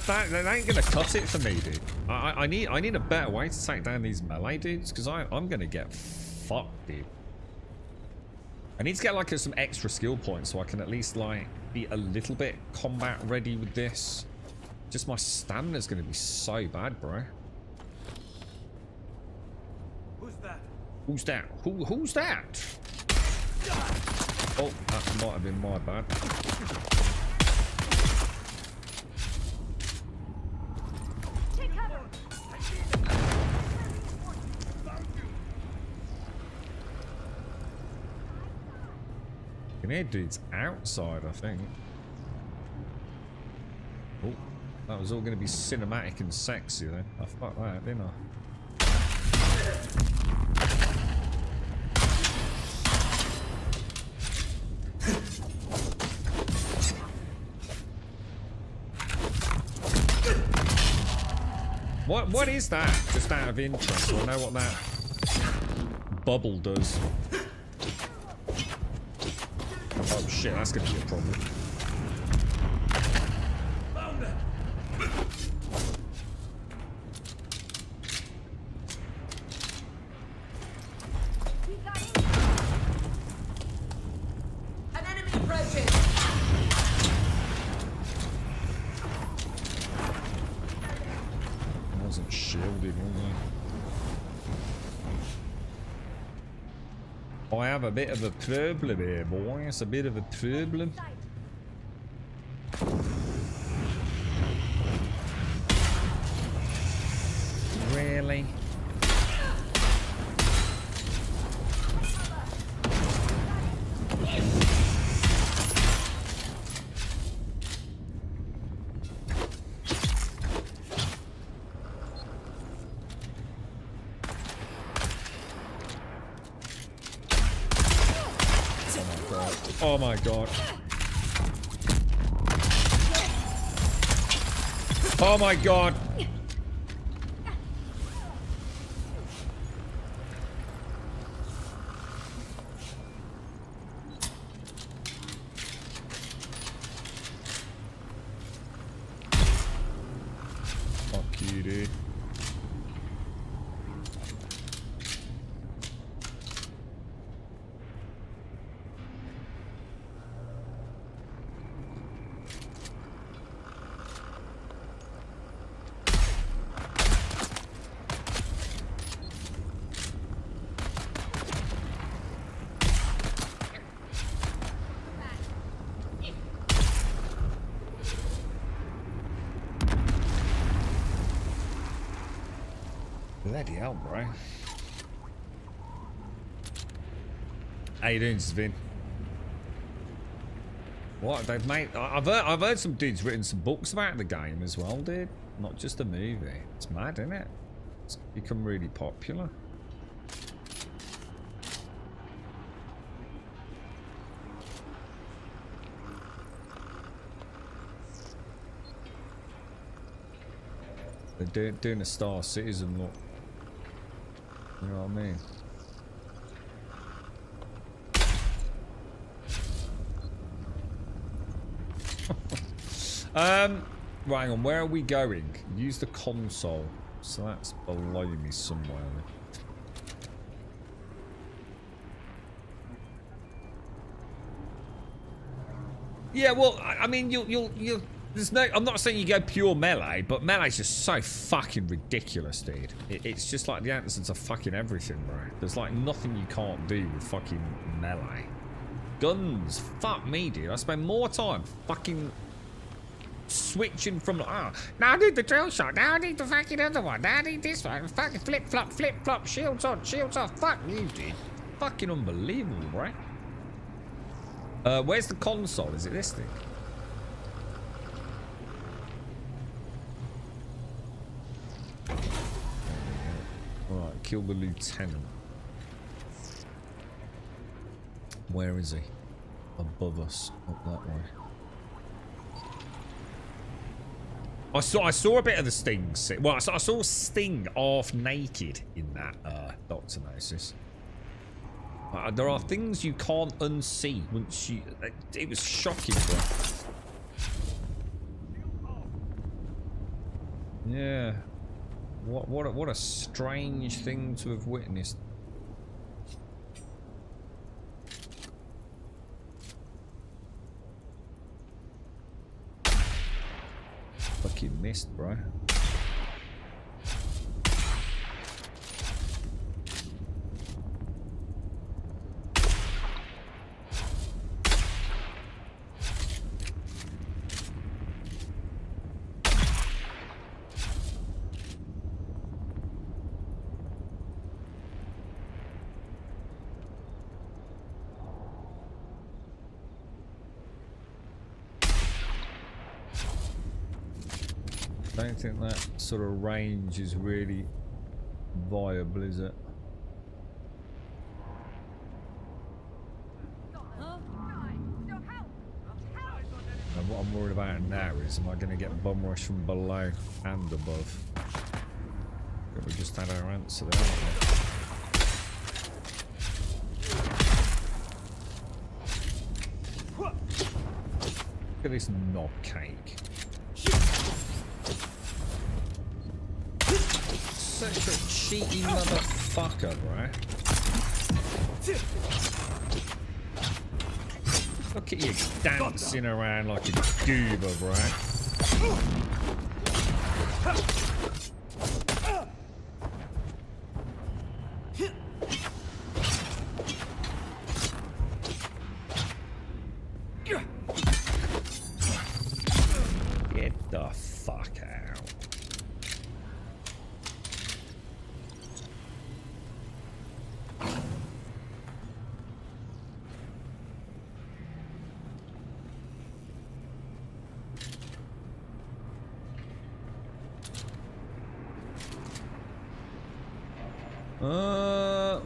That ain't gonna cut it for me, dude. I need a better way to take down these melee dudes, because I'm gonna get fucked, dude. I need to get like some extra skill points so I can at least like be a little bit combat ready with this. Just my stamina's gonna be so bad, bro. Who's that? Who's that? Who's that? Oh, that might have been my bad. You can hear dudes outside, I think. Oh, that was all going to be cinematic and sexy then. I fucked that, didn't I? What is that? Just out of interest, so I know what that bubble does. Oh shit, that's gonna be a problem. An enemy approaching. Wasn't shielded, was I? I have a bit of a problem here, boy. It's a bit of a problem. Really? Oh my god. Oh my god. Fuck you, dude. Bloody hell, bro. How you doing, Svin? What they've made? I've heard some dudes written some books about the game as well, dude. Not just a movie. It's mad, isn't it? It's become really popular. They're doing a Star Citizen look. You know what I mean? Right, hang on, where are we going? Use the console. So that's below me somewhere. Yeah, well, I mean, you'll there's no, I'm not saying you go pure melee, but melee's just so fucking ridiculous, dude. It's just like the answer to fucking everything, bro. There's like nothing you can't do with fucking melee. Guns, fuck me, dude. I spend more time fucking switching from now I need the drill shot, now I need the fucking other one, now I need this one, fucking flip flop, shields on, shields off. Fuck you, dude. Fucking unbelievable, right? Where's the console? Is it this thing? Alright, kill the lieutenant. Where is he? Above us, up that way. I saw a bit of the Sting. Well, I saw Sting half naked in that Doctor Gnosis. There are things you can't unsee once you. It was shocking, bro. Yeah. What a strange thing to have witnessed. Fucking missed, bro. I don't think that sort of range is really viable, is it? And what I'm worried about now is, am I going to get bum rush from below and above? But we just had our answer there, haven't we? Look at this knob cake. Such a cheeky motherfucker, right? Look at you dancing around like a goober, right? Get the fuck out.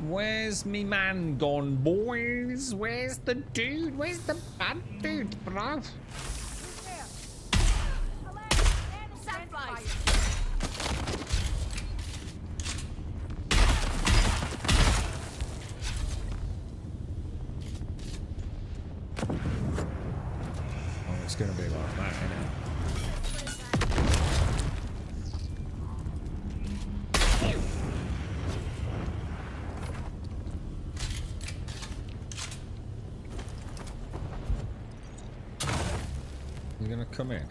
Where's me man gone, boys? Where's the dude? Where's the bad dude, bro? Oh, it's gonna be like that, isn't it? You're gonna come in.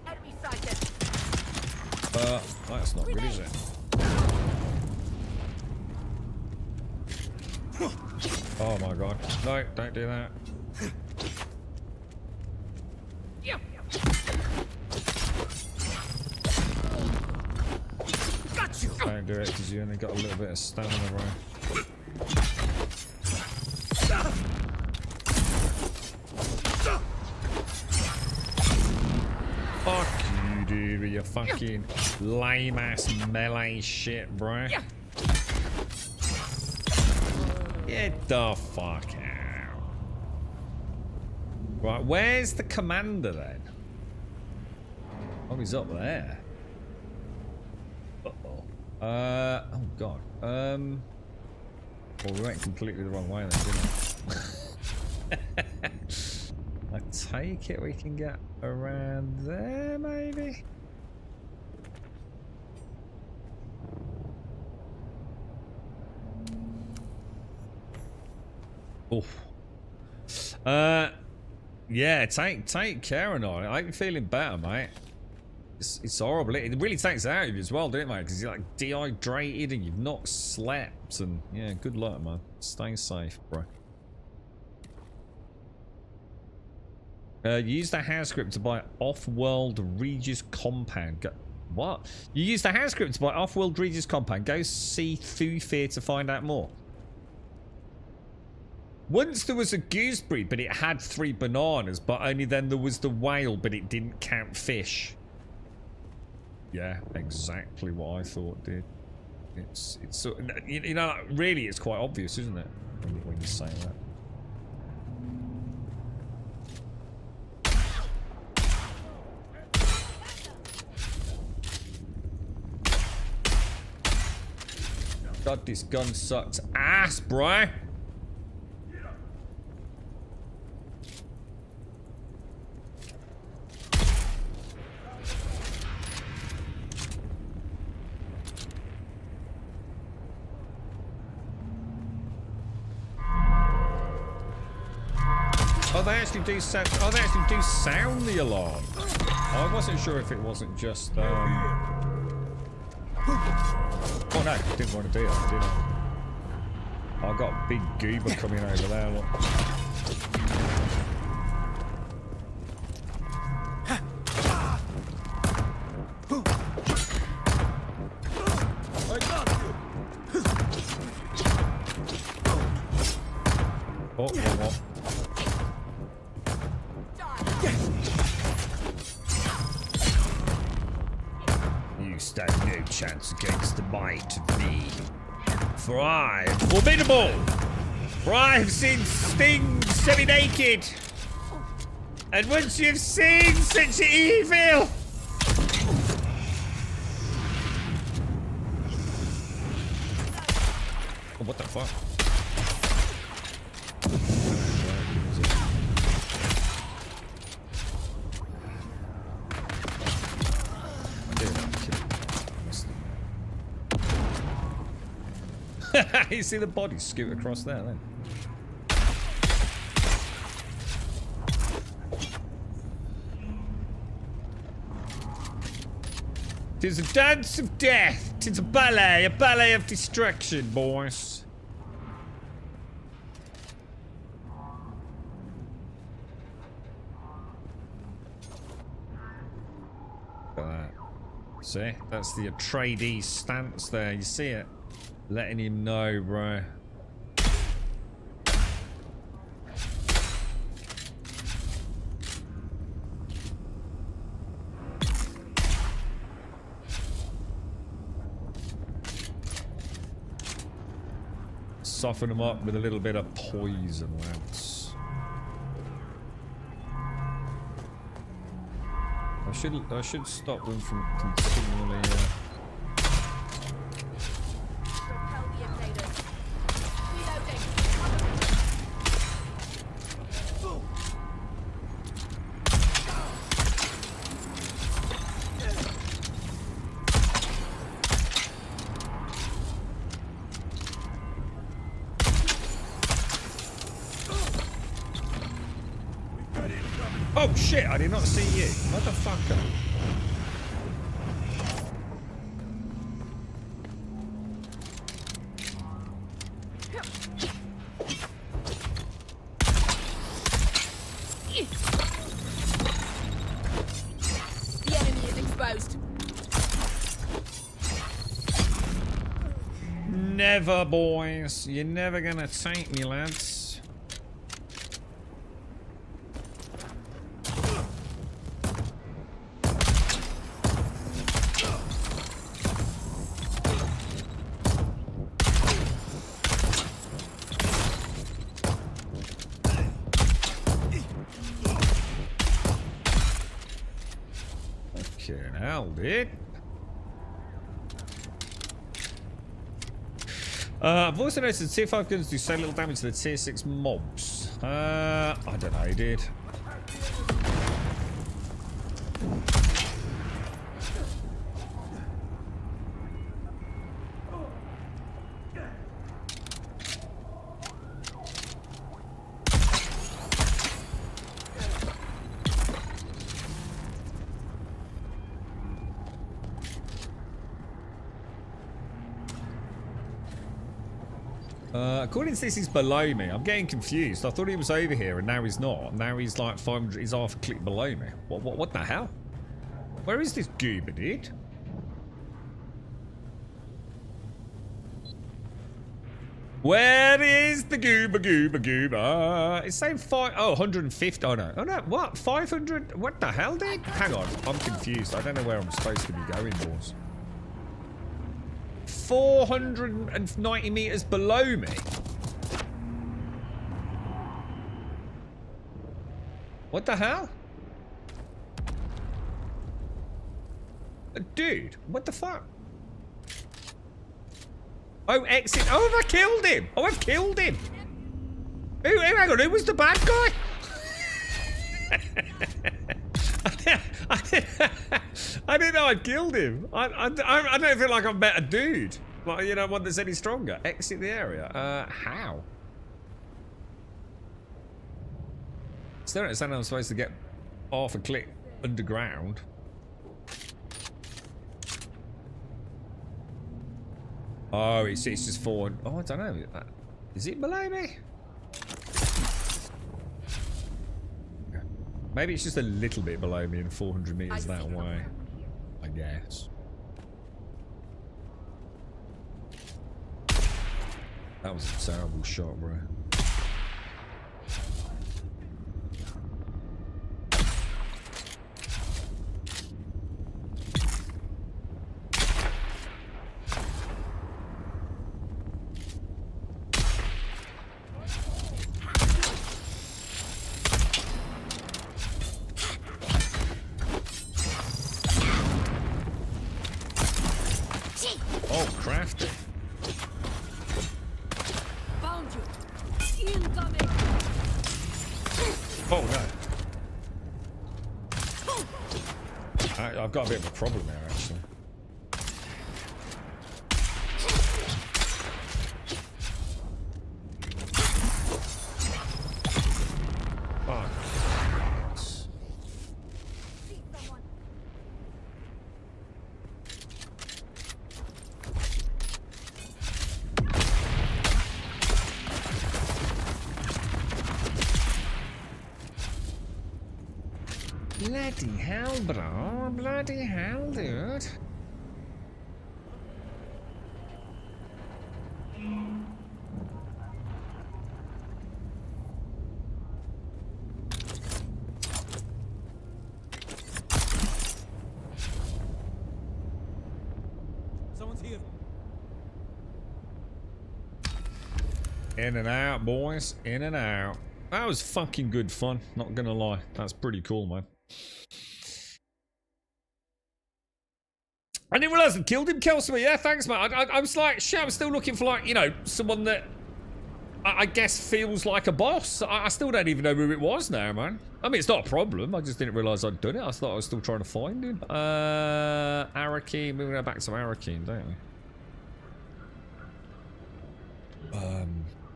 Enemy sighted. That's not good, is it? Oh my god. No, don't do that. Got you. Don't do it because you only got a little bit of stamina, bro. Fuck you, dude, with your fucking lame ass melee shit, bro. Get the fuck out. Right, where's the commander then? Oh, he's up there. Uh-oh. Oh god. Well, we went completely the wrong way then, didn't we? I take it we can get around there, maybe? Oof. Yeah, take care of it. I'm feeling better, mate. It's horrible. It really takes it out of you as well, doesn't it, mate? Because you're like dehydrated and you've not slept. And yeah, good luck, man. Stay safe, bro. Use the hand script to buy off-world Regis compound. What? You use the hand script to buy off-world Regis compound. Go see Thufir to find out more. Once there was a gooseberry, but it had 3 bananas, but only then there was the whale, but it didn't count fish. Yeah, exactly what I thought, dude. It's you know, really, it's quite obvious, isn't it? When you say that. God, this gun sucks ass, bro. Oh, they actually do sound. Oh, they actually do sound the alarm. I wasn't sure if it wasn't just. Oh no, didn't want to do that, did I? I got a big goober coming over there. Look. Oh, what? You stand no chance against the might of me. For I am formidable! For I have seen Sting semi-naked! And once you've seen such evil! Oh, what the fuck? You see the body scoot across there then. Tis a dance of death. Tis a ballet of destruction, boys. Look at that. See? That's the Atreides stance there. You see it? Letting him know, bro. Soften them up with a little bit of poison, lads. I should stop them from continually. Oh shit, I did not see you, motherfucker. The enemy is exposed. Never, boys. You're never gonna take me, lads. Dude. I've also noticed that tier 5 guns do so little damage to the tier 6 mobs. I don't know, dude. According to this, he's below me. I'm getting confused. I thought he was over here, and now he's not. Now he's like 500. He's half a click below me. What the hell? Where is this goober, dude? Where is the goober? It's saying 150. Oh no. Oh no. What? 500? What the hell, dude? Hang on. I'm confused. I don't know where I'm supposed to be going, boys. 490 meters below me. What the hell? Dude, what the fuck? Oh, exit. Oh, have I killed him? Oh, I've killed him. Hang on, who was the bad guy? I didn't know I'd killed him. I don't feel like I've met a dude. Like, you know, one that's any stronger. Exit the area. How? Still don't understand how I'm supposed to get half a click underground. Oh, it's just forward. Oh, I don't know. Is it below me? Maybe it's just a little bit below me and 400 meters that way. I guess. That was a terrible shot, bro. Oh, crafty. Found you. Incoming. Oh no. I've got a bit of a problem there, actually. Fuck. Bloody hell, bro. Bloody hell, dude. Someone's here. In and out, boys. In and out. That was fucking good fun. Not gonna lie. That's pretty cool, man. I didn't realise I killed him, Kelsey. Yeah, thanks, man. I was like, shit, I'm still looking for, like, you know, someone that I guess feels like a boss. I still don't even know who it was now, man. I mean, it's not a problem. I just didn't realise I'd done it. I thought I was still trying to find him. Arakeen. We're going to go back to Arakeen, don't we?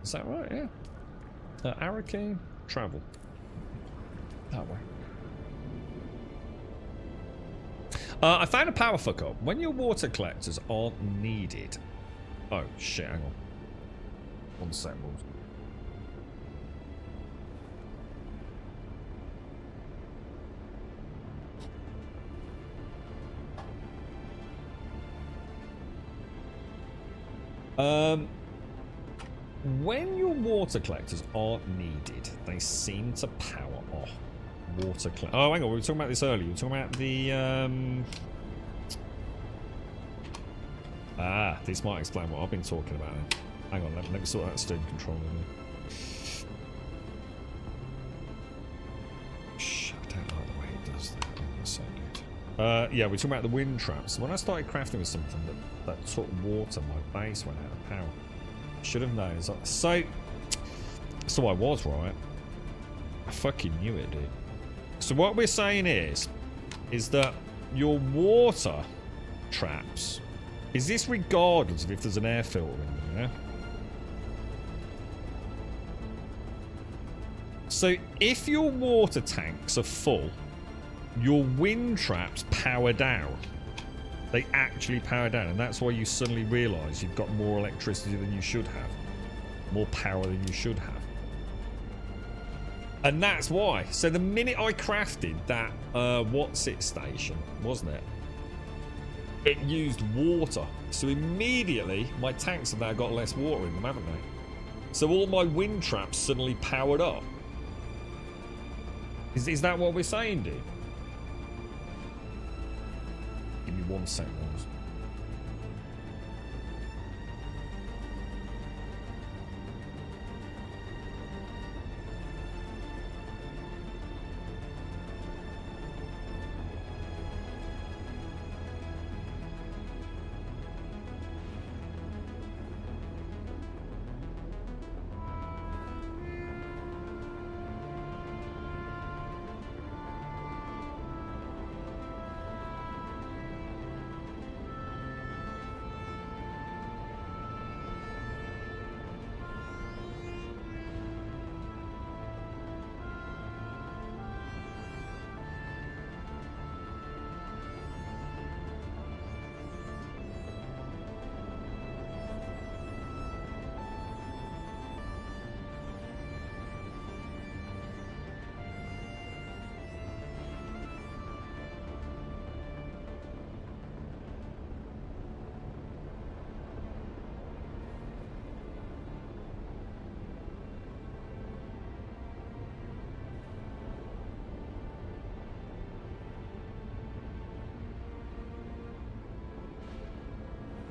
Is that right? Yeah. Arakeen. Travel. That way. I found a power fuck up. When your water collectors aren't needed. Oh shit, hang on. 1 sec, when your water collectors aren't needed, they seem to power off. Water collector. Oh, hang on. We were talking about this earlier. We were talking about the. This might explain what I've been talking about. Hang on. Let me sort out steering control. Shh, I don't like the way it does that. That's so good. Yeah, we're talking about the wind traps. When I started crafting with something that took water, my base went out of power. Should have known. So I was right. I fucking knew it, dude. So what we're saying is that your water traps, is this regardless of if there's an air filter in them, yeah? So if your water tanks are full, your wind traps power down. They actually power down, and that's why you suddenly realise you've got more electricity than you should have. more power than you should have. And that's why. So the minute I crafted that what's it station, wasn't it? It used water. So immediately my tanks have now got less water in them, haven't they? So all my wind traps suddenly powered up. Is that what we're saying, dude? Give me 1 second.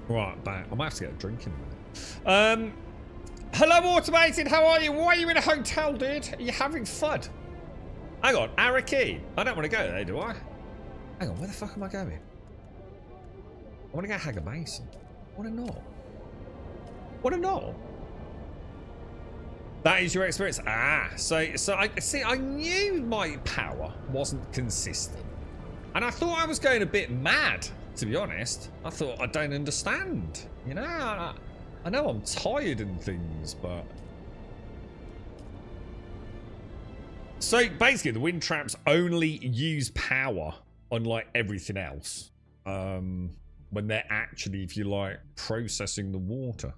Right, back. I might have to get a drink in a minute. Hello, Automated. How are you? Why are you in a hotel, dude? Are you having fun? Hang on, Araki. I don't want to go there, do I? Hang on, where the fuck am I going? I want to go Hager Mason. What a knob. What a knob. That is your experience. Ah, so I see. I knew my power wasn't consistent, and I thought I was going a bit mad. To be honest, I thought I don't understand. You know, I know I'm tired and things, but so basically the wind traps only use power, unlike everything else. When they're actually, if you like, processing the water.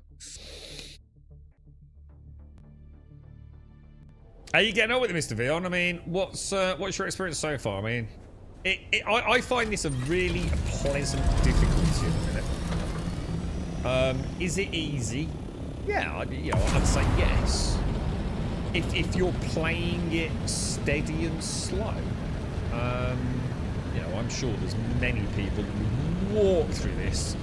How you getting on with it, Mr. Vion? I mean, what's your experience so far? I mean, I find this a really pleasant difficulty at the minute. Is it easy? Yeah, I'd say yes. If you're playing it steady and slow, I'm sure there's many people that would walk through this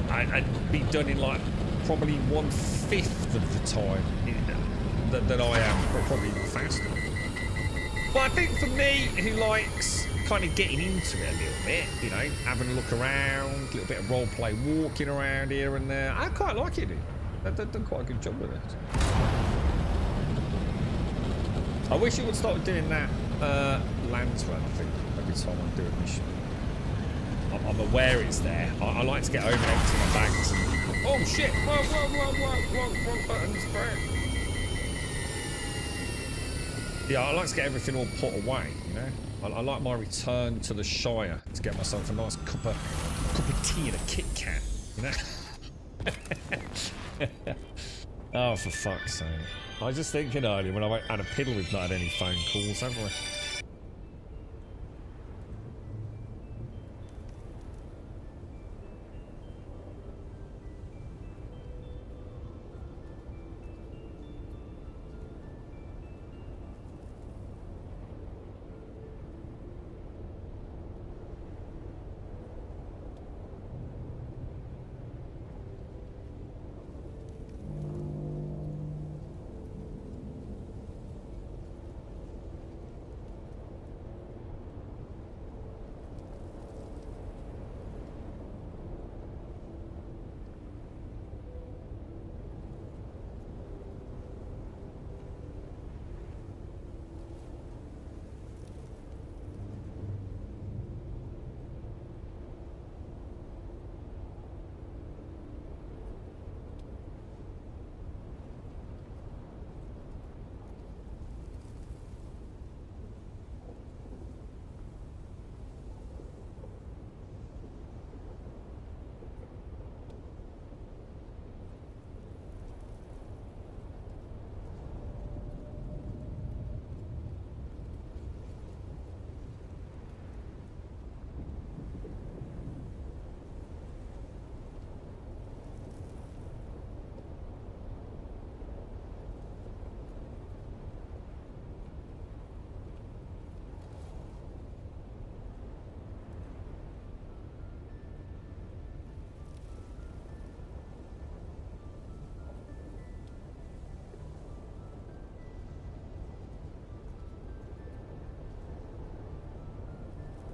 and be done in like probably 1/5 of the time that I am, or probably even faster. But I think for me, who likes kind of getting into it a little bit, having a look around, a little bit of role play, walking around here and there, I quite like it. They've done quite a good job with it. I wish you would start doing that lantern thing every time I do a mission. I'm aware it's there. I like to get home and empty my bags and... Oh shit! Wrong buttons, bro. Yeah, I like to get everything all put away, I like my return to the Shire to get myself a nice cup of tea and a Kit Kat, Oh, for fuck's sake. I was just thinking earlier when I had a piddle, we've not had any phone calls, have we?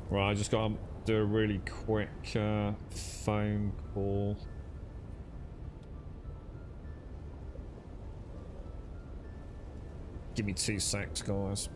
Right, I just got to do a really quick phone call. Give me 2 secs, guys.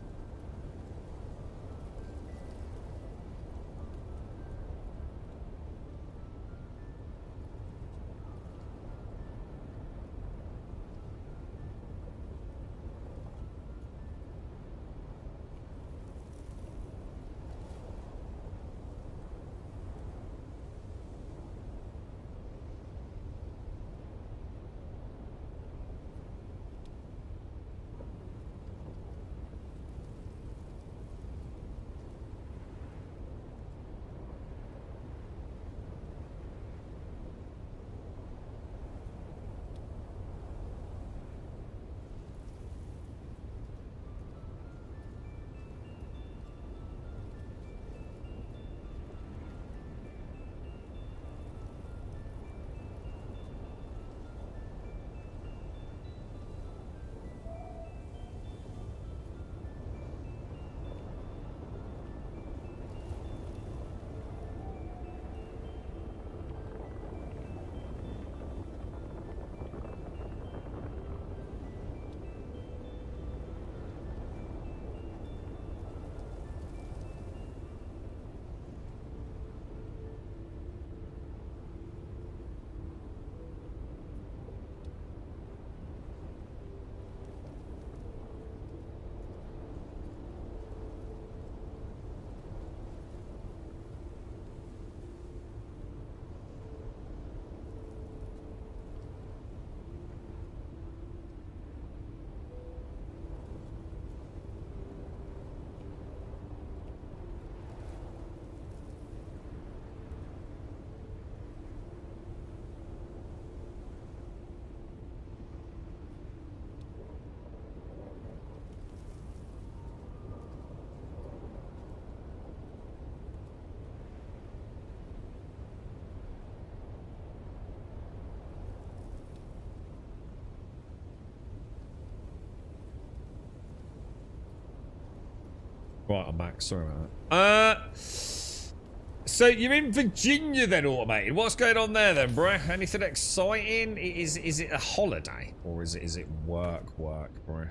Right, I'm back. Sorry about that. So you're in Virginia then, Automated. What's going on there then, bruh? Anything exciting? Is it a holiday or is it work, bruh?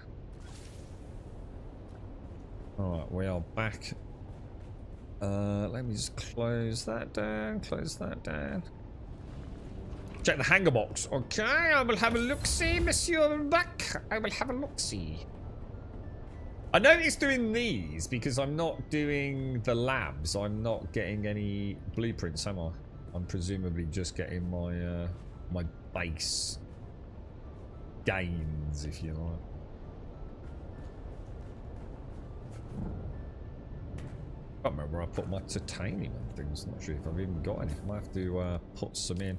All right, we are back. Let me just close that down. Close that down. Check the hanger box. Okay, I will have a look-see, Monsieur Buck. I will have a look-see. I noticed doing these because I'm not doing the labs. I'm not getting any blueprints, am I? I'm presumably just getting my my base gains, if you like. I can't remember where I put my titanium and things. Not sure if I've even got any. I might have to put some in.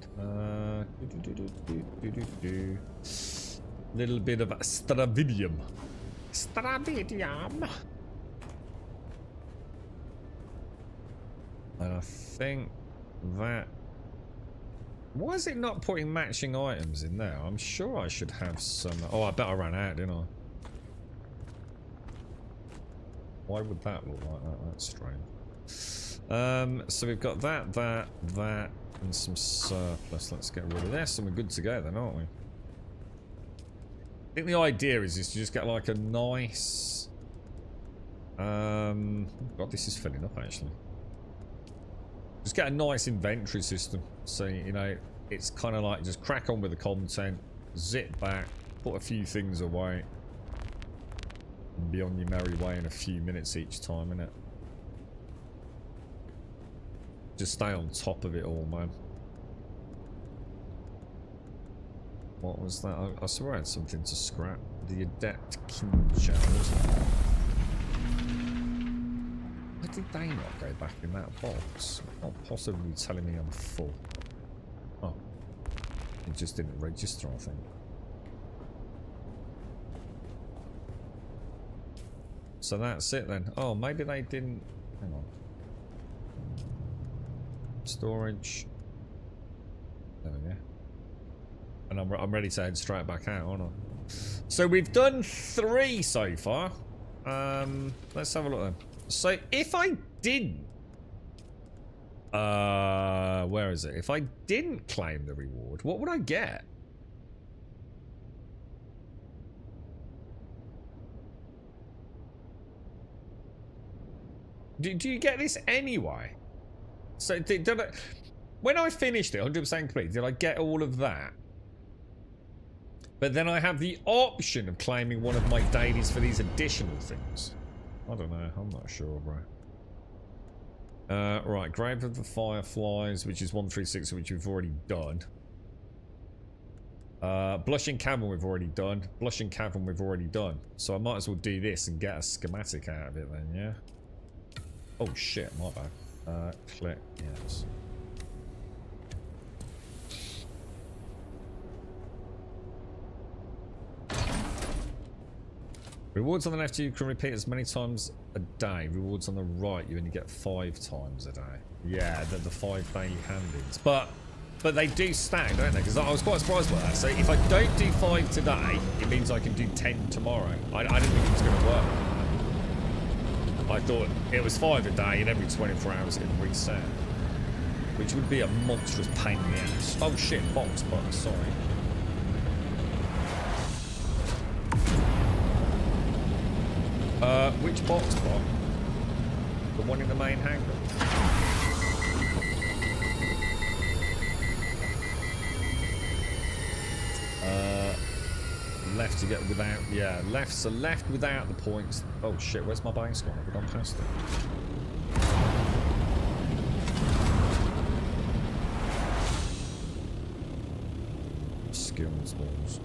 Little bit of stravidium. Stravidium. And I think that... Why is it not putting matching items in there? I'm sure I should have some... Oh, I bet I ran out, didn't I? Why would that look like that? That's strange. So we've got that, and some surplus. Let's get rid of this, and we're good to go then, aren't we? I think the idea is to just get like a nice... God, this is filling up actually. Just get a nice inventory system. So, you know, it's kind of like just crack on with the content, zip back, put a few things away, and be on your merry way in a few minutes each time, innit? Just stay on top of it all, man. What was that? I swear I had something to scrap. The Adept King Child. Why did they not go back in that box? Not possibly telling me I'm full. Oh. It just didn't register, I think. So that's it then. Oh, maybe they didn't... Hang on. Storage. There we go. And I'm ready to head straight back out, aren't I? So we've done 3 so far. Let's have a look then. So if I didn't Where is it? If I didn't claim the reward, what would I get? Do you get this anyway? So did I, when I finished it 100% complete, did I get all of that? But then I have the option of claiming one of my dailies for these additional things. I don't know. I'm not sure, bro. Right, Grave of the Fireflies, which is 136, which we've already done. Blushing Cavern we've already done. Blushing Cavern we've already done. So I might as well do this and get a schematic out of it then, yeah? Oh shit, my bad. Click, yes. Rewards on the left you can repeat as many times a day. Rewards on the right you only get 5 times a day. Yeah, the 5 daily hand-ins. But they do stack, don't they? Because I was quite surprised by that. So if I don't do 5 today, it means I can do 10 tomorrow. I didn't think it was going to work. I thought it was 5 a day and every 24 hours it would reset. Which would be a monstrous pain in the ass. Oh shit, box, sorry. Which box bot? The one in the main hangar? Left to get without, yeah, left, so left without the points. Oh shit, where's my base gone? Have we gone past it? Skills balls.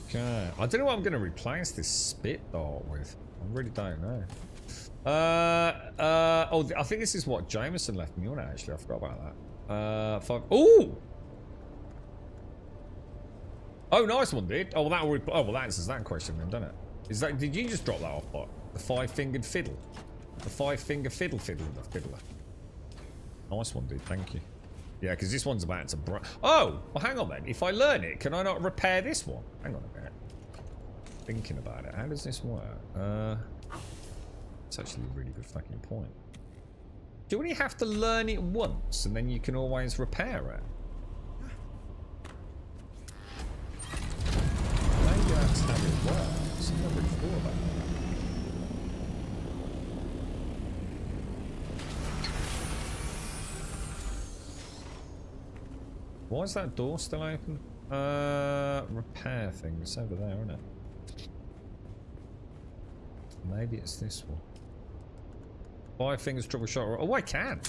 Okay, I don't know what I'm going to replace this spit dart with. I really don't know. Oh, I think this is what Jameson left me on, actually. I forgot about that. 5. Ooh! Oh, nice one, dude. Oh, well, that answers that question then, doesn't it? Is that, did you just drop that off, bot? The 5-fingered fiddle. The 5-finger fiddler. Nice one, dude. Thank you. Yeah, because this one's about to oh, well, hang on then. If I learn it, can I not repair this one? Hang on a minute. Thinking about it. How does this work? It's actually a really good fucking point. Do you only have to learn it once and then you can always repair it? Maybe that's how it works. I've never really thought about that. Why is that door still open? Repair thing. It's over there, isn't it? Maybe it's this one. 5 fingers troubleshooter. Oh, I can.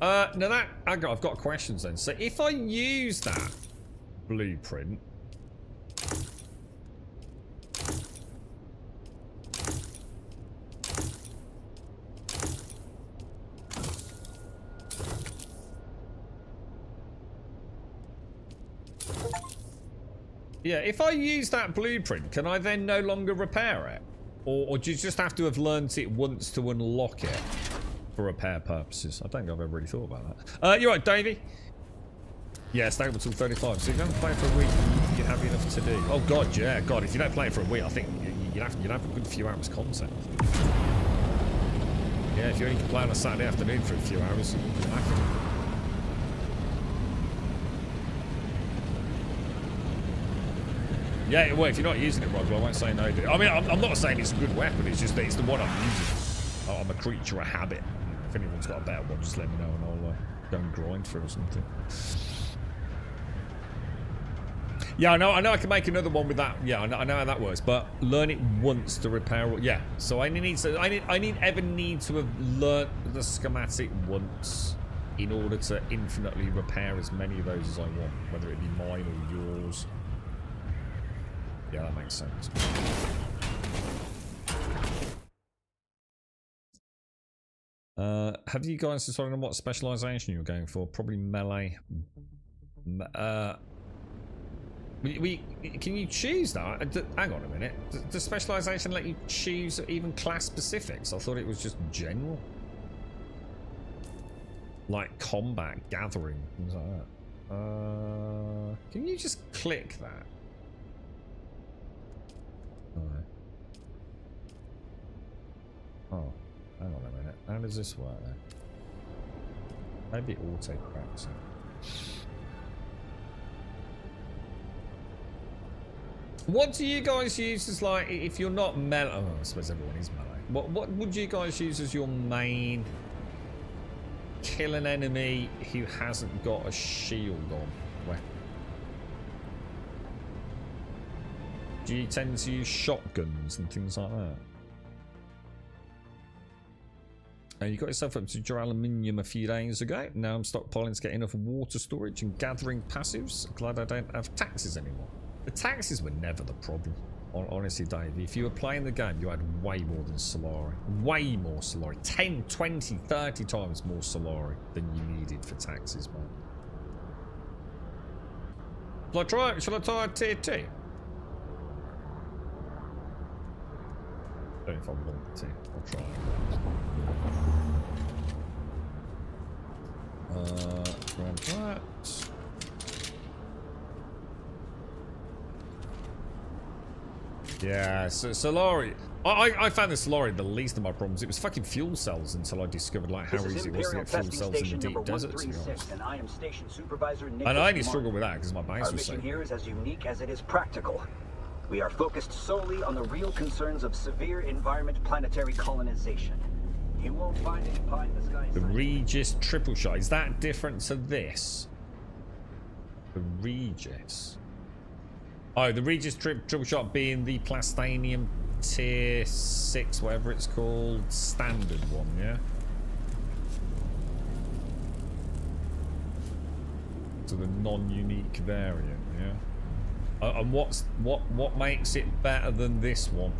Now that I've got questions then. So if I use that blueprint, yeah, if I use that blueprint, can I then no longer repair it? Or do you just have to have learnt it once to unlock it for repair purposes? I don't think I've ever really thought about that. You're right, Davey. Yeah, stay up until 35. So if you don't play it for a week, you have enough to do. Oh god, yeah, god. If you don't play it for a week, I think you'd have a good few hours content. Yeah, if you only can play on a Saturday afternoon for a few hours, you're laughing. Yeah, well, if you're not using it, Rod, well, I won't say no. I mean, I'm not saying it's a good weapon. It's just that it's the one I'm using. I'm a creature of habit. If anyone's got a better one, just let me know and I'll go and grind for it or something. Yeah, I know I can make another one with that. Yeah, I know how that works. But learn it once to repair. Yeah, so I need to have learnt the schematic once in order to infinitely repair as many of those as I want, whether it be mine or yours. Yeah, that makes sense. Have you guys decided on what specialization you're going for? Probably melee. Can you choose that? Hang on a minute. Does specialization let you choose even class specifics? I thought it was just general. Like combat, gathering, things like that. Can you just click that? Alright. Oh, hang on a minute. How does this work then? Maybe auto cracks it. What do you guys use as, like, if you're not melee? Oh, I suppose everyone is melee. What would you guys use as your main kill an enemy who hasn't got a shield on weapon? Do you tend to use shotguns and things like that? You got yourself up to aluminium a few days ago. Now I'm stockpiling to get enough water storage and gathering passives. Glad I don't have taxes anymore. The taxes were never the problem. Honestly, Dave, if you were playing the game, you had way more than Solari. Way more Solari. 10, 20, 30 times more Solari than you needed for taxes, man. Shall I try a tier 2? I don't know if I want to. I'll try it. Grab that. Yeah, so Solari. I found the Solari the least of my problems. It was fucking fuel cells until I discovered like how easy it was to get fuel cells in the deep desert, to be honest. And I am station supervisor Nicholas And I only Martin. struggled with that because my base Our was so mission here is as unique as it is practical. We are focused solely on the real concerns of severe environment planetary colonization. You won't find any pie in the sky. The Regis triple shot. Is that different to this? The Regis. Oh, the Regis triple shot being the Plastanium tier 6, whatever it's called, standard one, yeah? So the non-unique variant, yeah? And what makes it better than this one?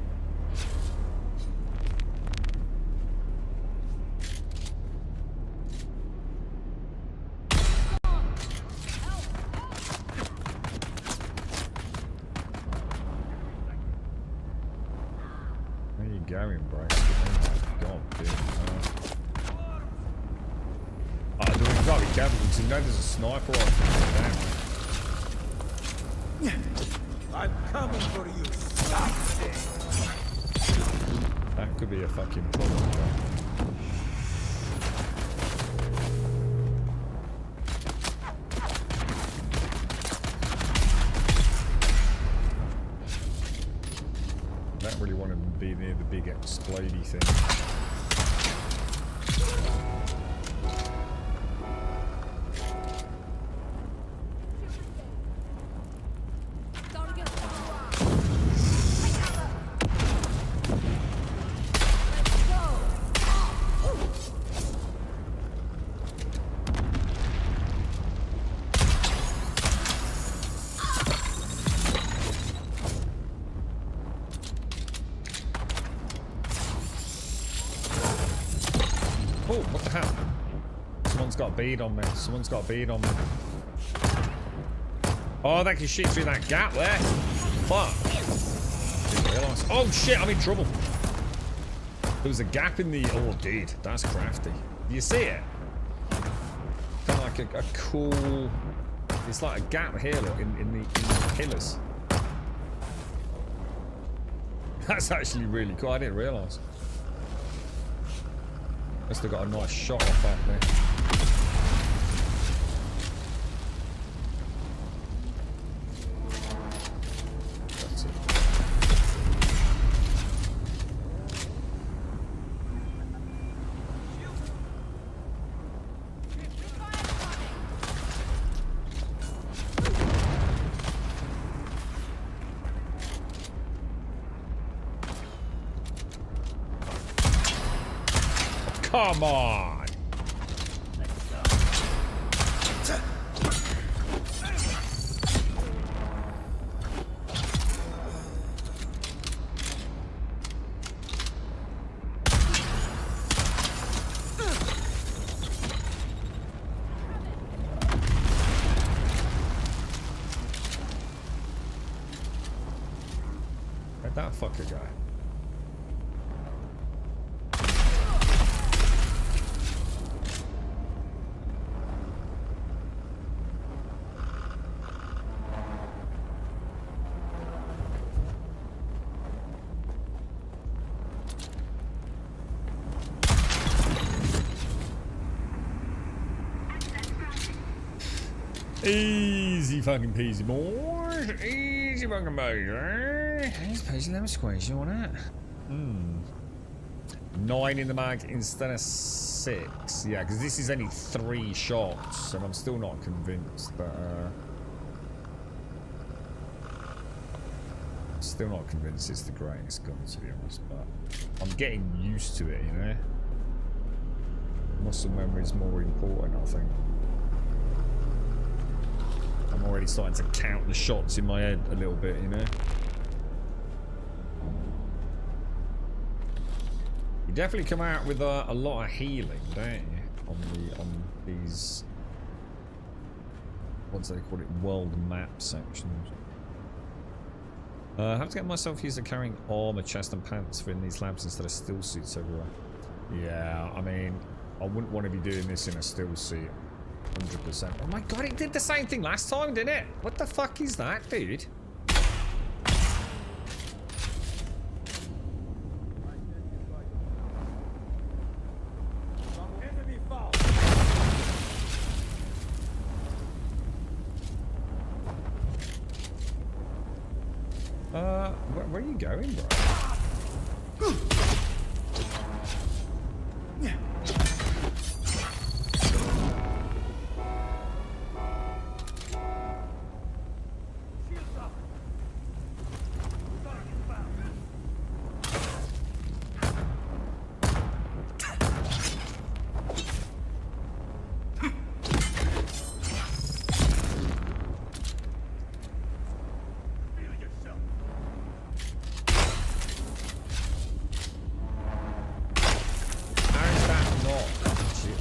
Where are you going, bro? Oh my god, dude. I do we've got to be careful because you know there's a sniper rifle down. I'm coming for you. That could be a fucking problem, bro. I don't really want to be near the big explodey thing. Oh, what the hell? Someone's got a bead on me. Someone's got a bead on me. Oh, that can shoot through that gap there. Fuck. Didn't realise. Oh shit, I'm in trouble. There was a gap in the... Oh, dude, that's crafty. Do you see it? Kind of like a cool... It's like a gap here, look, in the pillars. That's actually really cool. I didn't realise. Must have got a nice shot off that there. That's it. Come on! Where'd that fucker go? Easy fucking peasy, boys. Easy fucking boys. I suppose you let me squeeze you on it. 9 in the mag instead of 6. Yeah, because this is only 3 shots, and I'm still not convinced that. Still not convinced it's the greatest gun, to be honest, but I'm getting used to it, you know? Muscle memory is more important, I think. I'm already starting to count the shots in my head a little bit, you know? You definitely come out with a lot of healing, don't you? On these, what do they call it, world map sections. I have to get myself used to carrying armor, chest and pants for in these labs instead of still suits everywhere. Yeah, I mean, I wouldn't want to be doing this in a still suit. 100%. Oh my god, it did the same thing last time, didn't it? What the fuck is that, dude? Where are you going, bro?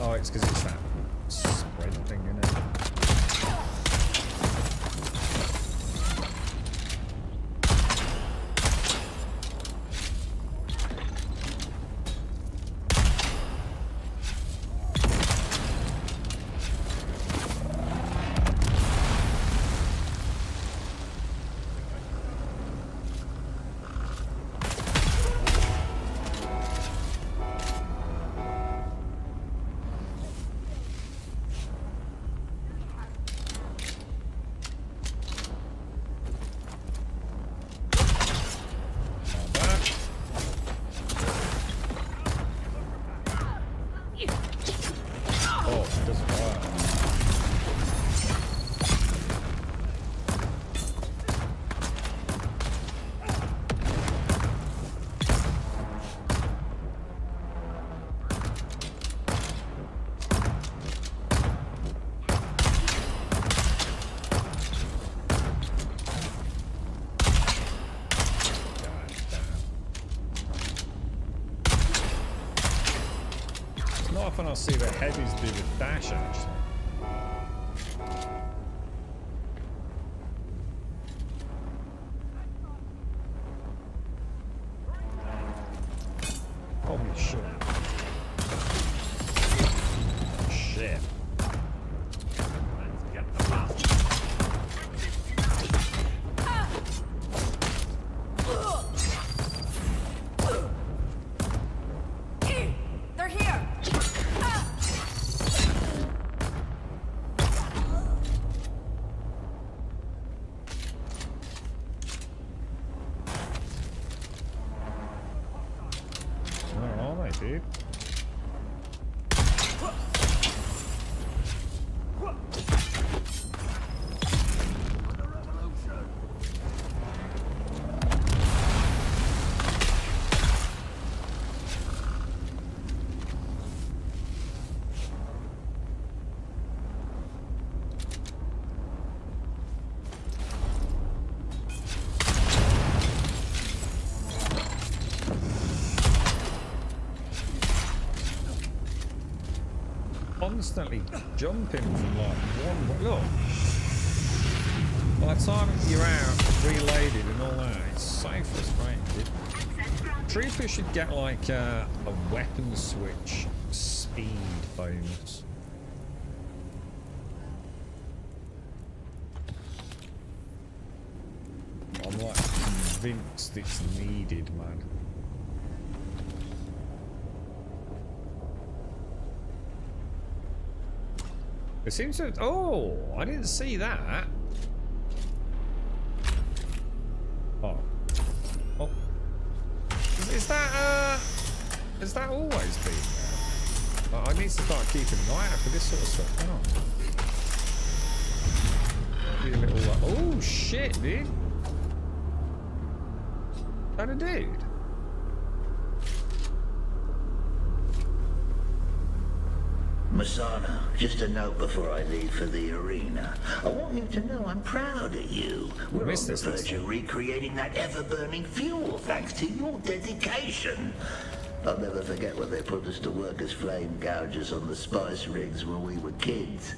Oh, it's because it's that spread thing, isn't it? Often I'll see the heavies do the dash actually. Holy shit. Shit. Let's get them out. They're here. Where are they, dude? Constantly jumping from like one. Look, by the time you're out, reloaded and all that, it's so frustrating. Troopers should get like a weapon switch speed bonus. I'm like convinced it's needed, man. It seems to... Oh, I didn't see that. Oh. Oh. Is that always been there? I need to start keeping an eye out for this sort of stuff. Oh. Be a little, oh shit, dude. Is that a dude? Masana, just a note before I leave for the arena. I want you to know I'm proud of you. We're on the verge of recreating that ever-burning fuel thanks to your dedication. I'll never forget when they put us to work as flame gougers on the spice rigs when we were kids.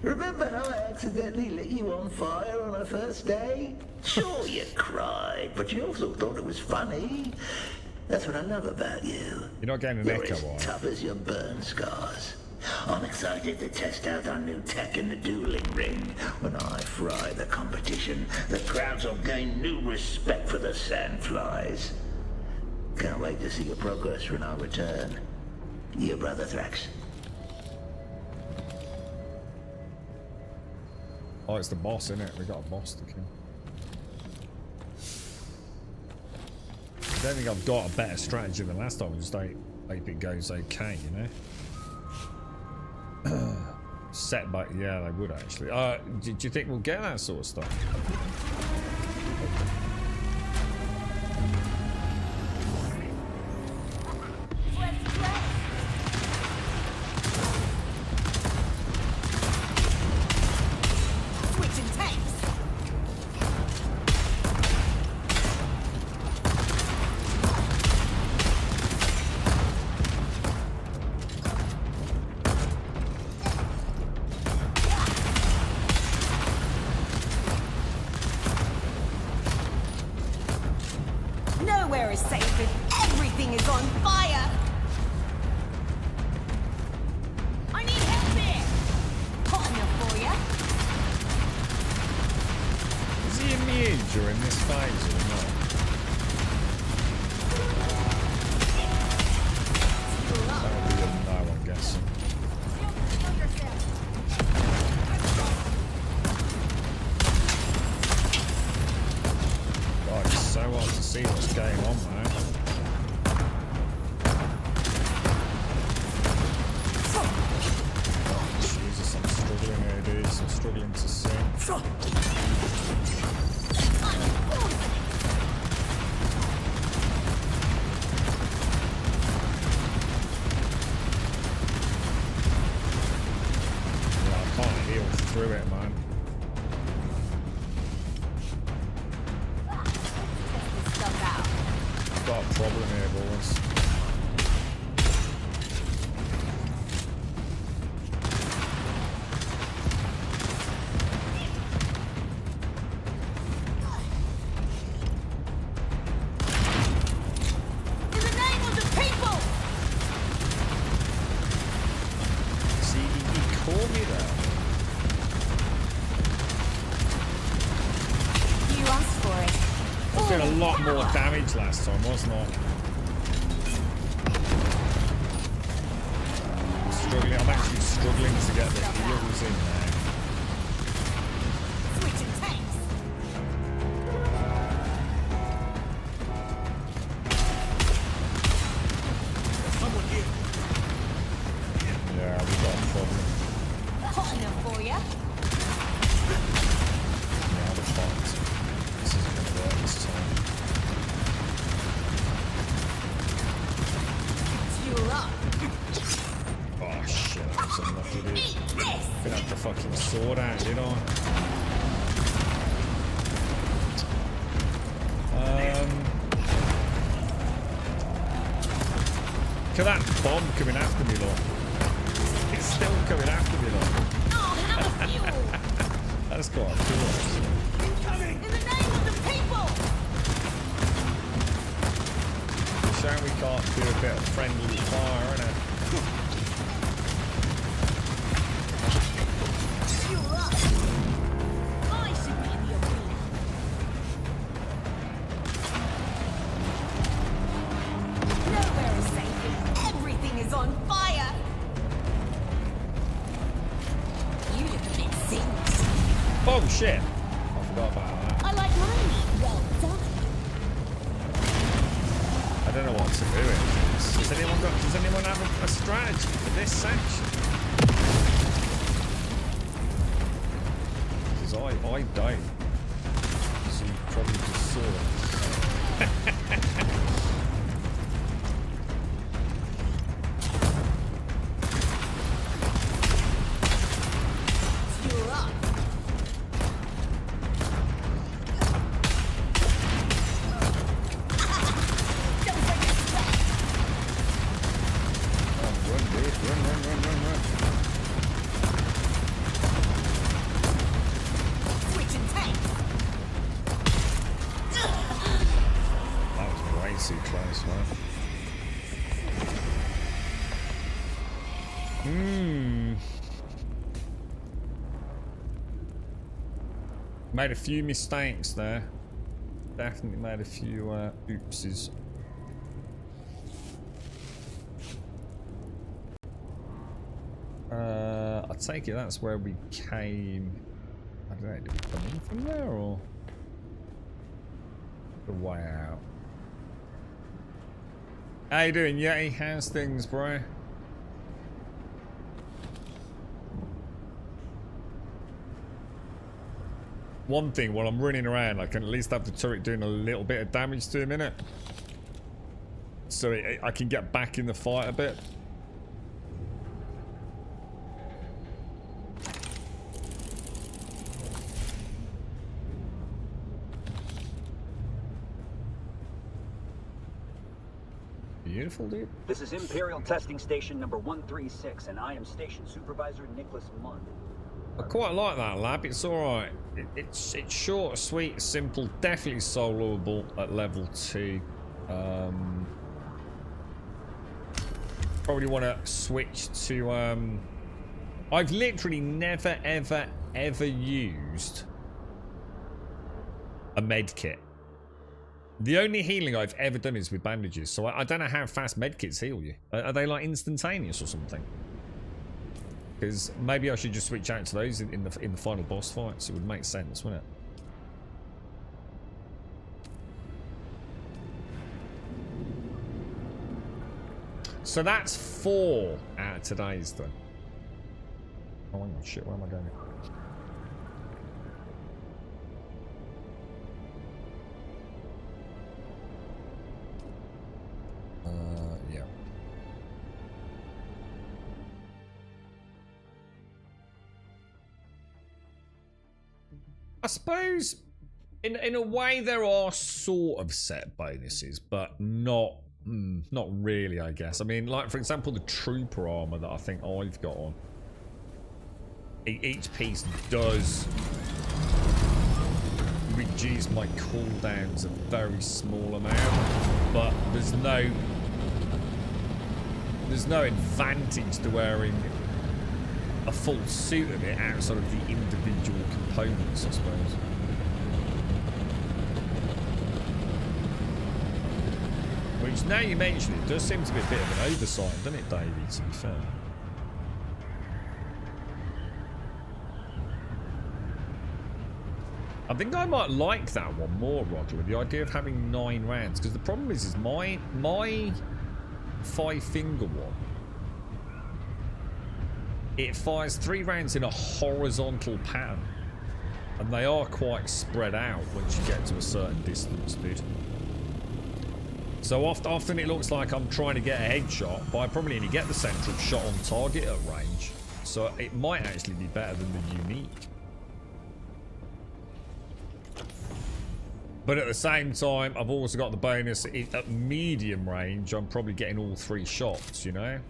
Remember how I accidentally lit you on fire on our first day? Sure, you cried, but you also thought it was funny. That's what I love about you. You're not getting an You're echo as on. tough as your burn scars. I'm excited to test out our new tech in the dueling ring. When I fry the competition, the crowds will gain new respect for the sandflies. Can't wait to see your progress when I return. Your brother Thrax. Oh, it's the boss, isn't it? We got a boss to kill. I don't think I've got a better strategy than last time. Just hope it goes okay, you know? Setback, yeah, they would actually. Do you think we'll get that sort of stuff? Nowhere is safe if everything is on fire! I need help here! Hot enough for ya? Is he immune during this phase or not? That would be a no, I'm guessing. God, it's so hard to see what's going on, man. Oh, Jesus, I'm struggling here, dudes. I'm struggling to see. Yeah, I can't heal through it, man. Got a problem here, boys. In the name of the people! See, he caught me there. You asked for it. I did a lot more damage last time, wasn't I? I'm actually struggling to get the heals in there. Switching tanks! Someone here. Yeah, we got a problem. Hot enough for ya? Yeah, we're fucked. This isn't going to work this time. Fuel up! Oh shit, that was unlucky, dude. Gonna have the fucking sword out, did I? Look at that bomb coming after me, look. It's still coming after me, look. Oh, have a fuel! That's quite cool. Incoming! In the name of the people! Shame we can't do a bit of friendly fire, innit? Fuel up! I should be in the arena. Nowhere is safe. Everything is on fire! Oh shit! I forgot about that. I like mine. Well done. I don't know what to do in this. Does anyone have a strategy for this section? Because I don't. So you probably just saw it. You're up. Switching tanks. That was way too close, man. Made a few mistakes there. Definitely made a few oopses. I take it that's where we came. I don't know, did we come in from there or the way out? How you doing, Yeti? How's things, bro? One thing, while I'm running around, I can at least have the turret doing a little bit of damage to him, innit? So I can get back in the fight a bit. Beautiful, dude. This is Imperial Testing Station number 136, and I am Station Supervisor Nicholas Munn. I quite like that lab. It's alright. It's short, sweet, simple, definitely soloable at level 2. Probably want to switch to I've literally never ever used a med kit. The only healing I've ever done is with bandages, so I don't know how fast med kits heal you. Are they like instantaneous or something? Because maybe I should just switch out to those in the final boss fights. It would make sense, wouldn't it? So that's 4 out of today's done. Oh, hang on, shit, where am I going? Yeah. I suppose in a way there are sort of set bonuses, but not really, I guess. I mean, like for example, the trooper armor that I think I've got on. Each piece does reduce my cooldowns a very small amount, but there's no advantage to wearing a full suit of it outside of the individual components, I suppose. Which, now you mention it, does seem to be a bit of an oversight, doesn't it, Davey, to be fair? I think I might like that one more, Roger, the idea of having 9 rounds, because the problem is my 5-finger one, it fires 3 rounds in a horizontal pattern, and they are quite spread out once you get to a certain distance, dude. So often it looks like I'm trying to get a headshot, but I probably only get the central shot on target at range. So it might actually be better than the unique. But at the same time, I've also got the bonus at medium range. I'm probably getting all 3 shots, you know?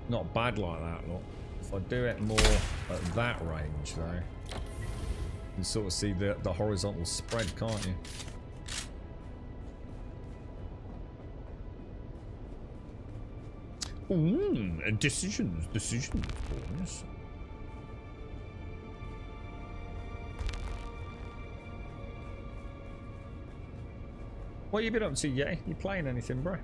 Not bad like that, look. If I do it more at that range, though, you can sort of see the horizontal spread, can't you? And decisions, boys. What you been up to, yeah? You playing anything, bro?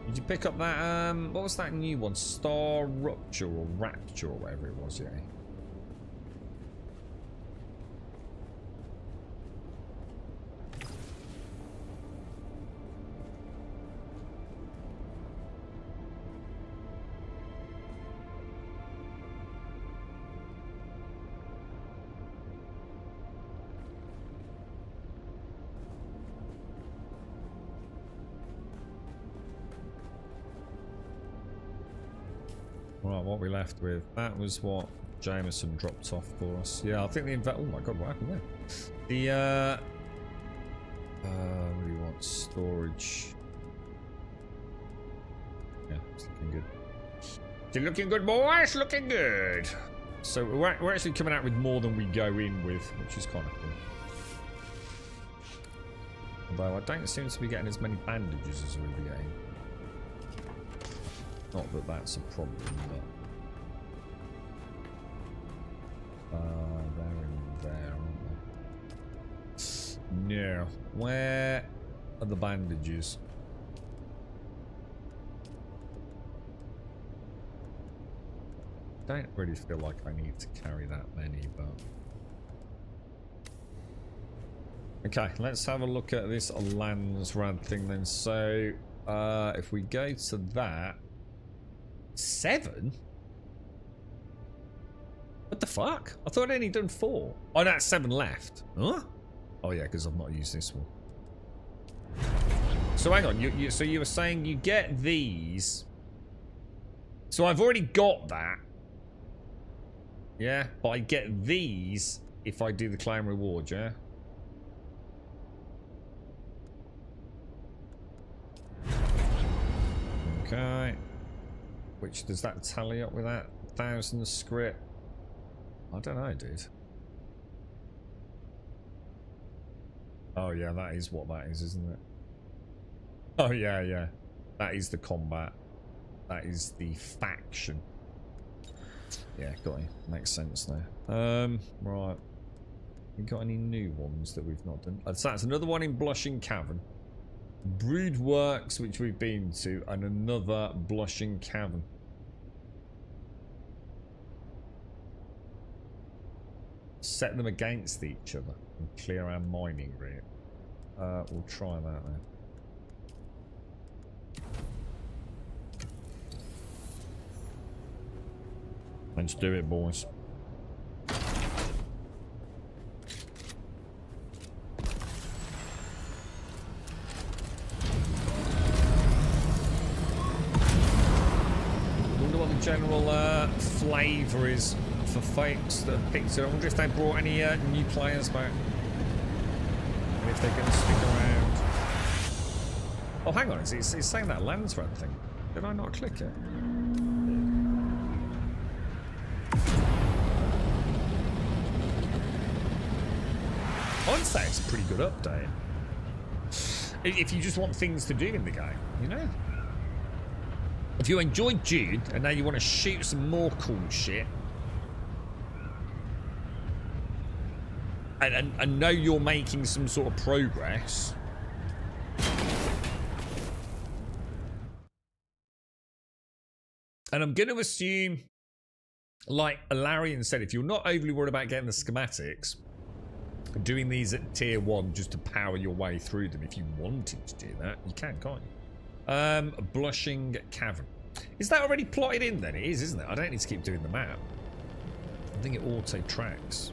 Did you pick up that, what was that new one? Star Rupture or Rapture or whatever it was, yeah. Right, what we left with? That was what Jameson dropped off for us. Yeah, I think the oh my god, what happened there? The what do you want? Storage. Yeah, it's looking good. It's looking good, boys. Looking good. So we're actually coming out with more than we go in with, which is kind of cool. Although I don't seem to be getting as many bandages as we'll be getting. Not that that's a problem, but they're in there, aren't they? No. Where are the bandages? Don't really feel like I need to carry that many, but okay, let's have a look at this Landsrad thing then. So if we go to that 7? What the fuck? I thought I'd only done 4. Oh, that's 7 left. Huh? Oh yeah, because I've not used this one. So hang on, so you were saying you get these. So I've already got that. Yeah, but I get these if I do the claim reward, yeah? Okay. Which, does that tally up with that 1,000 script? I don't know, dude. Oh yeah, that is what that is, isn't it? Oh yeah, yeah. That is the combat. That is the faction. Yeah, got you. Makes sense now. Right. You got any new ones that we've not done? So that's another one in Blushing Cavern. Brood Works, which we've been to, and another Blushing Cavern. Set them against each other and clear our mining route. We'll try that then. Let's do it, boys. Wonder what the general flavour is for folks that have picked it. I wonder if they brought any new players back. And if they're going to stick around. Oh, hang on. It's saying that Landsrad thing. Did I not click it? I'd say it's a pretty good update. If you just want things to do in the game, you know? If you enjoyed Dune and now you want to shoot some more cool shit and know you're making some sort of progress, and I'm going to assume, like Larian said, if you're not overly worried about getting the schematics, doing these at tier 1 just to power your way through them, if you wanted to do that, you can, can't you? Blushing Cavern. Is that already plotted in then? It is, isn't it? I don't need to keep doing the map. I think it auto tracks.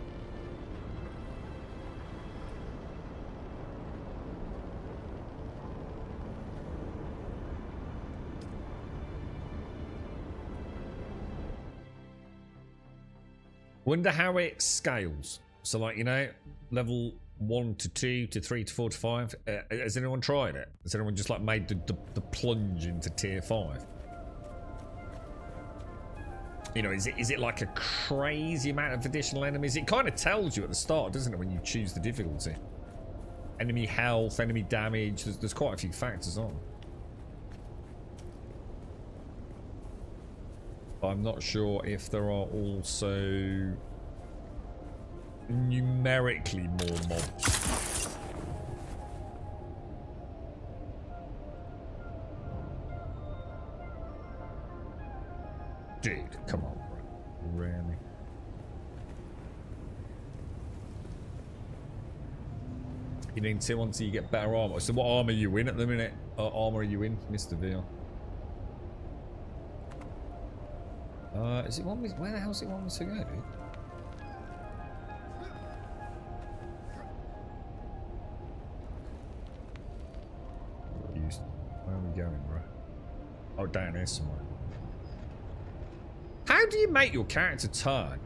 Wonder how it scales. So, like, you know, level 1 to 2 to 3 to 4 to 5. Has anyone tried it? Has anyone just like made the plunge into tier 5? You know, is it like a crazy amount of additional enemies? It kind of tells you at the start, doesn't it, when you choose the difficulty? Enemy health, enemy damage. There's quite a few factors on. But I'm not sure if there are also numerically more mobs. Dude, come on, bro. Really? You need 2 until you get better armor. So what armor are you in at the minute? Armor are you in, Mr. Veal? Is it one with, where the hell is it one with to go, dude? Where are we going, bro? Oh, down here somewhere. How do you make your character turn?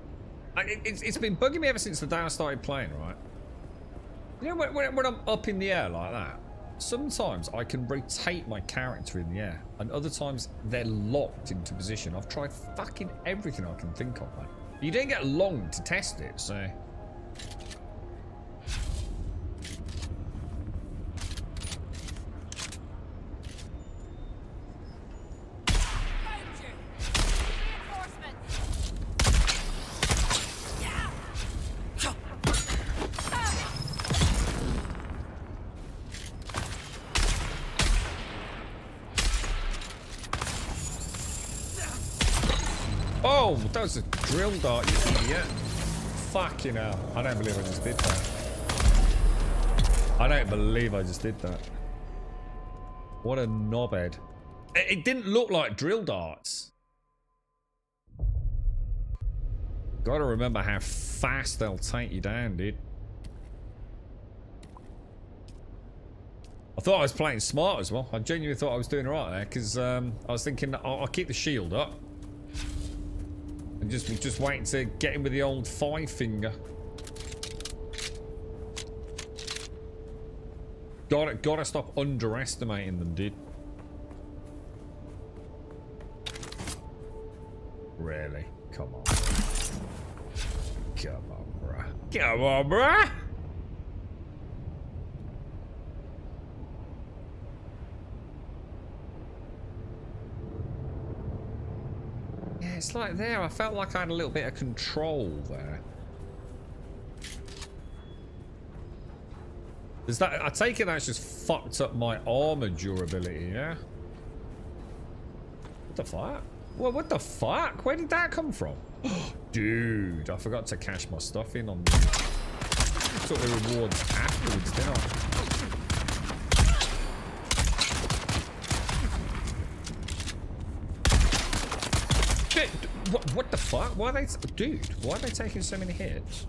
It's been bugging me ever since the day I started playing, right? You know, when I'm up in the air like that, sometimes I can rotate my character in the air, and other times they're locked into position. I've tried fucking everything I can think of, man. You didn't get long to test it, so... Oh, that was a drill dart, you idiot. Fucking hell. I don't believe I just did that. I don't believe I just did that. What a knobhead. It didn't look like drill darts. Gotta remember how fast they'll take you down, dude. I thought I was playing smart as well. I genuinely thought I was doing alright there, because I was thinking I'll keep the shield up. And just waiting to get him with the old 5-finger. Gotta stop underestimating them, dude. Really? Come on. Come on, bruh. Come on, bruh! Yeah, it's like there. I felt like I had a little bit of control there. Is that? I take it that's just fucked up my armor durability, yeah? What the fuck? What the fuck? Where did that come from? Dude, I forgot to cash my stuff in on the... Took the rewards afterwards, didn't I? What the fuck? Why are they... Dude, why are they taking so many hits?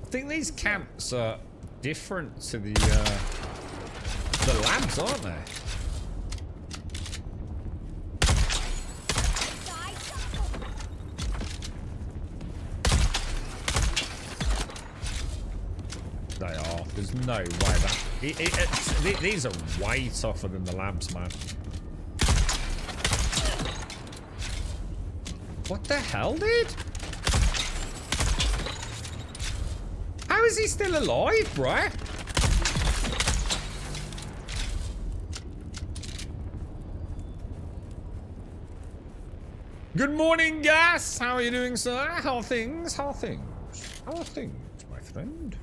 I think these camps are different to the labs, aren't they? They are. There's no way that... these are way tougher than the labs, man. What the hell, dude? How is he still alive, bruh? Good morning, Gas. How are you doing, sir? How are things? How are things? How are things, my friend?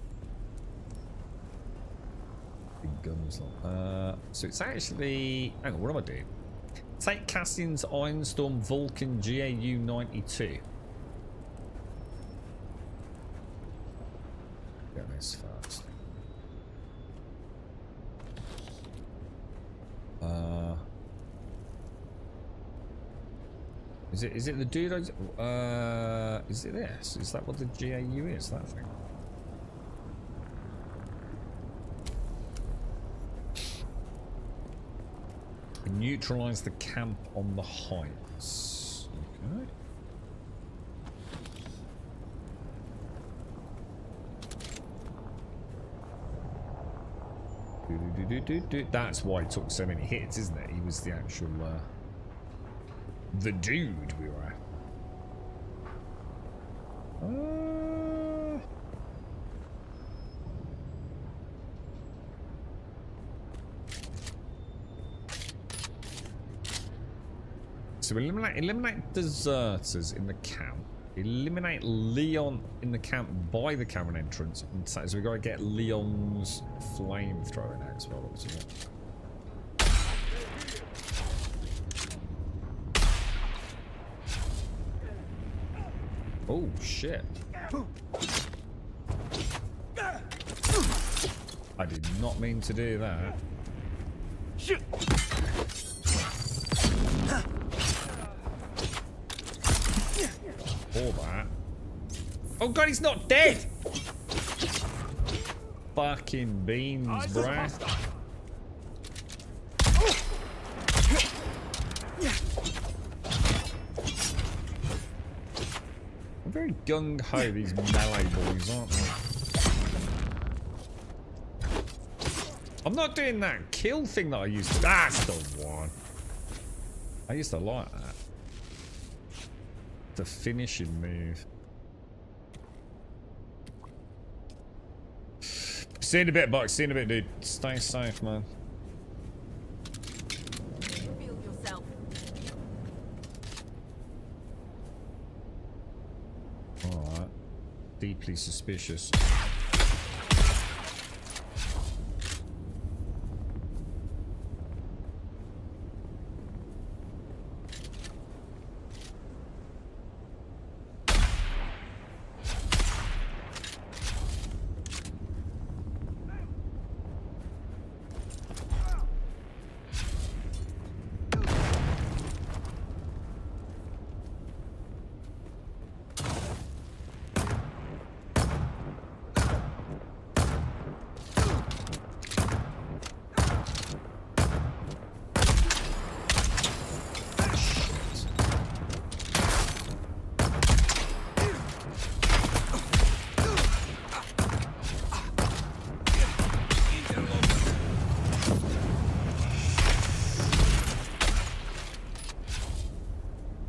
Big guns. So it's actually... Hang on, what am I doing? Take Cassian's Ironstorm Vulcan GAU 92. Get this first. Is it the dude? Is it this? Is that what the GAU is? That thing? Neutralize the camp on the heights. Okay. That's why he took so many hits, isn't it? He was the actual the dude we were at. So eliminate deserters in the camp. Eliminate Leon in the camp by the cavern entrance. And so we've got to get Leon's flamethrower now as well. Looks like it. Oh shit. I did not mean to do that. Shoot. All that. Oh god, he's not dead! Fucking beans, bruh. I'm very gung-ho, these melee boys, aren't they? I'm not doing that kill thing that I used to. That's the one. I used to like that. The finishing move. See you in a bit, Buck. See you in a bit, dude. Stay safe, man. Feel yourself. Alright. Deeply suspicious.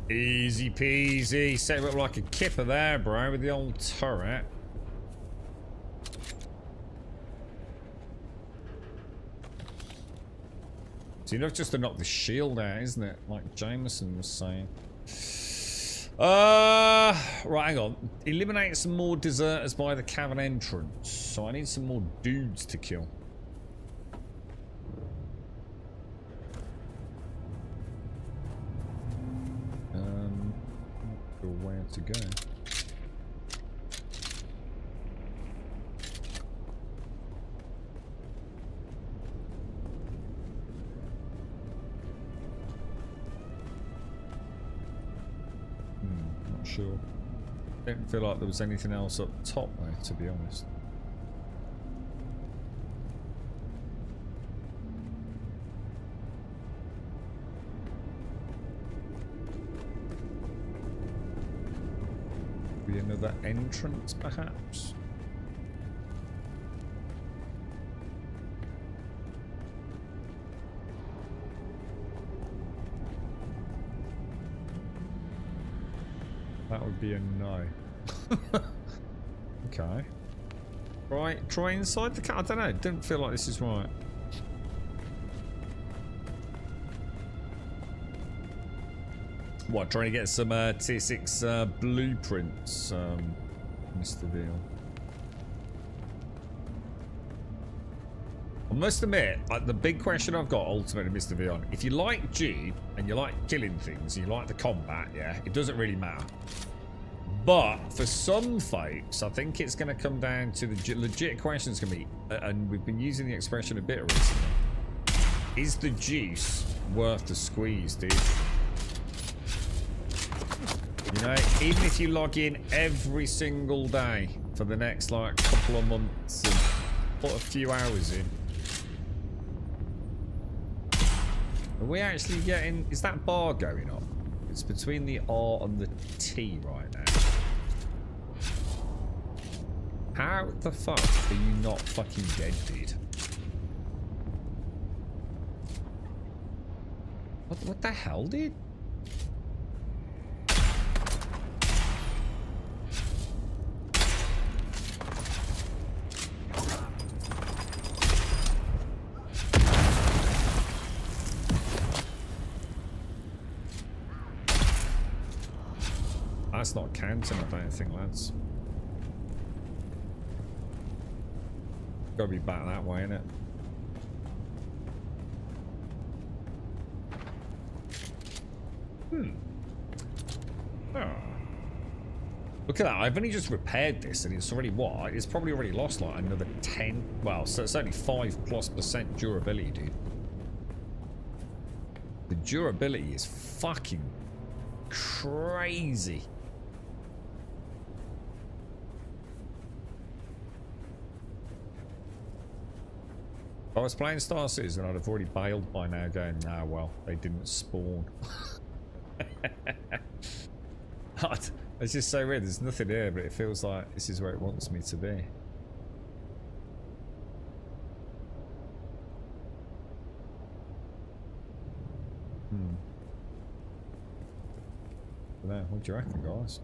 Easy peasy. Set him up like a kipper there, bro, with the old turret. It's enough just to knock the shield out, isn't it? Like Jameson was saying. Right, hang on. Eliminate some more deserters by the cavern entrance. So I need some more dudes to kill. Where to go? Not sure. Didn't feel like there was anything else up top though, to be honest. Another entrance, perhaps? That would be a no. Okay. Right, try inside the car. I don't know. It didn't feel like this is right. What, trying to get some tier 6 blueprints, Mr. Veal? I must admit, like, the big question I've got ultimately, Mr. Veal, if you like G and you like killing things, and you like the combat, yeah, it doesn't really matter. But for some folks, I think it's going to come down to the legit questions can be, and we've been using the expression a bit recently, is the juice worth the squeeze, dude? You know, even if you log in every single day for the next, like, couple of months and put a few hours in. Are we actually getting... Is that bar going up? It's between the R and the T right now. How the fuck are you not fucking dead, dude? What the hell, dude? that's not counting, I don't think, lads. Gotta be back that way, innit? Oh. Look at that, I've only just repaired this and it's already what? It's probably already lost like another 10, well, so it's only 5+% durability, dude. The durability is fucking crazy. If I was playing Star Citizen, I'd have already bailed by now going, nah, well, they didn't spawn. It's just so weird, there's nothing here, but it feels like this is where it wants me to be. What do you reckon, guys?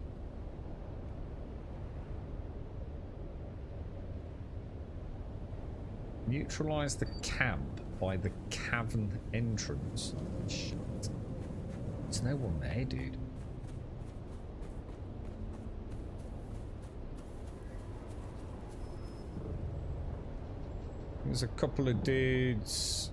Neutralize the camp by the cavern entrance. Shit. There's no one there, dude. There's a couple of dudes.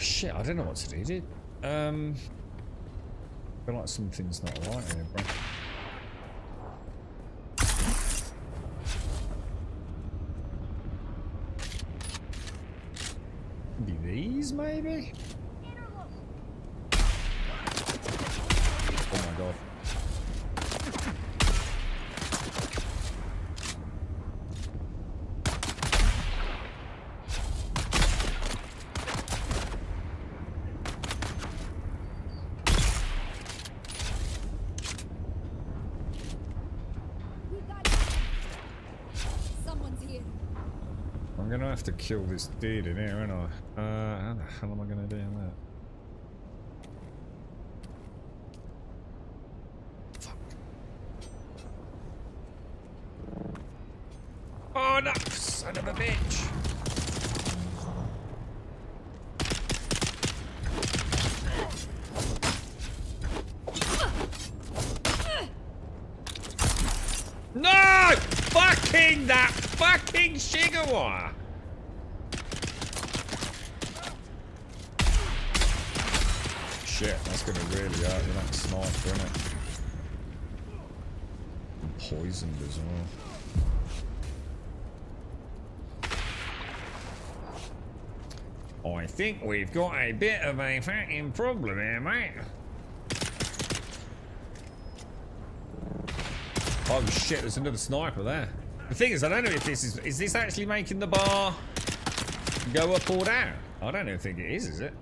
Shit, I don't know what to do, dude. I feel like something's not right here, bro. Be these, maybe? Oh my god. I'm gonna have to kill this dude in here, aren't I? How the hell am I gonna do that? Fuck. Oh no! Son of a bitch! No! Fucking that fucking Shigawa! Shit, that's gonna really hurt with that sniper, isn't it? And poisoned as well. I think we've got a bit of a fucking problem here, mate. Oh shit, there's another sniper there. The thing is, I don't know if this is this actually making the bar go up or down? I don't think it is it?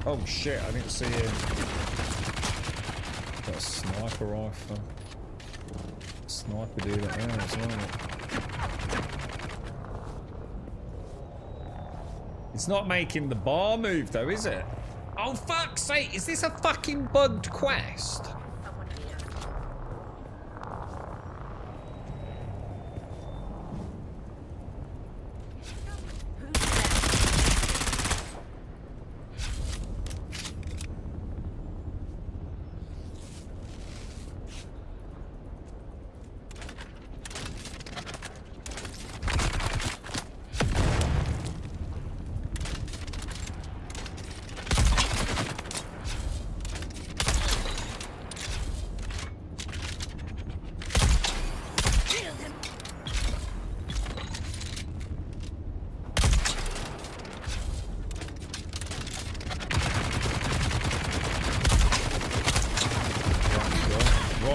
Oh shit, I didn't see him. Got a sniper rifle. Sniper dude at there as well. It's not making the bar move though, is it? Oh fuck's sake, is this a fucking bugged quest?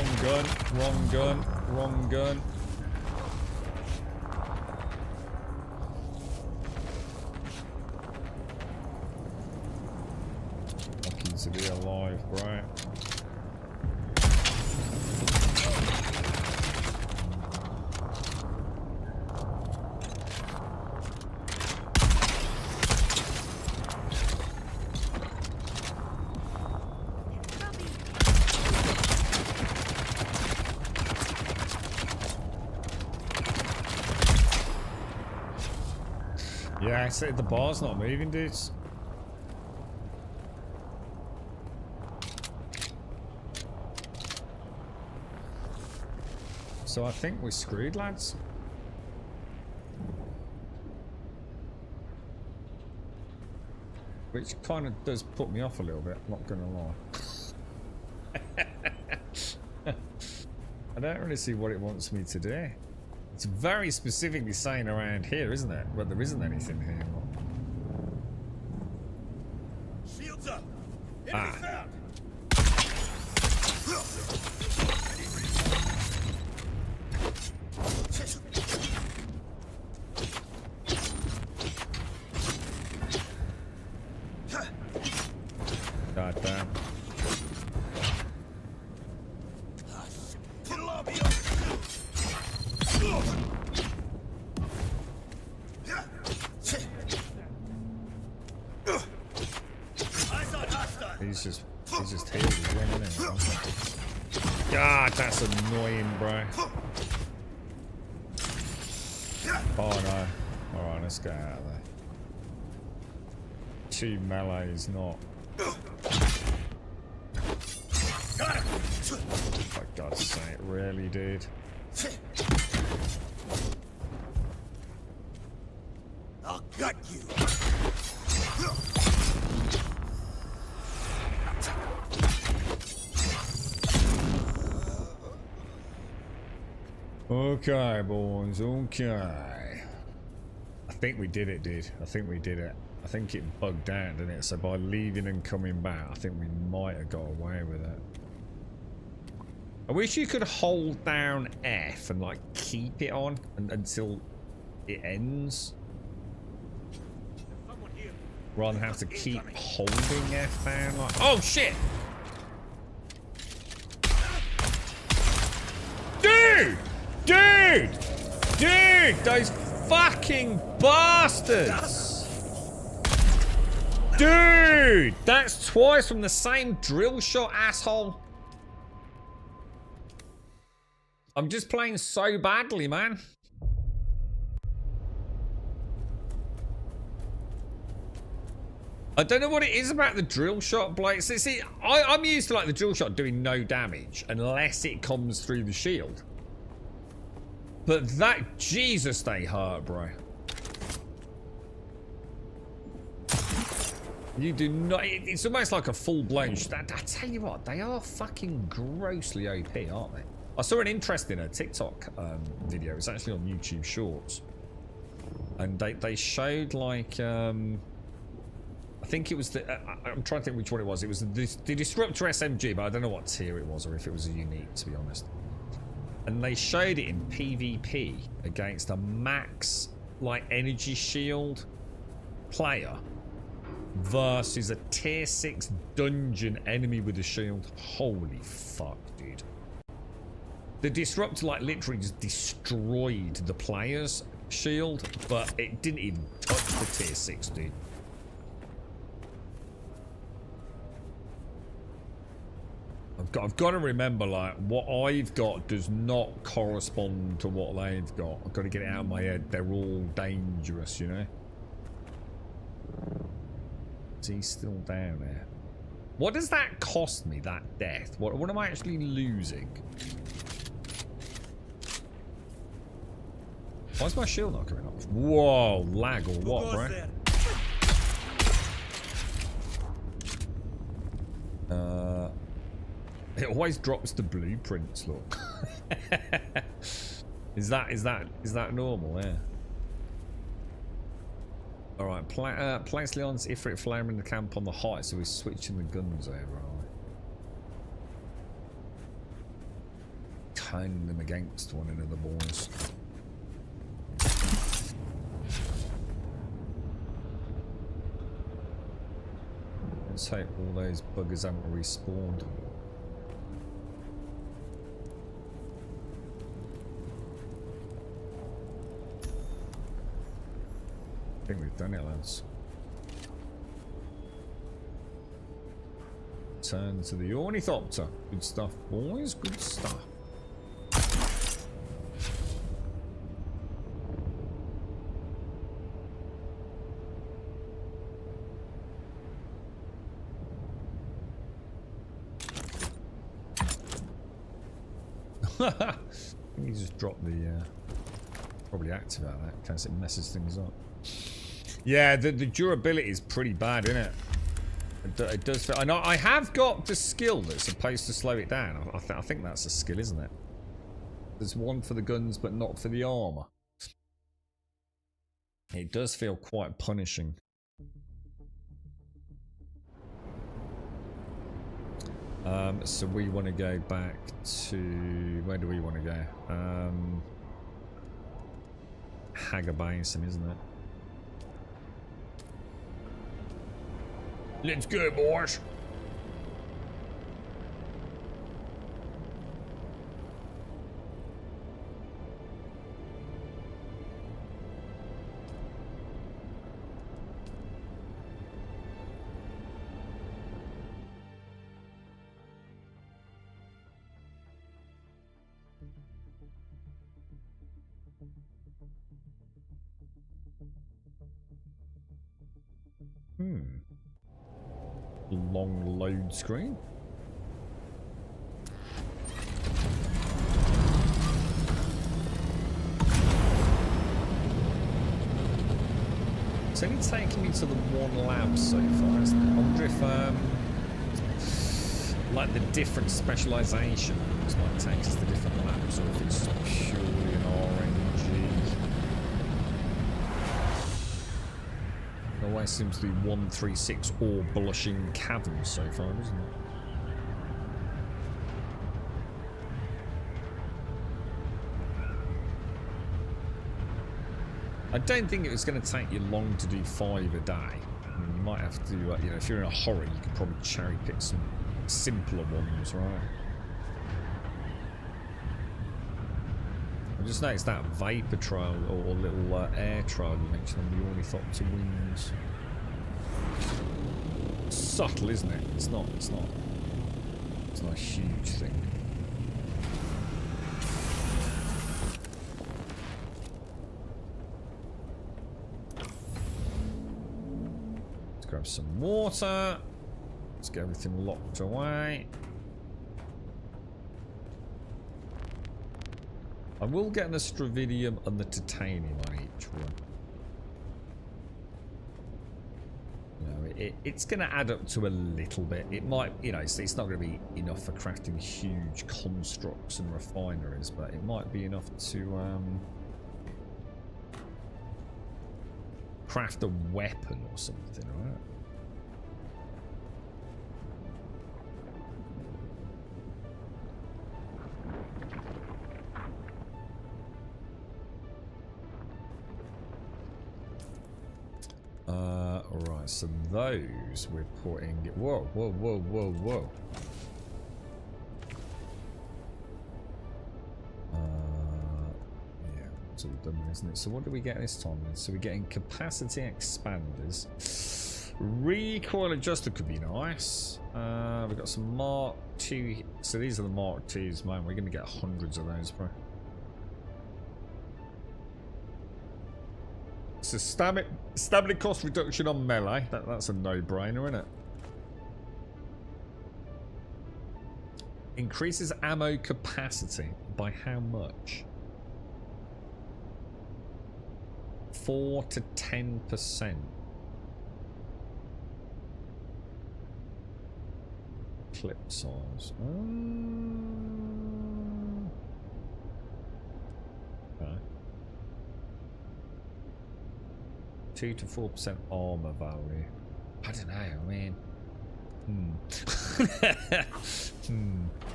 Wrong gun, wrong gun, wrong gun. Lucky to be alive, bro. Yeah, I said the bar's not moving, dudes. So I think we're screwed, lads. Which kind of does put me off a little bit, not gonna lie. I don't really see what it wants me to do. It's very specifically saying around here, isn't it? But there isn't anything here. Shields up. Ah. God damn. He's just healed again, isn't he? God, that's annoying, bro. Oh no. Alright, let's get out of there. 2 melee is not. For God's sake, really, dude. I'll gut you. Okay, boys, okay. I think we did it, dude. I think we did it. I think it bugged out, didn't it? So by leaving and coming back, I think we might have got away with it. I wish you could hold down F and like keep it on until it ends. Rather than have to keep holding F down like... Oh shit! Dude! Dude! Dude! Those fucking bastards! Dude! That's twice from the same drill shot, asshole. I'm just playing so badly, man. I don't know what it is about the drill shot blade. See, I'm used to like the drill shot doing no damage unless it comes through the shield. But that, Jesus, they hurt, bro. You do not, it's almost like a full-blown, I tell you what, they are fucking grossly OP, aren't they? I saw an interesting TikTok video, it's actually on YouTube Shorts. And they showed like, I think it was the, I'm trying to think which one it was. It was the Disruptor SMG, but I don't know what tier it was or if it was a unique, to be honest. And they showed it in PvP against a max, like, energy shield player versus a tier 6 dungeon enemy with a shield. Holy fuck, dude. The Disruptor, like, literally just destroyed the player's shield, but it didn't even touch the tier 6, dude. I've got to remember, like, what I've got does not correspond to what they've got. I've got to get it out of my head. They're all dangerous, you know? Is he still down there? What does that cost me, that death? What am I actually losing? Why is my shield not coming off? Whoa, lag or what, bro? It always drops the blueprints, look. Is that normal? Yeah. Alright, place Leon's Ifrit flame in the camp on the height, so we're switching the guns over, are turning them against one another, boys. Let's hope all those buggers haven't respawned. I think we've done it, lads. Turn to the ornithopter. Good stuff, boys. Good stuff. You just drop the probably activate that in case it messes things up. Yeah, the durability is pretty bad, isn't it? It does feel. I know I have got the skill that's supposed to slow it down. I think that's a skill, isn't it? There's one for the guns, but not for the armor. It does feel quite punishing. So we want to go back to, where do we want to go? Hager Basin, isn't it? Let's go, boys. Long load screen. It's only taken me to the one lab so far, isn't it? I wonder if like the different specializations might take us to different labs, or if it's purely an RNG. It always seems to be 136 or blushing caverns so far, doesn't it? I don't think it was going to take you long to do 5 a day. I mean, you might have to, you know, if you're in a hurry, you could probably cherry pick some simpler ones, right? I just noticed that vapor trail or little air trail you mentioned on the ornithopter wings. Subtle, isn't it? It's not a huge thing. Let's grab some water. Let's get everything locked away. I will get an Astravidium and the titanium on each one. You know, it's going to add up to a little bit. It might, you know, it's not going to be enough for crafting huge constructs and refineries, but it might be enough to craft a weapon or something, right? Right, so those we're putting. Whoa. Yeah, so we've done, isn't it? So what do we get this time then? So we're getting capacity expanders. Recoil adjuster could be nice. We've got some Mark II. So these are the Mark IIs, man. We're going to get hundreds of those, bro. So stamina cost reduction on melee. That's a no-brainer, isn't it? Increases ammo capacity by how much? 4 to 10%. Clip size. Okay. 2 to 4% armor value. I don't know, I mean,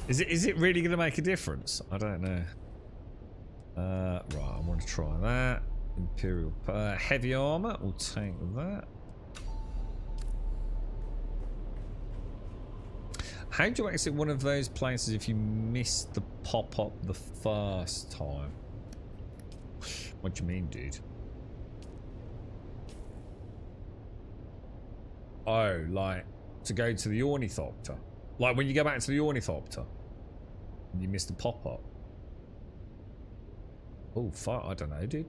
Is it really going to make a difference? I don't know. Right, I want to try that. Imperial heavy armor. We'll take that. How do you exit one of those places if you missed the pop-up the first time? What do you mean, dude? Oh, like to go to the ornithopter. Like when you go back to the ornithopter and you miss the pop-up. Oh, fuck, I don't know, dude.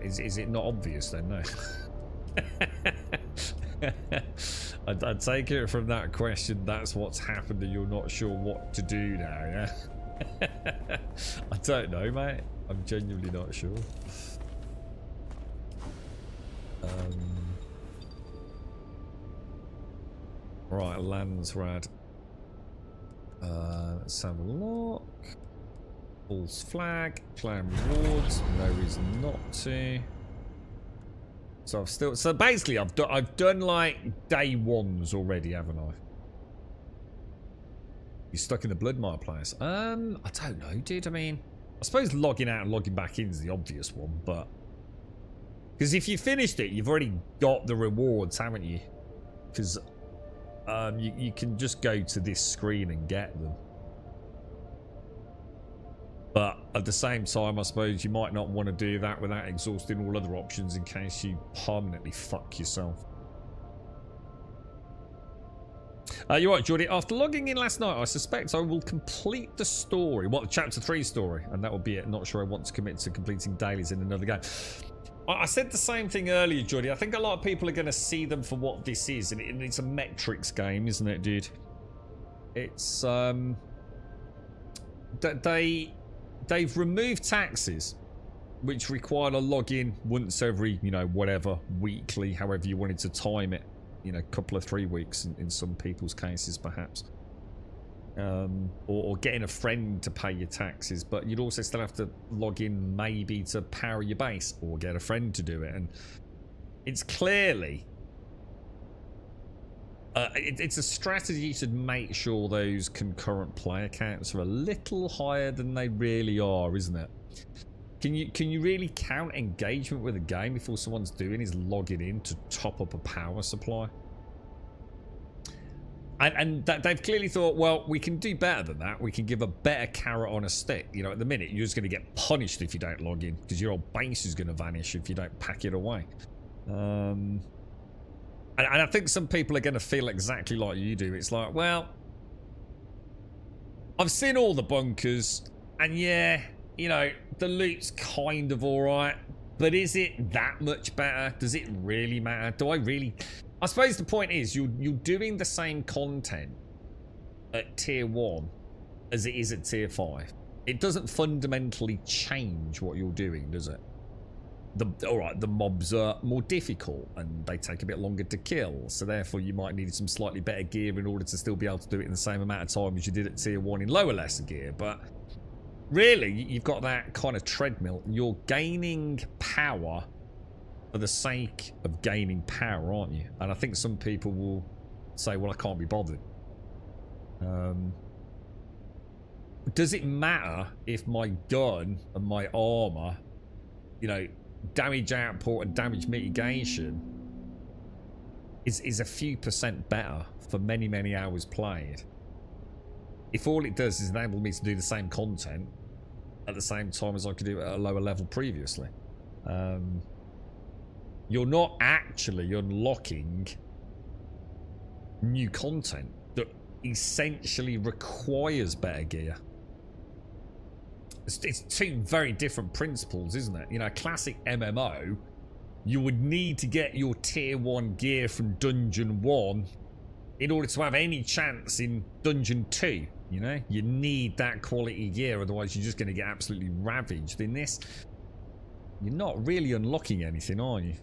Is it not obvious then? No. I'd take it from that question. That's what's happened, and you're not sure what to do now. Yeah. I don't know, mate. I'm genuinely not sure. Right, lands rad. Let's have a look. False flag, claim rewards. No reason not to. So I've still. So basically, I've done like day ones already, haven't I? You're stuck in the blood mire place. I don't know, dude. I mean, I suppose logging out and logging back in is the obvious one, but because if you finished it, you've already got the rewards, haven't you? Because you can just go to this screen and get them. But at the same time, I suppose you might not want to do that without exhausting all other options in case you permanently fuck yourself. You're right, Jordy. After logging in last night, I suspect I will complete the story. What, the chapter 3 story? And that will be it. Not sure I want to commit to completing dailies in another game. I said the same thing earlier, Jordy. I think a lot of people are going to see them for what this is. And it's a metrics game, isn't it, dude? It's, They've removed taxes, which require a login once every, you know, whatever, weekly, however you wanted to time it. You know, a couple of 3 weeks in some people's cases, perhaps. Or getting a friend to pay your taxes, but you'd also still have to log in maybe to power your base or get a friend to do it. And it's clearly... it's a strategy to make sure those concurrent player counts are a little higher than they really are, isn't it? Can you really count engagement with a game if all someone's doing is logging in to top up a power supply? And they've clearly thought, well, we can do better than that. We can give a better carrot on a stick. You know, at the minute, you're just going to get punished if you don't log in because your old base is going to vanish if you don't pack it away. And I think some people are going to feel exactly like you do. It's like, well, I've seen all the bunkers, and yeah, you know, the loot's kind of alright, but is it that much better? Does it really matter? Do I really... I suppose the point is, you're doing the same content at tier 1 as it is at tier 5. It doesn't fundamentally change what you're doing, does it? Alright, the mobs are more difficult and they take a bit longer to kill, so therefore you might need some slightly better gear in order to still be able to do it in the same amount of time as you did at tier 1 in lower lesser gear, but really you've got that kind of treadmill. You're gaining power for the sake of gaining power, aren't you? And I think some people will say, well, I can't be bothered. Does it matter if my gun and my armor, you know, damage output and damage mitigation is a few % better for many, many hours played? If all it does is enable me to do the same content at the same time as I could do it at a lower level previously. You're not actually unlocking new content that essentially requires better gear. It's two very different principles, isn't it? You know, a classic MMO, you would need to get your tier 1 gear from Dungeon 1 in order to have any chance in Dungeon 2. You know, you need that quality gear, otherwise you're just going to get absolutely ravaged. In this, you're not really unlocking anything, are you?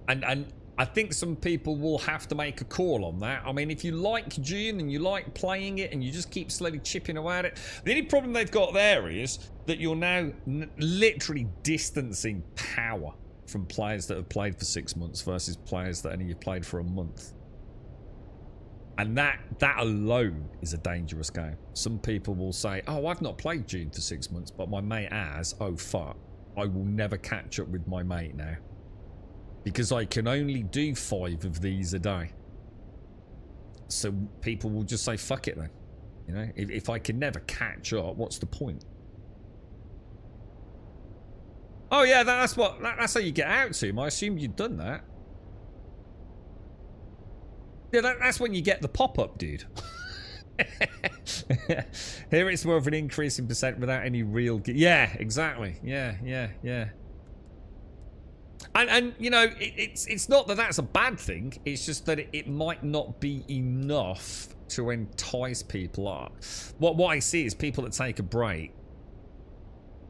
And I think some people will have to make a call on that. I mean, if you like Dune and you like playing it and you just keep slowly chipping away at it, the only problem they've got there is that you're now literally distancing power from players that have played for 6 months versus players that only have played for a month. And that alone is a dangerous game. Some people will say, oh, I've not played Dune for 6 months, but my mate has. Oh, fuck. I will never catch up with my mate now. Because I can only do 5 of these a day. So people will just say, fuck it then. You know, if I can never catch up, what's the point? Oh yeah, that's how you get out to him. I assumed you'd done that. Yeah, that's when you get the pop-up, dude. Here it's more of an increase in percent without any real... Yeah, exactly. Yeah. And you know, it's not that that's a bad thing. It's just that it might not be enough to entice people up. What I see is people that take a break,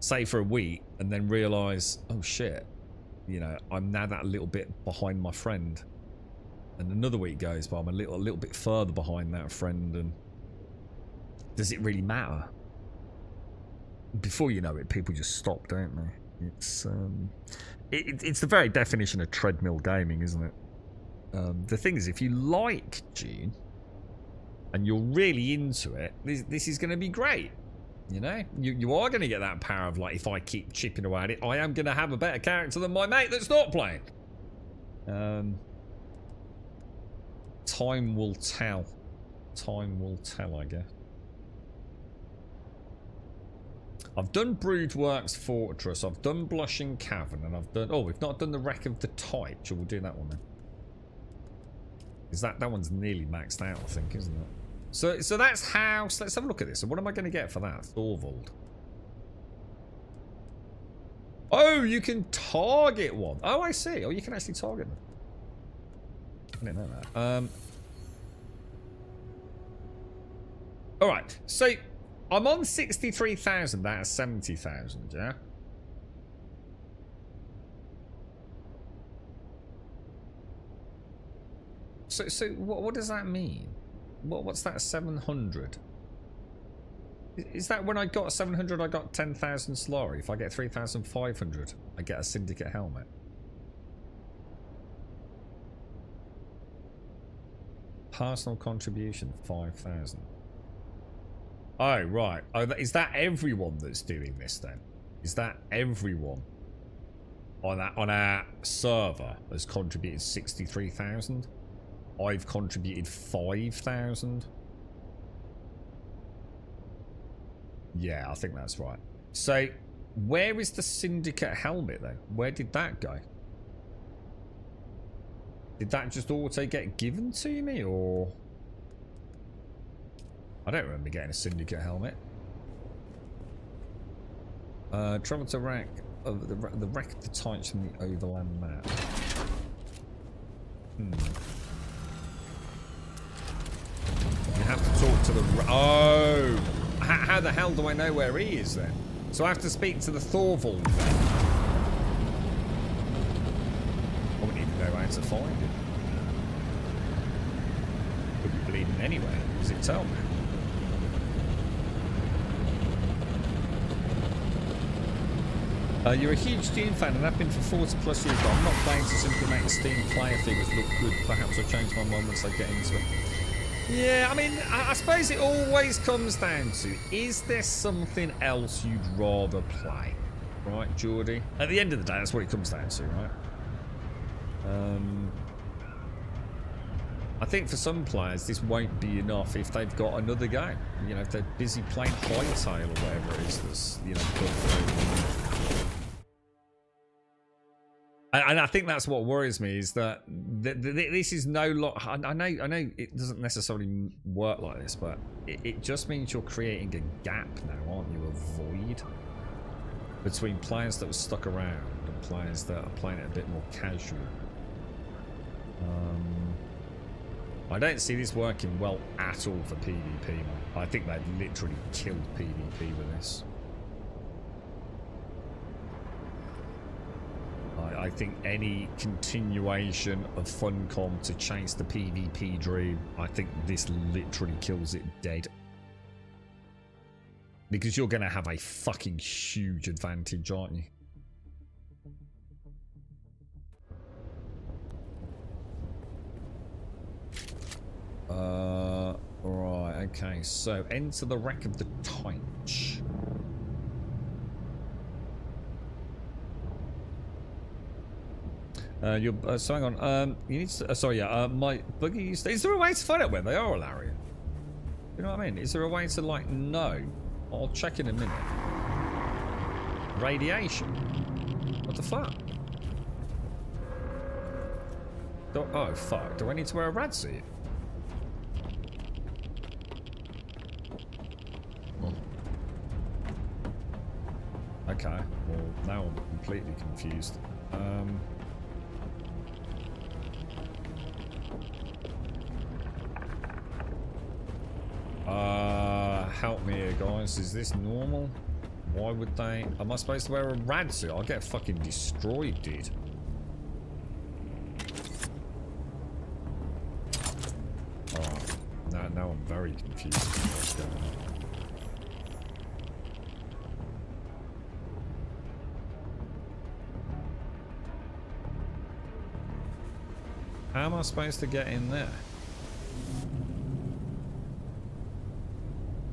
say for a week, and then realise, oh shit, you know, I'm now that little bit behind my friend. And another week goes by, I'm a little bit further behind that friend, and does it really matter? Before you know it, people just stop, don't they? It's the very definition of treadmill gaming, isn't it? The thing is, if you like Dune and you're really into it, this is going to be great. You know, you are going to get that power of, like, if I keep chipping away at it, I am going to have a better character than my mate that's not playing. Time will tell. Time will tell, I guess. I've done Broodworks Fortress, I've done Blushing Cavern, and I've done... Oh, we've not done the Wreck of the Type. Shall we do that one then? Because that one's nearly maxed out, I think, isn't it? So that's House. Let's have a look at this. So what am I going to get for that? Thorvald. Oh, you can target one. Oh, I see. Oh, you can actually target them. I didn't know that. Alright, so I'm on 63,000 out of 70,000, yeah? So what does that mean? What's that, 700? Is that when I got 700 I got 10,000 Solari? If I get 3,500 I get a Syndicate helmet? Personal contribution 5,000. Oh, right. Oh, is that everyone that's doing this then? Is that everyone on our server has contributed 63,000? I've contributed 5,000. Yeah, I think that's right. So, where is the Syndicate helmet then? Where did that go? Did that just auto get given to me, or... I don't remember getting a Syndicate helmet. Travel to wreck of the wreck of the Tights from the Overland map. You have to talk to the... Oh! How the hell do I know where he is then? So I have to speak to the Thorvald then. I wouldn't even know how to find it. Could be bleeding anyway. Does it tell me? You're a huge Dune fan and have been for 40 plus years, but I'm not playing to simply make the Steam player figures look good. Perhaps I'll change my mind once I get into it. Yeah, I mean, I suppose it always comes down to, is there something else you'd rather play? Right, Geordie? At the end of the day, that's what it comes down to, right? I think for some players, this won't be enough if they've got another game. You know, if they're busy playing Hightail or whatever it is that's, you know, put through. And I think that's what worries me, is that this is no lot. I know it doesn't necessarily work like this, but it just means you're creating a gap now, aren't you? A void between players that were stuck around and players that are playing it a bit more casual. I don't see this working well at all for PvP, man. I think they've literally killed PvP with this. I think any continuation of Funcom to chase the PvP dream, I think this literally kills it dead. Because you're going to have a fucking huge advantage, aren't you? Right, okay, so enter the wreck of the Tinch. So hang on, you need to, sorry, yeah, my buggies, is there a way to find out where they are, Larry? You know what I mean? Is there a way to, like, know? I'll check in a minute. Radiation? What the fuck? Oh, fuck, do I need to wear a rad suit? Okay, well, now I'm completely confused. Help me here, guys. Is this normal? Why would they... Am I supposed to wear a rad suit? I'll get fucking destroyed, dude. Oh, now I'm very confused with what's going on. How am I supposed to get in there?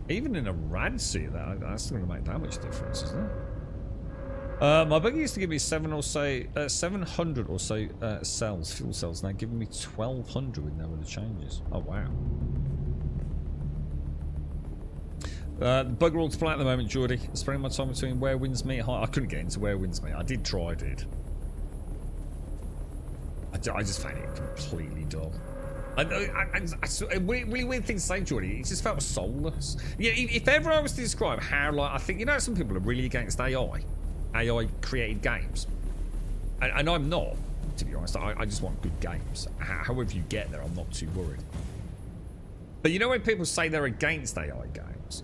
Even in a rad suit, that's not going to make that much difference, isn't it? My buggy used to give me 700 or so cells, fuel cells. Now giving me 1,200 with no other changes. Oh wow. Bugger all to play at the moment, Geordie. Spending my time between Where Winds Meet. I couldn't get into Where Winds Meet. I did try, dude. I just found it completely dull. Really weird thing to say, Jordy. It just felt soulless. Yeah, if ever I was to describe how, like, I think, you know, some people are really against AI created games, and I'm not, to be honest. I just want good games. However you get there, I'm not too worried. But you know when people say they're against AI games,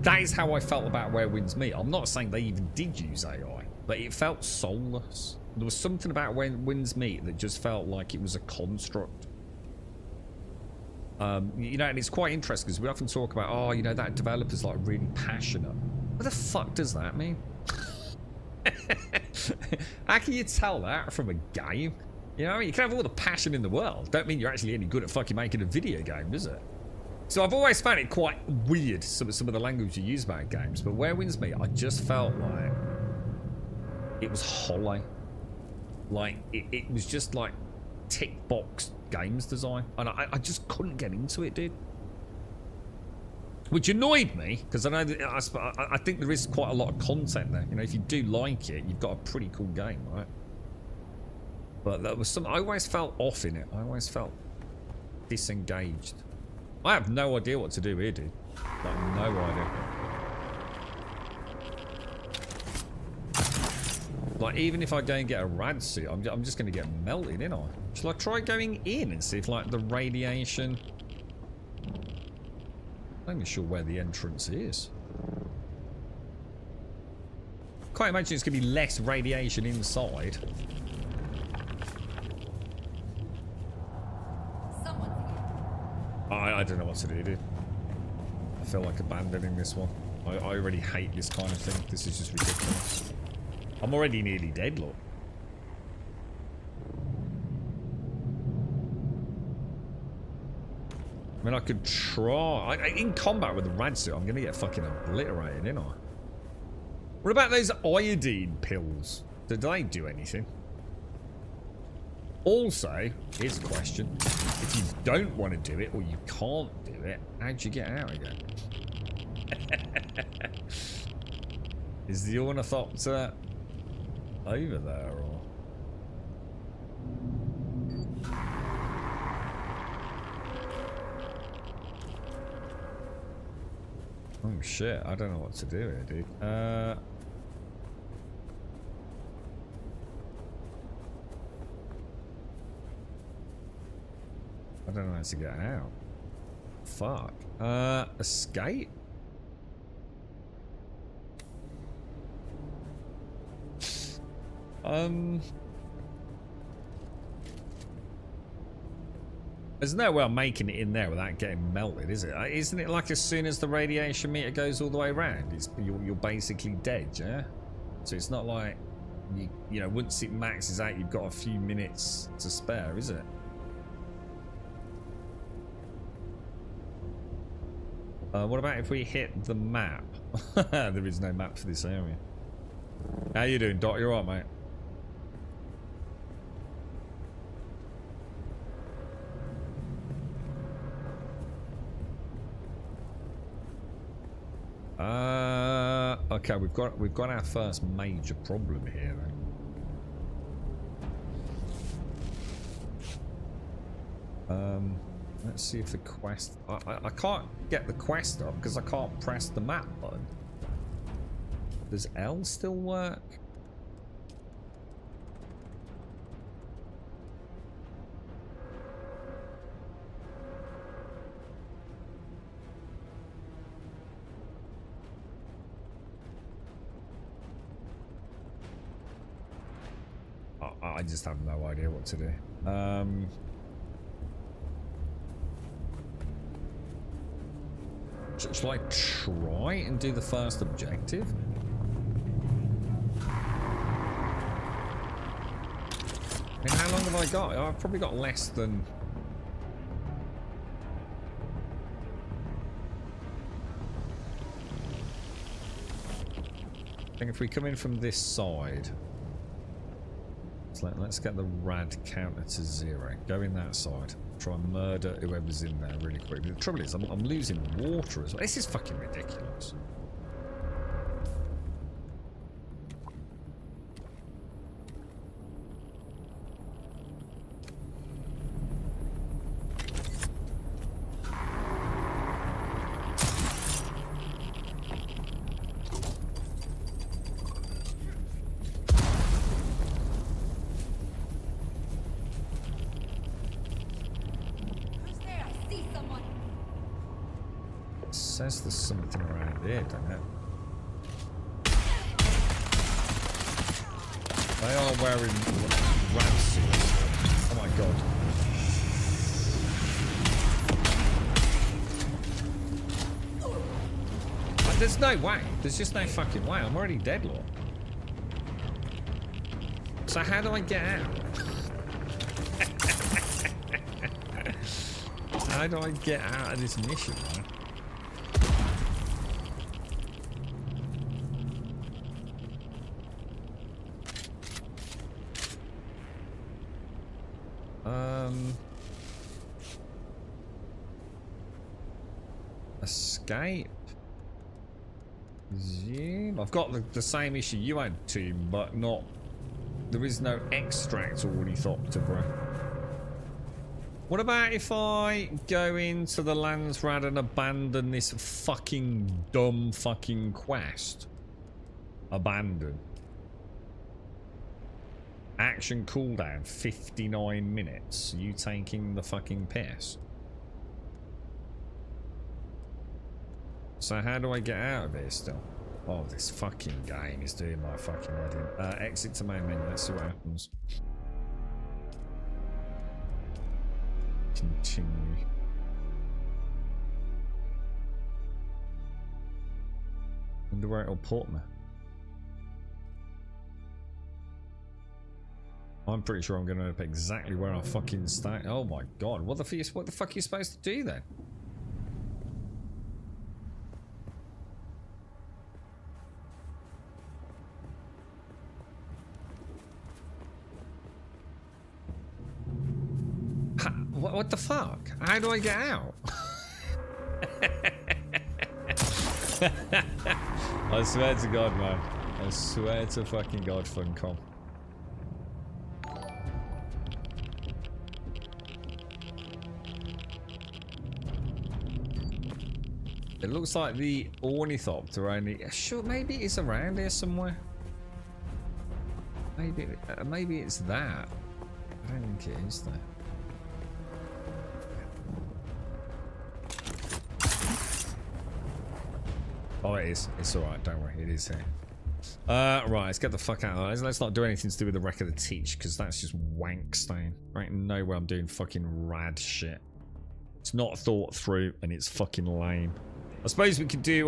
that is how I felt about Where Winds Meet. I'm not saying they even did use AI, but it felt soulless. There was something about When Winds Meet that just felt like it was a construct. You know, and it's quite interesting because we often talk about, oh, you know, that developer's like really passionate. What the fuck does that mean? How can you tell that from a game? You know, you can have all the passion in the world. Don't mean you're actually any good at fucking making a video game, does it? So I've always found it quite weird, some of the language you use about games. But Where Winds Meet, I just felt like it was hollow. Like, it was just like tick box games design. And I just couldn't get into it, dude. Which annoyed me, because I know that I think there is quite a lot of content there. You know, if you do like it, you've got a pretty cool game, right? But there was some... I always felt off in it. I always felt disengaged. I have no idea what to do here, dude. Like, no idea. Like, even if I go and get a rad suit, I'm just going to get melted, ain't I? Shall I try going in and see if, like, the radiation... I'm not even sure where the entrance is. Can't imagine it's going to be less radiation inside. I don't know what to do, dude. I feel like abandoning this one. I already hate this kind of thing. This is just ridiculous. I'm already nearly dead, look. I mean, I could try. In combat with the rad suit, I'm going to get fucking obliterated, ain't I? What about those iodine pills? Do they do anything? Also, here's a question. If you don't want to do it, or you can't do it, how'd you get out again? Is the ornithopter over there, or... Oh shit, I don't know what to do here, dude. I don't know how to get out. Fuck. Escape? There's no way I'm making it in there without getting melted, is it? Isn't it like as soon as the radiation meter goes all the way around, you're basically dead, yeah? So it's not like, you know, once it maxes out, you've got a few minutes to spare, is it? What about if we hit the map? There is no map for this area. How you doing, Dot? You alright, mate? Okay, we've got our first major problem here then. Let's see if the quest... I can't get the quest up because I can't press the map button. Does L still work? I just have no idea what to do. Shall I try and do the first objective? I mean, how long have I got? I've probably got less than... I think if we come in from this side... Let's get the rad counter to 0. Go in that side. Try and murder whoever's in there really quickly. The trouble is, I'm losing water as well. This is fucking ridiculous. Says there's something around here, don't it? They are wearing rat suits. Oh my god. There's no way. There's just no fucking way. I'm already dead, Lord. So how do I get out? How do I get out of this mission, man? Escape. Zoom. I've got the same issue you had, Team, but not. There is no extract ornithopter. What about if I go into the Landsrad and abandon this fucking dumb fucking quest? Abandon. Action cooldown 59 minutes. You taking the fucking piss? So how do I get out of here still? Oh, this fucking game is doing my fucking head in. Exit to main menu. Let's see what happens. Continue. Wonder where it'll put me. I'm pretty sure I'm going to end up exactly where I fucking start. Oh my god! What the fuck are you supposed to do then? What the fuck? How do I get out? I swear to God, man. I swear to fucking God, Funcom. It looks like the ornithopter only. Sure, maybe it's around here somewhere. Maybe it's that. I don't think it is though. Oh, it is. It's alright, don't worry. It is here. Right, let's get the fuck out of there. Let's not do anything to do with the wreck of the Teach, because that's just wank stain. Right, no way I'm doing fucking rad shit. It's not thought through, and it's fucking lame. I suppose we could do,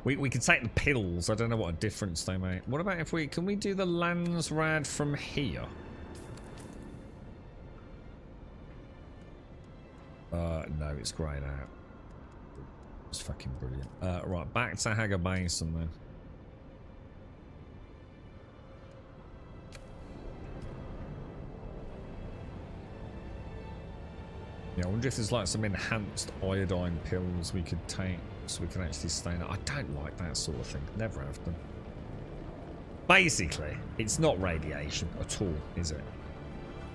we could take the pills. I don't know what a difference they make. What about if can we do the Lands Rad from here? No, it's greyed out. It's fucking brilliant. Right, back to Hager Basin then. Yeah, I wonder if there's like some enhanced iodine pills we could take so we can actually stay in it. I don't like that sort of thing. Never have done. Basically, it's not radiation at all, is it?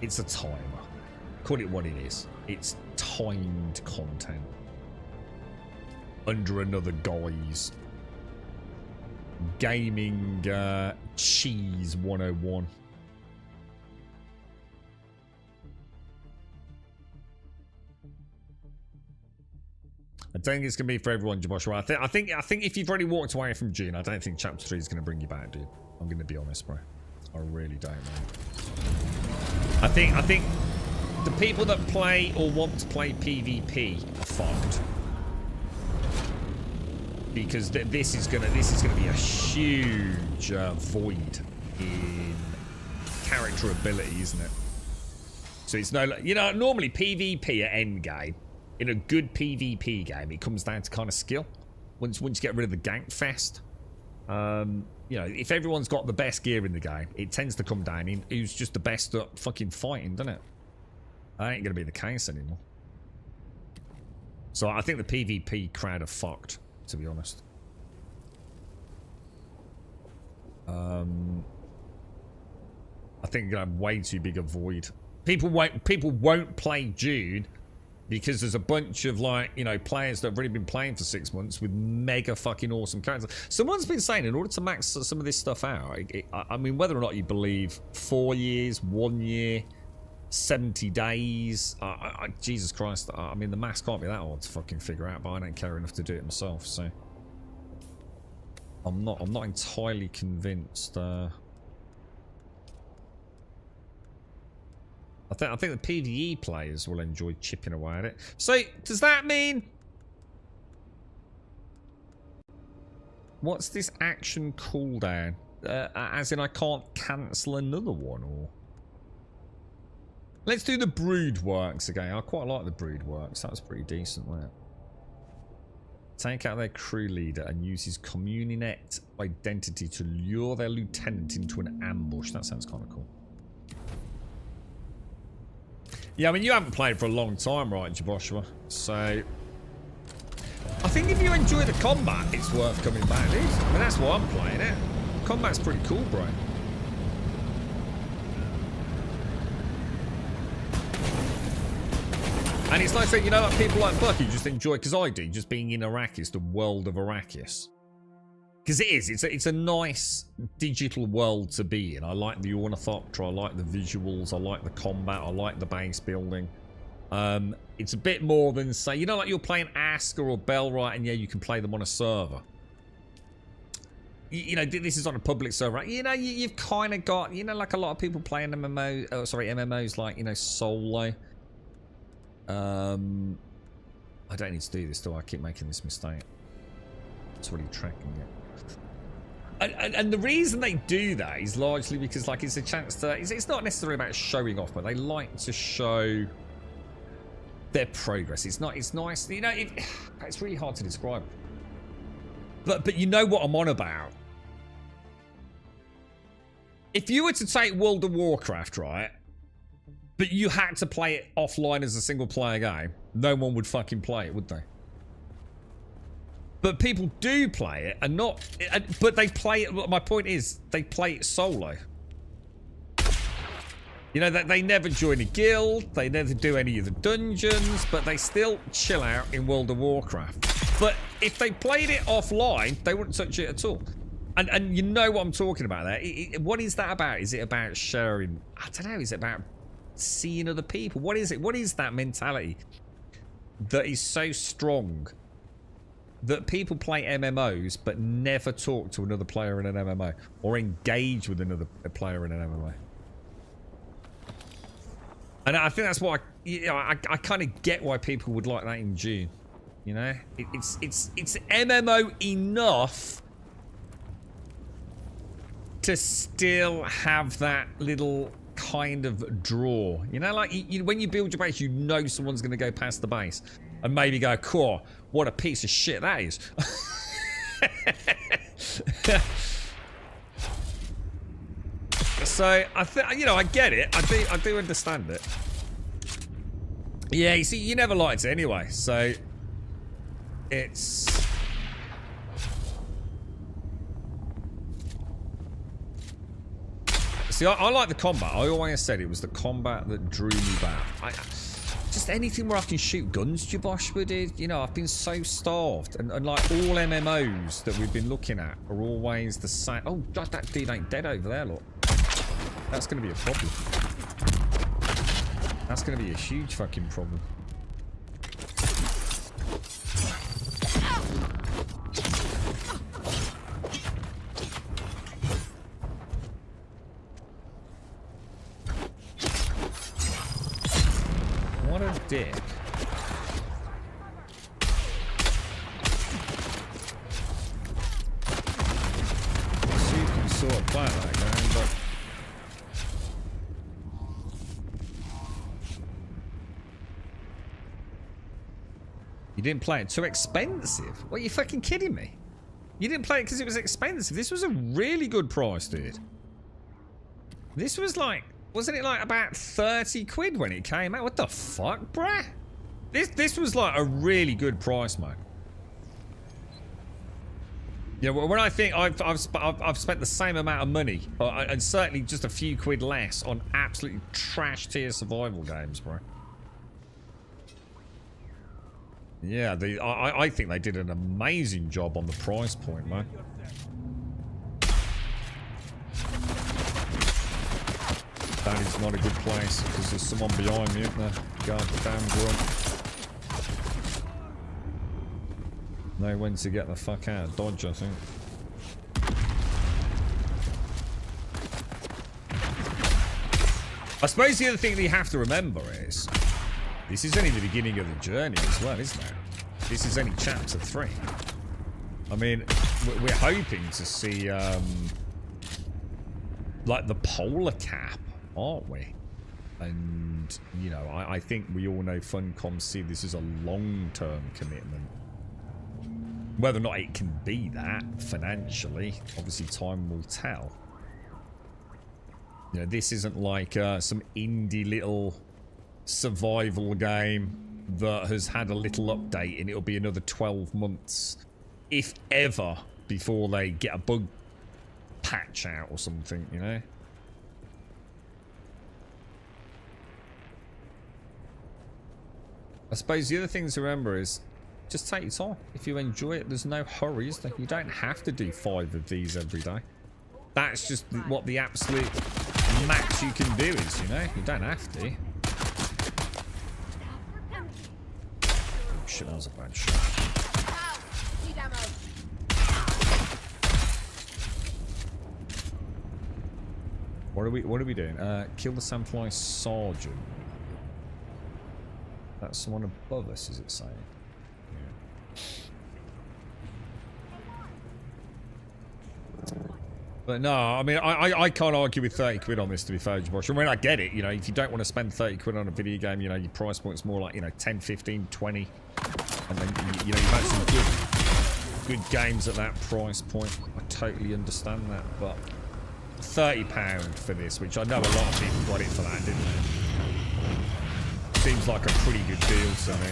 It's a timer. Call it what it is. It's timed content. Under another guise. Gaming cheese 101. I don't think it's gonna be for everyone, Joshua. I think if you've already walked away from Dune, I don't think Chapter 3 is gonna bring you back, dude. I'm gonna be honest, bro. I really don't, man. I think the people that play or want to play PvP are fucked. Because this is gonna be a huge void in character ability, isn't it? So it's no, you know, normally PvP at endgame, in a good PvP game, it comes down to kind of skill. Once you get rid of the gank fest, you know, if everyone's got the best gear in the game, it tends to come down in who's just the best at fucking fighting, doesn't it? That ain't gonna be the case anymore. So I think the PvP crowd are fucked, to be honest. I think you're gonna have way too big a void. People won't play Dune because there's a bunch of, like, you know, players that have already been playing for 6 months with mega fucking awesome characters. Someone's been saying in order to max some of this stuff out, I mean, whether or not you believe 4 years, 1 year, 70 days, Jesus Christ, I mean, the maths can't be that hard to fucking figure out, but I don't care enough to do it myself, so I'm not entirely convinced. I think the PvE players will enjoy chipping away at it. So, does that mean... What's this action cooldown? As in I can't cancel another one, or... Let's do the Brood Works again. I quite like the Brood Works. That was pretty decent, wasn't it? Take out their crew leader and use his Communinet identity to lure their lieutenant into an ambush. That sounds kind of cool. Yeah, I mean, you haven't played for a long time, right, Joshua? So, I think if you enjoy the combat, it's worth coming back, dude. I mean, that's why I'm playing it. Combat's pretty cool, bro. And it's like saying, you know, like people like Bucky just enjoy, because I do, just being in Arrakis, the world of Arrakis. Because it is, it's a nice digital world to be in. I like the Ornithopter, I like the visuals, I like the combat, I like the base building. It's a bit more than, say, you know, like you're playing Asker or Bellwright, and yeah, you can play them on a server. You know, this is on a public server, right? You know, you've kind of got, you know, like a lot of people playing MMOs, like, you know, solo. I don't need to do this, do I? I keep making this mistake. It's already tracking it. And the reason they do that is largely because, like, it's a chance to... It's not necessarily about showing off, but they like to show their progress. It's nice. You know, it's really hard to describe. But you know what I'm on about. If you were to take World of Warcraft, right, but you had to play it offline as a single-player game, no one would fucking play it, would they? But people do play it, and not... But they play it... My point is, they play it solo. You know, they never join a guild, they never do any of the dungeons, but they still chill out in World of Warcraft. But if they played it offline, they wouldn't touch it at all. And you know what I'm talking about there. What is that about? Is it about sharing... I don't know, is it about seeing other people? What is it? What is that mentality that is so strong that people play MMOs but never talk to another player in an MMO or engage with another player in an MMO. And I think that's why I kind of get why people would like that in Dune. You know, it's MMO enough to still have that little kind of draw. You know, like when you build your base, you know someone's going to go past the base and maybe go, "Cool, what a piece of shit that is." So I think, you know, I get it. I do understand it. Yeah, you see, you never liked it anyway, so it's. See, I like the combat. I always said it was the combat that drew me back. Just anything where I can shoot guns, Jaboshua, dude. You know, I've been so starved. And like all MMOs that we've been looking at are always the same. Oh, God, that dude ain't dead over there, look. That's going to be a problem. That's going to be a huge fucking problem. What a dick. So you can sort of play that game, but you didn't play it too expensive? What, are you fucking kidding me? You didn't play it because it was expensive. This was a really good price, dude. This was like, wasn't it like about 30 quid when it came out? What the fuck, bruh? This was like a really good price, man. Yeah, well, when I think I've spent the same amount of money, and certainly just a few quid less on absolutely trash tier survival games, bro. Yeah, I think they did an amazing job on the price point, man. That is not a good place because there's someone behind me, isn't there? Goddamn grunt. Know when to get the fuck out of Dodge, I think. I suppose the other thing that you have to remember is this is only the beginning of the journey as well, isn't it? This is only chapter 3. I mean, we're hoping to see like the polar cap, aren't we? And you know, I think we all know Funcom see this as a long-term commitment. Whether or not it can be that financially, obviously time will tell. You know, this isn't like some indie little survival game that has had a little update and it'll be another 12 months, if ever, before they get a bug patch out or something, you know? I suppose the other thing to remember is just take your time. If you enjoy it, there's no hurry, is there? You don't have to do 5 of these every day. That's just what the absolute max you can do is, you know? You don't have to. Oh shit, that was a bad shot. What are we doing? Kill the Sandfly Sergeant. That's someone above us, is it saying? But no, I mean, I can't argue with 30 quid on this, to be fair, Josh. I mean, I get it, you know, if you don't want to spend 30 quid on a video game, you know, your price point's more like, you know, 10, 15, 20. And then, you know, you've had some good games at that price point. I totally understand that, but £30 for this, which I know a lot of people got it for that, didn't they? Seems like a pretty good deal to me.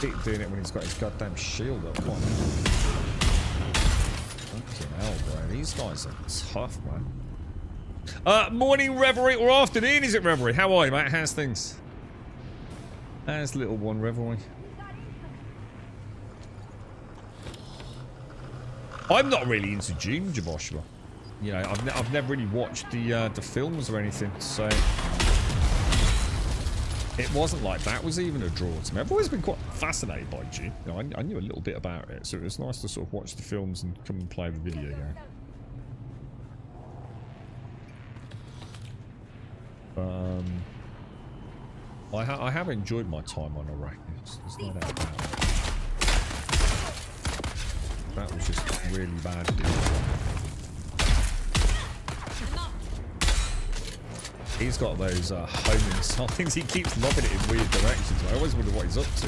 Keep doing it when he's got his goddamn shield up. Come on. Fucking hell, bro. These guys are tough, man. Morning, Reverie, or afternoon, is it, Reverie? How are you, mate? How's things? How's little one, Reverie? I'm not really into Dune, Jaboshua. you know, I've never really watched the films or anything, so it wasn't like that was even a draw to me. I've always been quite fascinated by Dune. You know, I knew a little bit about it, so it was nice to sort of watch the films and come and play the video game. I have enjoyed my time on Arrakis. There's no doubt about it. That was just really bad. He's got those homing signs. He keeps lobbing it in weird directions. I always wonder what he's up to.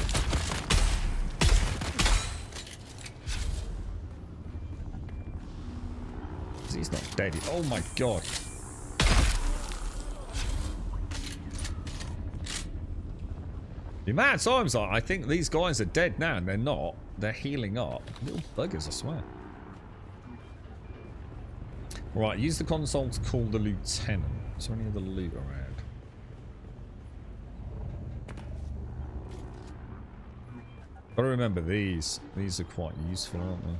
He's not dead. Oh my god. The amount of times I think these guys are dead now and they're not. They're healing up. Little buggers, I swear. Right, use the console to call the lieutenant. Is there any other loot around? Gotta remember these. These are quite useful, aren't they?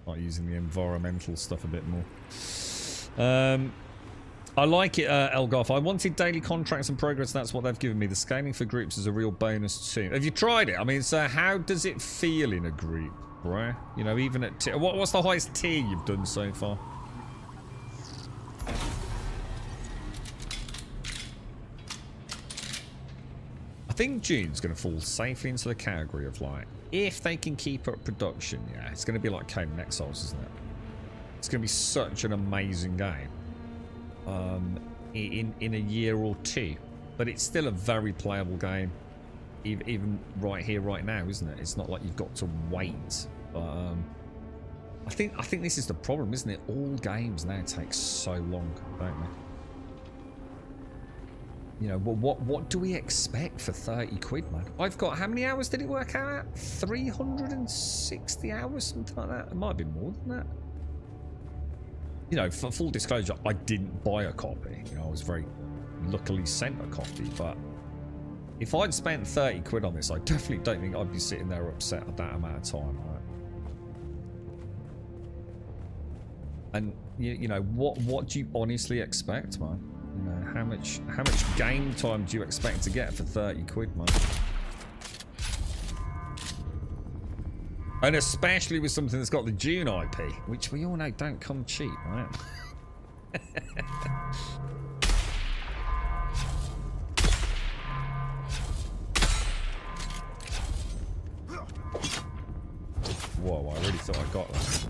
Like using the environmental stuff a bit more. I like it, Elgoff. I wanted daily contracts and progress. That's what they've given me. The scaling for groups is a real bonus too. Have you tried it? I mean, so how does it feel in a group, bruh? You know, even at tier... What's the highest tier you've done so far? I think Dune's going to fall safely into the category of, like, if they can keep up production, yeah, it's going to be like Conan Exiles, isn't it? It's going to be such an amazing game. In a year or two, but it's still a very playable game, even right here, right now, isn't it? It's not like you've got to wait. But I think this is the problem, isn't it? All games now take so long, don't they? You know, what do we expect for 30 quid, man? I've got, how many hours did it work out at? 360 hours, something like that. It might be more than that. You know, for full disclosure, I didn't buy a copy. You know, I was very luckily sent a copy, but if I'd spent 30 quid on this, I definitely don't think I'd be sitting there upset at that amount of time, right? And you know, what do you honestly expect, man? You know, how much game time do you expect to get for 30 quid, man? And especially with something that's got the Dune IP, which we all know don't come cheap, right? Whoa, I really thought I got that.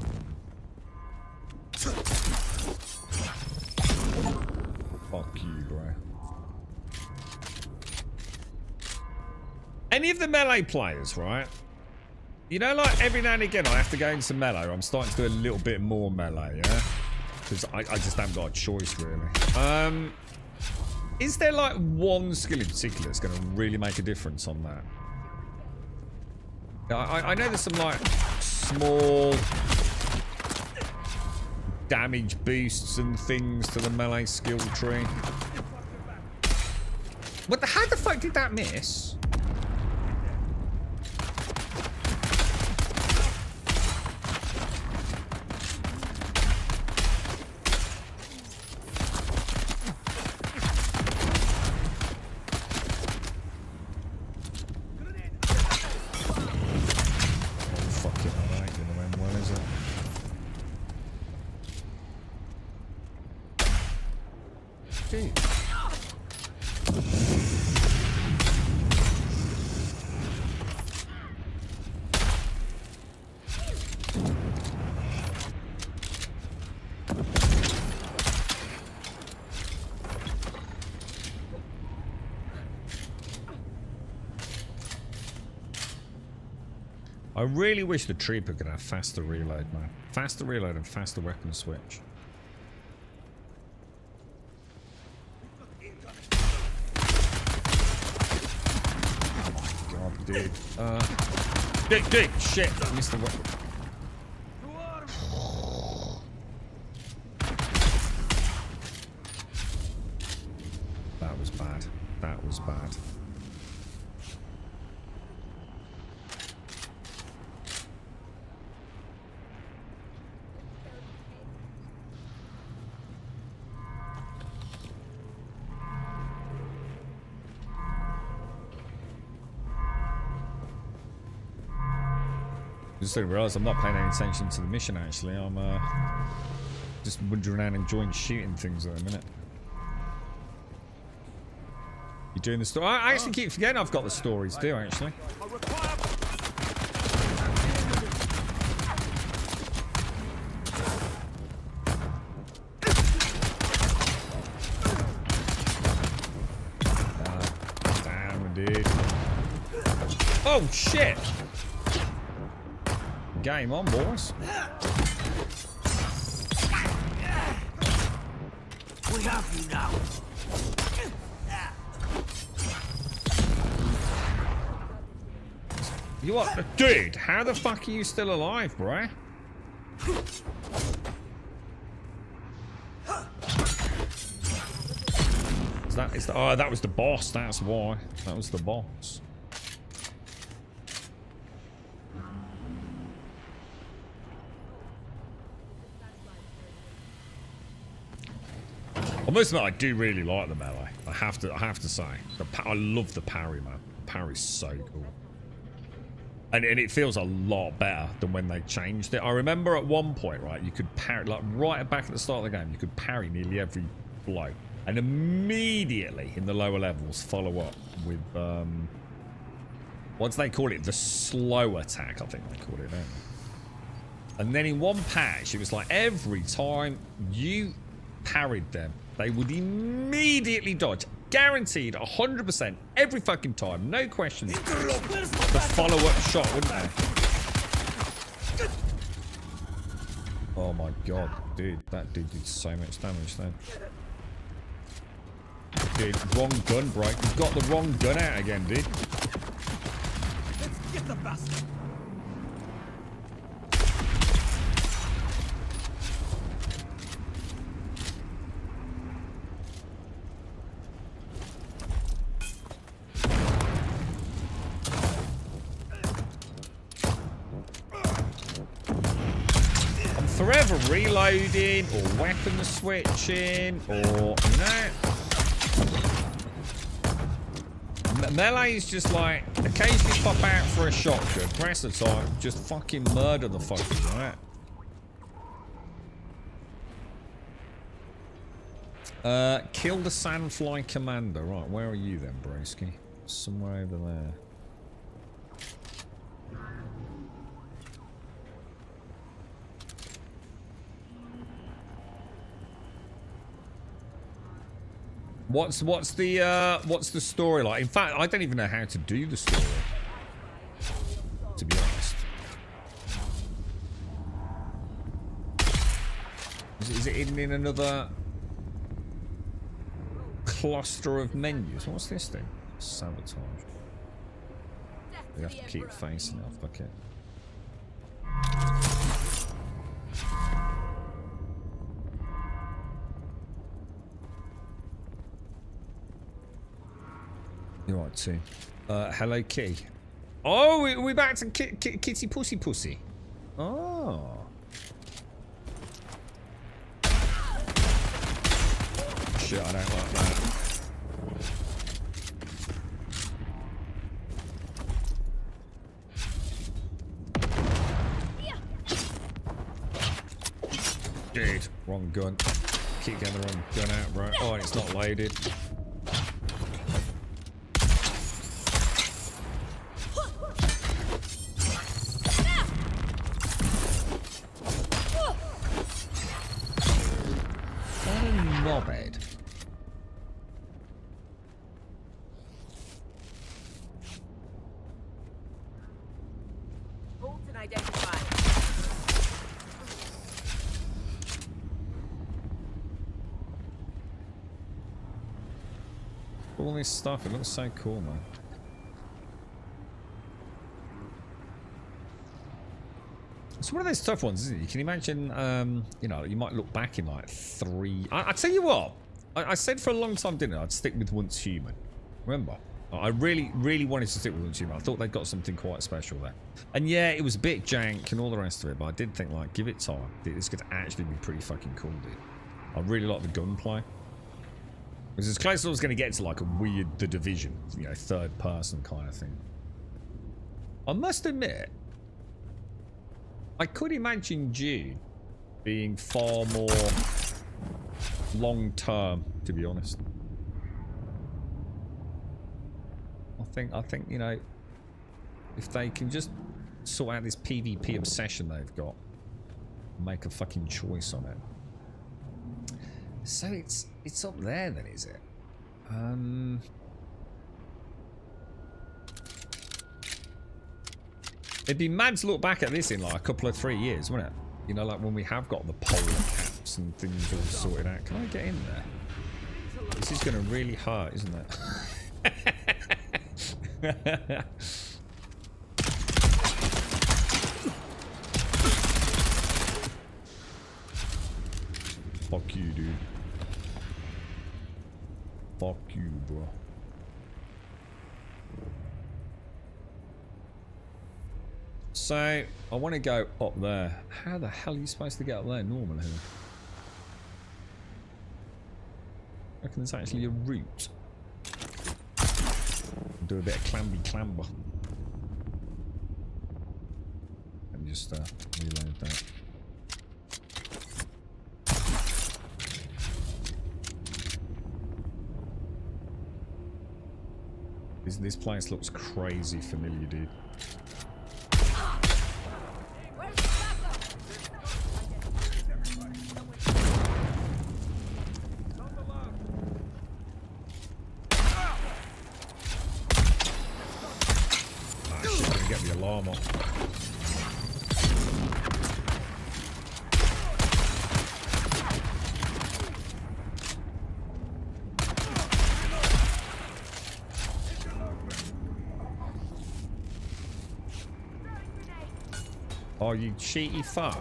Fuck you, bro. Any of the melee players, right? You know, like, every now and again I have to go into melee. I'm starting to do a little bit more melee, yeah? Because I just haven't got a choice, really. Is there, like, one skill in particular that's going to really make a difference on that? I know there's some, like, small damage boosts and things to the melee skill tree. How the fuck did that miss? I really wish the Trooper could have faster reload, man. Faster reload and faster weapon switch. Oh my god, dude. Dude, shit. I missed the weapon. That was bad. That was bad. Just didn't realise I'm not paying any attention to the mission, actually. I'm just wandering around enjoying shooting things at the minute. You doing the story? I actually keep forgetting I've got the stories too, actually. Damn, dude. Oh, shit! Game on, boys. We have you now. You are, dude? How the fuck are you still alive, bruh? Oh, that was the boss. That's why. That was the boss. I must admit, I do really like the melee. I have to say, I love the parry, man. Parry's so cool, and it feels a lot better than when they changed it. I remember at one point, right, you could parry, like right back at the start of the game, you could parry nearly every blow, and immediately in the lower levels follow up with what do they call it? The slow attack, I think they call it. And then in one patch, it was like every time you parried them, they would immediately dodge. Guaranteed 100% every fucking time. No questions. The follow-up shot, wouldn't they? Oh my god, dude. That dude did so much damage then. Dude, wrong gun, bro. You've got the wrong gun out again, dude. Let's get the bastard. Forever reloading or weapon switching or, you know. Melee is just like occasionally pop out for a shotgun, rest of the time just fucking murder the fuckers, right? Kill the Sandfly Commander. Right, where are you then, broski? Somewhere over there. What's the story like? In fact, I don't even know how to do the story, to be honest. Is it hidden in another cluster of menus? What's this thing? Sabotage. We have to keep facing off. Okay. You're right too. Hello Kitty. Oh, we're back to Kitty Pussy Pussy. Oh. Shit, I don't like that. Dude, wrong gun. Keep getting the wrong gun out, bro. Oh, and it's not loaded. Knobhead. Bolton identified. All this stuff, it looks so cool, man. It's one of those tough ones, isn't it? You can imagine, you know, you might look back in like 3... I tell you what, I said for a long time, didn't I? I'd stick with Once Human. Remember? I really, really wanted to stick with Once Human. I thought they got something quite special there. And yeah, it was a bit jank and all the rest of it, but I did think, like, give it time. This could actually be pretty fucking cool, dude. I really like the gunplay. It was as close as I was going to get to, like, a weird The Division, you know, third person kind of thing. I must admit, I could imagine Dune being far more long term, to be honest. I think, you know, if they can just sort out this PvP obsession they've got, make a fucking choice on it. So it's up there then, is it? It'd be mad to look back at this in like a couple of 3 years, wouldn't it? You know, like when we have got the polar caps and things all sorted out. Can I get in there? This is going to really hurt, isn't it? Fuck you, dude. Fuck you, bro. So, I want to go up there. How the hell are you supposed to get up there normally? I reckon there's actually a route. Do a bit of clamber. Let me just reload that. This place looks crazy familiar, dude. Oh, you cheaty fuck.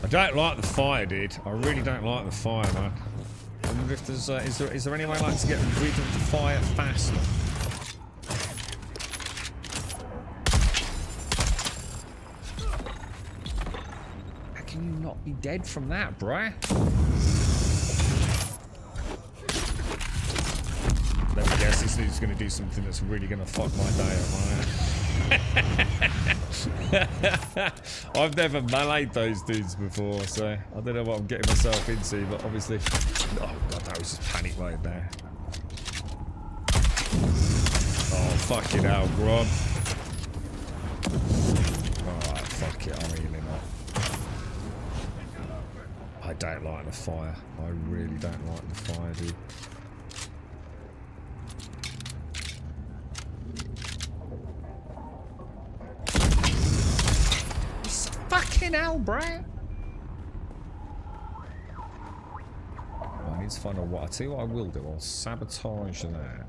I don't like the fire, dude. I really don't like the fire, man. I wonder if there's is there any way like to get rid of the fire faster? How can you not be dead from that, bruh? Let me guess, this dude's gonna do something that's really gonna fuck my day up, right? I've never meleeed those dudes before, so I don't know what I'm getting myself into, but obviously... Oh god, that was just panic mode there. Oh, fucking hell, Grom. Alright, fuck it, I'm healing up. I don't like the fire. I really don't like the fire, dude. Fucking hell, bruh. I need to find out what. I tell you what I will do. I'll sabotage that.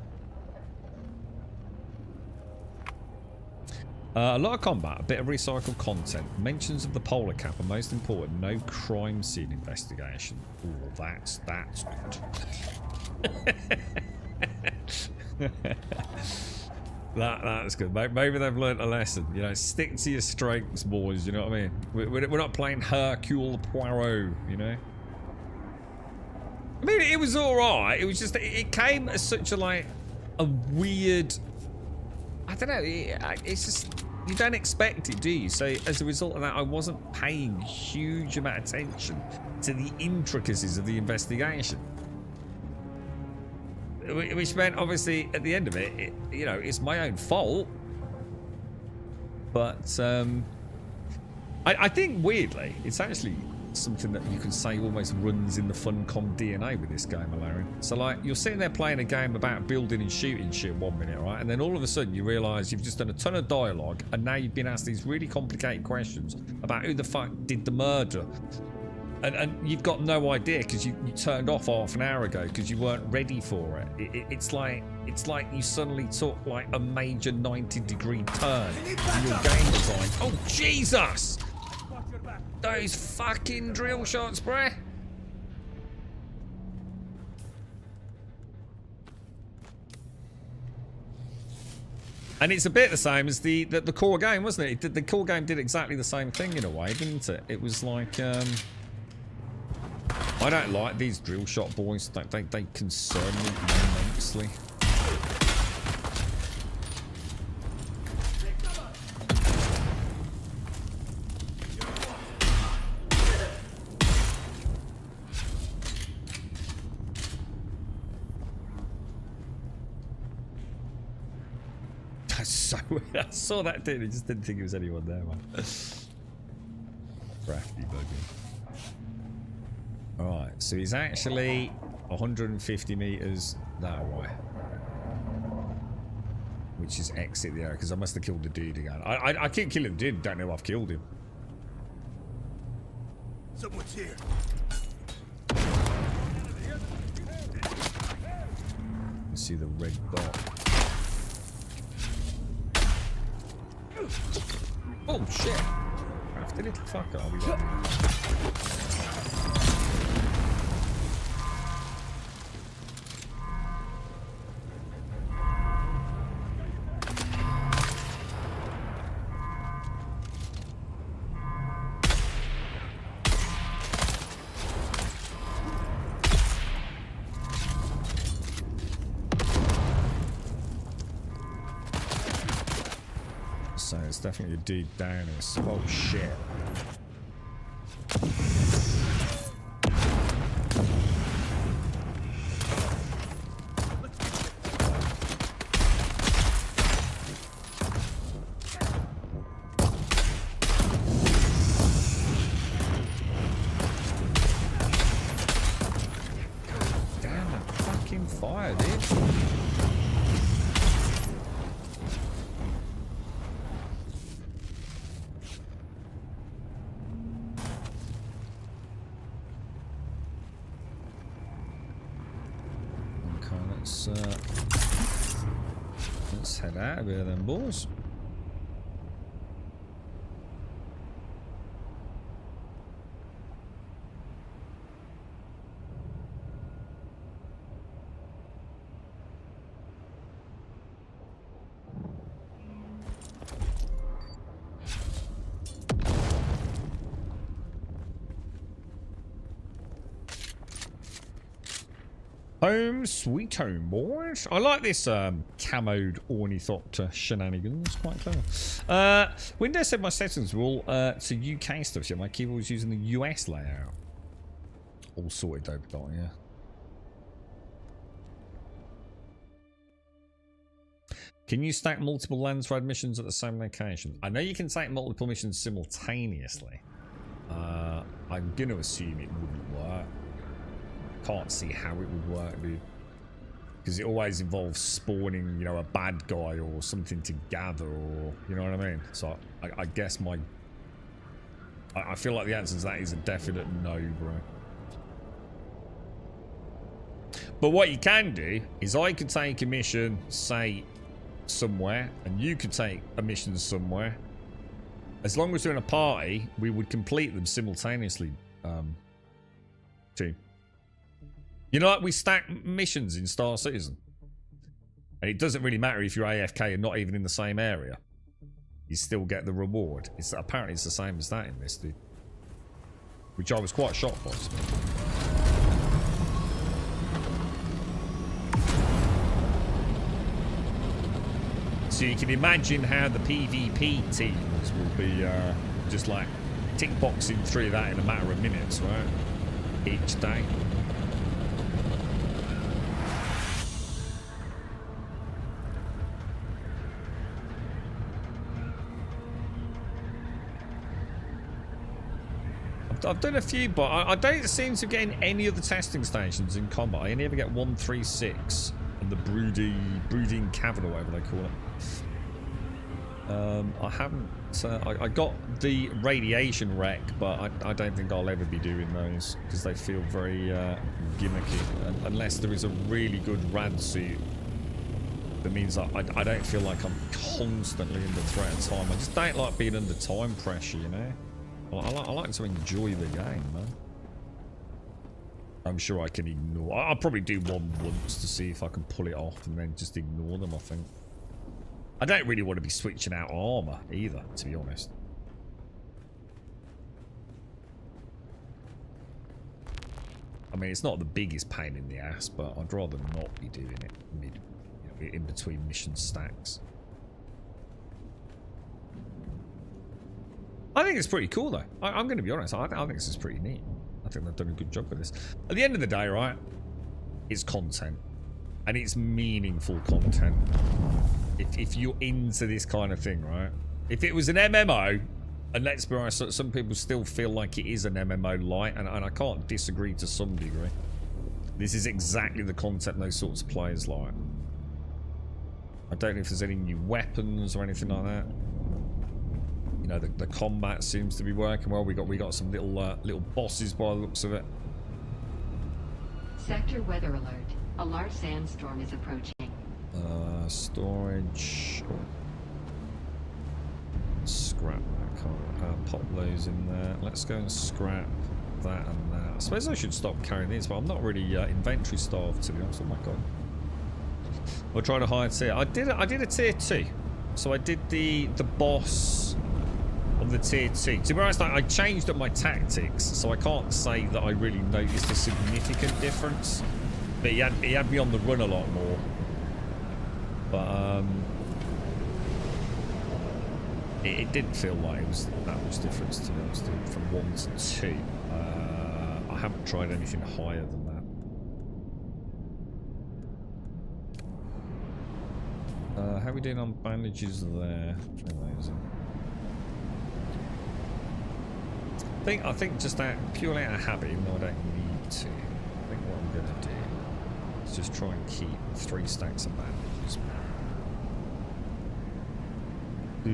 A lot of combat, a bit of recycled content, mentions of the polar cap, and most important, no crime scene investigation. Oh, that's good. That's good. Maybe they've learnt a lesson. You know, stick to your strengths, boys. You know what I mean? We're not playing Hercule Poirot. You know. I mean, it was all right. It was just it came as such a weird. I don't know. It's just you don't expect it, do you? So as a result of that, I wasn't paying a huge amount of attention to the intricacies of the investigation. Which meant, obviously, at the end of it, you know, it's my own fault. But I think, weirdly, it's actually something that you can say almost runs in the Funcom DNA with this game, Malarian. So, like, you're sitting there playing a game about building and shooting shit 1 minute, right? And then all of a sudden you realise you've just done a ton of dialogue and now you've been asked these really complicated questions about who the fuck did the murder. And you've got no idea because you turned off half an hour ago because you weren't ready for it. It's like you suddenly took like a major 90-degree turn in your game design. Oh Jesus! Those fucking drill shots, bruh. And it's a bit the same as the core game, wasn't it? The core game did exactly the same thing in a way, didn't it? It was like, I don't like these drill shot boys. They concern me immensely. So I saw that dude, I just didn't think it was anyone there, man. Crafty buggy. Alright, so he's actually 150 meters that way. Which is exit the area, because I must have killed the dude again. I keep killing the dude, don't know if I've killed him. Someone's here. You see the red dot. Oh shit! Crafty little fucker, I'll be right back. So it's definitely a dude down this. Oh shit. Damn, that fucking fire, dude. Let's head out of here then, boys. Home sweet home, boys. I like this camoed ornithopter shenanigans. Quite clever. Windows said my settings were all to UK stuff. So my keyboard was using the US layout. All sorted though, but yeah. Can you stack multiple lens ride missions at the same location? I know you can take multiple missions simultaneously. I'm gonna assume it wouldn't work. Can't see how it would work, dude. Because it always involves spawning, you know, a bad guy or something to gather, or you know what I mean. So I guess I feel like the answer to that is a definite no, bro. But what you can do is I could take a mission, say, somewhere, and you could take a mission somewhere. As long as we're in a party, we would complete them simultaneously. Too. You know, like we stack missions in Star Citizen. And it doesn't really matter if you're AFK and not even in the same area. You still get the reward. Apparently it's the same as that in this, dude. Which I was quite shocked by. So you can imagine how the PvP teams will be just like tick boxing through that in a matter of minutes, right? Each day. I've done a few, but I don't seem to be getting any of the testing stations in combat. I only ever get 136 and the brooding cavern or whatever they call it. I haven't. I got the radiation wreck, but I don't think I'll ever be doing those because they feel very gimmicky. Unless there is a really good rad suit, that means I don't feel like I'm constantly under threat of time. I just don't like being under time pressure, you know. I like to enjoy the game, man. I'm sure I can ignore. I'll probably do one once to see if I can pull it off and then just ignore them, I think. I don't really want to be switching out armor either, to be honest. I mean, it's not the biggest pain in the ass, but I'd rather not be doing it in between mission stacks. I think it's pretty cool, though. I'm going to be honest. I think this is pretty neat. I think they've done a good job with this. At the end of the day, right, it's content. And it's meaningful content. If you're into this kind of thing, right? If it was an MMO, and let's be honest, some people still feel like it is an MMO light, and I can't disagree to some degree. This is exactly the content those sorts of players like. I don't know if there's any new weapons or anything like that. You know, the combat seems to be working well. We got some little bosses by the looks of it. Sector weather alert. A large sandstorm is approaching. Storage. Scrap that. Can't pop those in there. Let's go and scrap that and that. I suppose I should stop carrying these, but I'm not really inventory starved, to be honest. Oh my god. We'll try to higher tier. I did a tier 2. So I did the boss of the tier 2. To be honest, I changed up my tactics, so I can't say that I really noticed a significant difference. But he had me on the run a lot more. But it didn't feel like it was that much difference, to be honest, from 1 to 2. I haven't tried anything higher than that. How are we doing on bandages there? Amazing. I think just purely out of habit, even though I don't need to. I think what I'm gonna do is just try and keep 3 stacks of bandages. I'll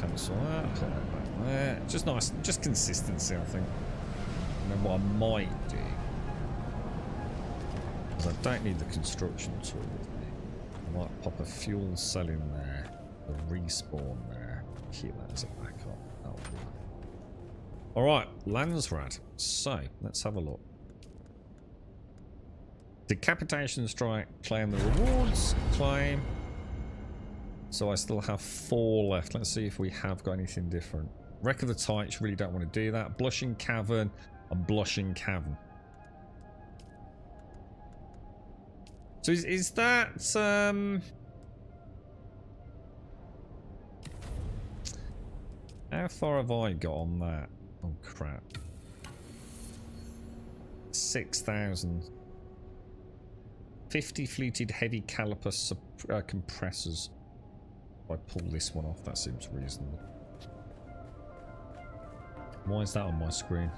cancel that, put that back there. Just nice, just consistency, I think. And then what I might do, because I don't need the construction tool with me, I might pop a fuel cell in there, a respawn there, keep that as a backup. That'll do. Alright, Landsrad. So, let's have a look. Decapitation strike, claim the rewards, claim. So I still have 4 left. Let's see if we have got anything different. Wreck of the Tights, really don't want to do that. Blushing Cavern and Blushing Cavern. So is that how far have I got on that? Oh crap. 6,000. 50 fleeted heavy caliper compressors. If I pull this one off, that seems reasonable. Why is that on my screen?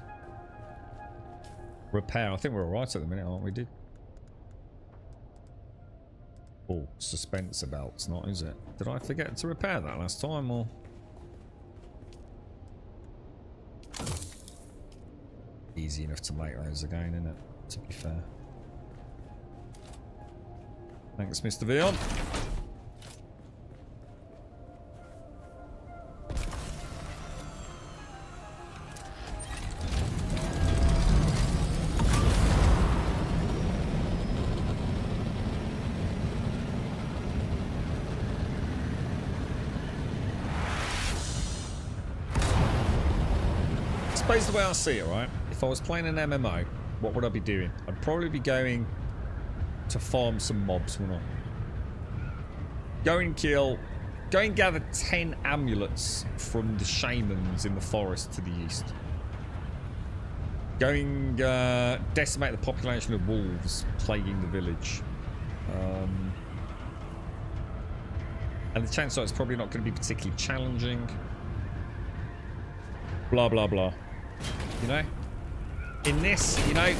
Repair. I think we're alright at the minute, aren't we, dude? Oh, suspenser belts, not, is it? Did I forget to repair that last time, or? Easy enough to make those again, isn't it? To be fair. Thanks, Mr. Vion. I suppose the way I see it, right? If I was playing an MMO, what would I be doing? I'd probably be going to farm some mobs, wouldn't I? Go and gather 10 amulets from the shamans in the forest to the east. Going decimate the population of wolves plaguing the village. And the chance that it's probably not going to be particularly challenging. Blah blah blah. You know, in this, you know,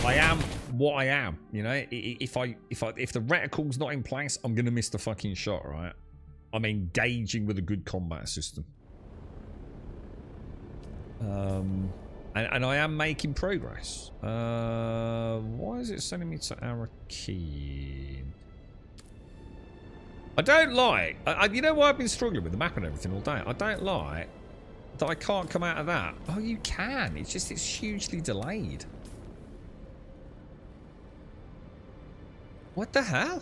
I am what I am. You know, if the reticle's not in place, I'm gonna miss the fucking shot, right? I'm engaging with a good combat system, and I am making progress. Why is it sending me to Arakeen? I don't like. You know why I've been struggling with the map and everything all day? I don't like that I can't come out of that. Oh, you can. It's just, it's hugely delayed. What the hell?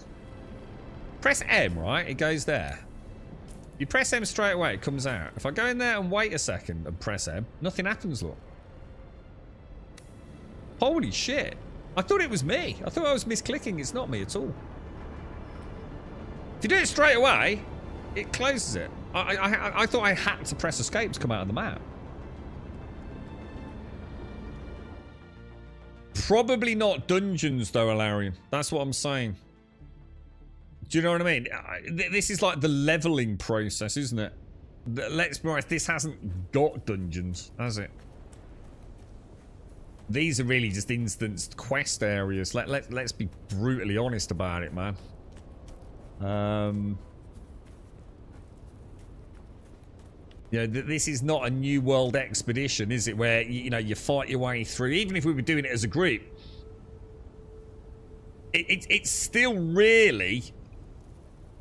Press M, right? It goes there. You press M straight away, it comes out. If I go in there and wait a second and press M, nothing happens, look. Holy shit. I thought it was me. I thought I was misclicking. It's not me at all. If you do it straight away, it closes it. I thought I had to press escape to come out of the map. Probably not dungeons, though, Alarian. That's what I'm saying. Do you know what I mean? This is like the leveling process, isn't it? Let's be honest, this hasn't got dungeons, has it? These are really just instanced quest areas. Let's be brutally honest about it, man. You know, this is not a new world expedition, is it? Where, you know, you fight your way through. Even if we were doing it as a group, it's still really,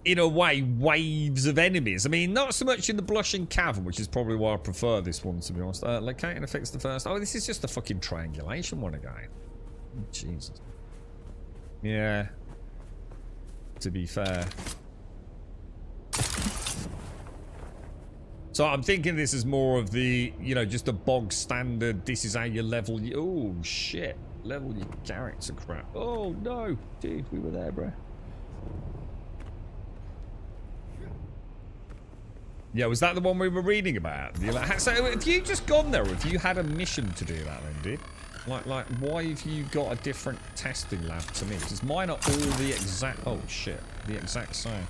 in a way, waves of enemies. I mean, not so much in the Blushing Cavern, which is probably why I prefer this one, to be honest. Locating affects the first. Oh, this is just a fucking triangulation one again. Oh, Jesus. Yeah. To be fair. So I'm thinking this is more of the, you know, just a bog standard. This is how you level. Oh shit! Level your character crap. Oh no, dude, we were there, bro. Yeah, was that the one we were reading about? So have you just gone there, or have you had a mission to do that then, dude? Like, why have you got a different testing lab to me? Because mine are all the exact... Oh, shit. The exact same.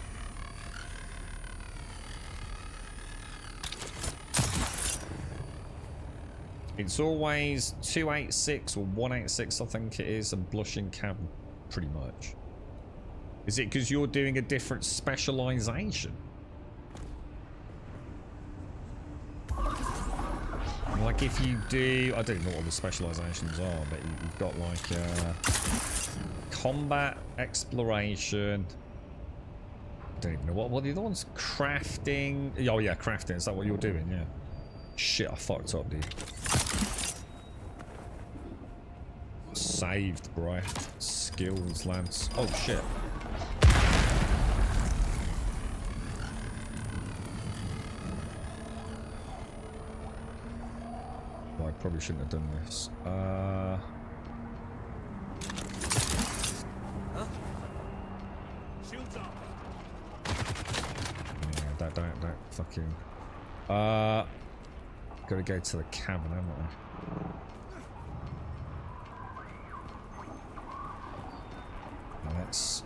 It's always 286 or 186, I think it is, and Blushing Cavern, pretty much. Is it because you're doing a different specialization? Like if you do, I don't know what all the specializations are, but you've got like combat, exploration. I don't even know what are the other ones? Crafting. Oh yeah, crafting. Is that what you're doing? Yeah. Shit, I fucked up, dude. Saved, bro. Skills, lads. Oh shit. I probably shouldn't have done this. Huh? Shields up. Yeah, don't fucking. Gotta go to the cavern, haven't I? Let's.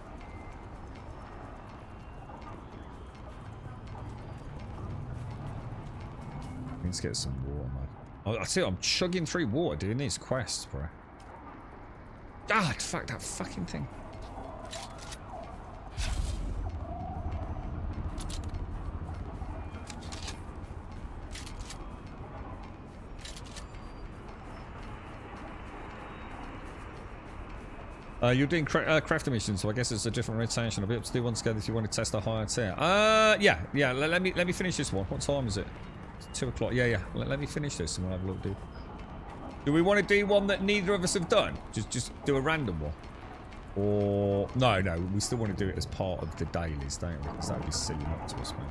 Let's get some water, man. I see. I'm chugging through water doing these quests, bro. Ah, fuck that fucking thing. You're doing crafting missions, so I guess it's a different rotation. I'll be able to do one together if you want to test a higher tier. Yeah. Let me finish this one. What time is it? 2 o'clock. Yeah. Let me finish this and we'll have a look, dude. Do we want to do one that neither of us have done? Just do a random one? Or... No, we still want to do it as part of the dailies, don't we? Because that would be silly not to us, man.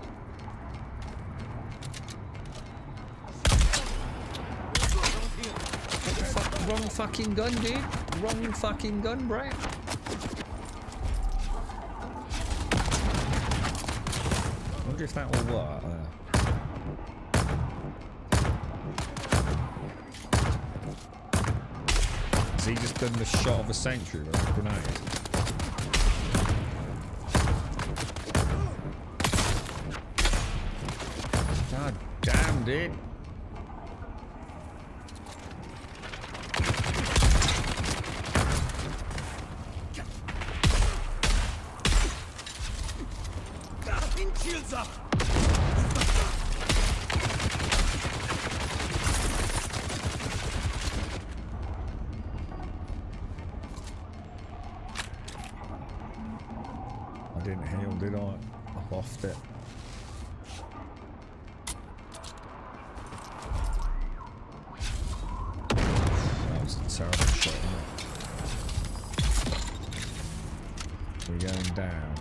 Wrong fucking gun, dude. Wrong fucking gun, bro. I wonder if that will work. Has he just done the shot of a century with a grenade? God damn, dude. Shields up. I didn't heal, did I? I offed it. That was a terrible shot, wasn't it? We're going down.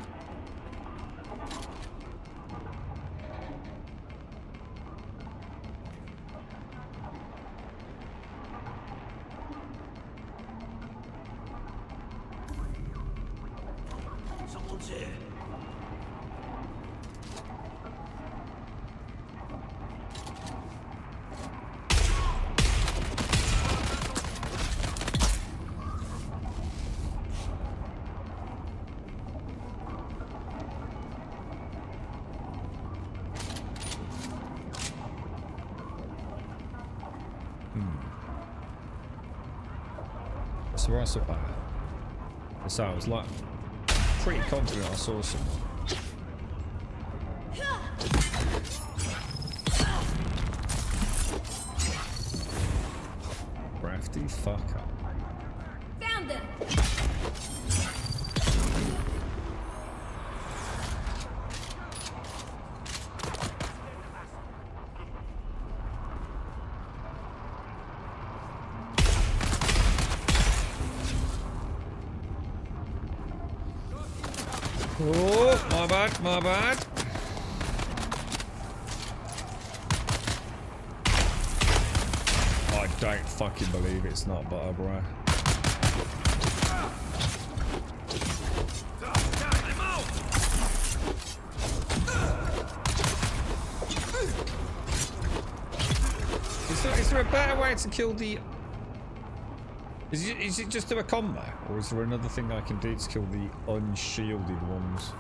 So what's up there? So I was like pretty confident I saw someone. Crafty fucker. Found them. Oh, my bad, my bad. I don't fucking believe it's not butter, bro. Is there a better way to kill the... Is it just do a combo? Or is there another thing I can do to kill the unshielded ones?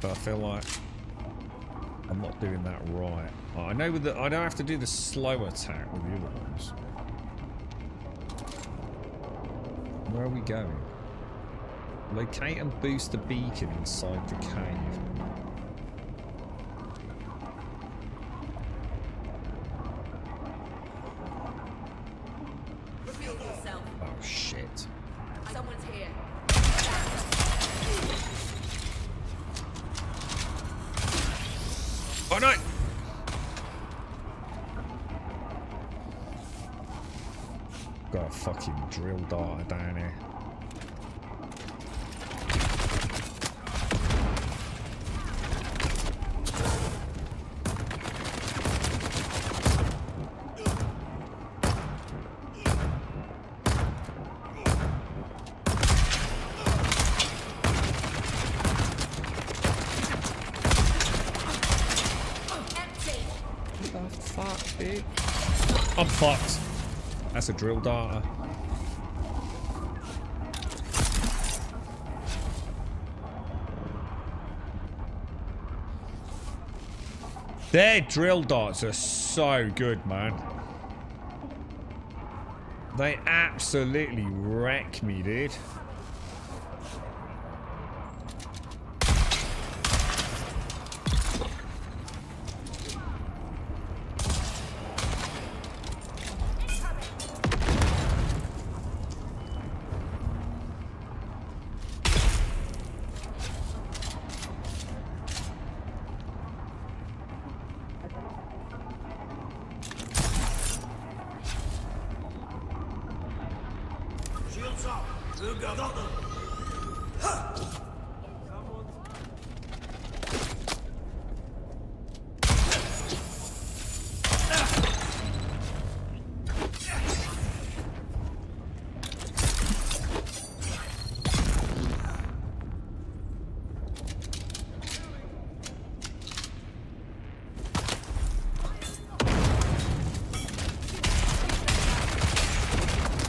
But I feel like I'm not doing that right. Oh, I know I don't have to do the slow attack with the other ones. Where are we going? Locate and boost the beacon inside the cave. Reveal yourself. Oh shit. Someone's here. Oh no! Got a fucking drill dart down here. I'm fucked. That's a drill dart. Their drill darts are so good, man. They absolutely wreck me, dude. Shields up. Got them.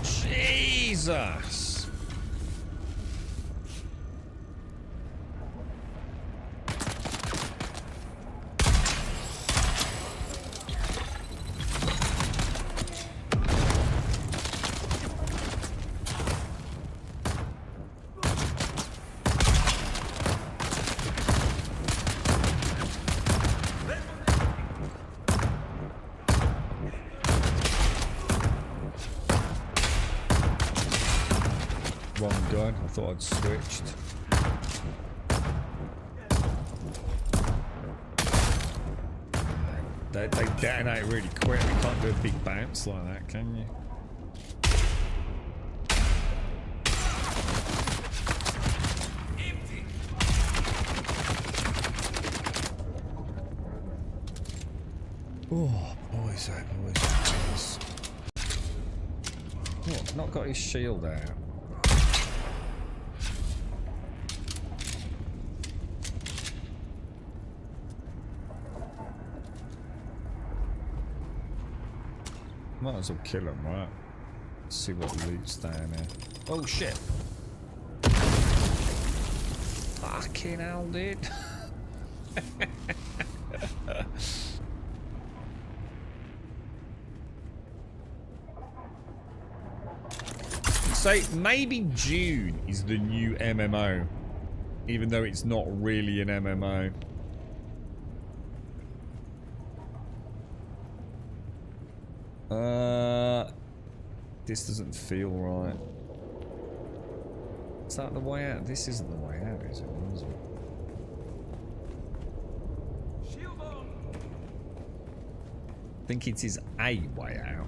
Jesus. Wrong gun. I thought I'd switched. They detonate really quick. You can't do a big bounce like that, can you? Oh, boys, oh boys, oh boys. Oh, not got his shield out. Might as well kill him, right? Let's see what loot's down there. Oh shit! Fucking hell, dude! So maybe Dune is the new MMO, even though it's not really an MMO. This doesn't feel right. Is that the way out? This isn't the way out, is it? Is it? I think it is a way out.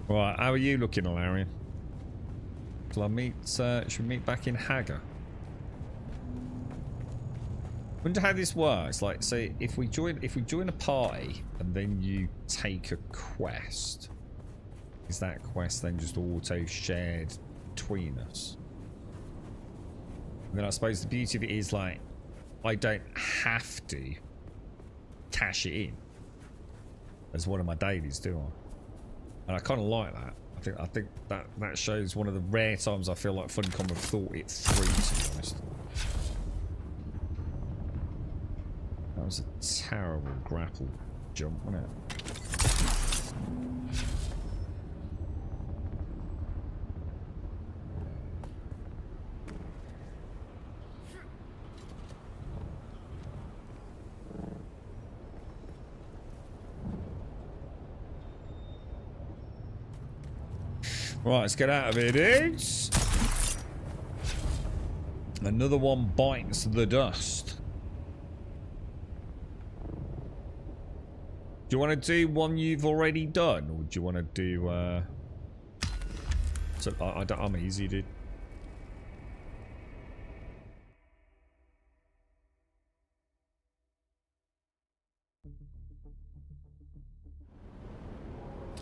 Right, how are you looking, Alarian? Shall I meet? Should we meet back in Hagar? Wonder how this works. Like, say, if we join a party and then you take a quest, is that quest then just auto shared between us? And then I suppose the beauty of it is, like, I don't have to cash it in as one of my dailies, do I? And I kind of like that. I think that shows one of the rare times I feel like Funcom have thought it through, to be honest. That was a terrible grapple jump, wasn't it? Right, let's get out of here, dudes. Another one bites the dust. Do you want to do one you've already done, or do you want to do? So I'm easy, dude.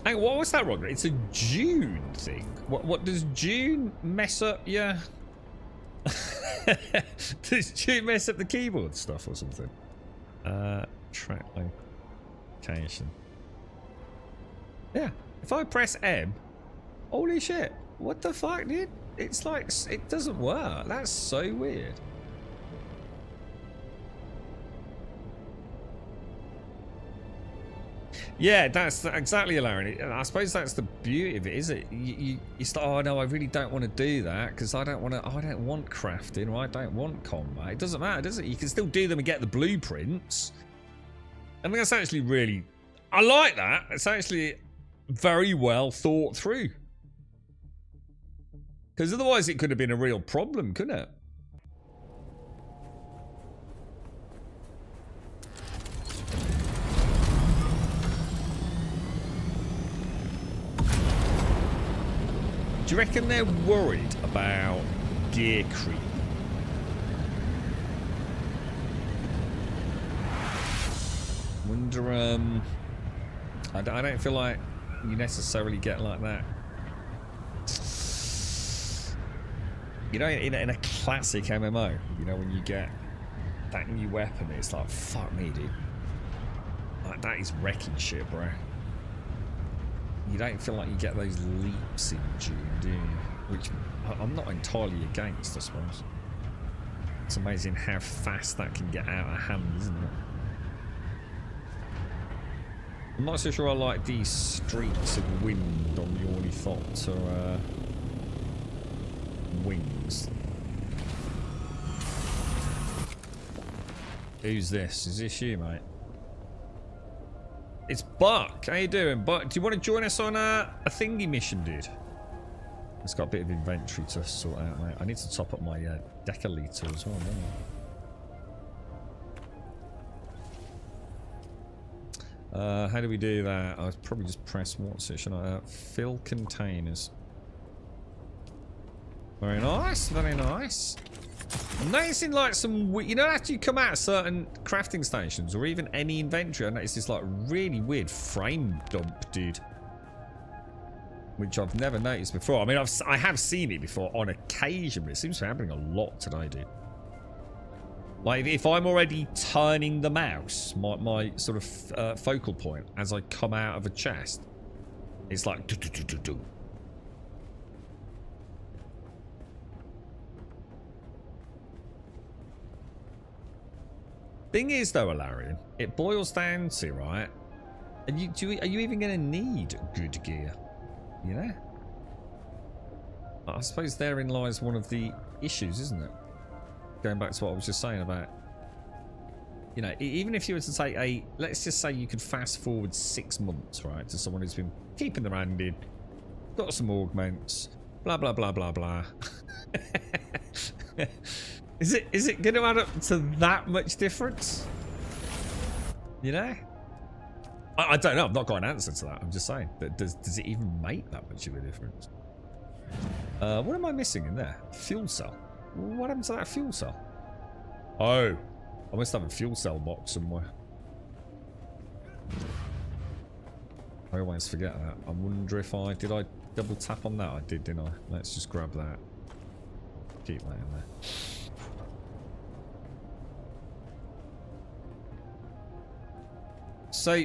Hey, what was that, Roger? It's a Dune thing. What does Dune mess up? Yeah. Does Dune mess up the keyboard stuff or something? Track location. Yeah. If I press M, holy shit! What the fuck, dude? It's like it doesn't work. That's so weird. Yeah, that's exactly, Larry. I suppose that's the beauty of it, is it? You start, oh no, I really don't want to do that because I don't want crafting, or I don't want combat. It doesn't matter, does it? You can still do them and get the blueprints. I think that's actually really, I like that. It's actually very well thought through. Because otherwise it could have been a real problem, couldn't it? Do you reckon they're worried about gear creep? Wonder, I don't feel like you necessarily get like that. You know, in a classic MMO, you know, when you get that new weapon, it's like, fuck me, dude. Like, that is wrecking shit, bro. You don't feel like you get those leaps in Dune, do you? Which I'm not entirely against, I suppose. It's amazing how fast that can get out of hand, isn't it? I'm not so sure I like these streaks of wind on the Ornithopter wings. Who's this? Is this you, mate? It's Buck. How you doing, Buck? Do you want to join us on a thingy mission, dude? It's got a bit of inventory to sort out, mate. I need to top up my decaliter as well, don't I? How do we do that? I'll probably just press what's it? Should I fill containers? Very nice, very nice. I'm noticing like some, you know, after you come out of certain crafting stations or even any inventory, I notice this like really weird frame dump, dude. Which I've never noticed before. I mean, I have seen it before on occasion, but it seems to be happening a lot today, dude. Like, if I'm already turning the mouse, my sort of focal point, as I come out of a chest, it's like do-do-do-do-do. Thing is, though, Alarian, it boils down to, right? Are you even going to need good gear? You know? I suppose therein lies one of the issues, isn't it? Going back to what I was just saying about, you know, even if you were to take let's just say you could fast forward 6 months, right, to someone who's been keeping their hand in, got some augments, blah, blah, blah, blah, blah. Is it going to add up to that much difference? You know? I don't know. I've not got an answer to that. I'm just saying. Does it even make that much of a difference? What am I missing in there? Fuel cell. What happened to that fuel cell? Oh. I must have a fuel cell box somewhere. I always forget that. I wonder if did I double tap on that? I did, didn't I? Let's just grab that. Keep that in there. So,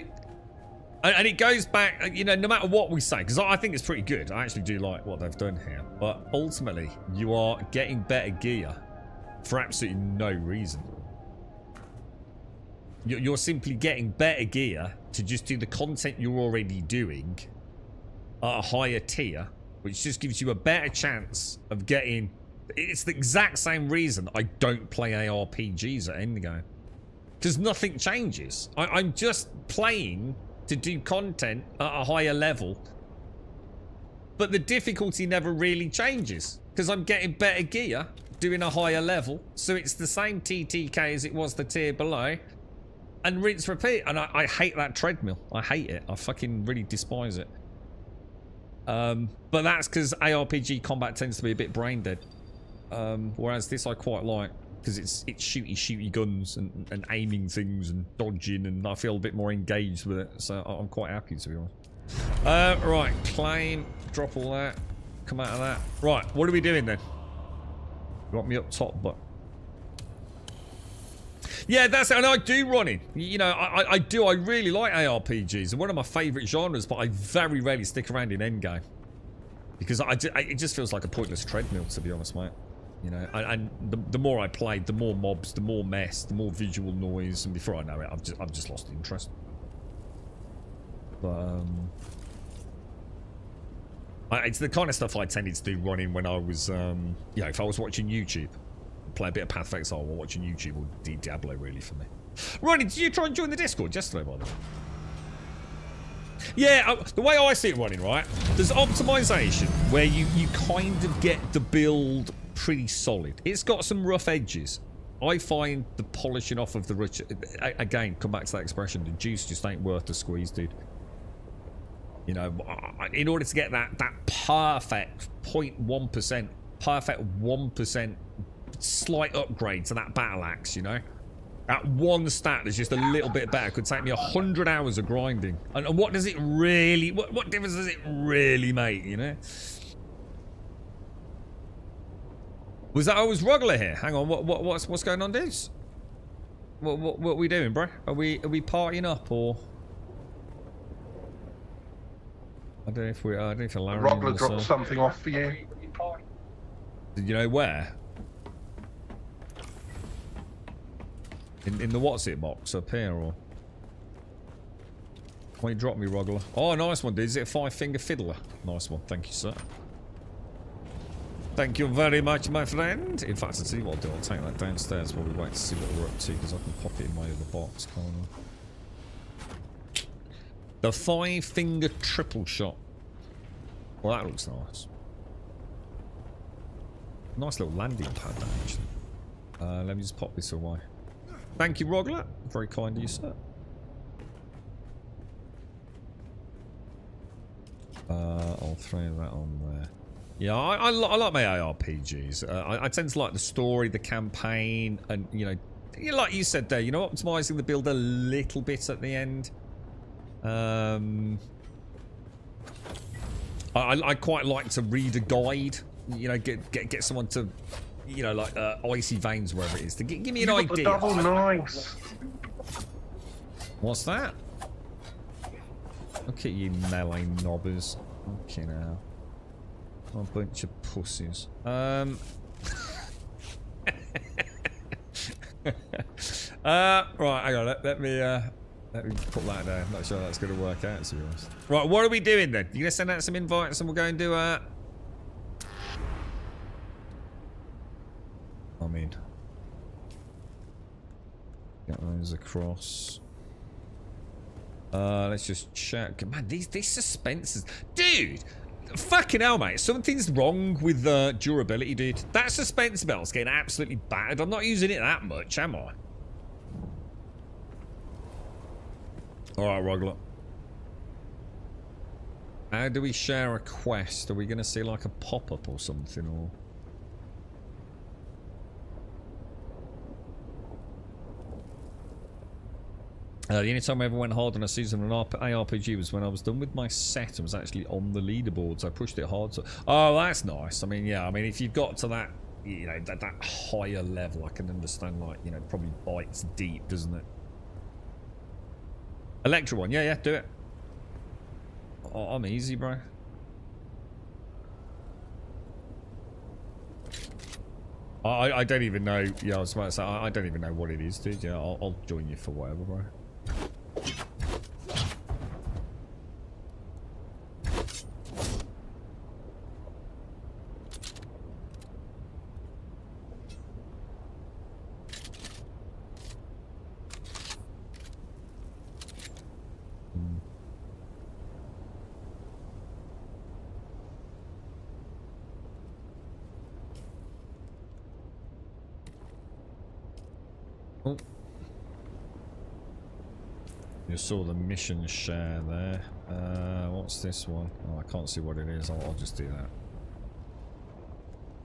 and it goes back, you know, no matter what we say, because I think it's pretty good. I actually do like what they've done here. But ultimately, you are getting better gear for absolutely no reason. You're simply getting better gear to just do the content you're already doing at a higher tier, which just gives you a better chance of getting... It's the exact same reason I don't play ARPGs at endgame. Because nothing changes. I'm just playing to do content at a higher level. But the difficulty never really changes. Because I'm getting better gear, doing a higher level. So it's the same TTK as it was the tier below. And rinse, repeat. And I hate that treadmill. I hate it. I fucking really despise it. But that's because ARPG combat tends to be a bit brain dead. Whereas this I quite like. Because it's shooty guns and aiming things and dodging, and I feel a bit more engaged with it, so I'm quite happy, to be honest. Right, claim, drop all that, come out of that. Right, what are we doing then? You want me up top, but yeah, that's it. And I do running. You know, I do. I really like ARPGs, and one of my favourite genres, but I very rarely stick around in endgame because it just feels like a pointless treadmill, to be honest, mate. You know, and the more I played, the more mobs, the more mess, the more visual noise, and before I know it, I've just lost interest. But it's the kind of stuff I tended to do running when I was, you know, if I was watching YouTube, play a bit of Path of Exile while watching YouTube, or Diablo really for me. Ronnie, did you try and join the Discord yesterday, by the way? Yeah, the way I see it running, right? There's optimization where you kind of get the build pretty solid. It's got some rough edges. I find the polishing off of the rich, again, come back to that expression, the juice just ain't worth the squeeze, dude. You know, in order to get that perfect 0.1%, perfect 1% slight upgrade to that battle axe, you know, that one stat that's just a little bit better could take me 100 hours of grinding. And what does it really, what difference does it really make, you know? Was that always Ruggler here? Hang on, what's going on, dudes? What are we doing, bro? Are we partying up, or I don't know if we're. I don't know if Ruggler dropped something off for you. Did you know where? In the what's it box up here, or why you drop me, Ruggler? Oh, nice one, dude. Is it a 5-finger fiddler? Nice one, thank you, sir. Thank you very much, my friend. In fact, I'll tell you what I'll do. I'll take that downstairs while we wait to see what we're up to, because I can pop it in my other box, can't I? The 5-finger triple shot. Well, that looks nice. Nice little landing pad, that, actually. Let me just pop this away. Thank you, Rogler. Very kind of you, sir. I'll throw that on there. Yeah, I like my ARPGs. I tend to like the story, the campaign, and, you know, like you said there, you know, optimizing the build a little bit at the end. I quite like to read a guide, you know, get someone to, you know, like Icy Veins, wherever it is, to give me an idea. Double nice. What's that? Look at you melee knobbers. Okay, now. A bunch of pussies. Right, hang on. Let me put that down. I'm not sure that's going to work out, to be honest. Right, what are we doing then? You going to send out some invites and we'll go and do a... I mean... Get those across. Let's just check. Man, these suspenses... Dude! Fucking hell, mate. Something's wrong with the durability, dude. That suspense belt's getting absolutely battered. I'm not using it that much, am I? Alright, Rogler. How do we share a quest? Are we going to see like a pop-up or something, or... The only time I ever went hard on a season of an ARPG was when I was done with my set and was actually on the leaderboards. I pushed it hard. So, oh, that's nice. I mean, yeah. I mean, if you've got to that, you know, that higher level, I can understand. Like, you know, probably bites deep, doesn't it? Electra one, yeah, do it. Oh, I'm easy, bro. I don't even know. Yeah, I was about to say I don't even know what it is, dude. Yeah, I'll join you for whatever, bro. Oh. You saw the mission share there. What's this one? Oh, I can't see what it is. I'll just do that.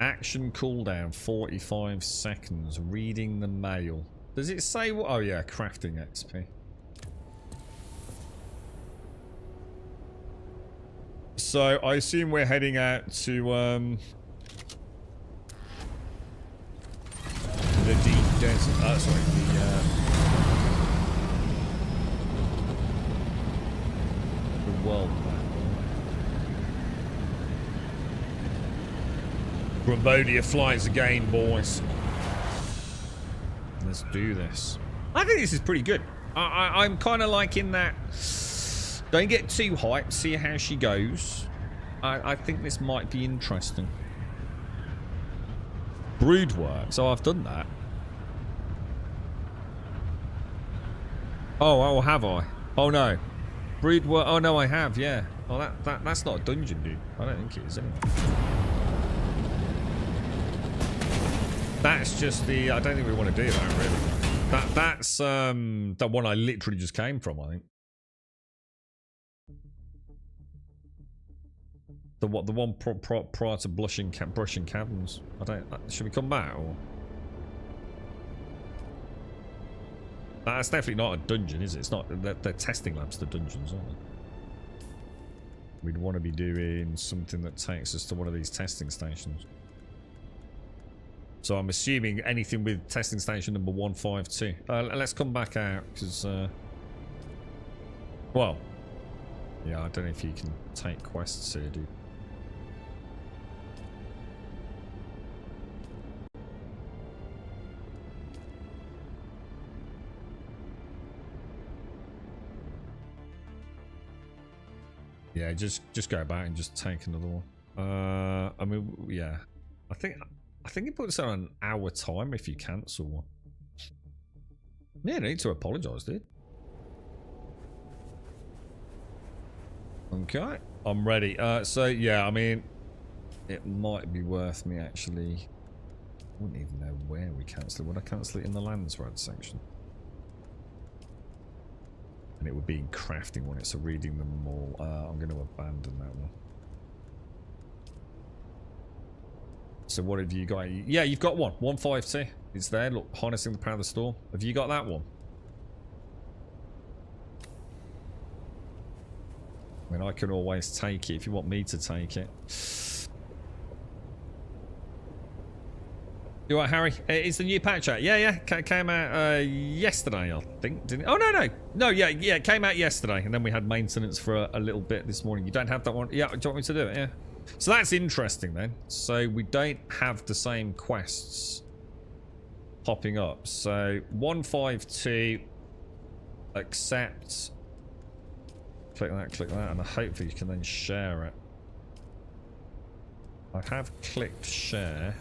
Action cooldown 45 seconds. Reading the mail. Does it say what? Oh yeah, crafting XP. So I assume we're heading out to the deep desert. Sorry, the world map. Cambodia flies again, boys. Let's do this. I think this is pretty good. I'm kind of liking that. Don't get too hyped. See how she goes. I think this might be interesting. Brood work. So I've done that. Oh, have I? Oh no. Brood work. Oh no, I have. Yeah. Oh, that's not a dungeon, dude. I don't think it is anyway. That's just the. I don't think we want to do that really. That's the one I literally just came from. I think. The one prior to brushing caverns. I don't. Should we come back or? That's definitely not a dungeon, is it? It's not. They're testing labs. The dungeons, aren't they? We'd want to be doing something that takes us to one of these testing stations. So I'm assuming anything with testing station number 152. Let's come back out because. Well. Yeah, I don't know if you can take quests here, dude. Yeah, just go back and just take another one. I mean, yeah, I think it puts on an hour time if you cancel one. Yeah, no need to apologise, dude. Okay, I'm ready. So yeah, I mean, it might be worth me actually. I wouldn't even know where we cancel it. Would I cancel it in the lands road section? And it would be in crafting one. It's a reading them all. I'm going to abandon that one. So what have you got? Yeah, you've got one. 152. It's there. Look, harnessing the power of the storm. Have you got that one? I mean, I can always take it if you want me to take it. You all right, Harry? It's the new patch out. Yeah. Came out yesterday, I think. Didn't it? Oh, no. Yeah, it came out yesterday. And then we had maintenance for a little bit this morning. You don't have that one? Yeah, do you want me to do it? Yeah. So that's interesting then. So we don't have the same quests popping up. So 152, accept. Click that, and hopefully you can then share it. I have clicked share.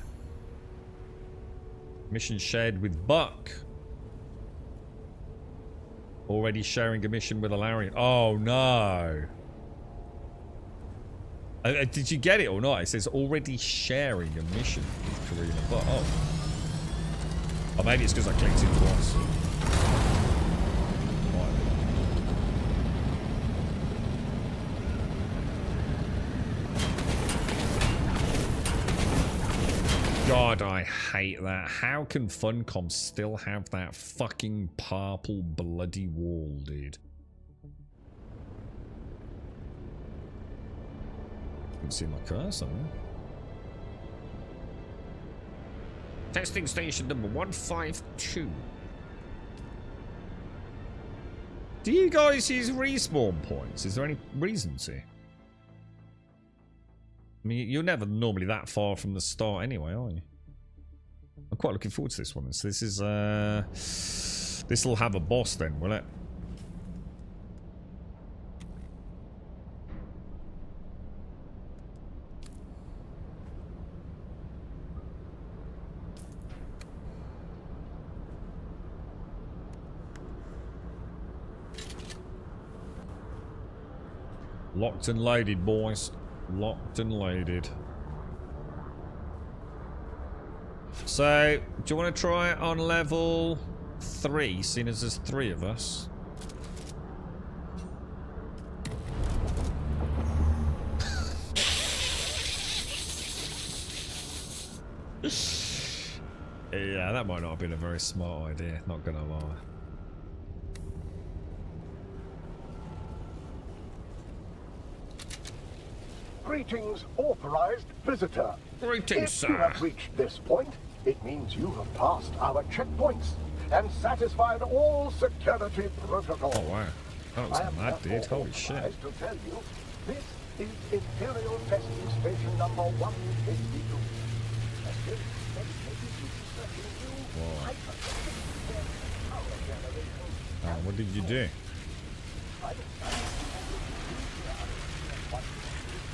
Mission shared with Buck. Already sharing a mission with Alarian. Oh no. Did you get it or not? It says already sharing a mission with Karina Buck. Oh. Oh, maybe it's because I clicked it twice. God, I hate that. How can Funcom still have that fucking purple bloody wall, dude? You can see my cursor. Testing station number 152. Do you guys use respawn points? Is there any reason to? I mean, you're never normally that far from the start anyway, are you? I'm quite looking forward to this one. So this is, this will have a boss then, will it? Locked and loaded, boys. Locked and loaded. So, do you want to try it on level 3, seeing as there's 3 of us? Yeah, that might not have been a very smart idea, not gonna lie. Greetings, authorized visitor. Greetings, sir. If you have reached this point, it means you have passed our checkpoints and satisfied all security protocols. Oh, wow. That was mad, dude. Holy shit. To tell you, this is Imperial Testing Station number 152. Whoa. What did you do?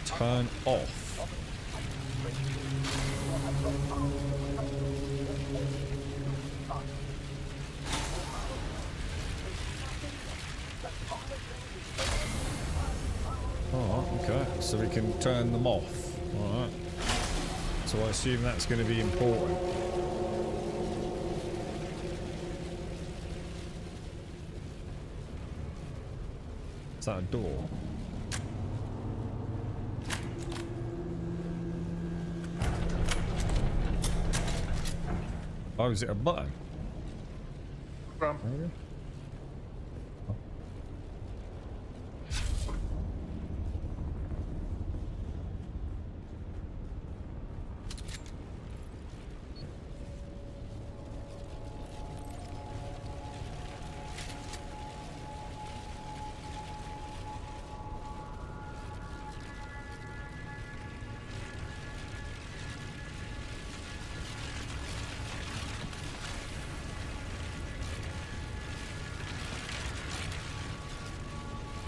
Turn off. Oh, okay. So we can turn them off. Alright. So I assume that's going to be important. Is that a door? Oh, is it a button? Maybe? Oh.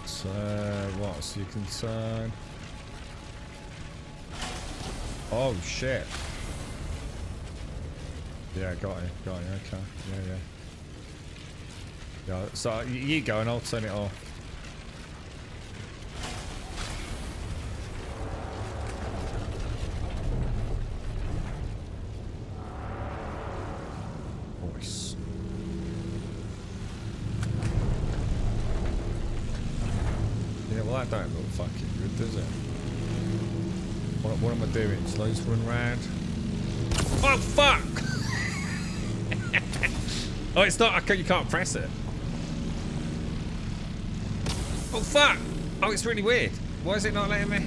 So, what? So you can turn... Oh, shit. Yeah, got it, okay. Yeah, so you go and I'll turn it off. Voice. Yeah, well that don't look fucking good, does it? What am I doing? Slows run round. Oh fuck! Oh, it's not. You can't press it. Oh fuck! Oh, it's really weird. Why is it not letting me?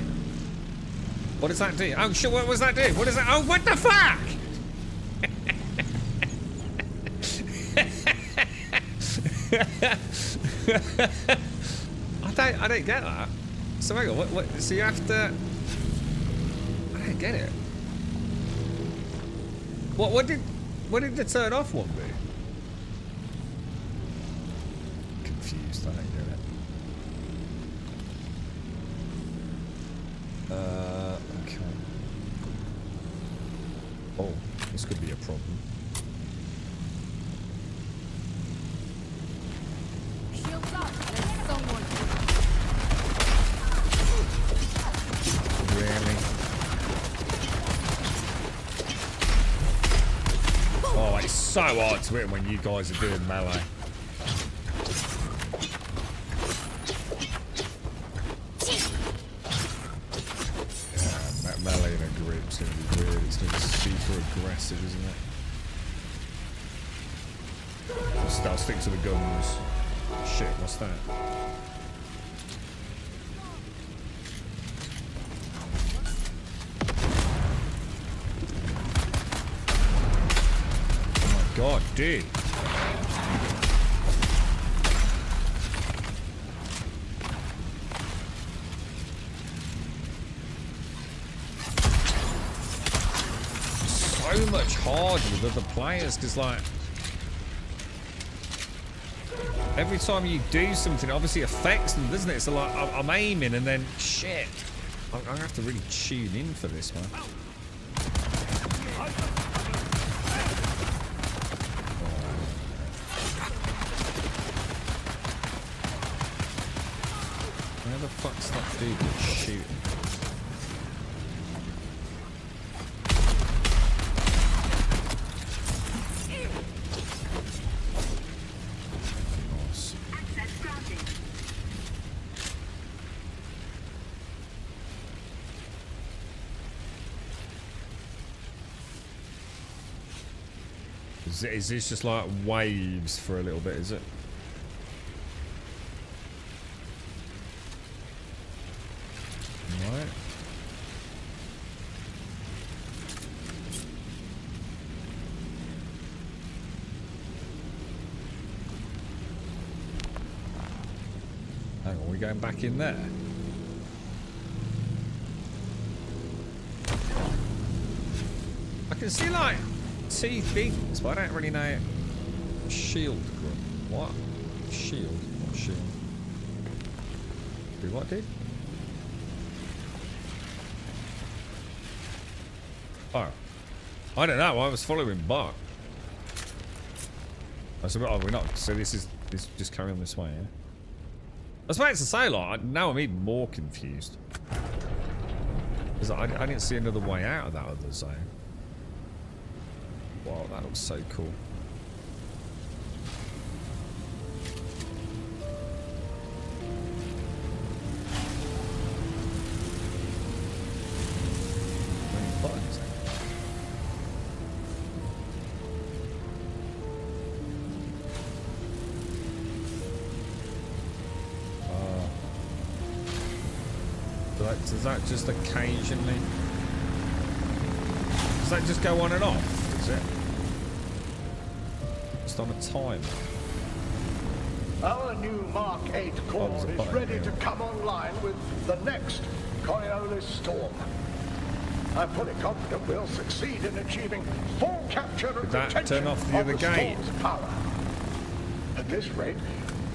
What does that do? Oh shit! What was that do? What is that? Oh, what the fuck! I don't get that. So hang on, what? So you have to. I don't get it. What did When did the turn off one be? Confused, I don't get it. Okay. Oh, this could be a problem. Shields up. There's someone. Really? Oh, it's so hard to hit when you guys are doing melee. Yeah, melee in a grip's gonna be weird. It's gonna be super aggressive, isn't it? I'll stick to the guns. Shit, what's that? God, dude. So much harder with other players, because like every time you do something, it obviously affects them, doesn't it? So like I'm aiming and then shit. I'm gonna have to really tune in for this, man. Where the fuck's that dude that's shooting? Nice. Is this just like waves for a little bit, is it? Right. Hang on, we're going back in there. I can see like two things, but I don't really know. Shield group. What? Shield. What shield? Do what, dude? Oh. I don't know. I was following Bart. Oh, we're not. So this just carry on this way, yeah? I was about to say, like, now I'm even more confused. Because I didn't see another way out of that other zone. Wow, that looks so cool. Buttons. Does that just occasionally... Does that just go on and off? Is it? Just on a timer? Our new Mark 8 core is ready to come online with the next Coriolis storm. I'm fully confident we'll succeed in achieving full capture and retention turn off the other gate? storm's power. At this rate,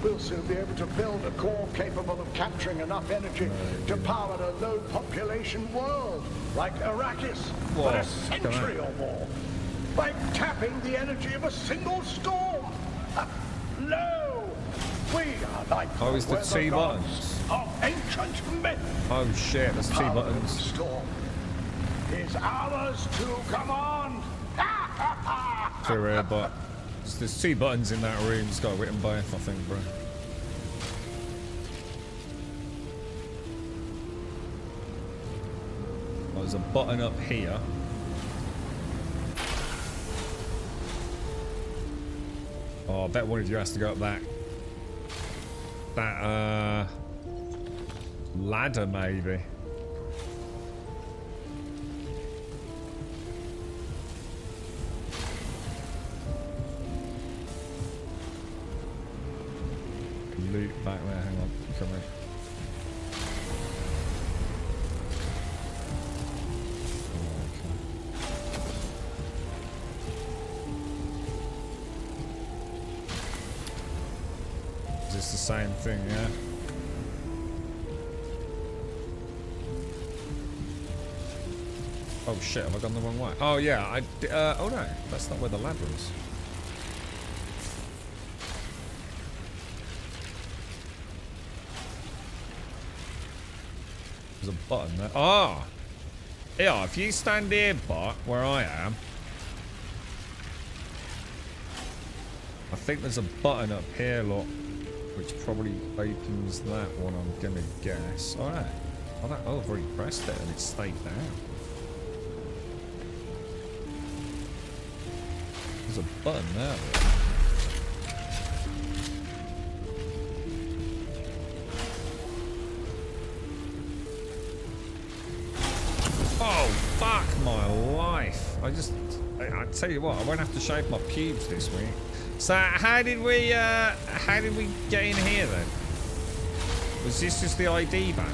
we'll soon be able to build a core capable of capturing enough energy to power a low population world like Arrakis for a century or more by tapping the energy of a single storm. No! We are like the T buttons of ancient myth. Oh shit, that's T buttons. Storm is ours to command. Too rare, but there's 2 buttons in that room. It's got it written both, I think, bro. Oh, there's a button up here. Oh, I bet one of you has to go up that ladder, maybe. Loot back there, hang on, come in. this the same thing, yeah? Oh shit, have I gone the wrong way? Oh yeah, oh no, that's not where the ladder is. There's a button there. Ah! Yeah, if you stand here, bot, where I am, I think there's a button up here, look, which probably opens that one, I'm gonna guess. Oh no. Oh, I've already pressed it and it stayed down. There's a button there. Oh, fuck my life. I tell you what, I won't have to shave my pubes this week. So how did we get in here then? Was this just the ID van?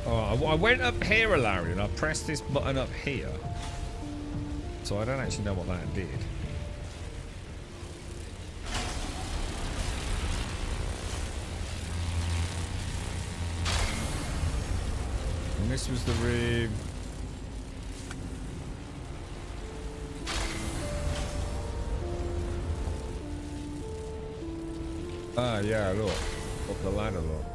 Oh, I went up here, Larry, and I pressed this button up here. So I don't actually know what that did. And this was the room. Ah, yeah, look. Up the ladder, look.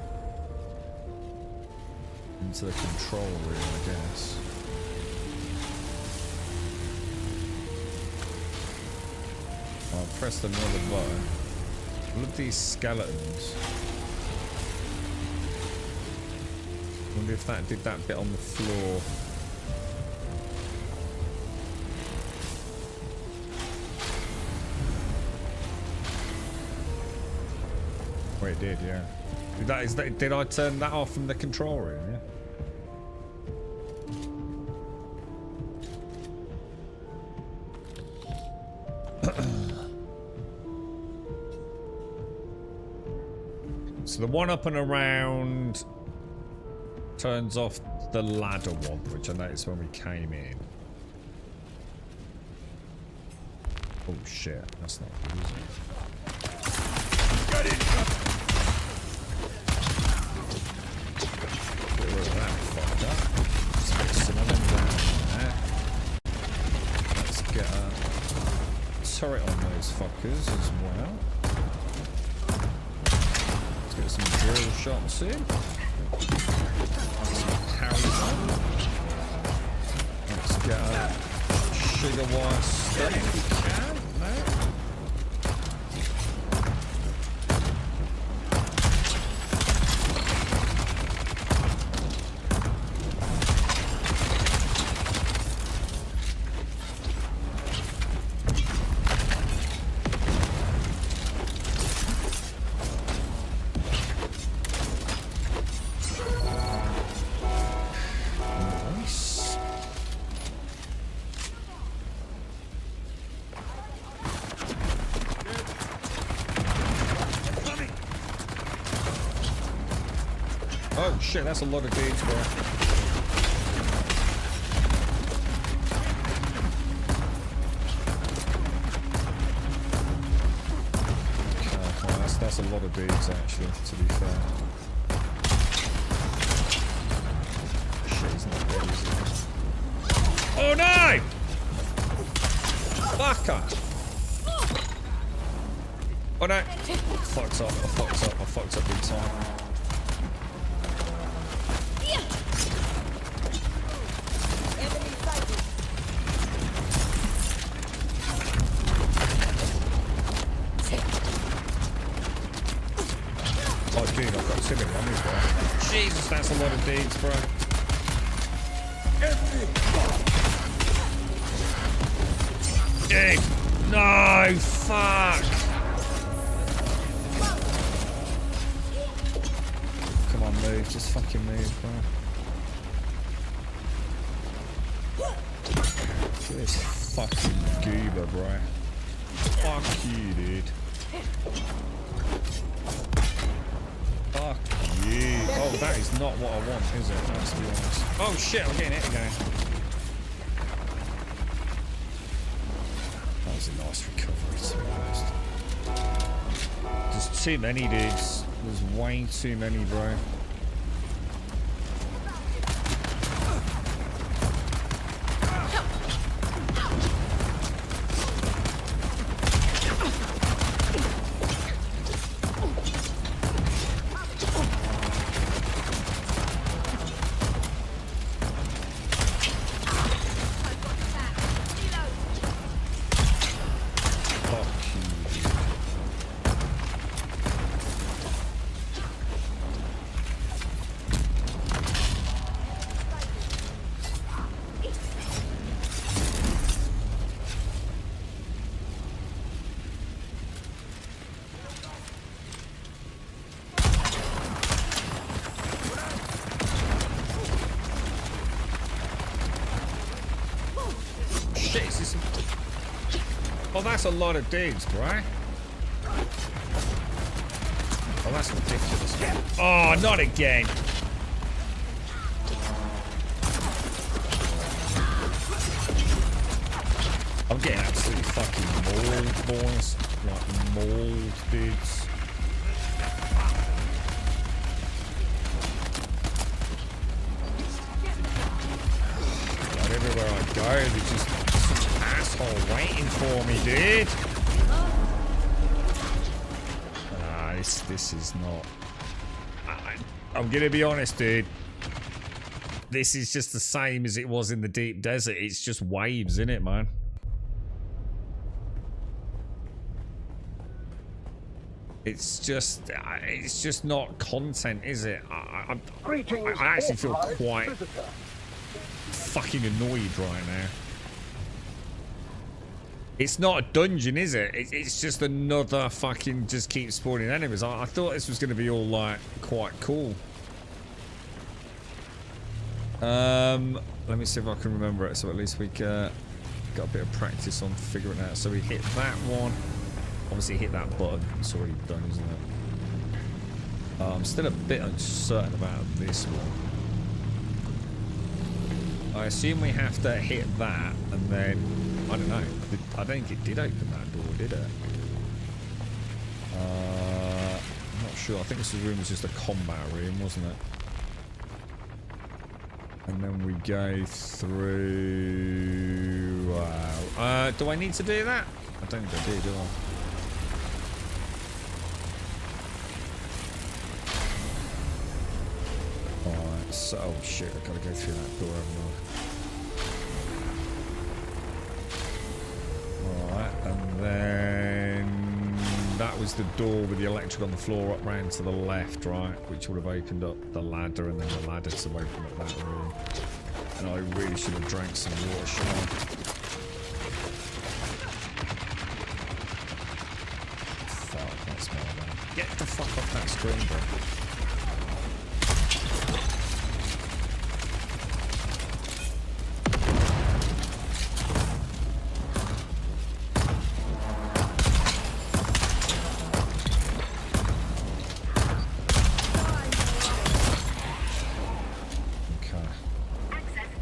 Into the control room, I guess. I pressed another button. Look at these skeletons. Wonder if that did that bit on the floor. Oh, it did, yeah. Did I turn that off from the control room? Yeah. So the one up and around turns off the ladder one, which I noticed when we came in. Oh shit, that's not good, is it? Get rid of that fucker. Let's get some of them down there. Let's get a turret on those fuckers as well. Get some drill shots in. Some carries on. Let's get a sugar wire stun if we can. No. Oh shit, that's a lot of dudes, bro. Well, that's a lot of dudes actually, to be fair. Shit, he's not dead, is he? Oh no! Fucker! Oh no! Fucked up, I fucked up big time. Oh dude, I've got too many enemies, bro. Jesus, that's a lot of dudes, bro. Dude! No! Fuck! Come on, move. Just fucking move, bro. This fucking goober, bro. Fuck you, dude. Fuck Oh, that is not what I want, is it? Let's be honest. Oh shit, I'm getting hit again. That was a nice recovery, to be honest. There's too many dudes. There's way too many, bro. Oh, that's a lot of dudes, right? Oh, that's ridiculous. Oh, not again. I'm getting absolutely fucking mauled, boys. Like, mauled, dudes. God, everywhere I go, there's just some asshole waiting for me, dude. Ah, this is not... I'm gonna be honest, dude. This is just the same as it was in the deep desert. It's just waves, innit, man? It's just not content, is it? I actually feel quite fucking annoyed right now. It's not a dungeon, is it? It's just another fucking just keep spawning enemies. I thought this was going to be all like quite cool. Let me see if I can remember it. So at least we got a bit of practice on figuring it out. So we hit that one. Obviously hit that button. It's already done, isn't it? I'm still a bit uncertain about this one. I assume we have to hit that and then... I don't know. I don't think it did open that door, did it? I'm not sure. I think this room was just a combat room, wasn't it? And then we go through... Wow. Do I need to do that? I don't think I do I? Alright, so... Oh shit, I've got to go through that door, haven't I? Alright, and then... That was the door with the electric on the floor up round to the left, right? Which would have opened up the ladder, and then the ladder to open up that room. And I really should have drank some water, shouldn't I? Fuck, that's my bad. Get the fuck off that screen, bro.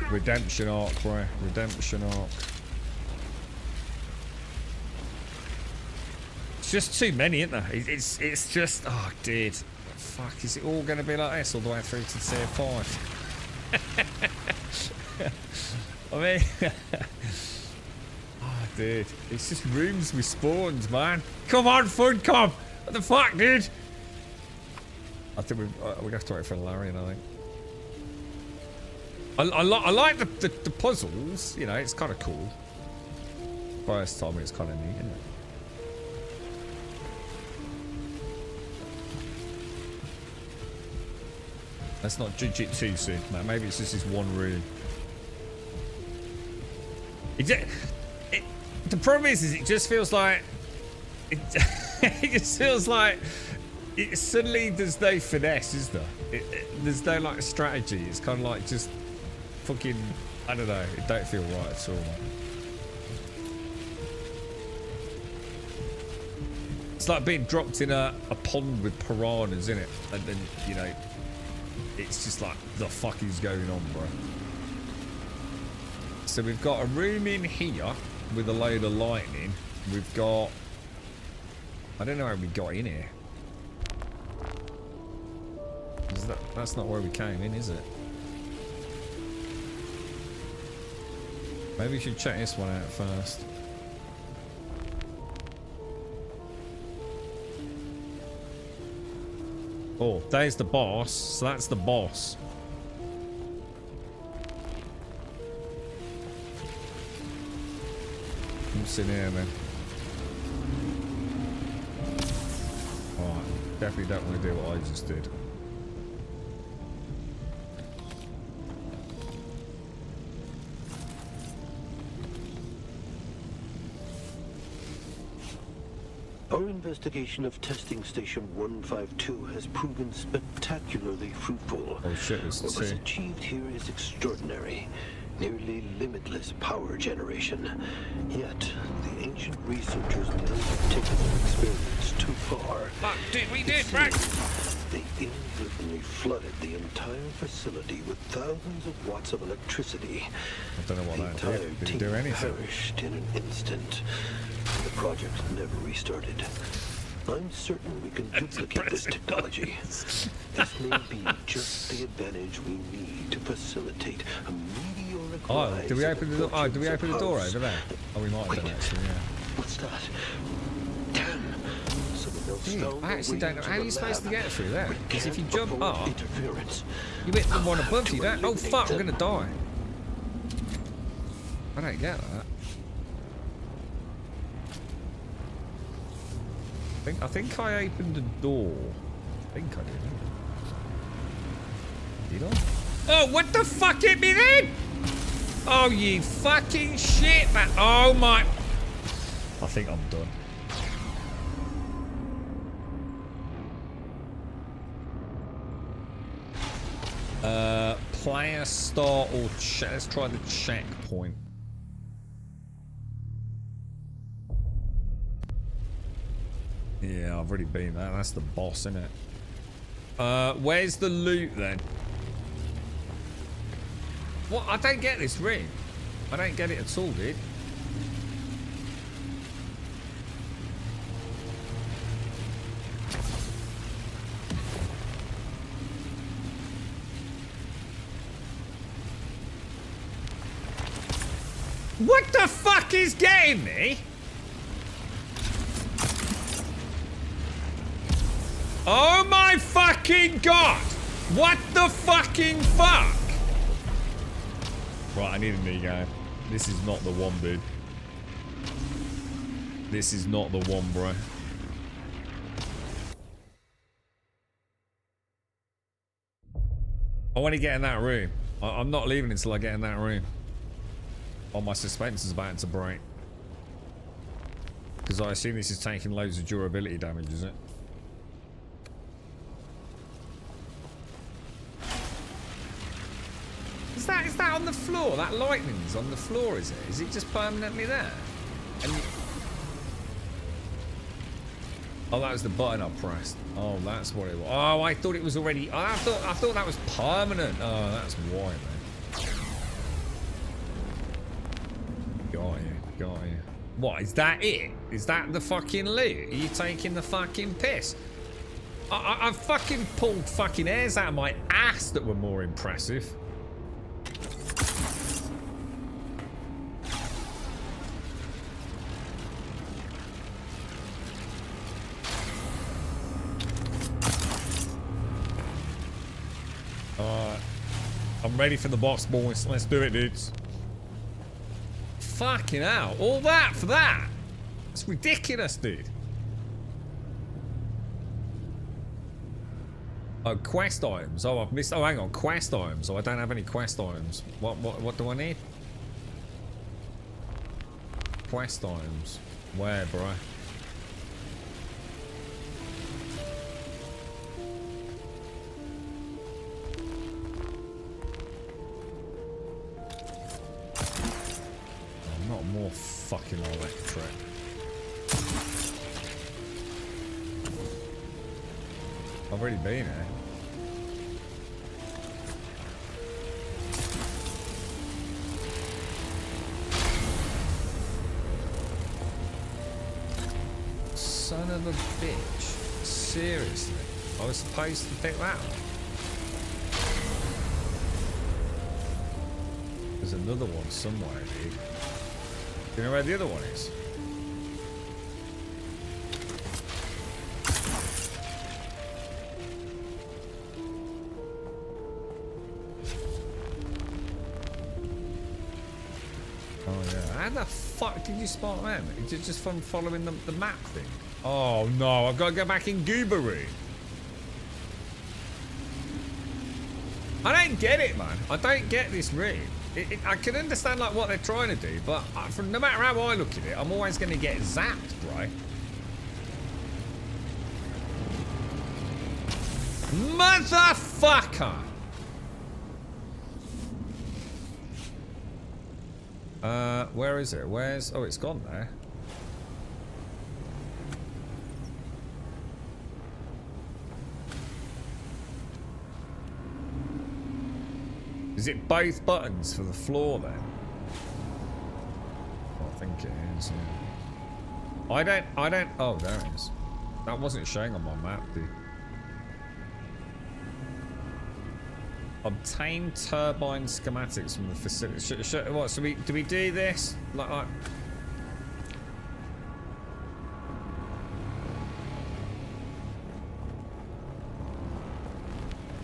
Redemption arc, bro. Redemption arc. It's just too many, isn't there? It's just... Oh, dude. Fuck, is it all going to be like this all the way through to tier 5? I mean... Oh, dude. It's just rooms with spawns, man. Come on, Funcom! What the fuck, dude? I think we have to wait for Larian, I think. I like the puzzles, you know, it's kind of cool. First time it's kind of neat, isn't it? Let's not judge it too soon, man. Maybe it's just this one room. The problem is it just feels like... It just feels like... Suddenly there's no finesse, is there? There's no, like, strategy. It's kind of like just... Fucking, I don't know, it don't feel right at all. It's like being dropped in a pond with piranhas, isn't it? And then, you know, it's just like, the fuck is going on, bro? So we've got a room in here with a load of lightning. We've got... I don't know how we got in here. That's not where we came in, is it? Maybe we should check this one out first. Oh, there's the boss. So that's the boss. What's in here then? Alright, definitely don't want to do what I just did. Our investigation of testing station 152 has proven spectacularly fruitful. Oh shit, it's what was achieved here is extraordinary. Nearly limitless power generation. Yet, the ancient researchers may have taken their experiments too far. We did, right? They inadvertently flooded the entire facility with thousands of watts of electricity. I don't know what that did. Did it do anything? Perished in an instant. The project never restarted. I'm certain we can duplicate this technology. This may be just the advantage we need to facilitate a meteoric rise. Oh, do we open the door? Oh, do we open the door over there? Oh, we might have done actually, yeah. What's that? Damn. I actually don't know. How are you supposed to get through there? Because if you jump up, you hit the one above you, don't. Oh fuck, I'm gonna die. I don't get that. I think I opened the door. I think I did. Did I? Oh, what the fuck hit me then? Oh, you fucking shit, man. Oh my. I think I'm done. Player start or check. Let's try the checkpoint. Yeah, I've already been there. That's the boss, isn't it? Where's the loot then? What? I don't get this ring. I don't get it at all, dude. What the fuck is getting me? Oh my fucking god! What the fucking fuck? Right, I need a knee guy. This is not the one, dude. This is not the one, bro. I want to get in that room. I'm not leaving until I get in that room. Oh, my suspense is about to break. Because I assume this is taking loads of durability damage, is it? Is that on the floor? That lightning's on the floor, is it? Is it just permanently there? And oh, that was the button I pressed. Oh, that's what it was. Oh, I thought it was already. I thought that was permanent. Oh, that's why, man. Got you. What, is that it? Is that the fucking loot? Are you taking the fucking piss? I fucking pulled fucking hairs out of my ass that were more impressive. I'm ready for the boss, boys. Let's do it, dudes. Fucking hell. All that for that? It's ridiculous, dude. Oh, quest items. Oh, I've missed. Oh, hang on. Quest items. Oh, I don't have any quest items. What do I need? Quest items. Where, bro? Not more fucking electric. I've already been here. Son of a bitch. Seriously? I was supposed to pick that one. There's another one somewhere, dude. Do you know where the other one is? Oh yeah. How the fuck did you spot them? Is it just from following the map thing? Oh no, I've got to go back in Goobery. I don't get it, man. I don't get this rig. I can understand like what they're trying to do, but no matter how I look at it, I'm always going to get zapped, right? Motherfucker! Where is it? Where's... Oh, it's gone there. Is it both buttons for the floor then? I think it is. Yeah. I don't. Oh, there it is. That wasn't showing on my map, dude. Obtain turbine schematics from the facility. What? So do we do this? Like.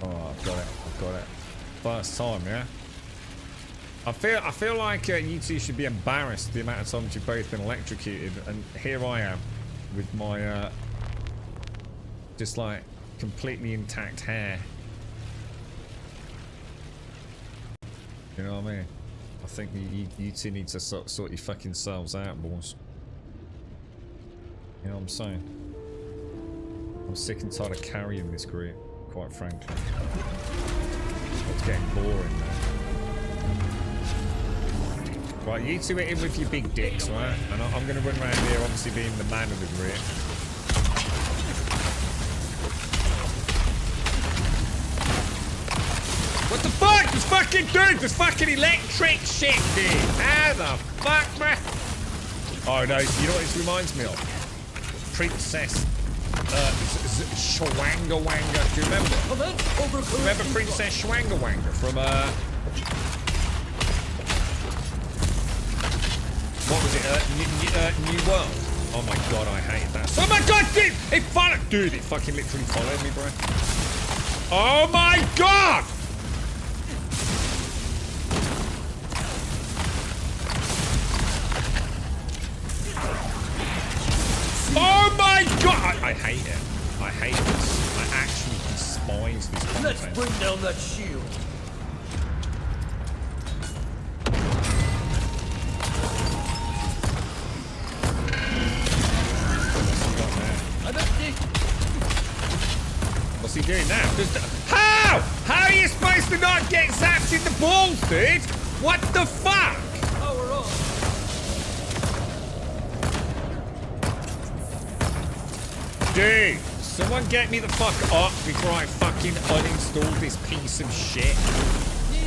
Oh, I've got it. I've got it. First time, yeah. I feel like you two should be embarrassed the amount of times you've both been electrocuted, and here I am with my just like completely intact hair. You know what I mean? I think you two need to sort your fucking selves out, boys. You know what I'm saying? I'm sick and tired of carrying this group, quite frankly. It's getting boring now. Right, you two are in with your big dicks, right? And I'm going to run around here, obviously being the man of the group. What the fuck? This fucking dude, this fucking electric shit, dude. How the fuck, man? Oh no, you know what this reminds me of? Princess Schwangawanga. Do you remember? Remember Princess Schwangawanga from what was it? New World. Oh my god, I hate that. Oh my god, dude! It followed, dude. It fucking literally followed me, bro. Oh my god! Oh my god! I hate it. I hate this. I actually despise this content. Let's bring down that shield. What's he doing now? How? How are you supposed to not get zapped in the balls, dude? What the fuck? Power on. Dude, someone get me the fuck up before I fucking uninstall this piece of shit.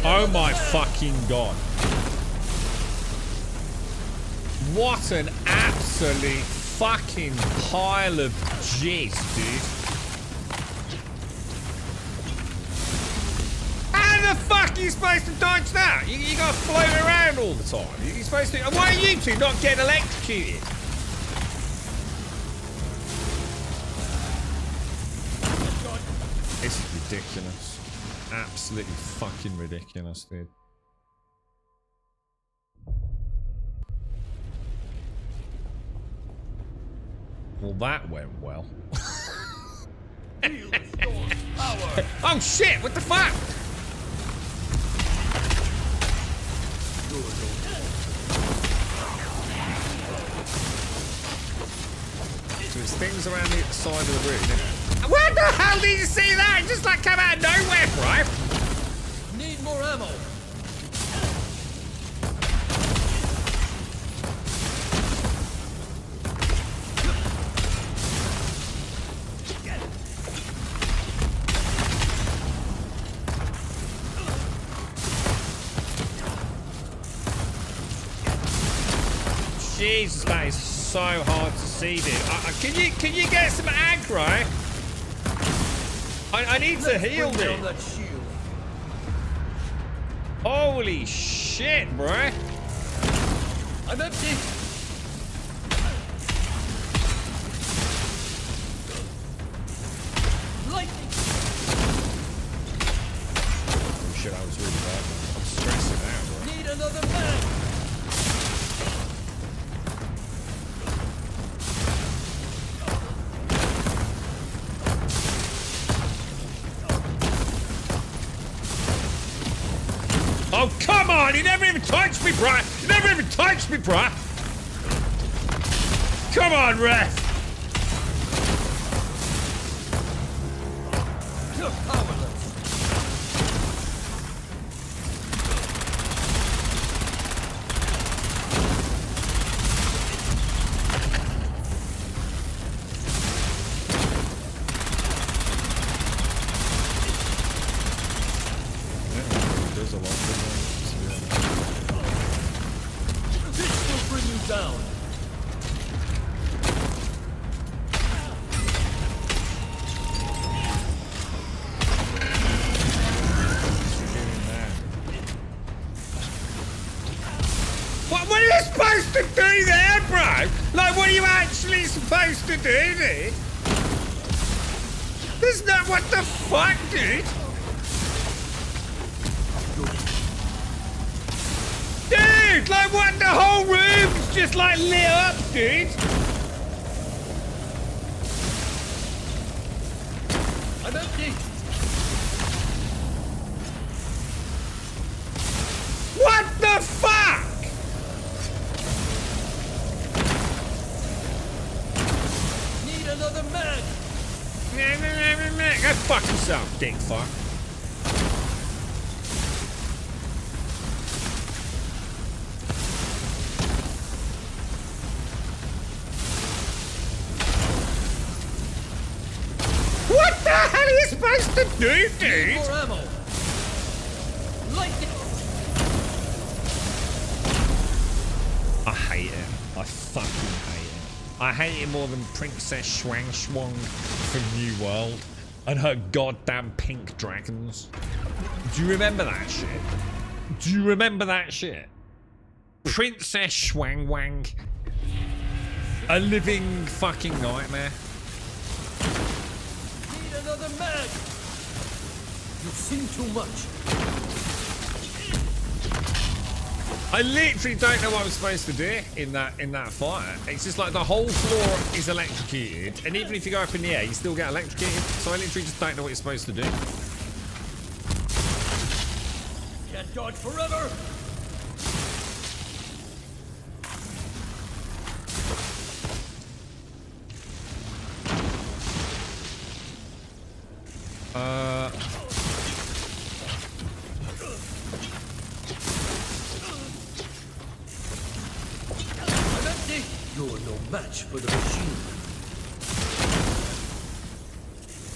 Oh my fucking god. What an absolute fucking pile of jizz, dude. How the fuck are you supposed to dodge that? You gotta float around all the time. You're supposed to. Why are you two not getting electrocuted? This is ridiculous. Absolutely fucking ridiculous, dude. Well, that went well. Oh shit! What the fuck? So there's things around the side of the room, isn't it? What the hell did you see that? It just like came out of nowhere, right? Need more ammo. Jesus, that is so hard to see, dude. Can you get some aggro? I need to heal, dude. Holy shit, bro. I'm empty. Lightning. Oh shit, I was really bad, man. I'm stressing out, bro. Need another man. Oh, come on! He never even touched me, bruh! He never even touched me, bruh! Come on, ref! You're powerless. There's a lot of This will bring you down. What are you supposed to do there, bro? Like, what are you actually supposed to do, dude? There's no... What the fuck, dude? Dude, like, what? The whole room's just, like, lit up, dude. I'm empty. What the fuck? Need another man. Go fuck yourself, dick fuck. What the hell are you supposed to do, dude? More ammo. Lightning. I hate it. I fucking hate it. I hate it more than Princess Schwang Schwang from New World and her goddamn pink dragons. Do you remember that shit? Do you remember that shit? Princess Schwang Wang. A living fucking nightmare. Need another man. You've seen too much. I literally don't know what I'm supposed to do in that fight. It's just like the whole floor is electrocuted, and even if you go up in the air, you still get electrocuted. So I literally just don't know what you're supposed to do. Can't dodge forever. I'm empty. You're no match for the machine.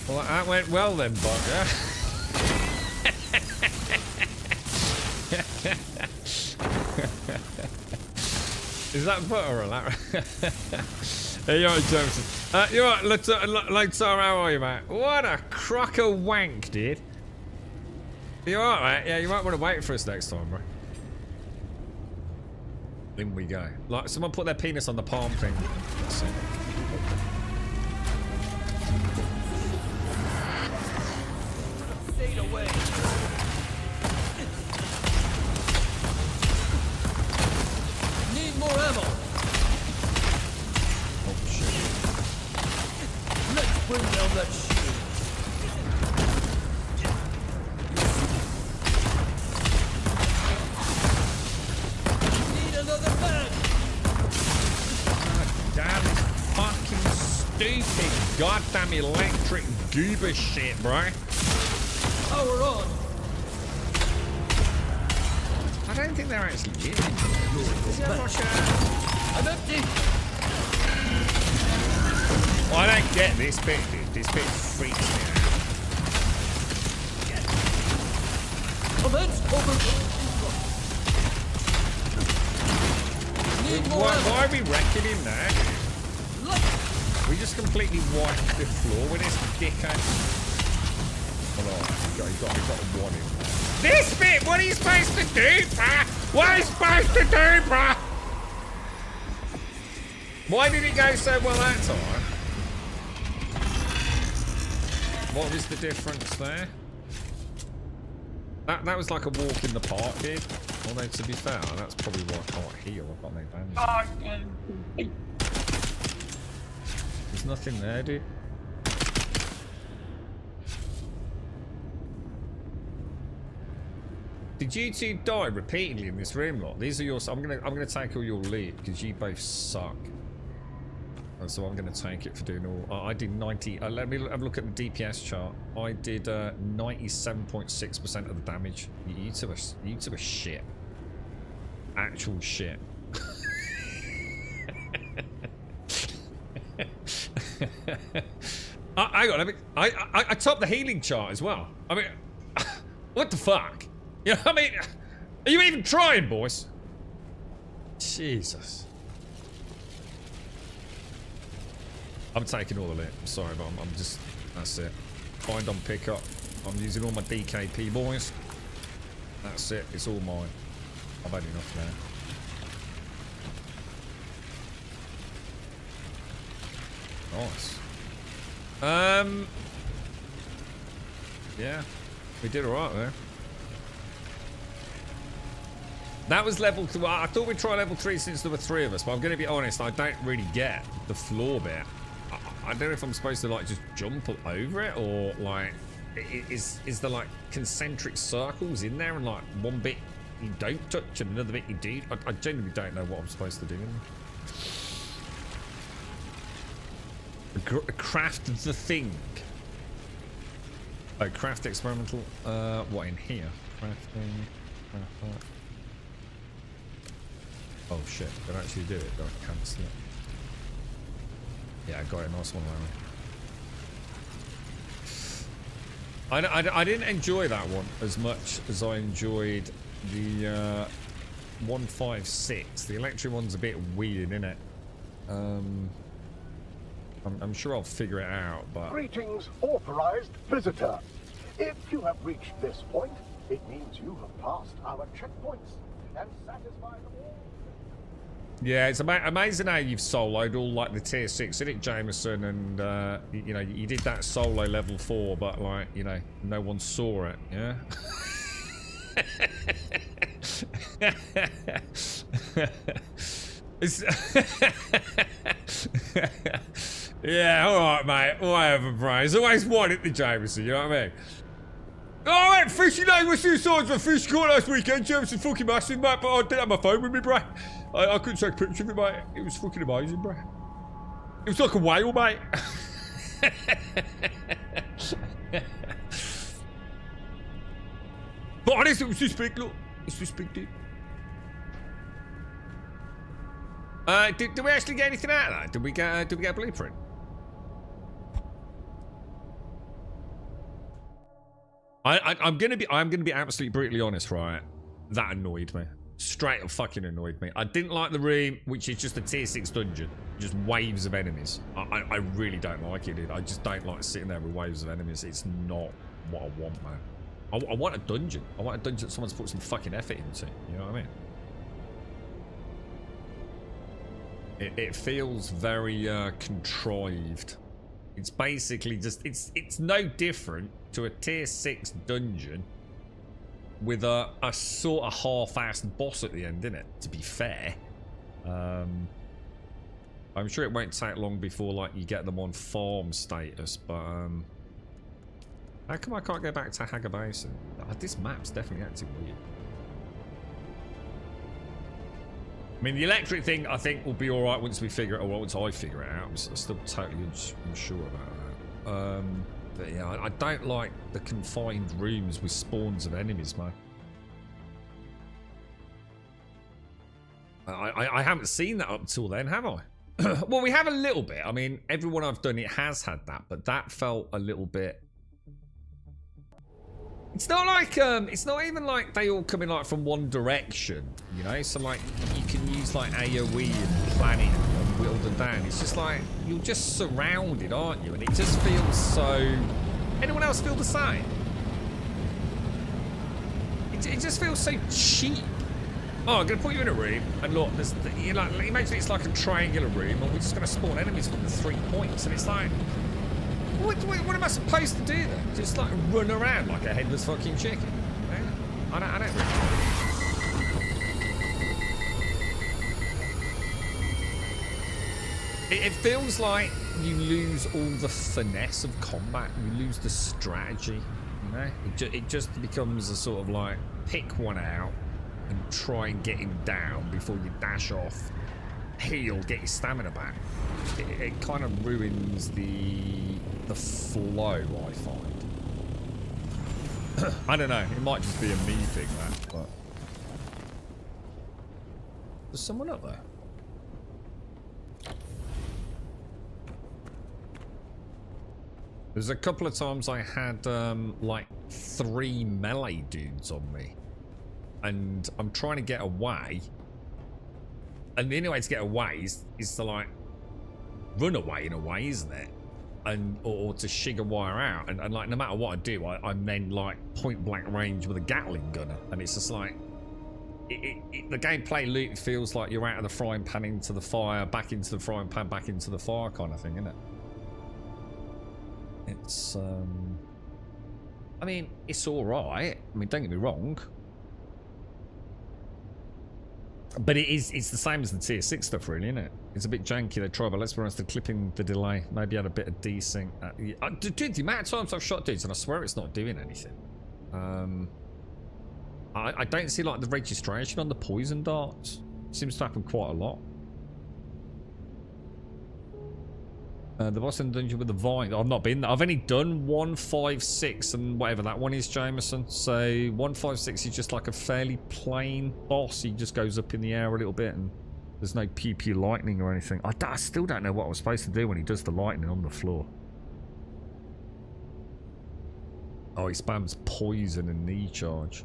Well, that went well then, bugger. Is that butter or that? Hey, you're right, Jameson. You're right, Latar, how are you, mate? What a crock of wank, dude. You alright, mate? Yeah, you might want to wait for us next time, bro. In we go. Like, someone put their penis on the palm thing. That's it. Fade away. Need more ammo. Oh, shit. Let's bring down that shield. Need another man. God damn, it's fucking stupid goddamn electric goober shit, bro. Power on. I don't think they're actually getting it. I'm empty. Well, I don't get this bit, dude. This bit freaks me out. Commence over. Why are we wrecking him there? We just completely wiped the floor with this dickhead. Hold on, he got one in there. This bit, what are you supposed to do, bruh? What are you supposed to do, bruh? Why did it go so well that time? What was the difference there? That was like a walk in the park, dude. Although, to be fair, that's probably why I can't heal. I've got no bandage. There's nothing there, dude. Did you two die repeatedly in this room, lot? These are your. I'm gonna take all your lead because you both suck. And so I'm gonna take it for doing all. I did 90. Let me have a look at the DPS chart. I did 97.6% of the damage. You two are shit. Actual shit. Hang on. I topped the healing chart as well. I mean, what the fuck? You know, I mean, are you even trying, boys? Jesus. I'm taking all of it. I'm sorry, but I'm just... That's it. Find on pickup. I'm using all my DKP, boys. That's it. It's all mine. I've had enough now. Nice. Yeah. We did alright there. That was level 2. I thought we'd try level 3 since there were 3 of us, but I'm going to be honest, I don't really get the floor bit. I don't know if I'm supposed to like just jump over it or like is there like concentric circles in there and like one bit you don't touch and another bit you do. I genuinely don't know what I'm supposed to do. Craft the thing. Oh, craft experimental. What in here? Crafting. Craft that. Oh shit! Can I actually do it? Don't cancel it. Yeah, I got it. Nice one, Larry. I didn't enjoy that one as much as I enjoyed the 156. The electric one's a bit weird, isn't it? I'm sure I'll figure it out, but... Greetings, authorized visitor. If you have reached this point, it means you have passed our checkpoints and satisfied all... Yeah, it's amazing how you've soloed all like the tier 6, isn't it, Jameson? And you know, you did that solo level 4, but like, you know, no one saw it. Yeah. Yeah, all right, mate. Whatever, bro. It's always one at the Jameson. You know what I mean? Oh, wait, fishy day. What's the size of a fish caught last weekend? Jameson's fucking massive, mate. But I didn't have my phone with me, bro. I couldn't take a picture of it, mate. It was fucking amazing, bro. It was like a whale, mate. But honestly, it was this big, look. It's this big, dude. Did we actually get anything out of that? Did we get a blueprint? I'm gonna be absolutely brutally honest, right? That annoyed me. Straight up fucking annoyed me. I didn't like the room, which is just a tier 6 dungeon. Just waves of enemies. I really don't like it, dude. I just don't like sitting there with waves of enemies. It's not what I want, man. I want a dungeon. I want a dungeon that someone's put some fucking effort into. You know what I mean? It feels very contrived. It's basically just it's no different to a tier 6 dungeon with a sort of half-assed boss at the end, isn't it? To be fair, I'm sure it won't take long before like you get them on farm status. But how come I can't go back to Hagar Basin? This map's definitely acting weird. I mean, the electric thing, I think, will be all right once we figure it. Or once I figure it out. I'm still totally unsure about that. But yeah, I don't like the confined rooms with spawns of enemies, man. I haven't seen that up till then, have I? Well, we have a little bit. I mean, everyone I've done it has had that, but that felt a little bit It's not like it's not even like they all come in like from one direction, you know. So like you can use like AOE and plan it and wield them down. It's just like you're just surrounded, aren't you? And it just feels so. Anyone else feel the same? It just feels so cheap. Oh, I'm gonna put you in a room and look. There's you like imagine it's like a triangular room, and we're just gonna spawn enemies from the 3 points, and it's like. What am I supposed to do then? Just like run around like a headless fucking chicken? Yeah. I don't really. It feels like you lose all the finesse of combat. You lose the strategy. You know, it just becomes a sort of like pick one out and try and get him down before you dash off. Heal, get your stamina back. It kind of ruins the flow, I find. I don't know. It might just be a me thing, that. But there's someone up there. There's a couple of times I had like 3 melee dudes on me, and I'm trying to get away. And the only way to get away is to like run away in a way, isn't it? And or to shig a wire out. And like no matter what I do, I'm then like point blank range with a Gatling gunner. And it's just like the gameplay loop feels like you're out of the frying pan into the fire, back into the frying pan, back into the fire kind of thing, isn't it? It's I mean, it's alright. I mean, don't get me wrong. But it's the same as the tier 6 stuff, really, isn't it? It's a bit janky, they try, but let's be honest, the clipping, the delay, maybe had a bit of desync. Dude, the amount of times I've shot dudes, and I swear it's not doing anything. I don't see, like, the registration on the poison darts. Seems to happen quite a lot. The boss in the dungeon with the vine. I've not been there. I've only done 156 and whatever that one is, Jameson. So 156 is just like a fairly plain boss. He just goes up in the air a little bit and there's no pew pew lightning or anything. I still don't know what I was supposed to do when he does the lightning on the floor. Oh, he spams poison and knee charge.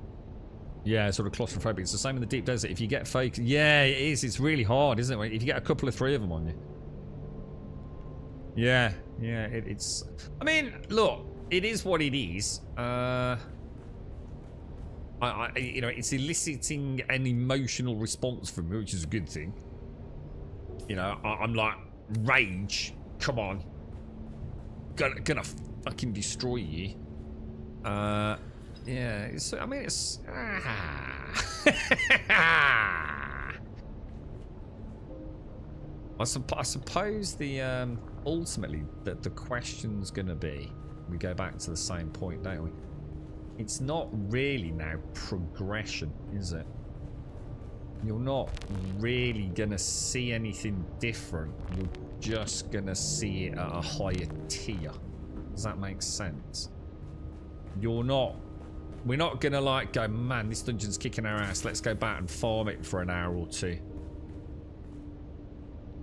Yeah, sort of claustrophobic. It's the same in the deep desert. If you get fake... Yeah, it is. It's really hard, isn't it? If you get a couple of 3 of them on you. Yeah, it's... I mean, look, it is what it is. You know, it's eliciting an emotional response from me, which is a good thing. You know, I'm like, rage, come on. Gonna fucking destroy you. Yeah, it's... I mean, it's... I suppose the ultimately the question's gonna be, we go back to the same point, don't we? It's not really now progression, is it? You're not really gonna see anything different. You're just gonna see it at a higher tier. Does that make sense? We're not gonna like go, man, this dungeon's kicking our ass, let's go back and farm it for an hour or 2.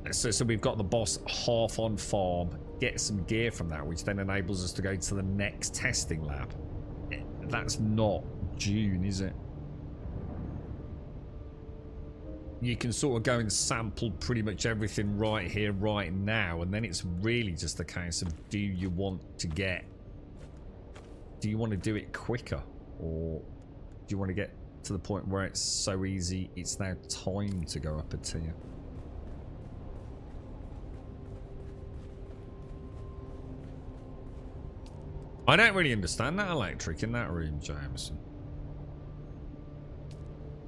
So we've got the boss half on farm, get some gear from that, which then enables us to go to the next testing lab. That's not Dune, is it? You can sort of go and sample pretty much everything right here, right now, and then it's really just a case of, do you want to do it quicker, or do you want to get to the point where it's so easy it's now time to go up a tier? I don't really understand that electric in that room, Jameson.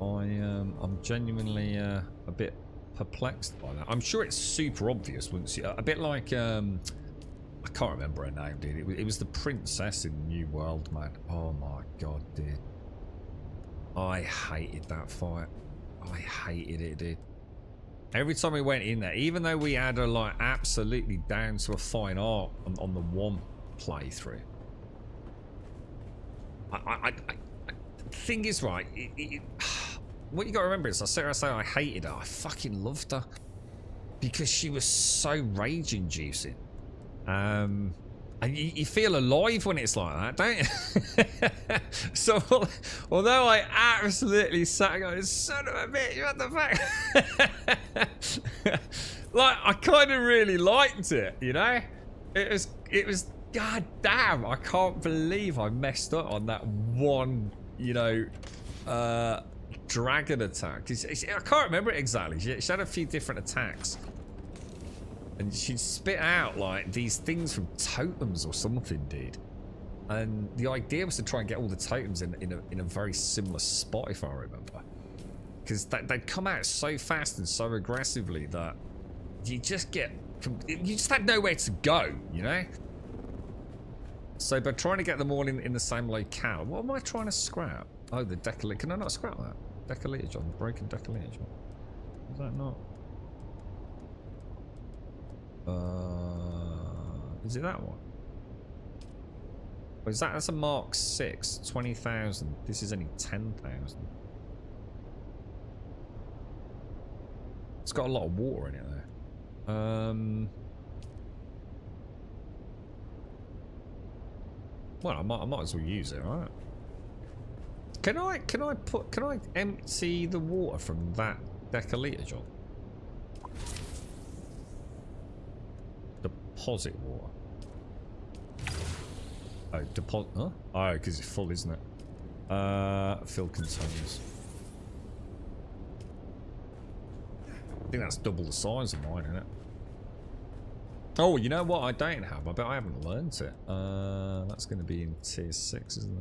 I'm genuinely a bit perplexed by that. I'm sure it's super obvious once you... A bit like... I can't remember her name, dude. It was the princess in New World, man. Oh my god, dude. I hated that fight. I hated it, dude. Every time we went in there, even though we had her like absolutely down to a fine art on the one playthrough. The thing is, right, what you gotta remember is I sit around and say I hated her. I fucking loved her because she was so rage inducing. And And you feel alive when it's like that, don't you? So, although I absolutely sat going, son of a bitch, what the fuck? Like, I kind of really liked it, you know? It was, god damn, I can't believe I messed up on that one, you know, dragon attack. I can't remember it exactly. She had a few different attacks. And she'd spit out, like, these things from totems or something, dude. And the idea was to try and get all the totems in a very similar spot, if I remember. Because they'd come out so fast and so aggressively that you just had nowhere to go, you know? So by trying to get them all in the same locale, what am I trying to scrap? Oh, the decaliter. Can I not scrap that? Decaliter, John. The broken decaliter, John. Is that not? Is it that one? Or is that's a Mark 6, 20,000. This is only 10,000. It's got a lot of water in it though. Well, I might as well use it, right? Can I empty the water from that decaliter, John? Deposit water. Oh, deposit. Huh? Oh, because it's full, isn't it? Fill containers. I think that's double the size of mine, isn't it? Oh, you know what? I don't have. I bet I haven't learnt it. That's going to be in tier 6, isn't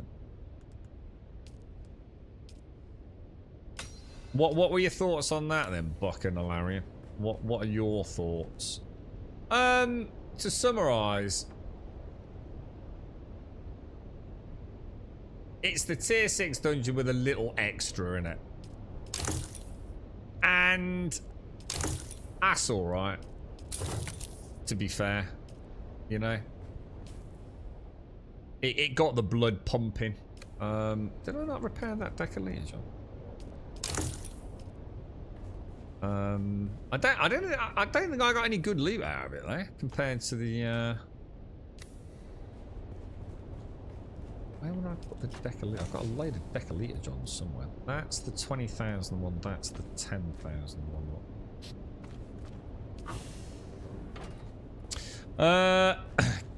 it? What were your thoughts on that then, Buck and Alarian? What are your thoughts? To summarise, it's the tier 6 dungeon with a little extra in it. And that's alright. To be fair. You know? It got the blood pumping. Did I not repair that decaliter, John? I don't think I got any good loot out of it though, compared to the where would I put the decaliter? I've got a load of decaliter Johns somewhere. That's the 20,000 one, that's the 10,000 one.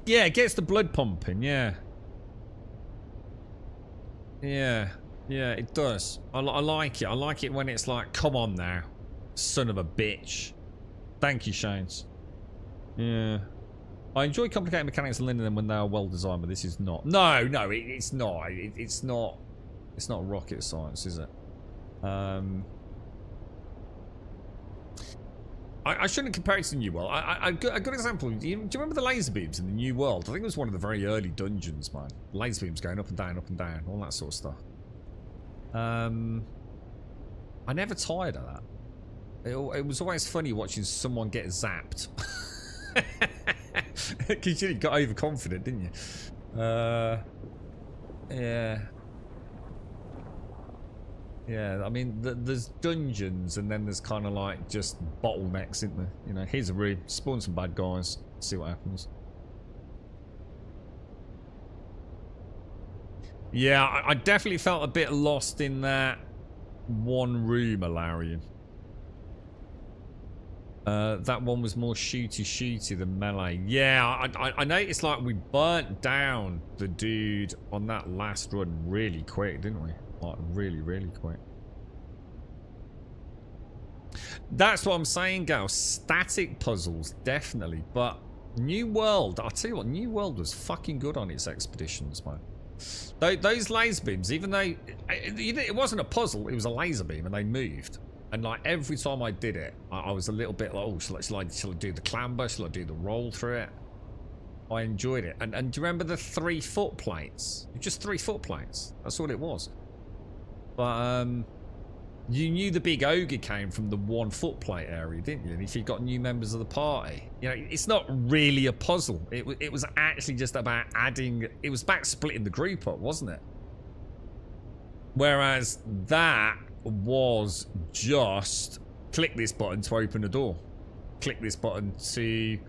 Yeah, it gets the blood pumping, yeah. Yeah, it does. I like it. I like it when it's like, come on now. Son of a bitch. Thank you, Shanes. Yeah. I enjoy complicated mechanics and learning them when they are well designed, but this is not. No, it's not. It's not. It's not rocket science, is it? I shouldn't compare it to the New World. A good example. Do you remember the laser beams in the New World? I think it was one of the very early dungeons, man. Laser beams going up and down, all that sort of stuff. I never tired of that. It was always funny watching someone get zapped. Because you got overconfident, didn't you? Yeah. Yeah, I mean, there's dungeons and then there's kind of like just bottlenecks, isn't there? You know, here's a room, spawn some bad guys, see what happens. Yeah, I definitely felt a bit lost in that one room, Alarian. That one was more shooty than melee. Yeah, I noticed like we burnt down the dude on that last run really quick, didn't we? Like really quick. That's what I'm saying, Gal. Static puzzles, definitely. But New World, I'll tell you what, New World was fucking good on its expeditions, man. Those laser beams, even though it wasn't a puzzle, it was a laser beam and they moved. And like every time I did it, I was a little bit like, oh, shall I do the clamber? Shall I do the roll through it? I enjoyed it. And do you remember the 3 foot plates? Just 3 foot plates. That's all it was. But you knew the big ogre came from the 1 foot plate area, didn't you? And if you got new members of the party, you know, it's not really a puzzle. It was actually just about adding. It was about splitting the group up, wasn't it? Whereas that was just click this button to open a door, click this button to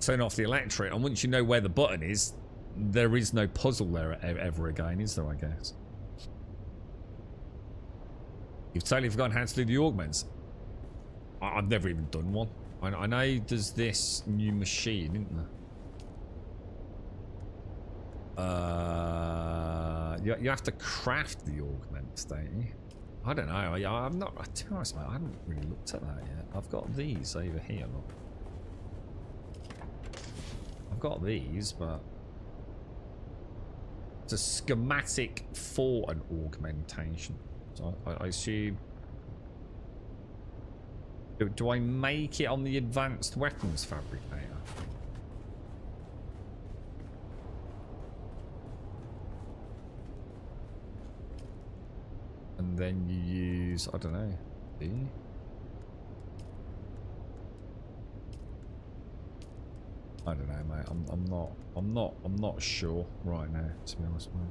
turn off the electric, and once you know where the button is, there is no puzzle there ever again, is there, I guess? You've totally forgotten how to do the augments. I've never even done one. I know there's this new machine, isn't there? You have to craft the augments, don't you? I don't know. I'm not. To be honest, mate, I haven't really looked at that yet. I've got these over here. Look. I've got these, but it's a schematic for an augmentation. So I assume. Do I make it on the advanced weapons fabricator? And then you use, I don't know, do you? I don't know, mate. I'm not sure right now, to be honest, mate.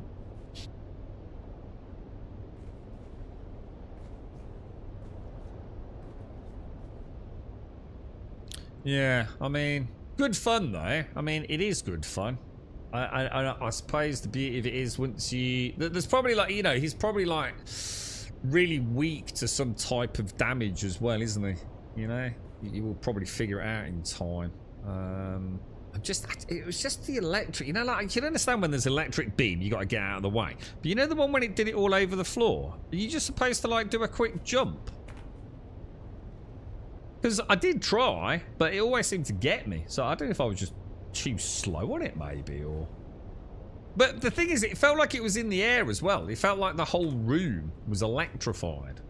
Yeah, I mean, good fun though. I mean, it is good fun. I suppose the beauty of it is once you... There's probably like, you know, he's probably like really weak to some type of damage as well, isn't he? You know? You will probably figure it out in time. It was just the electric, you know, like, you can understand when there's electric beam, you got to get out of the way. But you know the one when it did it all over the floor? Are you just supposed to like do a quick jump? Because I did try, but it always seemed to get me. So I don't know if I was just too slow on it, maybe, or... But the thing is, it felt like it was in the air as well. It felt like the whole room was electrified.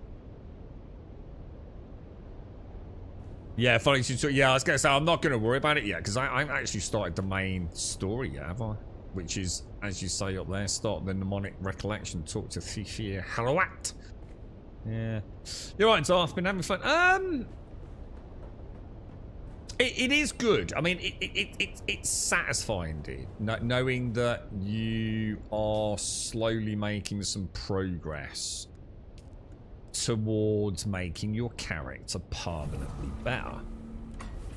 Yeah, funny. Yeah, I was going to say, I'm not going to worry about it yet, because I haven't actually started the main story yet, have I? Which is, as you say up there, start the mnemonic recollection, talk to Thifir Halawat. Yeah. You're right, Darth, been having fun. It is good. I mean, it's satisfying, dude. Knowing that you are slowly making some progress towards making your character permanently better.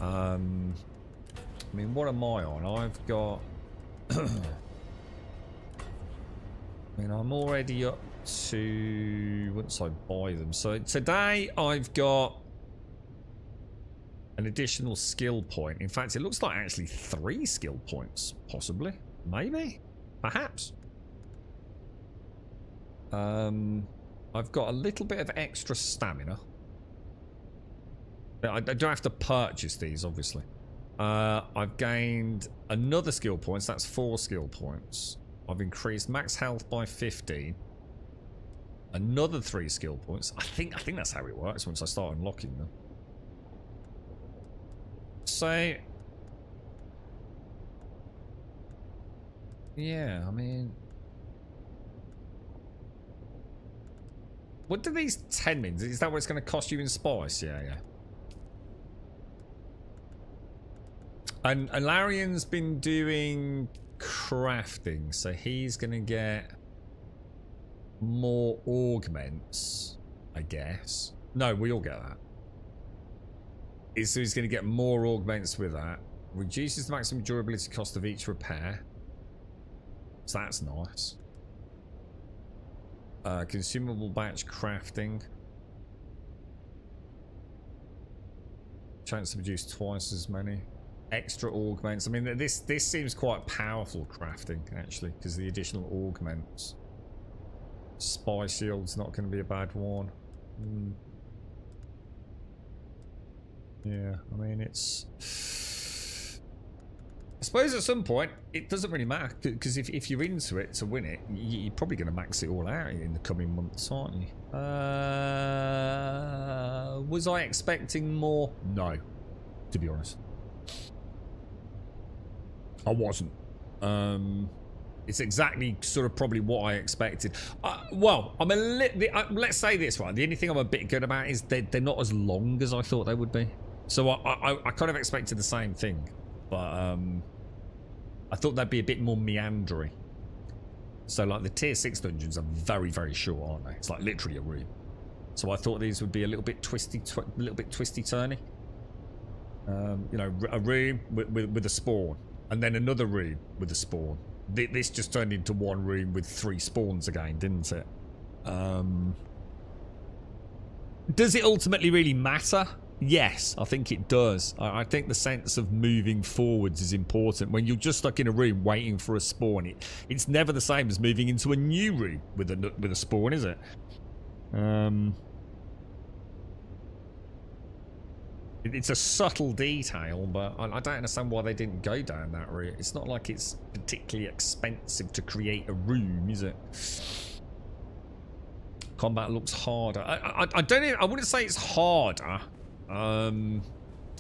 I mean, what am I on? I've got... I mean, I'm already up to... Once I buy them. So today I've got an additional skill point. In fact, it looks like actually 3 skill points, possibly. Maybe? Perhaps. I've got a little bit of extra stamina. I don't have to purchase these, obviously. I've gained another skill points. That's 4 skill points. I've increased max health by 15. Another 3 skill points. I think that's how it works once I start unlocking them. So, yeah, I mean, what do these 10 mean? Is that what it's going to cost you in spice? Yeah. And Larian's been doing crafting, so he's going to get more augments, I guess. No, we all get that. So he's going to get more augments with that. Reduces the maximum durability cost of each repair. So that's nice. Consumable batch crafting. Chance to produce twice as many. Extra augments. I mean, this seems quite powerful crafting, actually, because the additional augments. Spy shield's not going to be a bad one. Yeah, I mean, it's... I suppose at some point, it doesn't really matter, because if you're into it to win it, you're probably going to max it all out in the coming months, aren't you? Was I expecting more? No, to be honest. I wasn't. It's exactly sort of probably what I expected. Well, I'm a let's say this, right? The only thing I'm a bit good about is they're not as long as I thought they would be. So I kind of expected the same thing, but I thought they'd be a bit more meandering. So like the tier 6 dungeons are very, very short, aren't they? It's like literally a room. So I thought these would be a little bit twisty, turny. You know, a room with a spawn, and then another room with a spawn. This just turned into one room with 3 spawns again, didn't it? Does it ultimately really matter? Yes, I think it does. I think the sense of moving forwards is important. When you're just stuck in a room waiting for a spawn, it's never the same as moving into a new room with a spawn, is it? It's a subtle detail, but I don't understand why they didn't go down that route. It's not like it's particularly expensive to create a room, is it? Combat looks harder. I don't even, I wouldn't say it's harder. I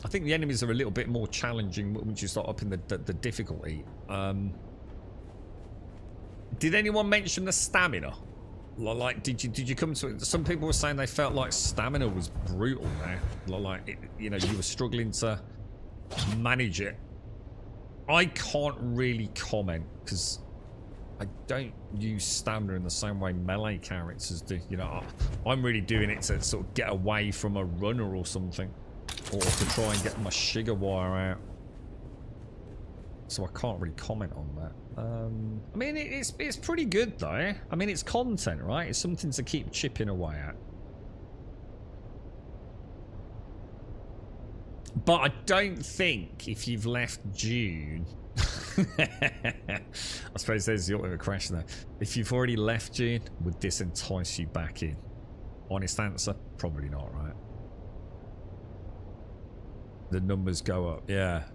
think the enemies are a little bit more challenging once you start upping the difficulty. Did anyone mention the stamina? Like, did you come to it? Some people were saying they felt like stamina was brutal now. Like, you know, you were struggling to manage it. I can't really comment because I don't use stamina in the same way melee characters do. You know, I'm really doing it to sort of get away from a runner or something, or to try and get my sugar wire out. So I can't really comment on that. I mean, it's pretty good though. I mean, it's content, right? It's something to keep chipping away at. But I don't think if you've left Dune... I suppose there's the ultimate question though. If you've already left Dune, would this entice you back in? Honest answer, probably not, right? The numbers go up. Yeah.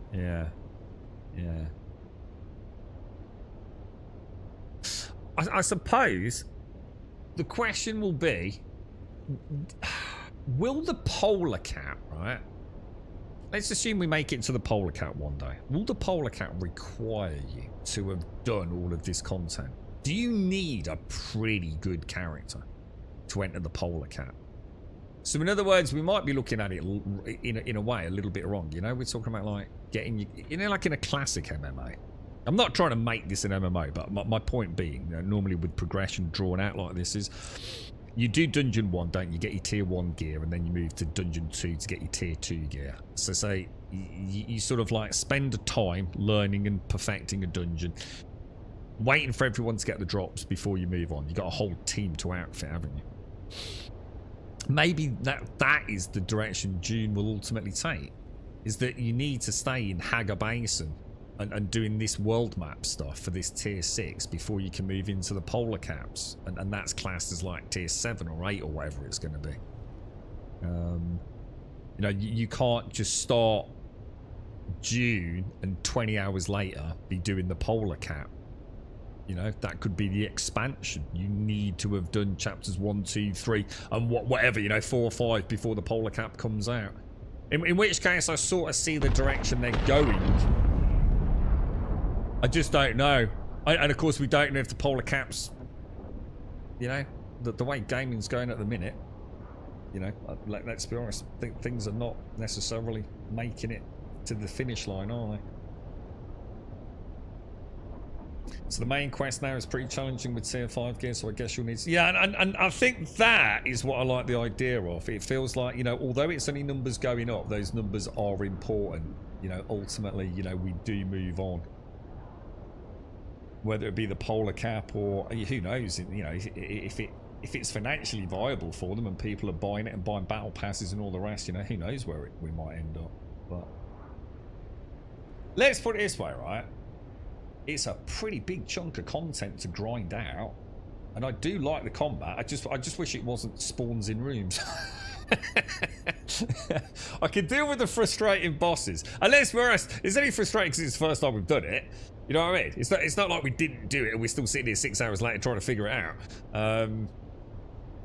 I suppose the question will be, will the polar cap, right? Let's assume we make it to the polar cap one day. Will the polar cap require you to have done all of this content? Do you need a pretty good character to enter the polar cap? So in other words, we might be looking at it in a way a little bit wrong. You know, we're talking about like getting, you know, like in a classic MMA. I'm not trying to make this an MMO, but my point being, you know, normally with progression drawn out like this is, you do Dungeon 1, don't you? Get your Tier 1 gear, and then you move to Dungeon 2 to get your Tier 2 gear. So say, you sort of like spend the time learning and perfecting a dungeon, waiting for everyone to get the drops before you move on. You've got a whole team to outfit, haven't you? Maybe that is the direction Dune will ultimately take, is that you need to stay in Hagar Basin and doing this world map stuff for this Tier 6 before you can move into the polar caps. And that's classed as like Tier 7 or 8 or whatever it's going to be. You know, you can't just start Dune and 20 hours later be doing the polar cap. You know, that could be the expansion. You need to have done chapters 1, 2, 3 and whatever, you know, 4 or 5 before the polar cap comes out. In which case I sort of see the direction they're going. I just don't know. And of course we don't know if the polar caps, you know, the way gaming's going at the minute, you know, let's be honest, I think things are not necessarily making it to the finish line, are they? So the main quest now is pretty challenging with Tier 5 gear, so I guess you'll need to... Yeah, and I think that is what I like the idea of. It feels like, you know, although it's only numbers going up, those numbers are important. You know, ultimately, you know, we do move on. Whether it be the polar cap or who knows, you know, if it's financially viable for them and people are buying it and buying battle passes and all the rest, you know, who knows where we might end up. But let's put it this way, right? It's a pretty big chunk of content to grind out, and I do like the combat. I just wish it wasn't spawns in rooms. I can deal with the frustrating bosses. And let's be honest, it's only frustrating because it's the first time we've done it. You know what I mean? It's not like we didn't do it and we're still sitting here 6 hours later trying to figure it out.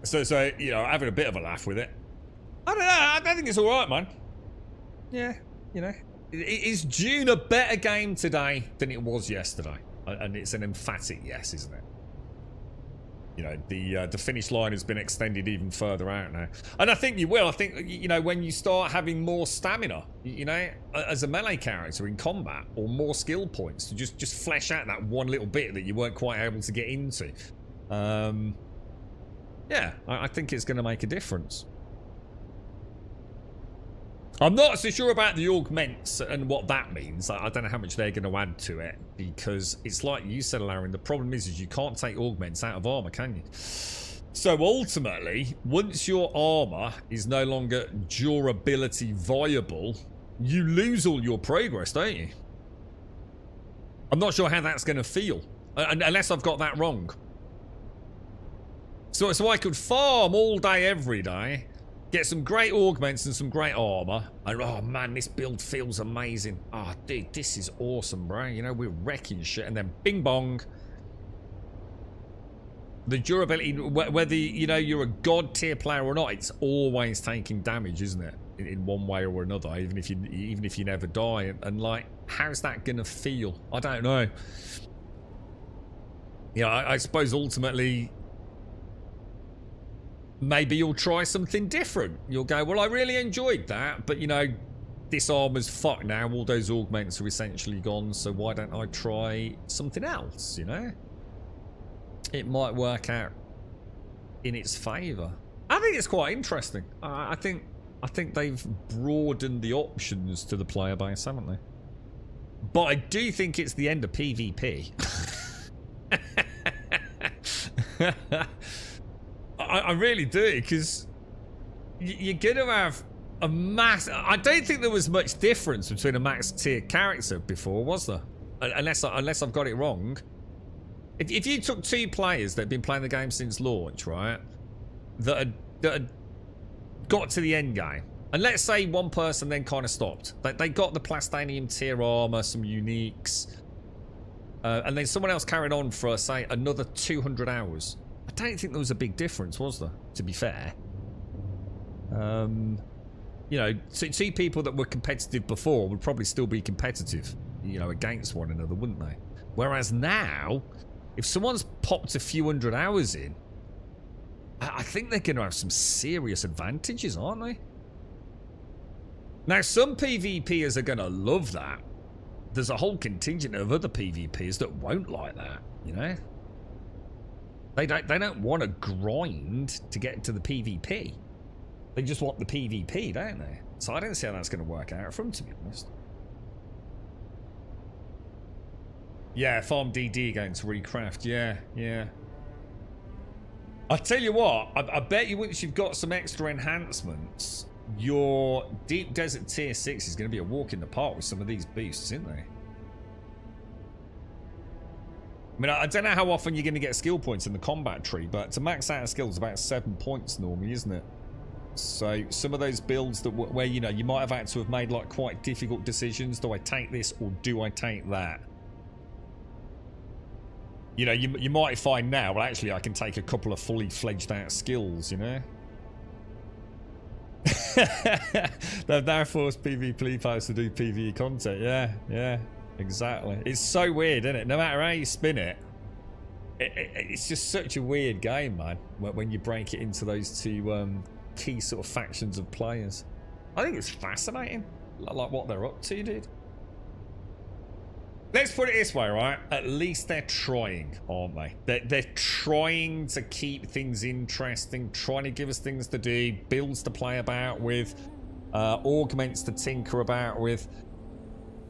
So you know, having a bit of a laugh with it. I don't know. I think it's all right, man. Yeah, you know, is Dune a better game today than it was yesterday? And it's an emphatic yes, isn't it? You know, the finish line has been extended even further out now. And I think you will. I think, you know, when you start having more stamina, you know, as a melee character in combat, or more skill points to just flesh out that one little bit that you weren't quite able to get into. Yeah, I think it's going to make a difference. I'm not so sure about the augments and what that means. I don't know how much they're going to add to it, because it's like you said, Larry, the problem is you can't take augments out of armor, can you? So ultimately, once your armor is no longer durability viable, you lose all your progress, don't you? I'm not sure how that's going to feel, unless I've got that wrong. So I could farm all day, every day, get some great augments and some great armor, and oh man, this build feels amazing. Oh dude, this is awesome, bro. You know, we're wrecking shit, and then bing bong. The durability, whether, you know, you're a god tier player or not, it's always taking damage, isn't it? In one way or another, even if you never die. And like, how's that gonna feel? I don't know. You know, I suppose ultimately, maybe you'll try something different. You'll go, well, I really enjoyed that, but you know, this armor's fucked now. All those augments are essentially gone, so why don't I try something else, you know? It might work out in its favour. I think it's quite interesting. I think they've broadened the options to the player base, haven't they? But I do think it's the end of PvP. I really do, because you're going to have a mass... I don't think there was much difference between a max tier character before, was there? Unless I've got it wrong. If you took two players that had been playing the game since launch, right, that had got to the end game, and let's say one person then kind of stopped. They got the Plastanium tier armor, some uniques, and then someone else carried on for, say, another 200 hours. I don't think there was a big difference, was there, to be fair? You know, two people that were competitive before would probably still be competitive, you know, against one another, wouldn't they? Whereas now, if someone's popped a few hundred hours in, I think they're going to have some serious advantages, aren't they? Now, some PvPers are going to love that. There's a whole contingent of other PvPers that won't like that, you know? They don't want to grind to get to the PvP. They just want the PvP, don't they? So I don't see how that's going to work out for them, to be honest. Yeah, farm DD again to recraft. Yeah. I tell you what, I bet you once you've got some extra enhancements, your Deep Desert Tier 6 is going to be a walk in the park with some of these boosts, isn't they? I mean, I don't know how often you're going to get skill points in the combat tree, but to max out a skill is about 7 points normally, isn't it? So some of those builds that where, you know, you might have had to have made like quite difficult decisions. Do I take this or do I take that? You know, you might find now, well, actually, I can take a couple of fully fledged out skills, you know? They've now forced PvP players to do PvE content. Yeah, exactly. It's so weird, isn't it? No matter how you spin it, it's just such a weird game, man, when you break it into those two key sort of factions of players. I think it's fascinating, like what they're up to, dude. Let's put it this way, right? At least they're trying, aren't they? They're trying to keep things interesting, trying to give us things to do, builds to play about with, augments to tinker about with.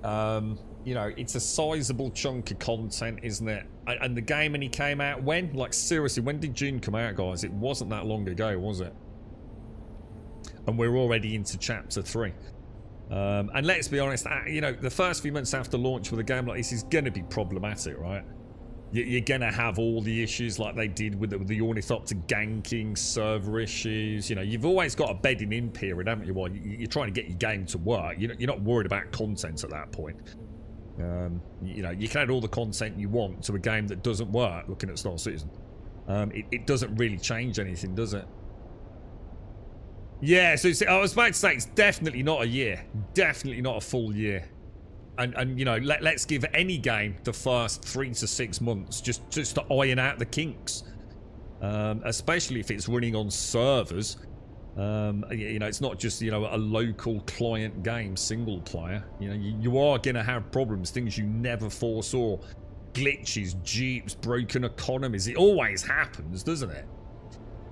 You know, it's a sizable chunk of content, isn't it? And the game only came out when? Like, seriously, when did Dune come out, guys? It wasn't that long ago, was it? And we're already into Chapter 3. And let's be honest, you know, the first few months after launch with a game like this is going to be problematic, right? You're going to have all the issues like they did with the Ornithopter ganking, server issues. You know, you've always got a bedding in period, haven't you? While you're trying to get your game to work. You're not worried about content at that point. You know, you can add all the content you want to a game that doesn't work, looking at Star Citizen. It doesn't really change anything, does it? Yeah, so I was about to say, it's definitely not a year. Definitely not a full year. And you know, let's give any game the first 3 to 6 months just to iron out the kinks. Especially if it's running on servers. You know, it's not just, you know, a local client game, single player. You know, you are going to have problems, things you never foresaw. Glitches, dupes, broken economies. It always happens, doesn't it?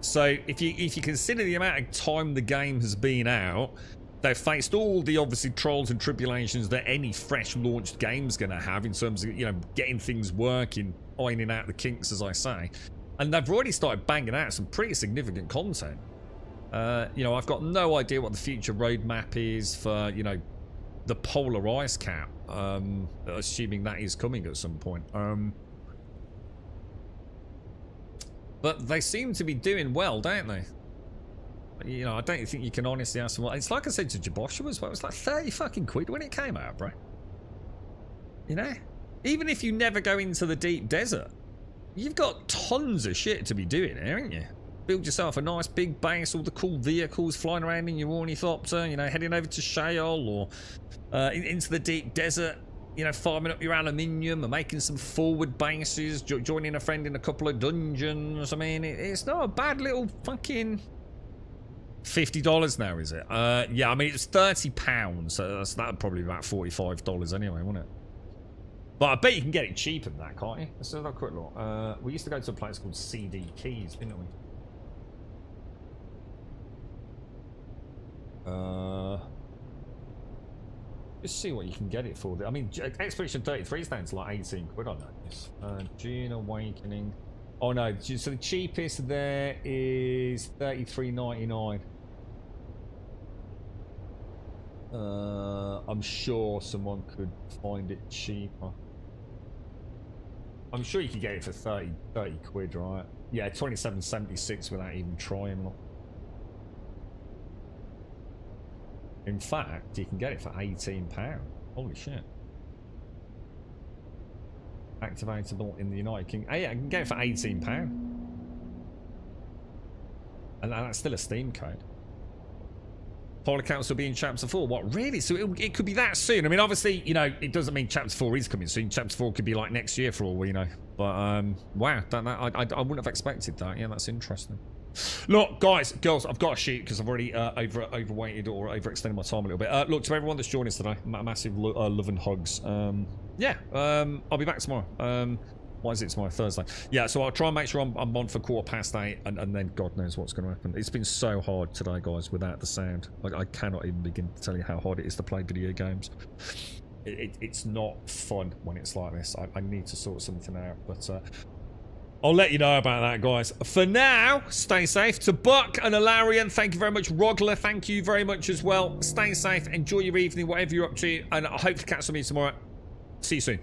So if you consider the amount of time the game has been out, They've faced all the obviously trials and tribulations that any fresh launched game's going to have in terms of, you know, getting things working, ironing out the kinks, as I say. And they've already started banging out some pretty significant content. You know, I've got no idea what the future roadmap is for, you know, the polar ice cap, assuming that is coming at some point. But they seem to be doing well, don't they? You know, I don't think you can honestly ask them. It's like I said to Joshua as well. It was like 30 fucking quid when it came out, bro. You know? Even if you never go into the deep desert, you've got tons of shit to be doing here, haven't you? Build yourself a nice big base, all the cool vehicles flying around in your ornithopter, you know, heading over to Shale or into the deep desert, you know, farming up your aluminium and making some forward bases, joining a friend in a couple of dungeons. I mean, it's not a bad little fucking... $50 now, is it? Yeah, I mean, it's £30, so that'd probably be about $45 anyway, wouldn't it? But I bet you can get it cheaper than that, can't you? Let's have a quick look. We used to go to a place called CD Keys, didn't we? Just see what you can get it for. I mean, Expedition 33 stands like 18 quid on that. Dune Awakening. Oh no, so the cheapest there is $33.99. I'm sure someone could find it cheaper. I'm sure you could get it for 30 quid, right? Yeah, 27.76 without even trying. Look. In fact, you can get it for £18. Holy shit. Activatable in the United Kingdom. Oh, yeah, I can get it for £18. And that's still a Steam code. Polar Council will be in Chapter 4. What, really? So it could be that soon? I mean, obviously, you know, it doesn't mean Chapter 4 is coming soon. Chapter 4 could be like next year for all we know. But, wow, I wouldn't have expected that. Yeah, that's interesting. Look, guys, girls, I've got to shoot because I've already overweighted or overextended my time a little bit. Look, to everyone that's joined us today, massive love and hugs. Yeah, I'll be back tomorrow. What is it tomorrow? Thursday. Yeah, so I'll try and make sure I'm on for 8:15, and then God knows what's going to happen. It's been so hard today, guys, without the sound. I cannot even begin to tell you how hard it is to play video games. It's not fun when it's like this. I need to sort something out, but I'll let you know about that, guys. For now, stay safe. To Buck and Alarian, thank you very much. Rogler, thank you very much as well. Stay safe. Enjoy your evening, whatever you're up to, and I hope to catch some of you tomorrow. See you soon.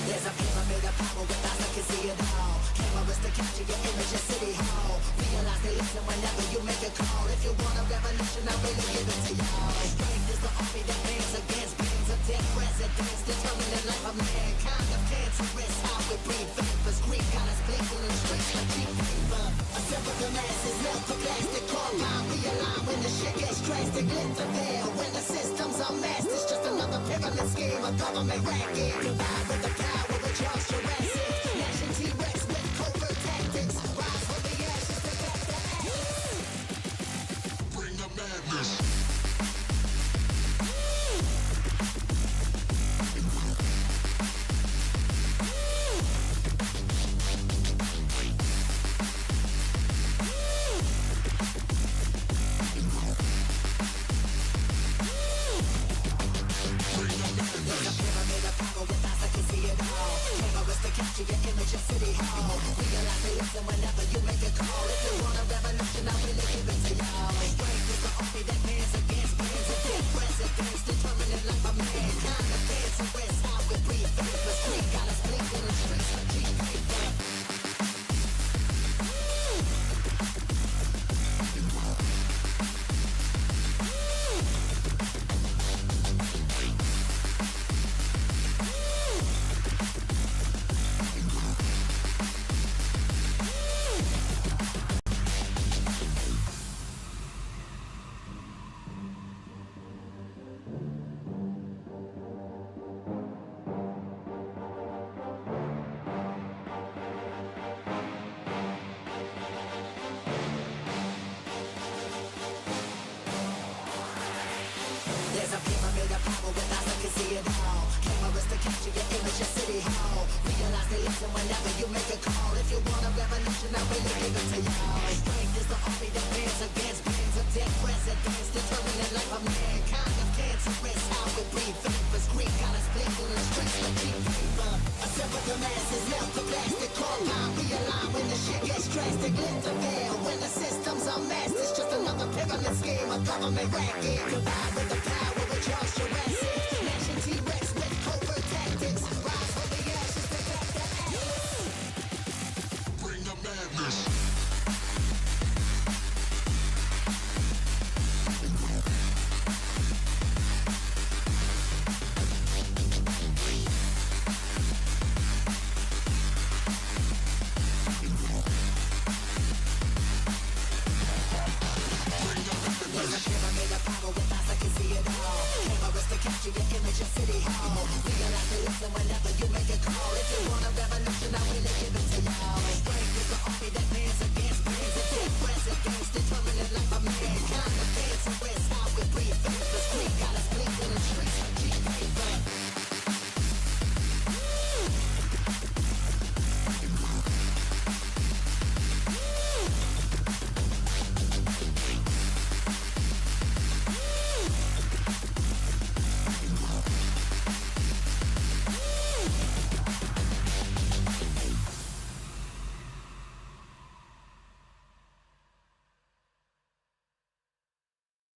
There's a pyramid of power with eyes that can see it all. Cameras to capture your image in City Hall. Realize they listen whenever you make a call. If you want a revolution, I really give it to y'all. Strength is the army that bands against beams of dead presidents, determining the life of mankind. Of cancerous, how we breathe. Vapors, Greek got us blinking in streets like cheap paper. A simple the masses, melt the plastic carbine. Realign when the shit gets drastic. Lift the veil when the systems are masked. It's just another pyramid scheme, a government racket. Divide with the power with Charles Jurassic. Nation T-Rex with covert tactics. Rise from the ashes to back the axe. Bring the madness. There's a pyramid of power with eyes that can see it they listen whenever you make a call. If you want a revolution, I really give it to y'all. Strength is the army that bands against bands of dead presidents, determining life of mankind of cancerous. How we breathe vapors, Greek got us blinking in the streets like cheap paper. Assemble the masses, melt the plastic, compound, realign when the shit gets drastic. Lift the veil when the system's unmasked. It's just another pyramid scheme, a government racket. Combined with the power.